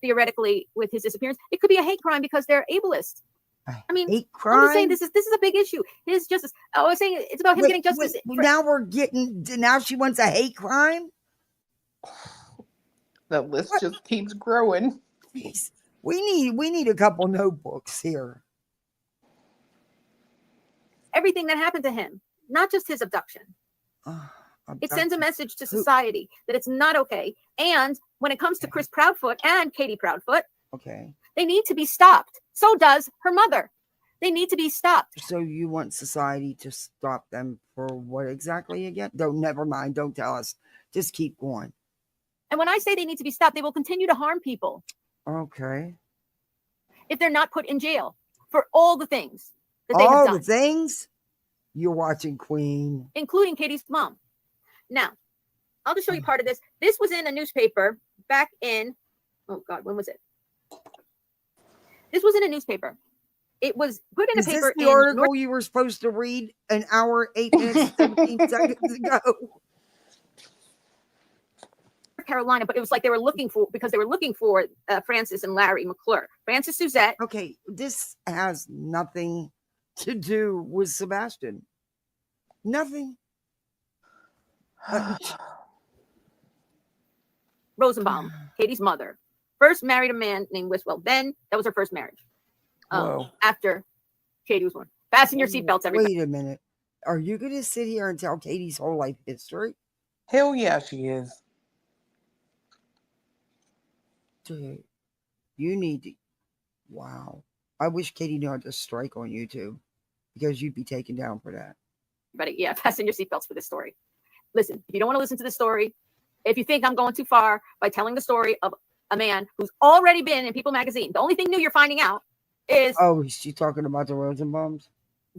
theoretically, with his disappearance, it could be a hate crime because they're ableist. I mean, hate crime? I'm just saying this is a big issue. His justice. I was saying it's about him getting justice. Now she wants a hate crime? The list just keeps growing. Jeez. We need a couple notebooks here. Everything that happened to him, not just his abduction. It sends a message to society that it's not okay. And when it comes to Chris Proudfoot and Katie Proudfoot, okay, they need to be stopped. So does her mother. They need to be stopped. So you want society to stop them for what exactly again? Never mind. Don't tell us. Just keep going. And when I say they need to be stopped, they will continue to harm people. Okay. If they're not put in jail for all the things that they have done. All the things? You're watching Queen. Including Katie's mom. Now, I'll just show you part of this. This was in a newspaper back in, oh God, when was it? This was in a newspaper. It was put in a paper. Is this the article you were supposed to read an hour, 8 minutes, 17 seconds ago? Carolina, but it was like they were looking for Francis and Larry McClure. Francis Suzette. Okay, this has nothing to do with Sebastian. Nothing. Rosenbaum, Katie's mother, first married a man named Wiswell. Then that was her first marriage. After Katie was born. Fasten your seatbelts, everybody. Wait a minute. Are you going to sit here and tell Katie's whole life history? Hell yeah, she is. Dude, you need to. Wow. I wish Katie knew how to strike on YouTube because you'd be taken down for that. But yeah, fasten your seatbelts for this story. Listen, if you don't want to listen to the story, if you think I'm going too far by telling the story of a man who's already been in People magazine, the only thing new you're finding out is is she talking about the Rosenbaums?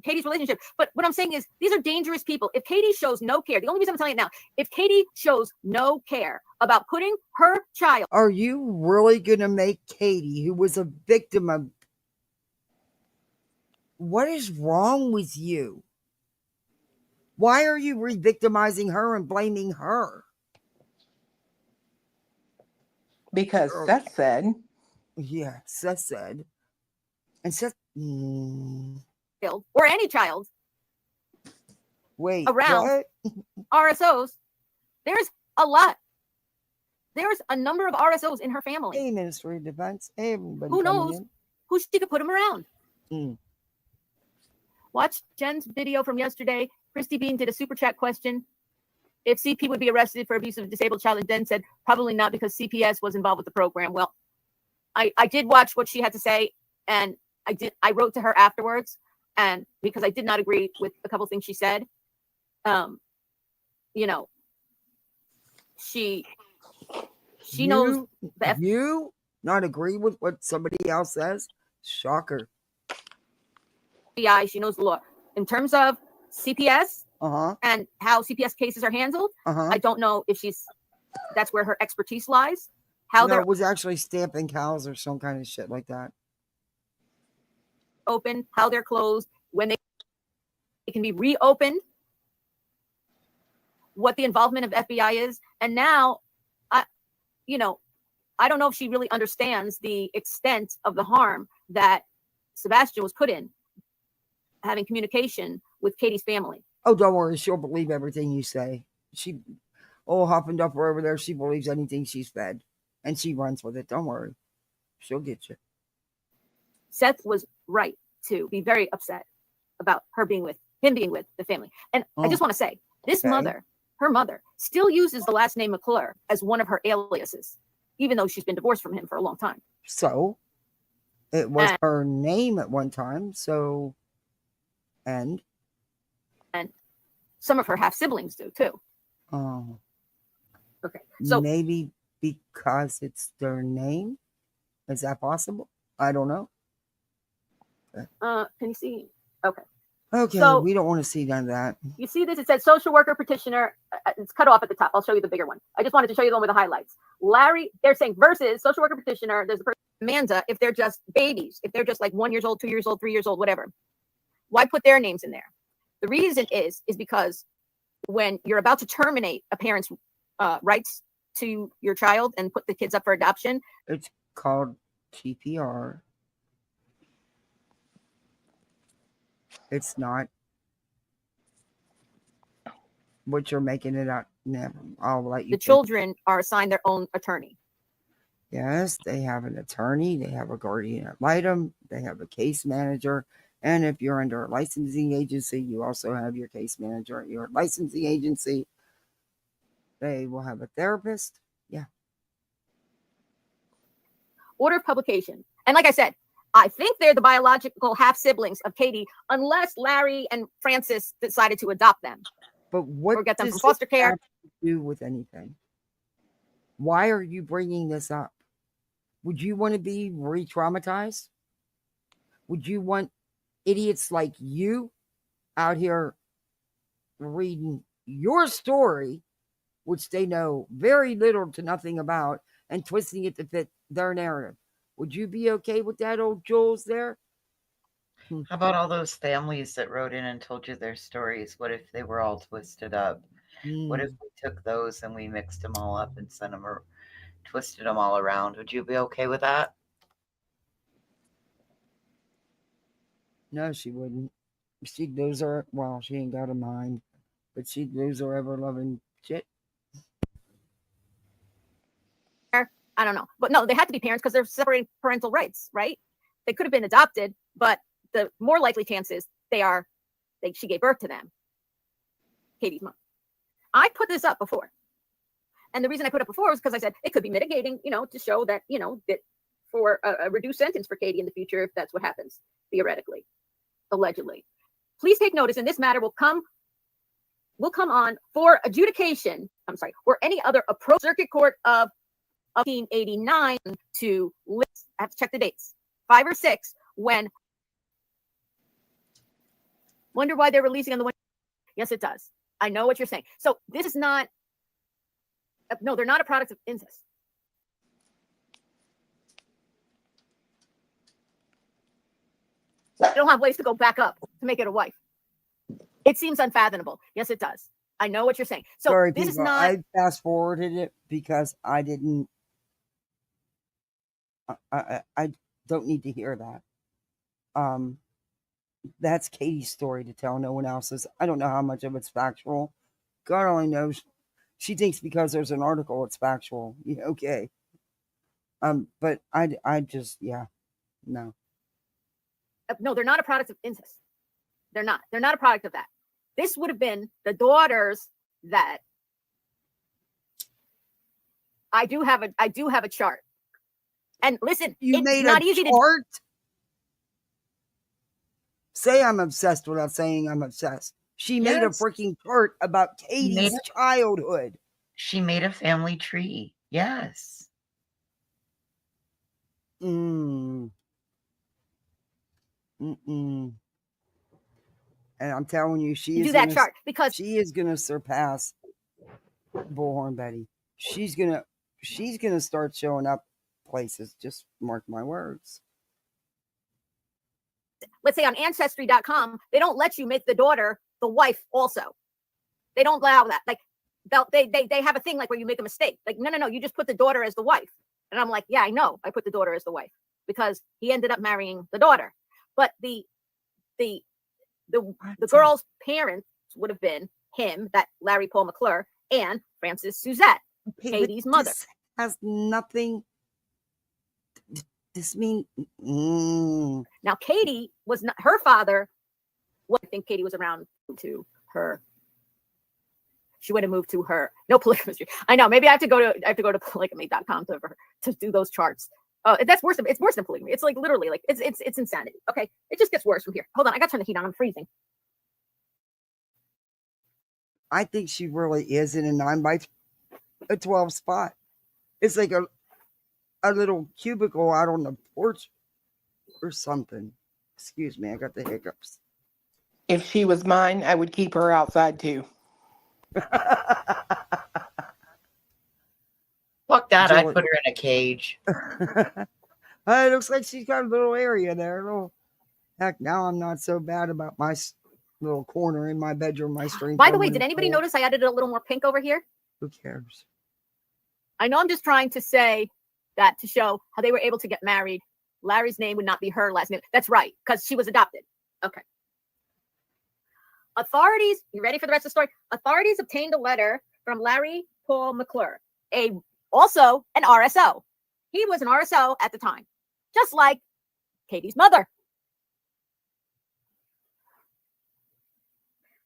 Katie's relationship. But what I'm saying is these are dangerous people. If Katie shows no care, the only reason I'm telling you now, if Katie shows no care about putting her child. Are you really going to make Katie, who was a victim of. What is wrong with you? Why are you re-victimizing her and blaming her? Because Seth said. Yeah, Seth said. And Seth. Or any child. Wait. Around what? RSOs. There's a lot. There's a number of RSOs in her family. Hey, Ministry of Defense. Everybody. Who knows who she could put them around? Mm. Watch Jen's video from yesterday. Christy Bean did a super chat question. If CP would be arrested for abuse of a disabled child, and Jen said probably not because CPS was involved with the program. Well, I did watch what she had to say, and I wrote to her afterwards, and because I did not agree with a couple things she said, you know, she knows the you not agree with what somebody else says. Shocker. FBI, she knows the law in terms of CPS and how CPS cases are handled. I don't know if that's where her expertise lies. How it was actually stamping cows or some kind of shit like that. Open, how they're closed, when they can be reopened, what the involvement of FBI is. And now, I don't know if she really understands the extent of the harm that Sebastian was put in, having communication with Katie's family. Oh, don't worry. She'll believe everything you say. Hopping up over there, she believes anything she's fed. And she runs with it. Don't worry. She'll get you. Seth was right to be very upset about him being with the family. And I just want to say, her mother, still uses the last name McClure as one of her aliases, even though she's been divorced from him for a long time. So, it was her name at one time. So, and some of her half siblings do too. Oh. Okay. So maybe because it's their name? Is that possible? I don't know. Can you see? Okay. Okay, so we don't want to see none of that. You see this? It says social worker petitioner. It's cut off at the top. I'll show you the bigger one. I just wanted to show you the one with the highlights. Larry, they're saying versus social worker petitioner. There's a person, Amanda, if they're just babies, if they're just like 1 year old, 2 years old, 3 years old, whatever. Why put their names in there? The reason is because when you're about to terminate a parent's rights to your child and put the kids up for adoption. It's called TPR. It's not what you're making it out. Never. I'll let you. The children are assigned their own attorney. Yes, they have an attorney. They have a guardian ad litem. They have a case manager. And if you're under a licensing agency, you also have your case manager at your licensing agency. They will have a therapist. Yeah. Order of publication. And like I said, I think they're the biological half siblings of Katie, unless Larry and Francis decided to adopt them. But what or get them does from foster care? Have to do with anything? Why are you bringing this up? Would you want to be re-traumatized? Would you want idiots like you out here reading your story, which they know very little to nothing about, and twisting it to fit their narrative? Would you be okay with that, old Jules there? How about all those families that wrote in and told you their stories? What if they were all twisted up? What if we took those and we mixed them all up and sent them or twisted them all around? Would you be okay with that? No, she wouldn't. Those are, well, she ain't got a mind, but those are ever loving shit. I don't know. But no, they had to be parents because they're separating parental rights, right? They could have been adopted, but the more likely chance is she gave birth to them. Katie's mom. I put this up before. And the reason I put it before was because I said it could be mitigating, to show that, that for a reduced sentence for Katie in the future, if that's what happens, theoretically, allegedly. Please take notice, and this matter will come on for adjudication, or any other approach circuit court of 1989 to list, I have to check the dates, 5 or 6, when, wonder why they're releasing on the one. Yes, it does. I know what you're saying. So this is not, no, they're not a product of incest. They don't have ways to go back up to make it a wife. It seems unfathomable. Yes, it does. I know what you're saying. So Sorry, this people, is not. I fast forwarded it because I didn't. I don't need to hear that. That's Katie's story to tell. No one else's. I don't know how much of it's factual. God only knows. She thinks because there's an article, it's factual. Yeah, okay. But I just, yeah, no. No, they're not a product of incest. They're not. They're not a product of that. This would have been the daughters that I do have a chart. And listen, You it's made not a easy chart? Say I'm obsessed without saying I'm obsessed. She made a freaking chart about Katie's childhood. She made a family tree. Yes. And I'm telling you, she is that chart because she is gonna surpass Bullhorn Betty. She's gonna start showing up places. Just mark my words. let's say on Ancestry.com, they don't let you make the daughter the wife also. They don't allow that. Like they have a thing like where you make a mistake. Like, no, you just put the daughter as the wife. And I'm like, yeah, I know I put the daughter as the wife because he ended up marrying the daughter. But the girl's parents would have been him, that Larry Paul McClure, and Frances Suzette, Katie's mother. This has nothing. This mean Now Katie was not her father. I think Katie was around to her. She would have moved to her. No polygamy. I know. Maybe I have to go to polygamy.com to do those charts. That's worse. It's worse than polygamy. It's like literally like it's insanity. Okay, it just gets worse from here. Hold on, I got to turn the heat on. I'm freezing. I think she really is in a 9x12 spot. It's like a little cubicle out on the porch or something. Excuse me, I got the hiccups. If she was mine, I would keep her outside too. Fuck that, I'd put her in a cage. It looks like she's got a little area there. Heck, now I'm not so bad about my little corner in my bedroom. My stream. By the way, did anybody notice I added a little more pink over here? Who cares? I know I'm just trying to say that to show how they were able to get married. Larry's name would not be her last name. That's right, because she was adopted. Okay. Authorities, you ready for the rest of the story? Authorities obtained a letter from Larry Paul McClure, also an RSO. He was an RSO at the time, just like Katie's mother.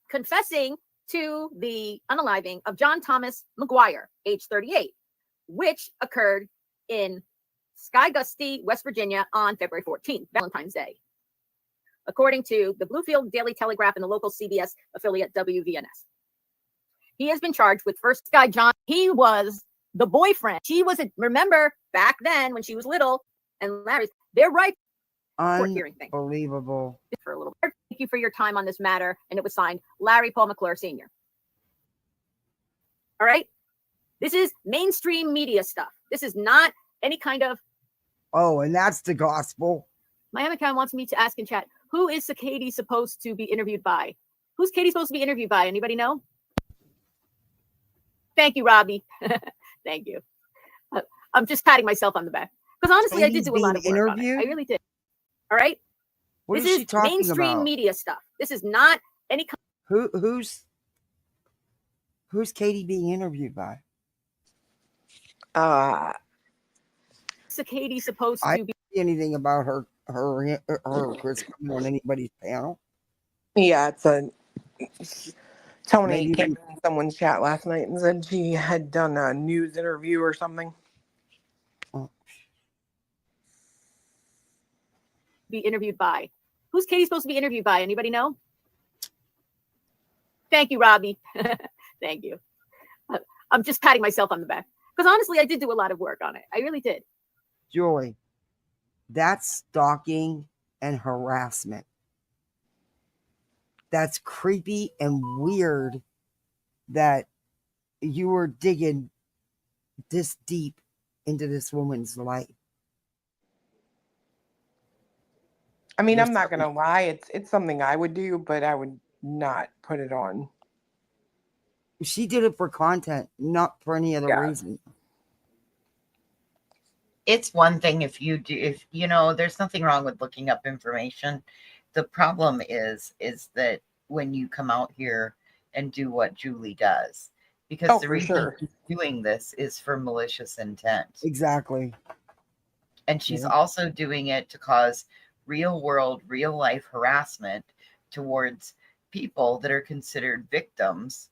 Confessing to the unaliving of John Thomas McGuire, age 38, which occurred in Skygusty, West Virginia on February 14th, Valentine's Day, according to the Bluefield Daily Telegraph and the local CBS affiliate WVNS. He has been charged with first guy John. He was the boyfriend. She was, remember back then when she was little, and Larry's, they're right. Unbelievable. For a little bit. Thank you for your time on this matter. And it was signed Larry Paul McClure Sr. All right. This is mainstream media stuff. This is not any kind of. Oh, and that's the gospel. Miami Con wants me to ask in chat, who is Katie supposed to be interviewed by? Who's Katie supposed to be interviewed by? Anybody know? Thank you, Robbie. Thank you. I'm just patting myself on the back. Because honestly, I did do a lot of work on it. I really did. All right. What this is she talking mainstream about? Media stuff. This is not any kind. Who's Katie being interviewed by? So Katie supposed to be anything about her her or Chris coming on anybody's panel? Yeah, Tony Maybe came in someone's chat last night and said she had done a news interview or something. Be interviewed by. Who's Katie supposed to be interviewed by? Anybody know? Thank you, Robbie. Thank you. I'm just patting myself on the back because honestly, I did do a lot of work on it. I really did. Joy, that's stalking and harassment. That's creepy and weird that you were digging this deep into this woman's life. I mean, I'm not gonna lie, it's something I would do, but I would not put it on. She did it for content, not for any other reason. It's one thing if there's nothing wrong with looking up information. The problem is that when you come out here and do what Julie does, because the reason she's doing this is for malicious intent. Exactly. And she's also doing it to cause real world, real life harassment towards people that are considered victims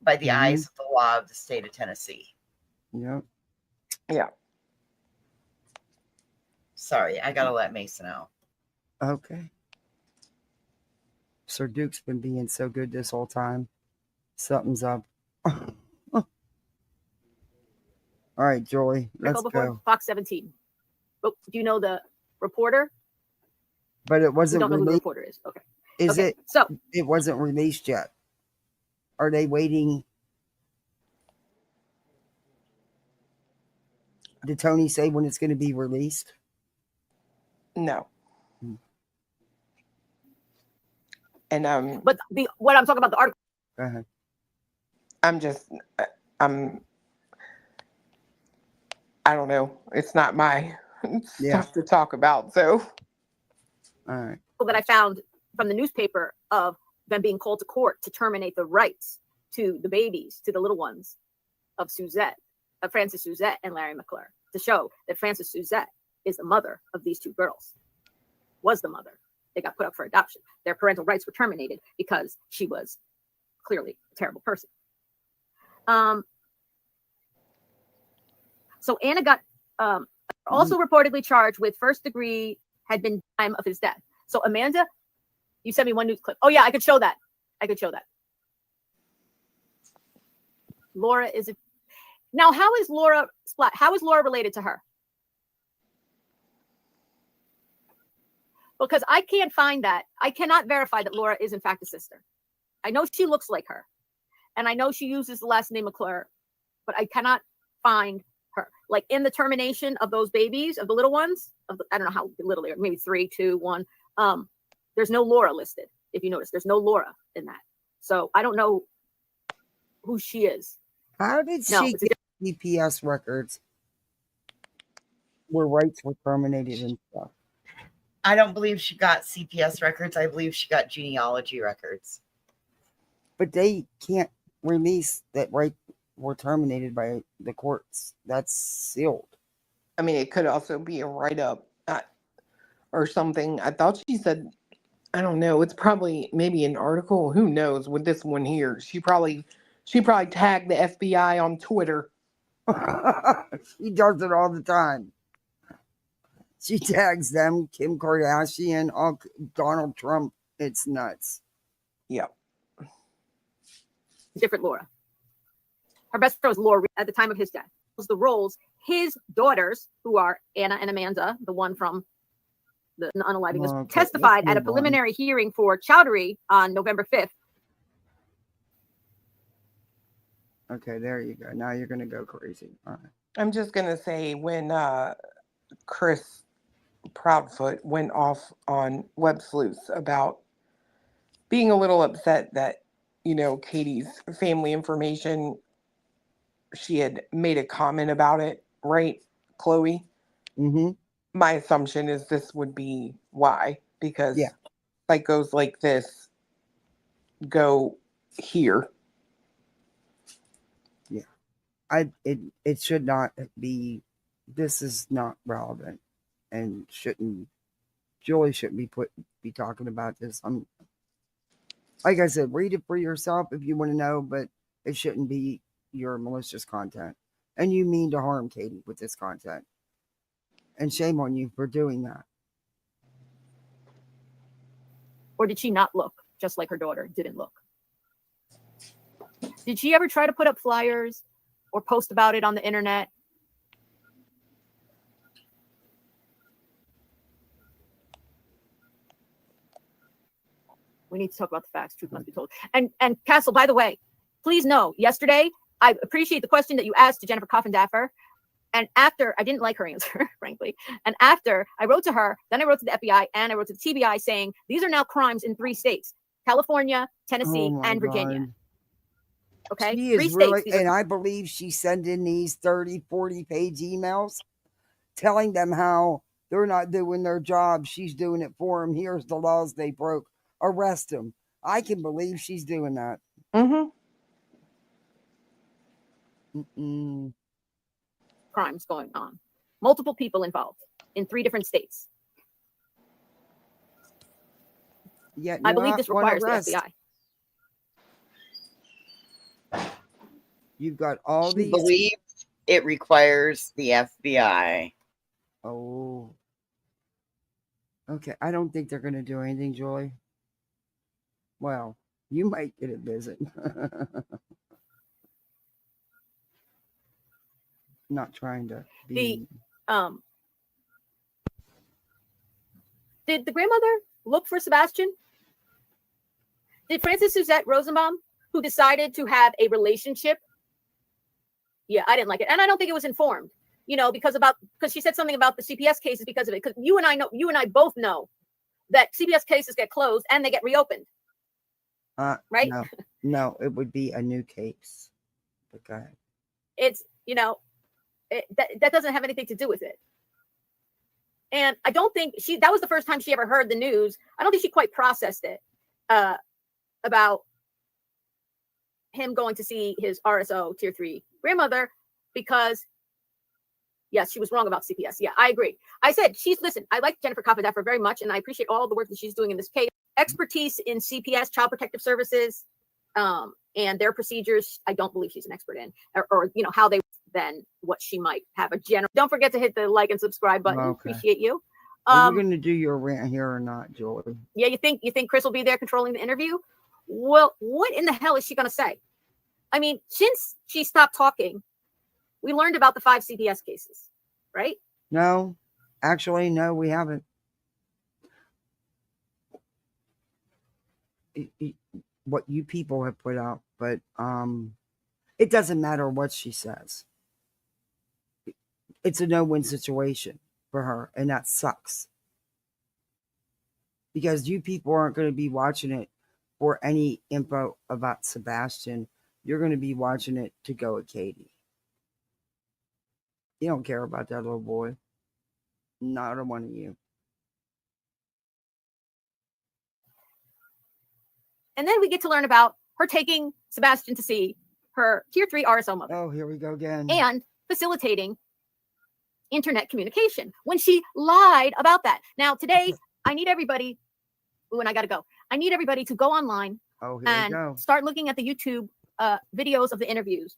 by the eyes of the law of the state of Tennessee. Yep. Yeah. Sorry, I gotta let Mason out. Okay. Sir Duke's been being so good this whole time. Something's up. All right, Joy, let's go. Fox 17. Oh, do you know the reporter? But it wasn't. You don't know who the reporter is. Okay. Is it? So it wasn't released yet. Are they waiting? Did Tony say when it's going to be released? No. And but what I'm talking about, the article. Go ahead. I don't know. It's not my stuff to talk about. So, all right. That I found from the newspaper of them being called to court to terminate the rights to the babies, to the little ones of Frances Suzette and Larry McClure, to show that Frances Suzette is the mother of these two girls, was the mother. They got put up for adoption. Their parental rights were terminated because she was clearly a terrible person. So Anna got also reportedly charged with first degree, had been time of his death. So Amanda, you sent me one news clip. Oh yeah, I could show that. Laura is now. How is Laura related to her? Because I can't find that. I cannot verify that Laura is in fact a sister. I know she looks like her, and I know she uses the last name McClure, but I cannot find her. Like in the termination of those babies, of the little ones, I don't know how little they are, maybe 3, 2, 1. There's no Laura listed. If you notice, there's no Laura in that. So I don't know who she is. How did she get CPS records where rights were terminated and stuff? I don't believe she got CPS records. I believe she got genealogy records. But they can't release that rights were terminated by the courts. That's sealed. I mean, it could also be a write-up or something. I thought she said, I don't know. It's probably maybe an article. Who knows with this one here? She probably tagged the FBI on Twitter. She does it all the time. She tags them, Kim Kardashian, Donald Trump. It's nuts. Yeah. Different Laura. Her best friend was Laura at the time of his death. Was the roles his daughters, who are Anna and Amanda, the one from the unaliving, testified at a preliminary hearing for Chowdhury on November 5th. Okay, there you go. Now you're going to go crazy. All right. I'm just going to say when Chris Proudfoot went off on Web Sleuths about being a little upset that, Katie's family information, she had made a comment about it, right, Chloe? Mm-hmm. My assumption is this would be why, because psychos like this go here. Yeah. It should not be, this is not relevant and shouldn't Julie shouldn't be talking about this. Like I said, read it for yourself if you want to know, but it shouldn't be your malicious content. And you mean to harm Katie with this content. And shame on you for doing that. Or did she not look just like her daughter didn't look? Did she ever try to put up flyers or post about it on the internet? We need to talk about the facts. Truth must be told. And Castle, by the way, please know, yesterday, I appreciate the question that you asked to Jennifer Coffindaffer. And after, I didn't like her answer, frankly. And after I wrote to her, then I wrote to the FBI and I wrote to the TBI saying, these are now crimes in 3 states, California, Tennessee, and Virginia. God. Okay. She 3 is states. really, and I believe she sent in these 30, 40-page emails telling them how they're not doing their job. She's doing it for them. Here's the laws they broke. Arrest them. I can believe she's doing that. Crimes going on. Multiple people involved in 3 different states. Yet I believe this requires the FBI. You've got all She these. believes it requires the FBI. Oh. Okay. I don't think they're going to do anything, Julie. Well, you might get a visit. Not trying to be. Did the grandmother look for Sebastian? Did Frances Suzette Rosenbaum, who decided to have a relationship? Yeah, I didn't like it. And I don't think it was informed, because she said something about the CPS cases because of it. Because you and I both know that CPS cases get closed and they get reopened. Right? No, it would be a new case. Okay. It's, that doesn't have anything to do with it. And I don't think that was the first time she ever heard the news. I don't think she quite processed it about him going to see his RSO tier 3 grandmother because, yes, she was wrong about CPS. Yeah, I agree. I said, listen, I like Jennifer Coffindaffer very much, and I appreciate all the work that she's doing in this case. Expertise in CPS, Child Protective Services, and their procedures, I don't believe she's an expert in, or how they then what she might have a general. Don't forget to hit the like and subscribe button. Okay. Appreciate you. Are you going to do your rant here or not, Julie? Yeah, you think Chris will be there controlling the interview? Well, what in the hell is she going to say? I mean, since she stopped talking, we learned about the 5 CPS cases, right? No, actually, no, we haven't. What you people have put out, but it doesn't matter what she says. It's a no-win situation for her, and that sucks. Because you people aren't going to be watching it for any info about Sebastian. You're going to be watching it to go at Katie. You don't care about that little boy. Not a one of you. And then we get to learn about her taking Sebastian to see her tier 3 RSO mother. Oh, here we go again. And facilitating internet communication when she lied about that. Now, today, I need everybody, and I got to go. I need everybody to go online and start looking at the YouTube videos of the interviews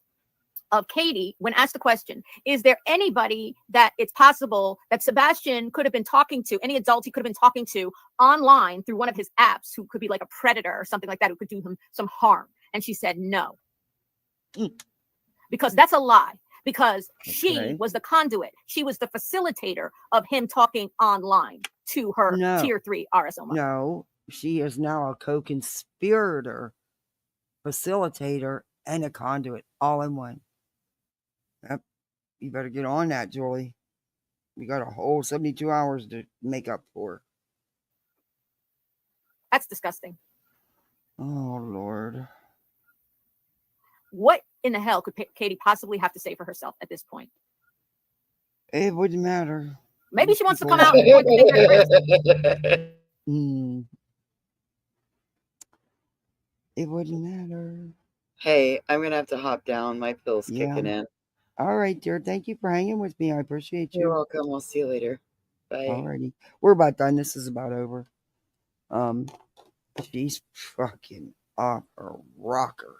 of Katie when asked the question, is there anybody that it's possible that Sebastian could have been talking to, any adult he could have been talking to online through one of his apps who could be like a predator or something like that, who could do him some harm? And she said no. Because that's a lie. Because she was the conduit. She was the facilitator of him talking online to her tier 3 RSO mother. No, she is now a co-conspirator, facilitator, and a conduit all in one. Yep. You better get on that, Julie. We got a whole 72 hours to make up for. That's disgusting. Oh, Lord. What in the hell could Katie possibly have to say for herself at this point? It wouldn't matter. Maybe she wants to come out and point the finger at Chris. It wouldn't matter. Hey, I'm going to have to hop down. My pill's kicking in. All right, dear. Thank you for hanging with me. I appreciate you. You're welcome. I'll see you later. Alrighty. We're about done. This is about over. She's fucking off her rocker.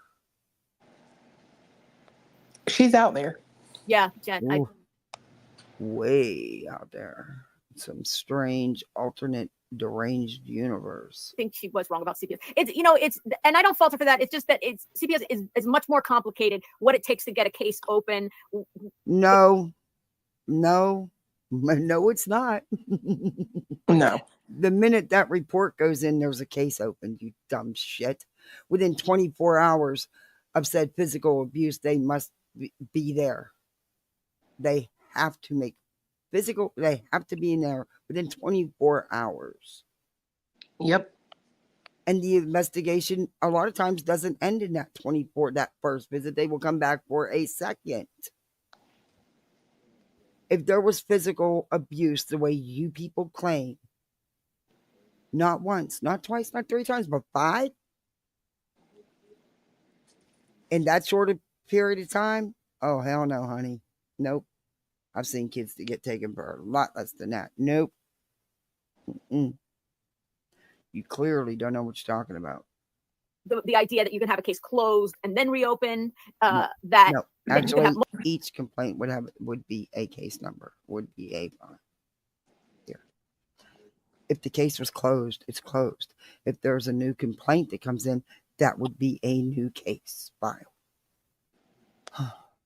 She's out there. Yeah, Jen. I Way out there. Some strange, alternate, deranged universe. think she was wrong about CPS. It's and I don't fault her for that. It's just that CPS is much more complicated. What it takes to get a case open. No, it's not. No. The minute that report goes in, there's a case opened, you dumb shit. Within 24 hours of said physical abuse, they must be there. They have to make they have to be in there within 24 hours. Yep. And the investigation a lot of times doesn't end in that first visit. They will come back for a second. If there was physical abuse the way you people claim, not once, not twice, not 3 times, but 5 in that short of period of time, oh, hell no, honey. Nope. I've seen kids that get taken for a lot less than that. Nope. Mm-mm. You clearly don't know what you're talking about. The idea that you can have a case closed and then reopen, No. Actually, each complaint would be a case number, would be a file. Here. If the case was closed, it's closed. If there's a new complaint that comes in, that would be a new case file.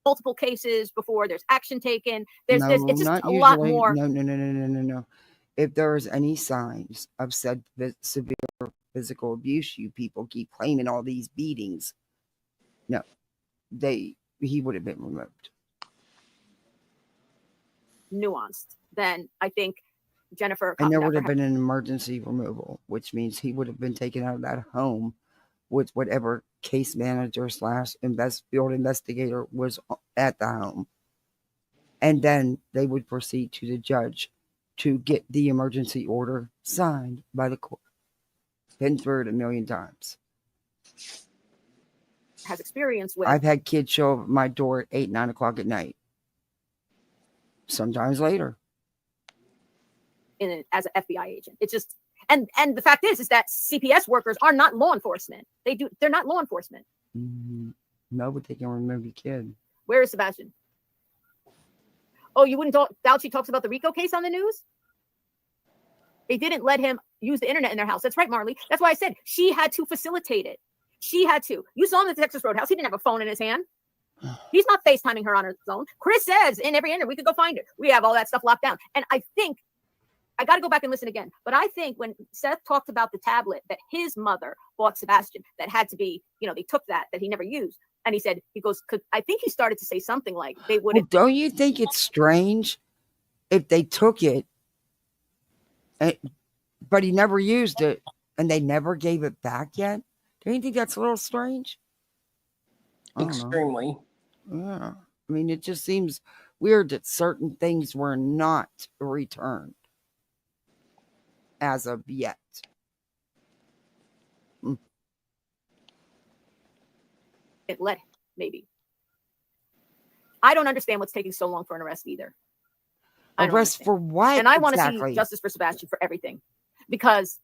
multiple cases before there's action taken. It's just not a lot usually. more. No. If there is any signs of said severe physical abuse, you people keep claiming all these beatings. No, he would have been removed. Nuanced. Then I think Jennifer. And there would have been an emergency removal, which means he would have been taken out of that home with whatever case manager / field investigator was at the home. And then they would proceed to the judge to get the emergency order signed by the court. Been through it a million times. Has experience with. I've had kids show up at my door at 8, 9 o'clock at night. Sometimes later. As an FBI agent. It's just, and the fact is that CPS workers are not law enforcement. They're not law enforcement. No, but they can remove your kid. Where is Sebastian? Oh, you wouldn't doubt she talks about the RICO case on the news? They didn't let him use the internet in their house. That's right, Marley. That's why I said she had to facilitate it. She had to. You saw him at the Texas Roadhouse. He didn't have a phone in his hand. He's not FaceTiming her on his own. Chris says in every interview, we could go find it. We have all that stuff locked down. And I think, I got to go back and listen again. But I think when Seth talked about the tablet that his mother bought Sebastian, that had to be, they took that he never used. And he said, I think he started to say something like they would. Well, don't you think it's strange if they took it, but he never used it and they never gave it back yet? Don't you think that's a little strange? Extremely. Yeah. I mean, it just seems weird that certain things were not returned as of yet. It let him, maybe. I don't understand what's taking so long for an arrest either. Arrest for what? And I want to see justice for Sebastian for everything. Because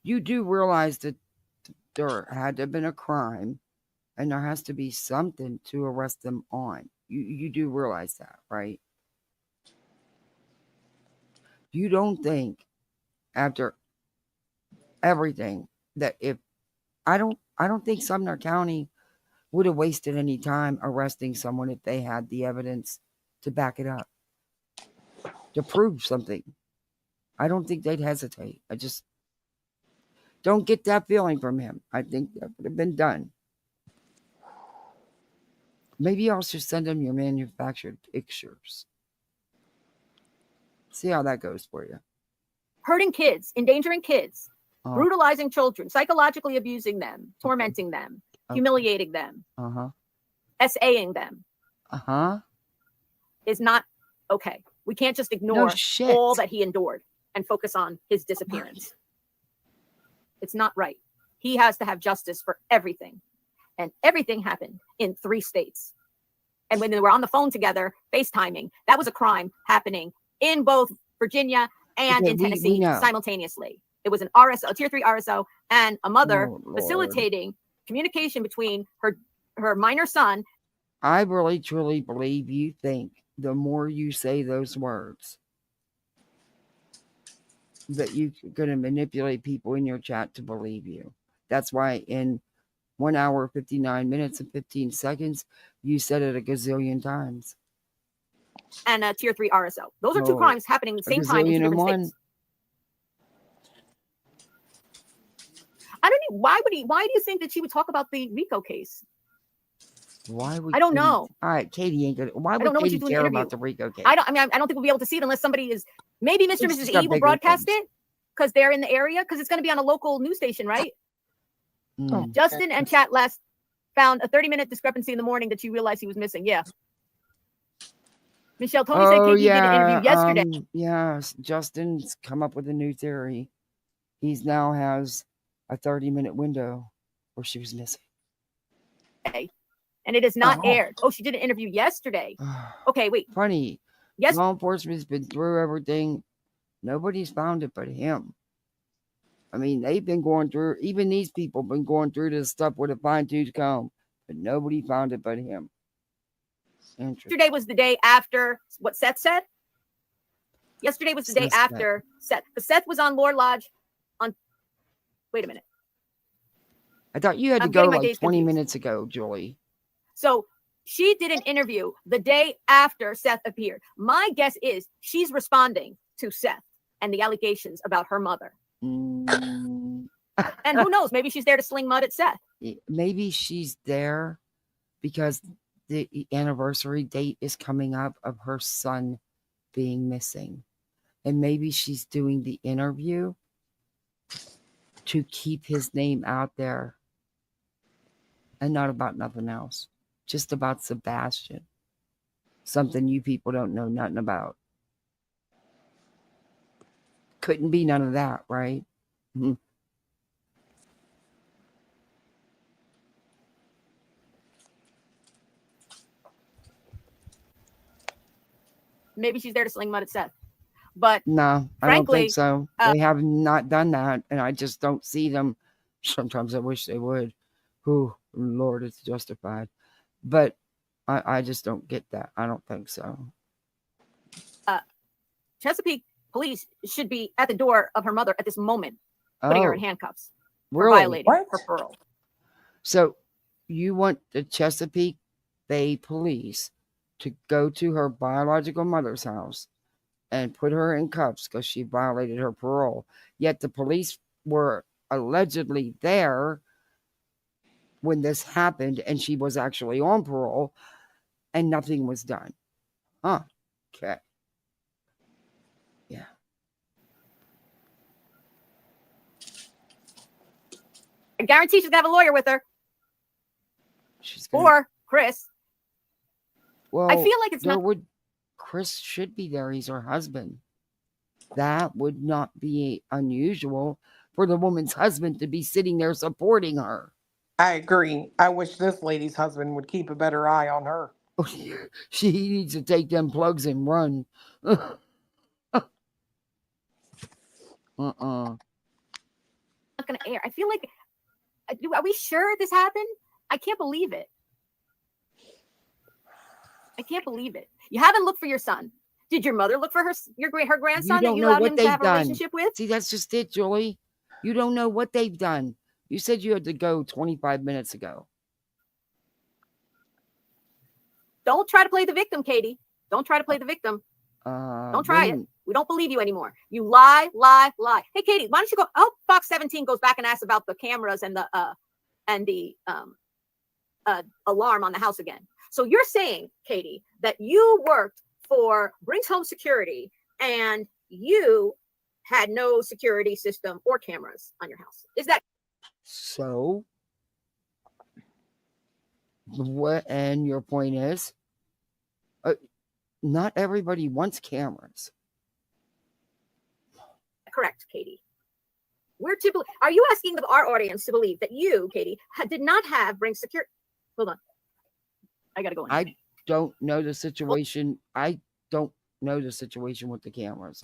you do realize that there had to have been a crime and there has to be something to arrest them on. You do realize that, right? You don't think after everything that I don't think Sumner County would have wasted any time arresting someone if they had the evidence to back it up, to prove something. I don't think they'd hesitate. I just don't get that feeling from him. I think that would have been done. Maybe I'll just send him your manufactured pictures. See how that goes for you. Hurting kids, endangering kids, brutalizing children, psychologically abusing them, tormenting them, humiliating them, SAing them, is not okay. We can't just ignore all that he endured and focus on his disappearance. It's not right. He has to have justice for everything. And everything happened in 3 states. And when they were on the phone together, FaceTiming, that was a crime happening in both Virginia, and Okay, in we Tennessee know. simultaneously. It was an RSO, a tier 3 RSO, and a mother Oh, Lord. facilitating communication between her minor son. I really truly believe you think the more you say those words that you're going to manipulate people in your chat to believe you. That's why in 1 hour, 59 minutes, and 15 seconds, you said it a gazillion times. And a tier 3 RSO. Those are two Oh, crimes happening at the same time in two different states. I don't know. Why do you think that she would talk about the RICO case? Why would I don't Katie, know. All right, Katie ain't gonna. Why I would don't know what Katie she's doing in care the interview. about the RICO case? I don't think we'll be able to see it unless somebody is maybe Mr. and She's Mrs. got E will bigger broadcast things. it because they're in the area because it's going to be on a local news station, right? Mm. Justin and chat last found a 30-minute discrepancy in the morning that you realized he was missing. Yeah. Michelle, Tony said Katie did an interview yesterday. Yes, Justin's come up with a new theory. He's now has a 30-minute window where she was missing. And it is not aired. Oh, she did an interview yesterday. Okay, wait. Funny. Yes. Law enforcement's been through everything. Nobody's found it but him. I mean, they've been going through, even these people been going through this stuff with a fine-tooth comb, but nobody found it but him. Yesterday was the day after what Seth said. Yesterday was the day after Seth. But Seth was on Lore Lodge on. Wait a minute. I thought you had to go like 20 minutes ago, Julie. So she did an interview the day after Seth appeared. My guess is she's responding to Seth and the allegations about her mother. And who knows? Maybe she's there to sling mud at Seth. Maybe she's there because the anniversary date is coming up of her son being missing. And maybe she's doing the interview to keep his name out there and not about nothing else. Just about Sebastian. Something you people don't know nothing about. Couldn't be none of that, right? Mm-hmm. Maybe she's there to sling mud at Seth. But no, frankly, I don't think so. They have not done that, and I just don't see them. Sometimes I wish they would. Oh, Lord, it's justified. But I just don't get that. I don't think so. Chesapeake police should be at the door of her mother at this moment, putting her in handcuffs for really? violating her parole. So you want the Chesapeake Bay police to go to her biological mother's house and put her in cuffs because she violated her parole. Yet the police were allegedly there when this happened and she was actually on parole and nothing was done. Huh. Okay. Yeah. I guarantee she's going to have a lawyer with her. Or Chris. Well, I feel like it's not. Chris should be there. He's her husband. That would not be unusual for the woman's husband to be sitting there supporting her. I agree. I wish this lady's husband would keep a better eye on her. She needs to take them plugs and run. Not going to air. I feel like, are we sure this happened? I can't believe it. I can't believe it. You haven't looked for your son. Did your mother look for her grandson that you allowed him to have a relationship with? See, that's just it, Julie. You don't know what they've done. You said you had to go 25 minutes ago. Don't try to play the victim, Katie. Don't try to play the victim. Don't try it. We don't believe you anymore. You lie, lie, lie. Hey, Katie, why don't you go? Oh, Fox 17 goes back and asks about the cameras and the alarm on the house again. So you're saying, Katie, that you worked for Brings Home Security and you had no security system or cameras on your house. Is that so? What? And your point is, not everybody wants cameras. Correct, Katie? Are you asking our audience to believe that you, Katie, did not have Bring Security? Hold on. I got to go in. I don't know the situation. I don't know the situation with the cameras.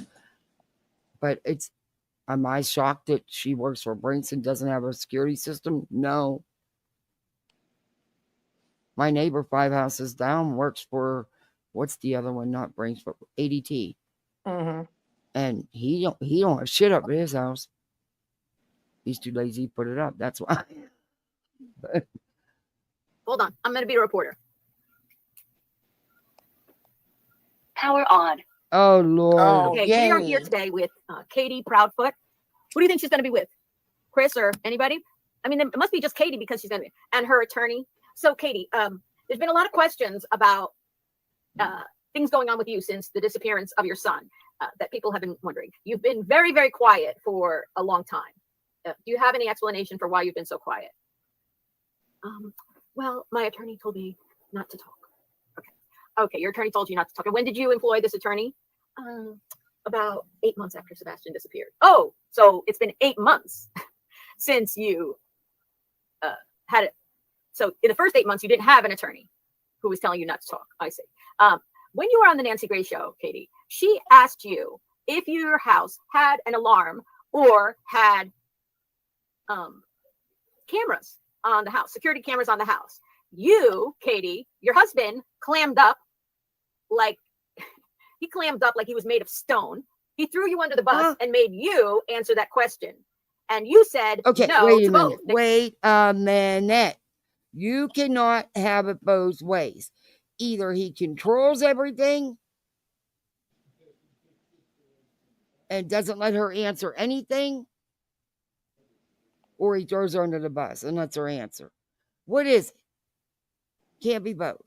But am I shocked that she works for Brinks and doesn't have a security system? No. My neighbor 5 houses down works for, what's the other one? Not Brinks, but ADT. Mm-hmm. And he don't have shit up at his house. He's too lazy to put it up. That's why. Hold on. I'm going to be a reporter. Power on. Oh, Lord. Okay, we are here today with Katie Proudfoot. Who do you think she's going to be with? Chris or anybody? I mean, it must be just Katie because she's going to be, and her attorney. So, Katie, there's been a lot of questions about things going on with you since the disappearance of your son that people have been wondering. You've been very, very quiet for a long time. Do you have any explanation for why you've been so quiet? Well, my attorney told me not to talk. Okay, your attorney told you not to talk. And when did you employ this attorney? About 8 months after Sebastian disappeared. Oh, so it's been 8 months since you had it. So in the first 8 months, you didn't have an attorney who was telling you not to talk. I see. When you were on the Nancy Grace show, Katie, she asked you if your house had an alarm or had cameras on the house, security cameras on the house. You, Katie, your husband clammed up like he was made of stone. He threw you under the bus and made you answer that question. And you said, okay, no, wait a to minute. both. Wait a minute. You cannot have it both ways. Either he controls everything and doesn't let her answer anything, or he throws her under the bus and lets her answer. What is it? Can't be both.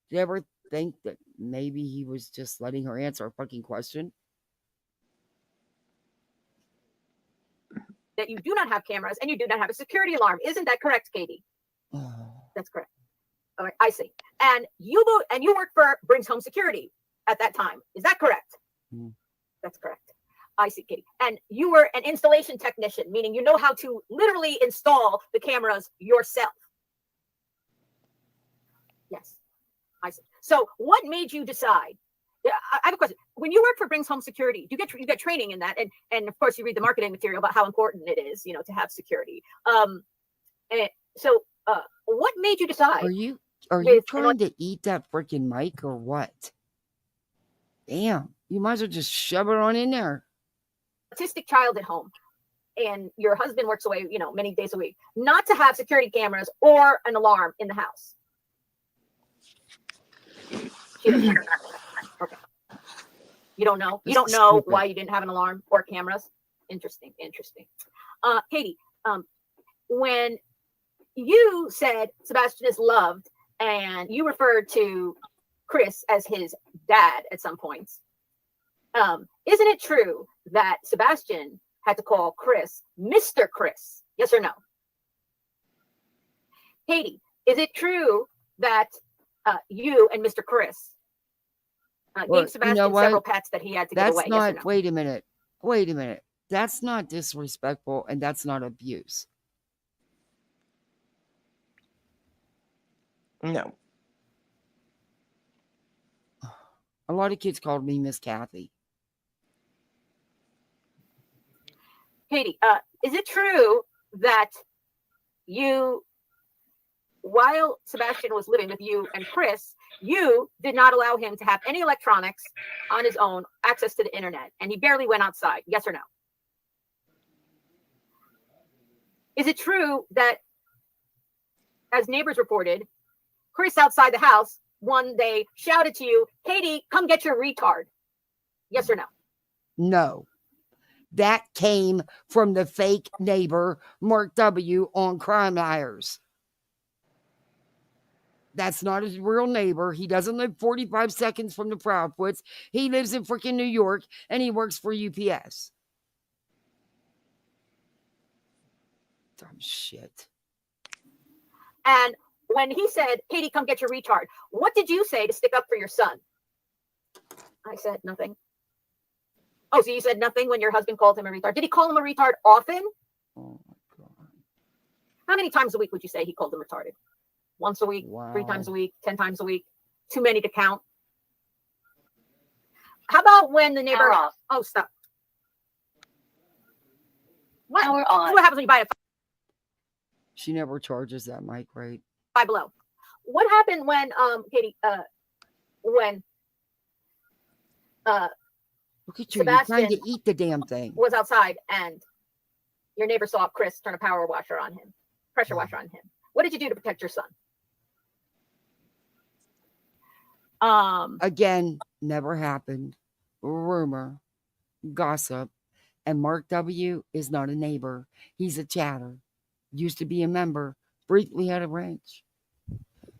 Do you ever think that maybe he was just letting her answer a fucking question? That you do not have cameras and you do not have a security alarm. Isn't that correct, Katie? That's correct. All right, I see. And you worked for Brinks Home Security at that time. Is that correct? That's correct. I see, Katie. And you were an installation technician, meaning you know how to literally install the cameras yourself. Yes, I see. So what made you decide? I have a question. When you work for Brinks Home Security, you get training in that, and of course you read the marketing material about how important it is, to have security. So what made you decide? Are you trying to eat that freaking mic or what? Damn, you might as well just shove it on in there. Autistic child at home, and your husband works away, many days a week, not to have security cameras or an alarm in the house. Okay. You don't know? You don't know why you didn't have an alarm or cameras? Interesting. Katie, when you said Sebastian is loved and you referred to Chris as his dad at some points, isn't it true that Sebastian had to call Chris Mr. Chris? Yes or no? Katie, is it true that you and Mr. Chris gave Sebastian several pets that he had to give away? Not, yes or no? Wait a minute. That's not disrespectful and that's not abuse. No. A lot of kids called me Miss Kathy. Katie, is it true that you, while Sebastian was living with you and Chris, you did not allow him to have any electronics on his own, access to the internet, and he barely went outside? Yes or no? Is it true that, as neighbors reported, Chris outside the house one day shouted to you, Katie, come get your retard? Yes or no? No. That came from the fake neighbor, Mark W. on Crime Liars. That's not his real neighbor. He doesn't live 45 seconds from the Proudfoots. He lives in freaking New York and he works for UPS. Dumb shit. And when he said, Katie, come get your retard, what did you say to stick up for your son? I said nothing. Oh, so you said nothing when your husband called him a retard. Did he call him a retard often? Oh my God. How many times a week would you say he called him retarded? Once a week, 3 times a week, 10 times a week? Too many to count. How about when the neighbor... Oh, stop. What? This is what happens when you buy it at She never charges that mic rate. Five Below. What happened when Katie when Look at you, you're trying Sebastian to eat the damn thing. was outside and your neighbor saw Chris turn a pressure washer on him? What did you do to protect your son? Again, never happened. Rumor, gossip, and Mark W is not a neighbor. He's a chatter. Used to be a member. Briefly had a wrench.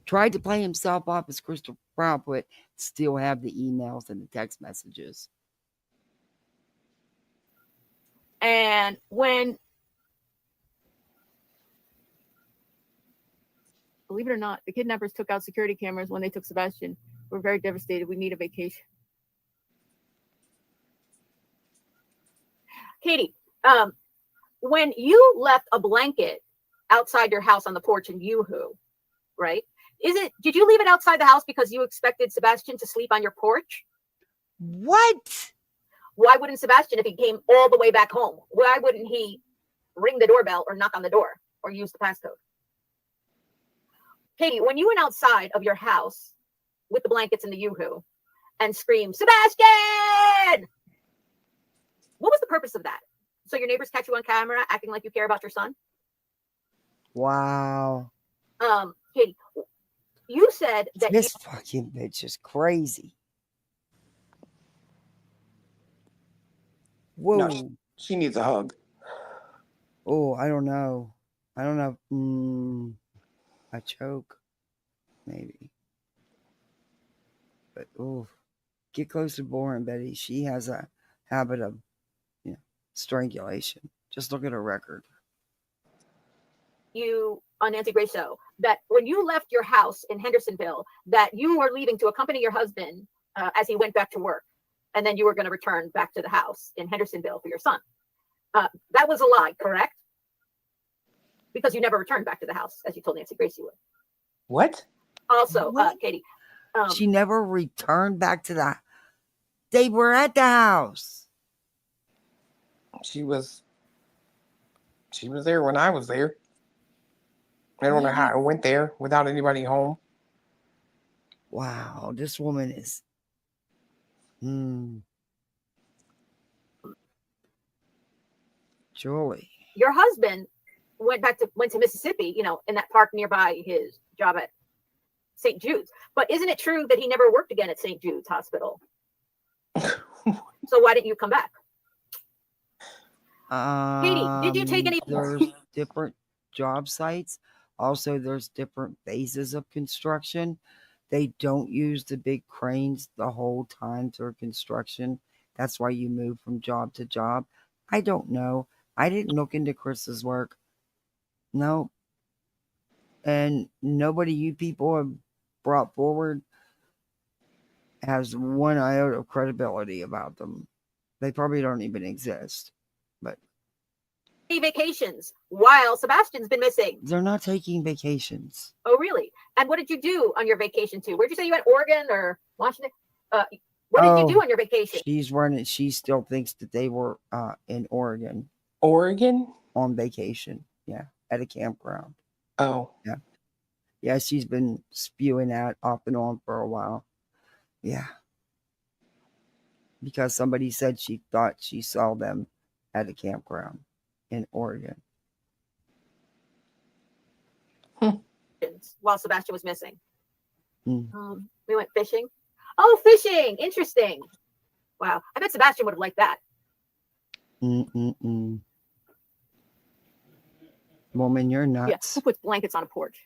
Tried to play himself off as Crystal Proudfoot. Still have the emails and the text messages. And when, believe it or not, the kidnappers took out security cameras when they took Sebastian. We're very devastated. We need a vacation. Katie, when you left a blanket outside your house on the porch in Yoo-Hoo, right? Did you leave it outside the house because you expected Sebastian to sleep on your porch? What? Why wouldn't Sebastian, if he came all the way back home, why wouldn't he ring the doorbell or knock on the door or use the passcode? Katie, when you went outside of your house with the blankets and the Yoo-Hoo and screamed, Sebastian! What was the purpose of that? So your neighbors catch you on camera acting like you care about your son? Wow. Katie, you said that this fucking bitch is crazy. Whoa. No, she needs a hug. Oh, I don't know. A choke, maybe. But get close to boring, Betty. She has a habit of, strangulation. Just look at her record. You on Nancy Grace show that when you left your house in Hendersonville, that you were leaving to accompany your husband as he went back to work, and then you were going to return back to the house in Hendersonville for your son. That was a lie, correct? Because you never returned back to the house, as you told Nancy Grace you would. What? Also, Katie, she never returned back to the. They were at the house. She was there when I was there. I don't know how I went there without anybody home. Wow, this woman is. Julie. Your husband went to Mississippi, in that park nearby his job at St. Jude's. But isn't it true that he never worked again at St. Jude's Hospital? So why didn't you come back? Katie, did you take any? There's different job sites. Also, there's different phases of construction. They don't use the big cranes the whole time through construction. That's why you move from job to job. I don't know. I didn't look into Chris's work. No. And nobody you people have brought forward has one iota of credibility about them. They probably don't even exist. But vacations while Sebastian's been missing. They're not taking vacations. Oh, really? And what did you do on your vacation too? Where'd you say you went? Oregon or Washington? What did you do on your vacation? She still thinks that they were in Oregon. Oregon? On vacation. Yeah. At a campground. Oh. Yeah. Yeah, she's been spewing that off and on for a while. Yeah. Because somebody said she thought she saw them at a campground in Oregon. While Sebastian was missing. We went fishing. Oh, fishing. Interesting. Wow. I bet Sebastian would have liked that. Woman, you're nuts. Yeah. Who puts blankets on a porch?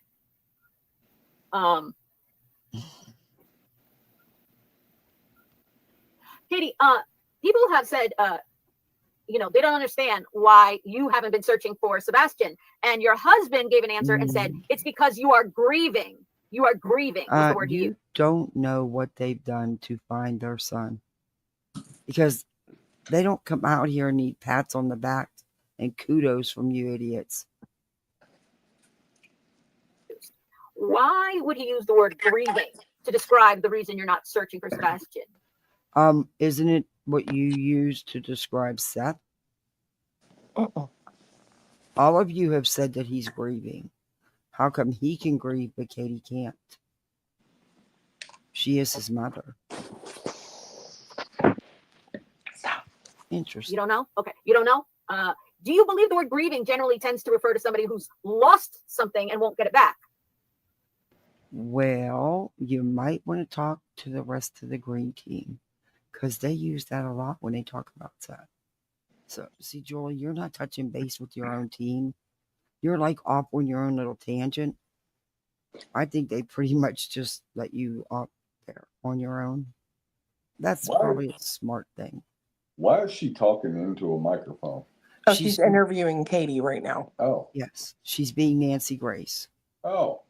Katie, people have said, they don't understand why you haven't been searching for Sebastian. And your husband gave an answer and said, it's because you are grieving. You are grieving is the word you don't know what they've done to find their son. Because they don't come out here and need pats on the back and kudos from you idiots. Why would he use the word grieving to describe the reason you're not searching for Sebastian? Isn't it what you use to describe Seth? All of you have said that he's grieving. How come he can grieve but Katie can't? She is his mother. Interesting. You don't know? Okay, you don't know? Do you believe the word grieving generally tends to refer to somebody who's lost something and won't get it back? Well, you might want to talk to the rest of the green team because they use that a lot when they talk about that. So, see, Julie, you're not touching base with your own team. You're like off on your own little tangent. I think they pretty much just let you up there on your own. That's Why? probably a smart thing. Why is she talking into a microphone? Oh, she's interviewing Katie right now. Oh. Yes, she's being Nancy Grace. Oh.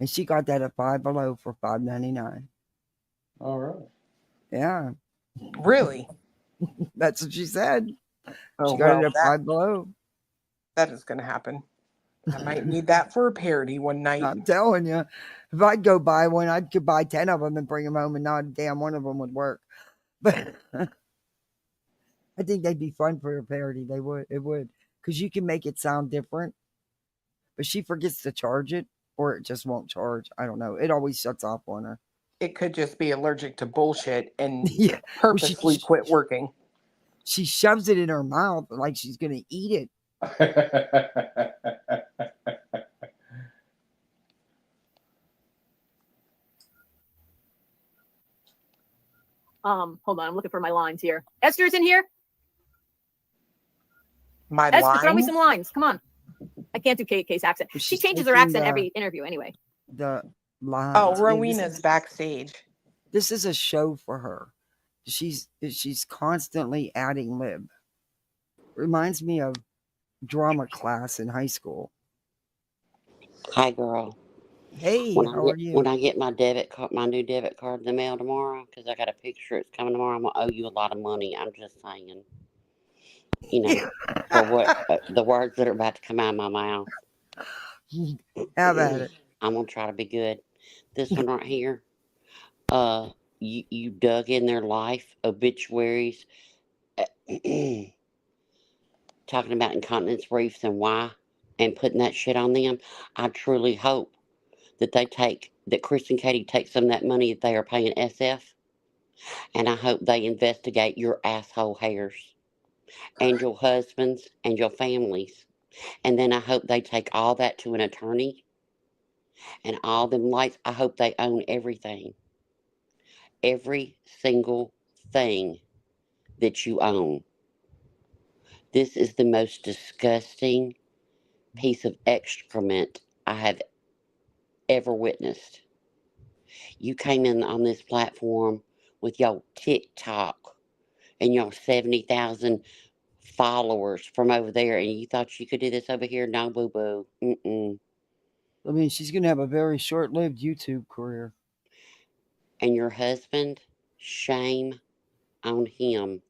And she got that at Five Below for $5.99. All right. Yeah. Really? That's what she said. Oh, She got well, it at Five Below. That is going to happen. I might need that for a parody one night. I'm telling you, if I'd go buy one, I could buy 10 of them and bring them home, and not a damn one of them would work. But I think they'd be fun for a parody. They would. It would. Because you can make it sound different. But she forgets to charge it, or it just won't charge. I don't know. It always shuts off on her. It could just be allergic to bullshit and Yeah. purposely quit working. She shoves it in her mouth like she's going to eat it. Hold on, I'm looking for my lines here. Esther's in here. My Esther, throw me lines? some lines. Come on. I can't do Kate's accent. She changes her taking accent the- every interview anyway. The lines. Oh, Yeah, Rowena's backstage. This is a show for her. She's constantly adding lib. Reminds me of drama class in high school. Hi, girl. Hey, When how are you? When I get my debit card, my new debit card in the mail tomorrow, because I got a picture, it's coming tomorrow. I'm gonna owe you a lot of money. I'm just saying, you know, for what the words that are about to come out of my mouth. How about it? I'm gonna try to be good. This one right here, you dug in their life obituaries, talking about incontinence briefs and why, and putting that shit on them. I truly hope that Chris and Katie take some of that money that they are paying SF, and I hope they investigate your asshole hairs and your husbands and your families. And then I hope they take all that to an attorney and all them lights. I hope they own everything. Every single thing that you own. This is the most disgusting piece of excrement I have ever witnessed. You came in on this platform with your TikTok and your 70,000 followers from over there, and you thought you could do this over here? No, boo boo. Mm-mm. I mean, she's going to have a very short-lived YouTube career. And your husband, shame on him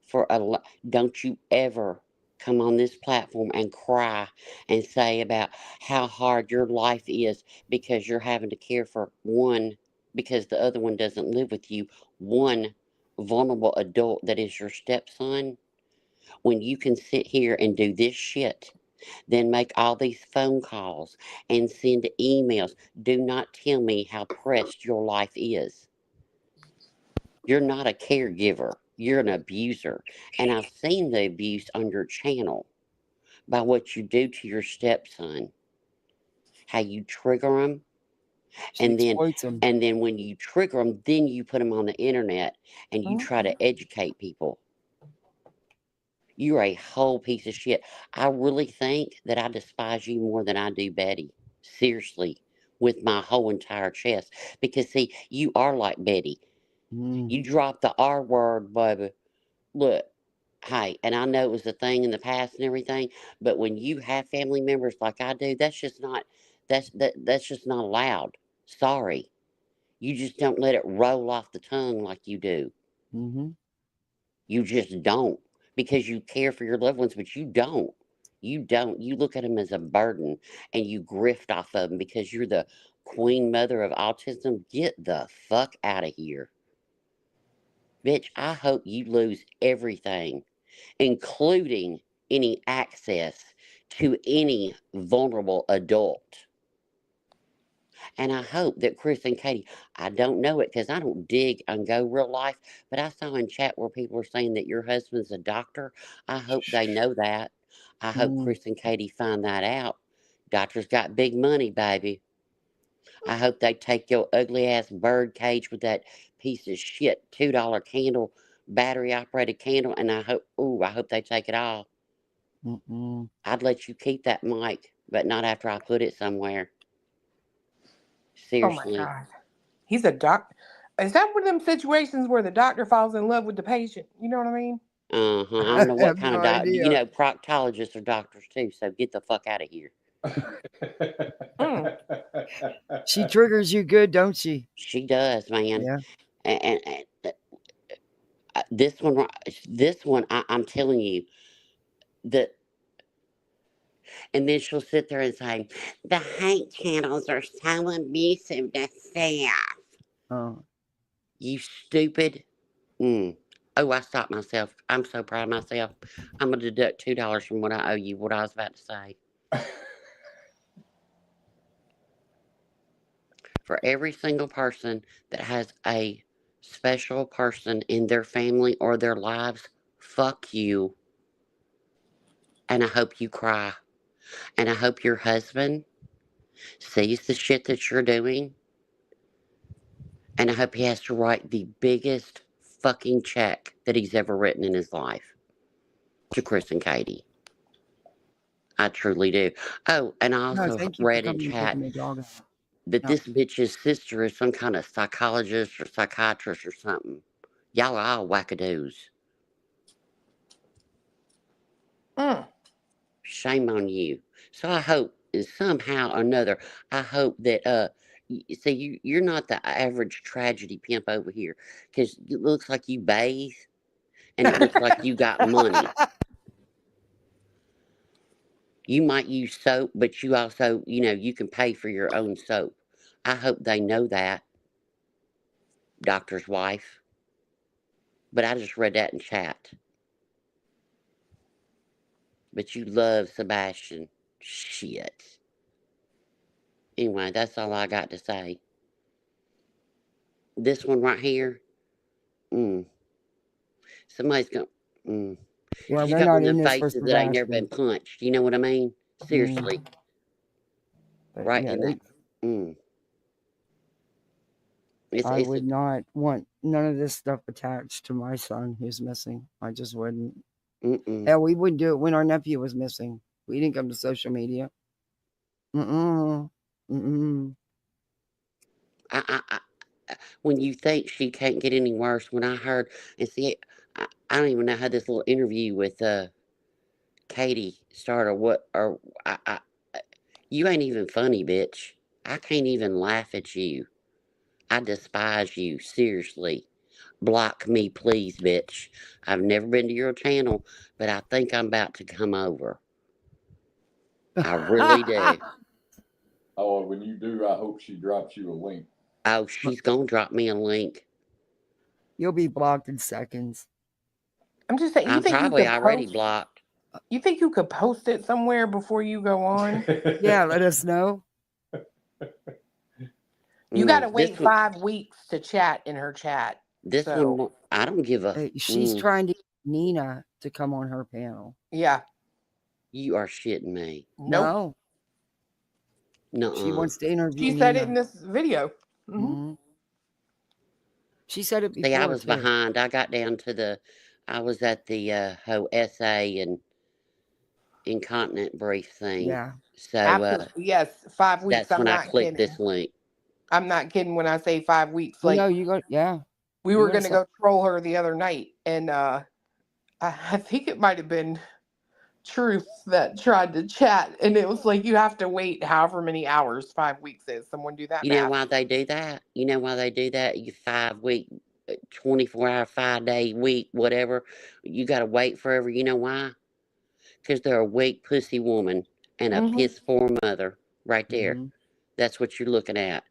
for don't you ever come on this platform and cry and say about how hard your life is because you're having to care for one, because the other one doesn't live with you, one vulnerable adult that is your stepson, when you can sit here and do this shit, then make all these phone calls and send emails. Do not tell me how pressed your life is. You're not a caregiver. You're an abuser. And I've seen the abuse on your channel by what you do to your stepson. How you trigger him. And then when you trigger them, then you put them on the internet and you try to educate people. You're a whole piece of shit. I really think that I despise you more than I do Betty. Seriously. With my whole entire chest. Because, see, you are like Betty. You dropped the R word, baby. Look, hey, and I know it was a thing in the past and everything, but when you have family members like I do, that's just not that's just not allowed. Sorry. You just don't let it roll off the tongue like you do. Mm-hmm. You just don't, because you care for your loved ones, but you don't. You don't. You look at them as a burden and you grift off of them because you're the queen mother of autism. Get the fuck out of here. Bitch, I hope you lose everything, including any access to any vulnerable adult. And I hope that Chris and Katie, I don't know it because I don't dig and go real life, but I saw in chat where people are saying that your husband's a doctor. I hope they know that. I hope Chris and Katie find that out. Doctors got big money, baby. I hope they take your ugly ass bird cage with that piece of shit $2 candle, battery operated candle, and I hope they take it all. I'd let you keep that mic, but not after I put it somewhere. Oh my Seriously. God. He's a doc. Is that one of them situations where the doctor falls in love with the patient? You know what I mean? I don't know what kind of doctor. You know, proctologists are doctors too, so get the fuck out of here. She triggers you good, don't she? She does, man. Yeah. And this one, I'm telling you, and then she'll sit there and say, the hate channels are so abusive to staff. Oh. You stupid. Oh, I stopped myself. I'm so proud of myself. I'm going to deduct $2 from what I owe you, what I was about to say. For every single person that has a special person in their family or their lives, fuck you. And I hope you cry. And I hope your husband sees the shit that you're doing. And I hope he has to write the biggest fucking check that he's ever written in his life to Chris and Katie. I truly do. Oh, and I No, also thank you for read in coming and chat taking the dog out. that this bitch's sister is some kind of psychologist or psychiatrist or something. Y'all are all wackadoos. Shame on you. So I hope somehow or another, I hope that see you're not the average tragedy pimp over here, because it looks like you bathe and it looks like you got money. You might use soap, but you also, you can pay for your own soap. I hope they know that, doctor's wife. But I just read that in chat. But you love Sebastian. Shit. Anyway, that's all I got to say. This one right here. Somebody's going. Yeah, She's we're got not one of in them this for faces that ain't never been Sebastian. punched. You know what I mean? Seriously. Right Yeah, in that. I would not want none of this stuff attached to my son who's missing. I just wouldn't. Hell, we wouldn't do it when our nephew was missing. We didn't come to social media. When you think she can't get any worse, when I heard, and see, I don't even know how this little interview with Katie started, you ain't even funny, bitch. I can't even laugh at you. I despise you, seriously. Block me, please, bitch. I've never been to your channel, but I think I'm about to come over. I really do. Oh, when you do, I hope she drops you a link. Oh, she's gonna drop me a link. You'll be blocked in seconds. I'm just saying, I'm probably already blocked. You think you could post it somewhere before you go on? Yeah, let us know. You got to wait 5 weeks to chat in her chat. This one, I don't give a. She's trying to get Nina to come on her panel. Yeah. You are shitting me. No. No. She wants to interview She said Nina. it in this video. She said it before. See, I was too. behind. I got down to I was at the whole essay and incontinent brief thing. Yeah. So, yes, 5 weeks. That's when I clicked this link. I'm not kidding when I say 5 weeks. Like, you go. Yeah. We were going to go troll her the other night, and I think it might have been Truth that tried to chat, and it was like you have to wait however many hours 5 weeks is. Someone do that. You know why they do that? You know why they do that? You 5 week, 24-hour, 5-day week, whatever. You got to wait forever. You know why? Because they're a weak pussy woman and a piss poor mother right there. That's what you're looking at.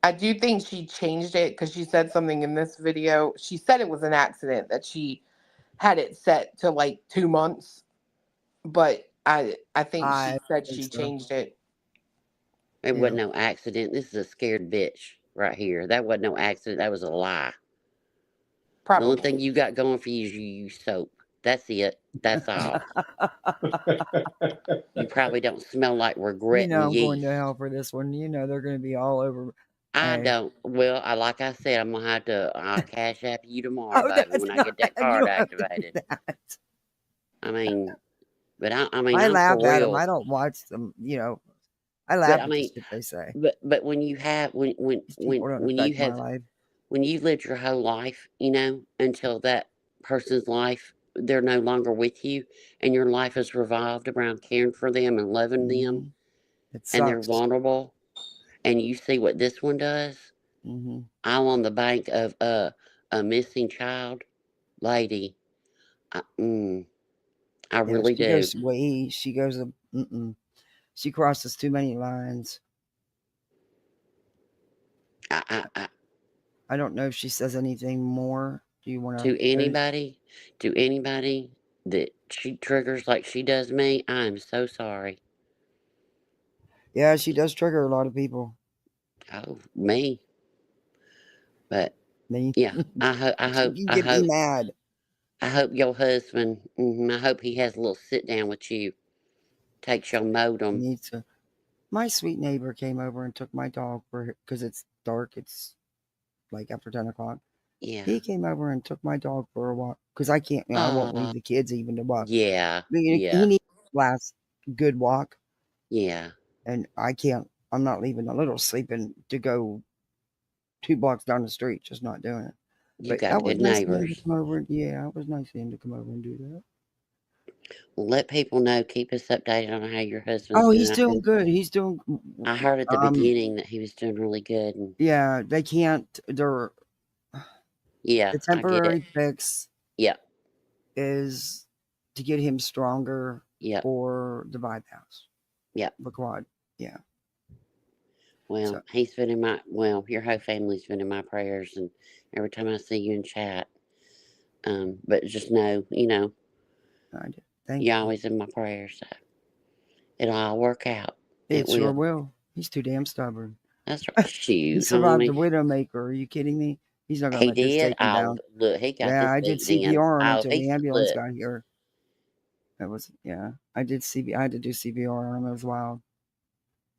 I do think she changed it because she said something in this video. She said it was an accident, that she had it set to like 2 months, but I think she I said think she so. changed it. It Yeah. wasn't no accident. This is a scared bitch right here. That wasn't no accident. That was a lie. The only thing Probably. you got going for you is you use soap. That's it. That's all. You probably don't smell like regret You know and I'm going yeast. to hell for this one. You know they're going to be all over. I Hey. don't. Well, like I said, I'm gonna have to cash app you tomorrow, Oh, baby, that's when I not. get that You card don't have to do activated. that. I mean, but I mean, I I'm laugh for at them. real. I don't watch them. You know, I But laugh I at the mean, shit they say. but when you have These people don't when you affect my have life. when you've lived your whole life, you know, until that person's life, they're no longer with you, and your life is revolved around caring for them and loving them, It and they're sucks. vulnerable, and you see what this one does. Mm-hmm. I'm on the bank of a missing child lady. I Yeah, really she do. goes way. She goes. She crosses too many lines. I don't know if she says anything more. Do you want To to? anybody that she triggers like she does me, I am so sorry. Yeah, she does trigger a lot of people. Oh, me. But Me. yeah, I She can get me mad. I hope your husband. I hope he has a little sit down with you. Takes your modem. Needs to. My sweet neighbor came over and took my dog for because it's dark. It's like after 10 o'clock. Yeah. He came over and took my dog for a walk because I can't. I won't leave the kids even to walk. Yeah. He Yeah. needs last good walk. Yeah. And I can't. I'm not leaving the little sleeping to go 2 blocks down the street. Just not doing it. You But got that was good nice of him to neighbors. come over. Yeah, it was nice of him to come over and do that. Well, let people know. Keep us updated on how your husband's Oh, doing. he's doing good. He's doing. I heard at the beginning that he was doing really good. And Yeah, they can't. They're yeah, the I get it. temporary fix. Yeah. Is to get him stronger. Yeah. For the bypass. Yeah. The quad. Yeah. Well, he's been in my your whole family's been in my prayers, and every time I see you in chat, but just know, you know, I do. Thank you're you. always in my prayers. So it'll all work out. It sure will. He's too damn stubborn. That's right. Shoot, He survived honey. the Widowmaker. Are you kidding me? He's not gonna He let this did. take him Oh, down. look, he got Yeah, this I did beat in. CPR on him Oh, until the he's ambulance look. got here. That was I did I had to do CPR on him. It was wild.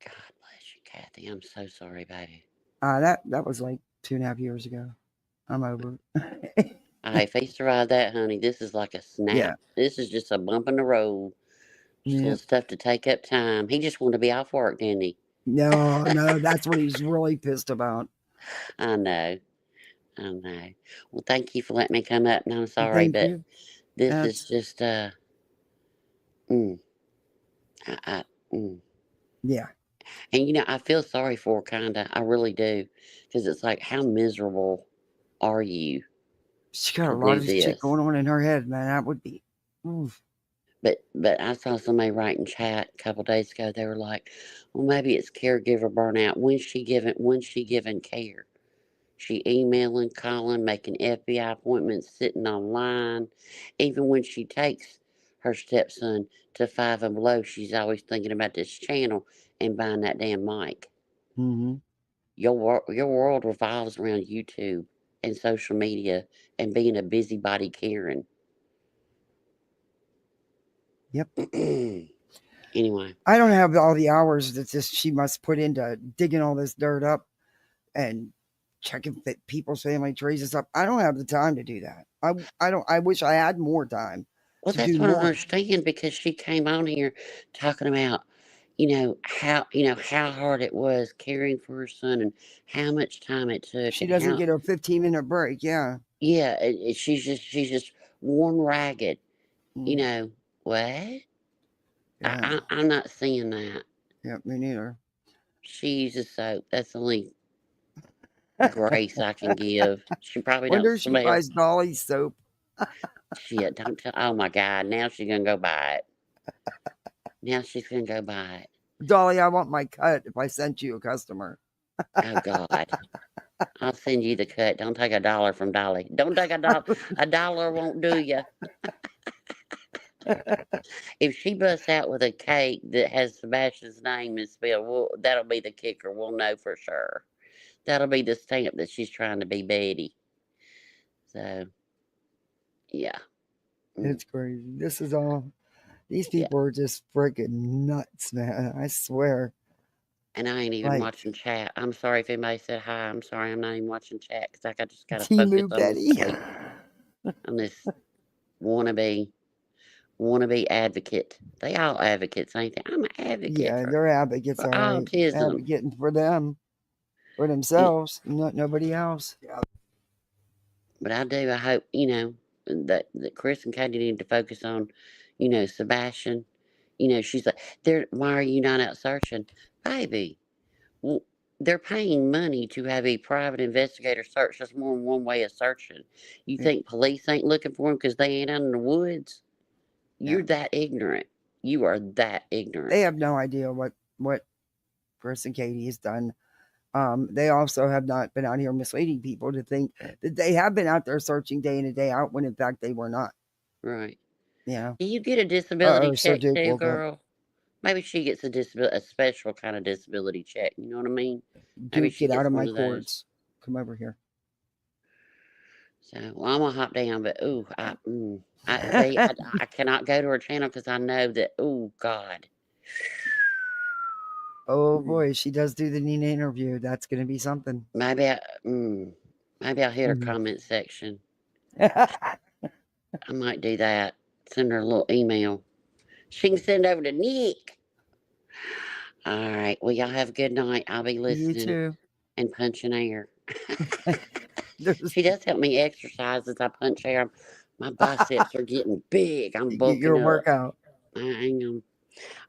God bless you, Kathy. I'm so sorry, baby. That was like 2.5 years ago. I'm over it. If he survived that, honey, this is like a snap. Yeah. This is just a bump in the road. Just little stuff to take up time. He just wanted to be off work, didn't he? No, that's what he's really pissed about. I know. Well, thank you for letting me come up. And I'm sorry, Thank but you. this is just Yeah. And you know, I feel sorry for her, kinda. I really do, because it's like, how miserable are you? She got a to lot do of shit this? going on in her head, man. That would be. Oof. But I saw somebody write in chat a couple days ago. They were like, "Well, maybe it's caregiver burnout. When's she giving care? She emailing, calling, making FBI appointments, sitting online. Even when she takes her stepson to Five and Below, she's always thinking about this channel and buying that damn mic. Mm-hmm. Your world revolves around YouTube and social media and being a busybody Karen." Yep. Anyway. I don't have all the hours that she must put into digging all this dirt up and checking people's family trees and stuff. I don't have the time to do that. I wish I had more time. Well, to that's do what I more. understand, because she came on here talking about, how hard it was caring for her son and how much time it took. She and doesn't how, get a 15-minute break. Yeah. Yeah, she's just worn ragged. You know what? Yeah. I'm not seeing that. Yeah, me neither. She uses soap. That's the only grace I can give. She probably don't Wonder if she smell. buys Dolly's soap. Shit, don't tell. Oh my God! Now she's gonna go buy it. Now she's gonna go buy it. Dolly, I want my cut if I sent you a customer. Oh God. I'll send you the cut. Don't take $1 from Dolly. Don't take $1. $1 won't do you. If she busts out with a cake that has Sebastian's name and spelled, that'll be the kicker. We'll know for sure. That'll be the stamp that she's trying to be Betty. So, yeah. It's crazy. This is all. These people are just freaking nuts, man. I swear. And I ain't even Like, watching chat. I'm sorry if anybody said hi. I'm sorry I'm not even watching chat because I just got to focus Timu on this Betty. sleep. On this wannabe advocate. They all advocates, ain't they? I'm an advocate Yeah, they're advocates, for all right. autism. Advocating for them, for themselves, not nobody else. But I hope, that Chris and Katie need to focus on, Sebastian. She's like, why are you not out searching? Baby, well, they're paying money to have a private investigator search. That's more than one way of searching. You think police ain't looking for them because they ain't out in the woods? You're that ignorant. You are that ignorant. They have no idea what Chris and Katie has done. They also have not been out here misleading people to think that they have been out there searching day in and day out when in fact they were not. Right. Yeah. Do you get a disability Sir check Duke too, woke up. girl? Maybe she gets a special kind of disability check. You know what I mean? Maybe Duke, she get out gets of one my of those. cords. Come over here. So, well, I'm gonna hop down, but I cannot go to her channel because I know that. Oh God. Oh boy, she does do the Nina interview. That's going to be something. Maybe I'll hit her comment section. I might do that. Send her a little email. She can send over to Nick. All right. Well, y'all have a good night. I'll be listening. You too. And punching air. She does help me exercise as I punch air. My biceps are getting big. I'm Get bulking your up. workout. I am.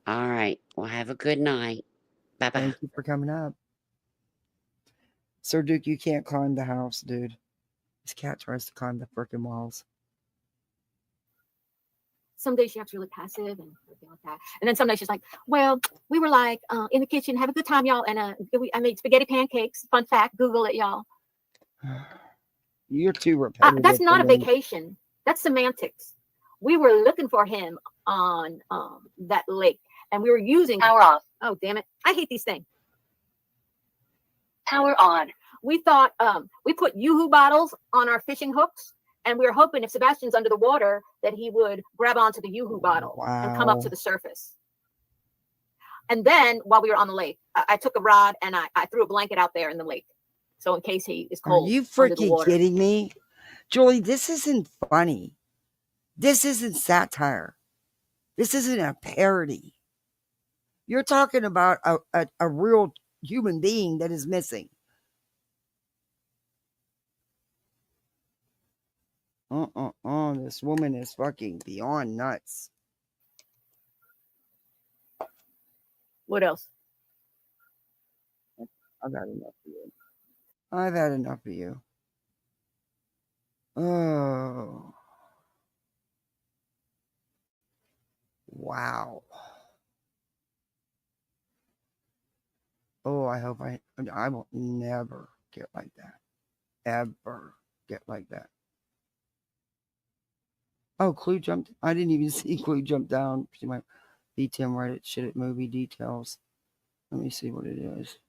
All right. Well, have a good night. Bye bye. Thank you for coming up. Sir Duke, you can't climb the house, dude. This cat tries to climb the frickin' walls. Some days she acts really passive and everything like that. And then some days she's like, well, we were like in the kitchen, have a good time, y'all. And I made spaghetti pancakes. Fun fact, Google it, y'all. You're too repetitive. That's not a for me. vacation. That's semantics. We were looking for him on that lake, and we were using Power off. Oh, damn it. I hate these things. Power on. We thought we put Yoo-hoo bottles on our fishing hooks, and we were hoping if Sebastian's under the water that he would grab onto the Yoo-hoo bottle and come up to the surface. And then while we were on the lake, I took a rod and I threw a blanket out there in the lake. So in case he is cold. Are you under the freaking water. kidding me? Julie, this isn't funny. This isn't satire. This isn't a parody. You're talking about a real human being that is missing. This woman is fucking beyond nuts. What else? I've had enough of you. I've had enough of you. Oh. Wow. Oh, I hope I will never get like that. Ever get like that. Oh, Clue jumped. I didn't even see Clue jump down. She might be Tim Reddit shit at movie details. Let me see what it is.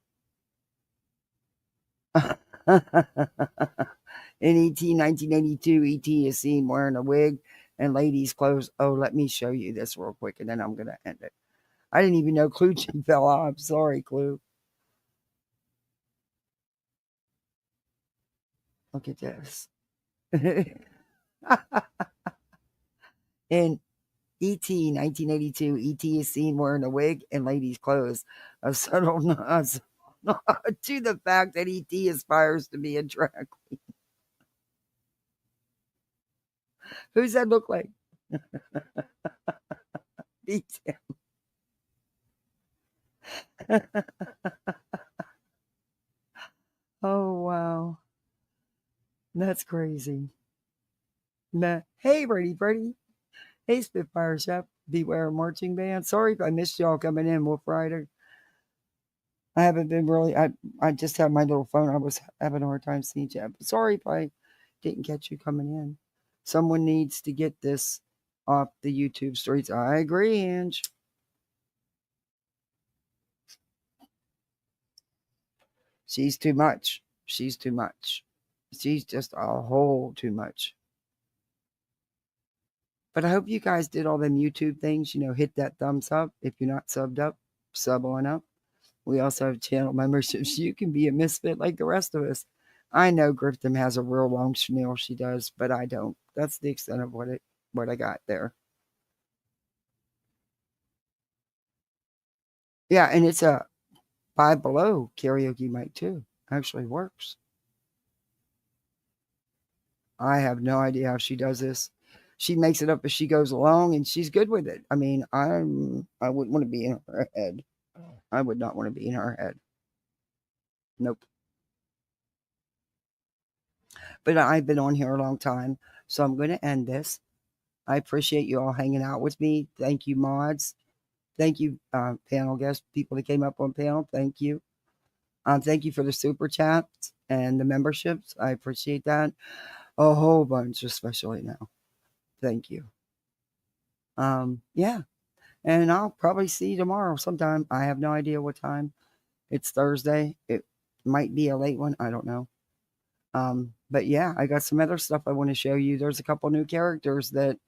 In E.T. 1982, E.T. is seen wearing a wig and ladies' clothes. Oh, let me show you this real quick, and then I'm going to end it. I didn't even know Clue fell off. Sorry, Clue. Look at this. In E.T. 1982, E.T. is seen wearing a wig and ladies' clothes. A subtle nod to the fact that E.T. aspires to be a drag queen. Who's that look like? Beats him. Oh, wow. That's crazy. Hey, Brady. Hey, Spitfire Chef. Beware Marching Band. Sorry if I missed y'all coming in. Wolf Rider. I haven't been really. I just have my little phone. I was having a hard time seeing you. Sorry if I didn't catch you coming in. Someone needs to get this off the YouTube streets. I agree, Ange. She's too much. She's too much. She's just a whole too much. But I hope you guys did all them YouTube things. Hit that thumbs up. If you're not subbed up, sub on up. We also have channel memberships. You can be a misfit like the rest of us. I know Griftney has a real long schneel. She does, but I don't. That's the extent of what I got there. Yeah, and it's a Five Below karaoke mic too. Actually works. I have no idea how she does this. She makes it up as she goes along, and she's good with it. I mean, I wouldn't want to be in her head. I would not want to be in her head. Nope. But I've been on here a long time, so I'm going to end this. I appreciate you all hanging out with me. Thank you, mods. Thank you, panel guests, people that came up on panel. Thank you. Thank you for the super chats and the memberships. I appreciate that a whole bunch, especially now. Thank you. Yeah. And I'll probably see you tomorrow sometime. I have no idea what time. It's Thursday. It might be a late one. I don't know. But yeah, I got some other stuff I want to show you. There's a couple new characters that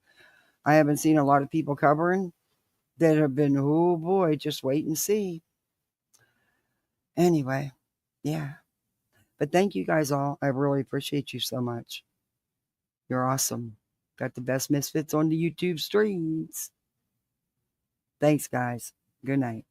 I haven't seen a lot of people covering that have been, oh boy, just wait and see. Anyway, yeah. But thank you guys all. I really appreciate you so much. You're awesome. Got the best misfits on the YouTube streams. Thanks, guys. Good night.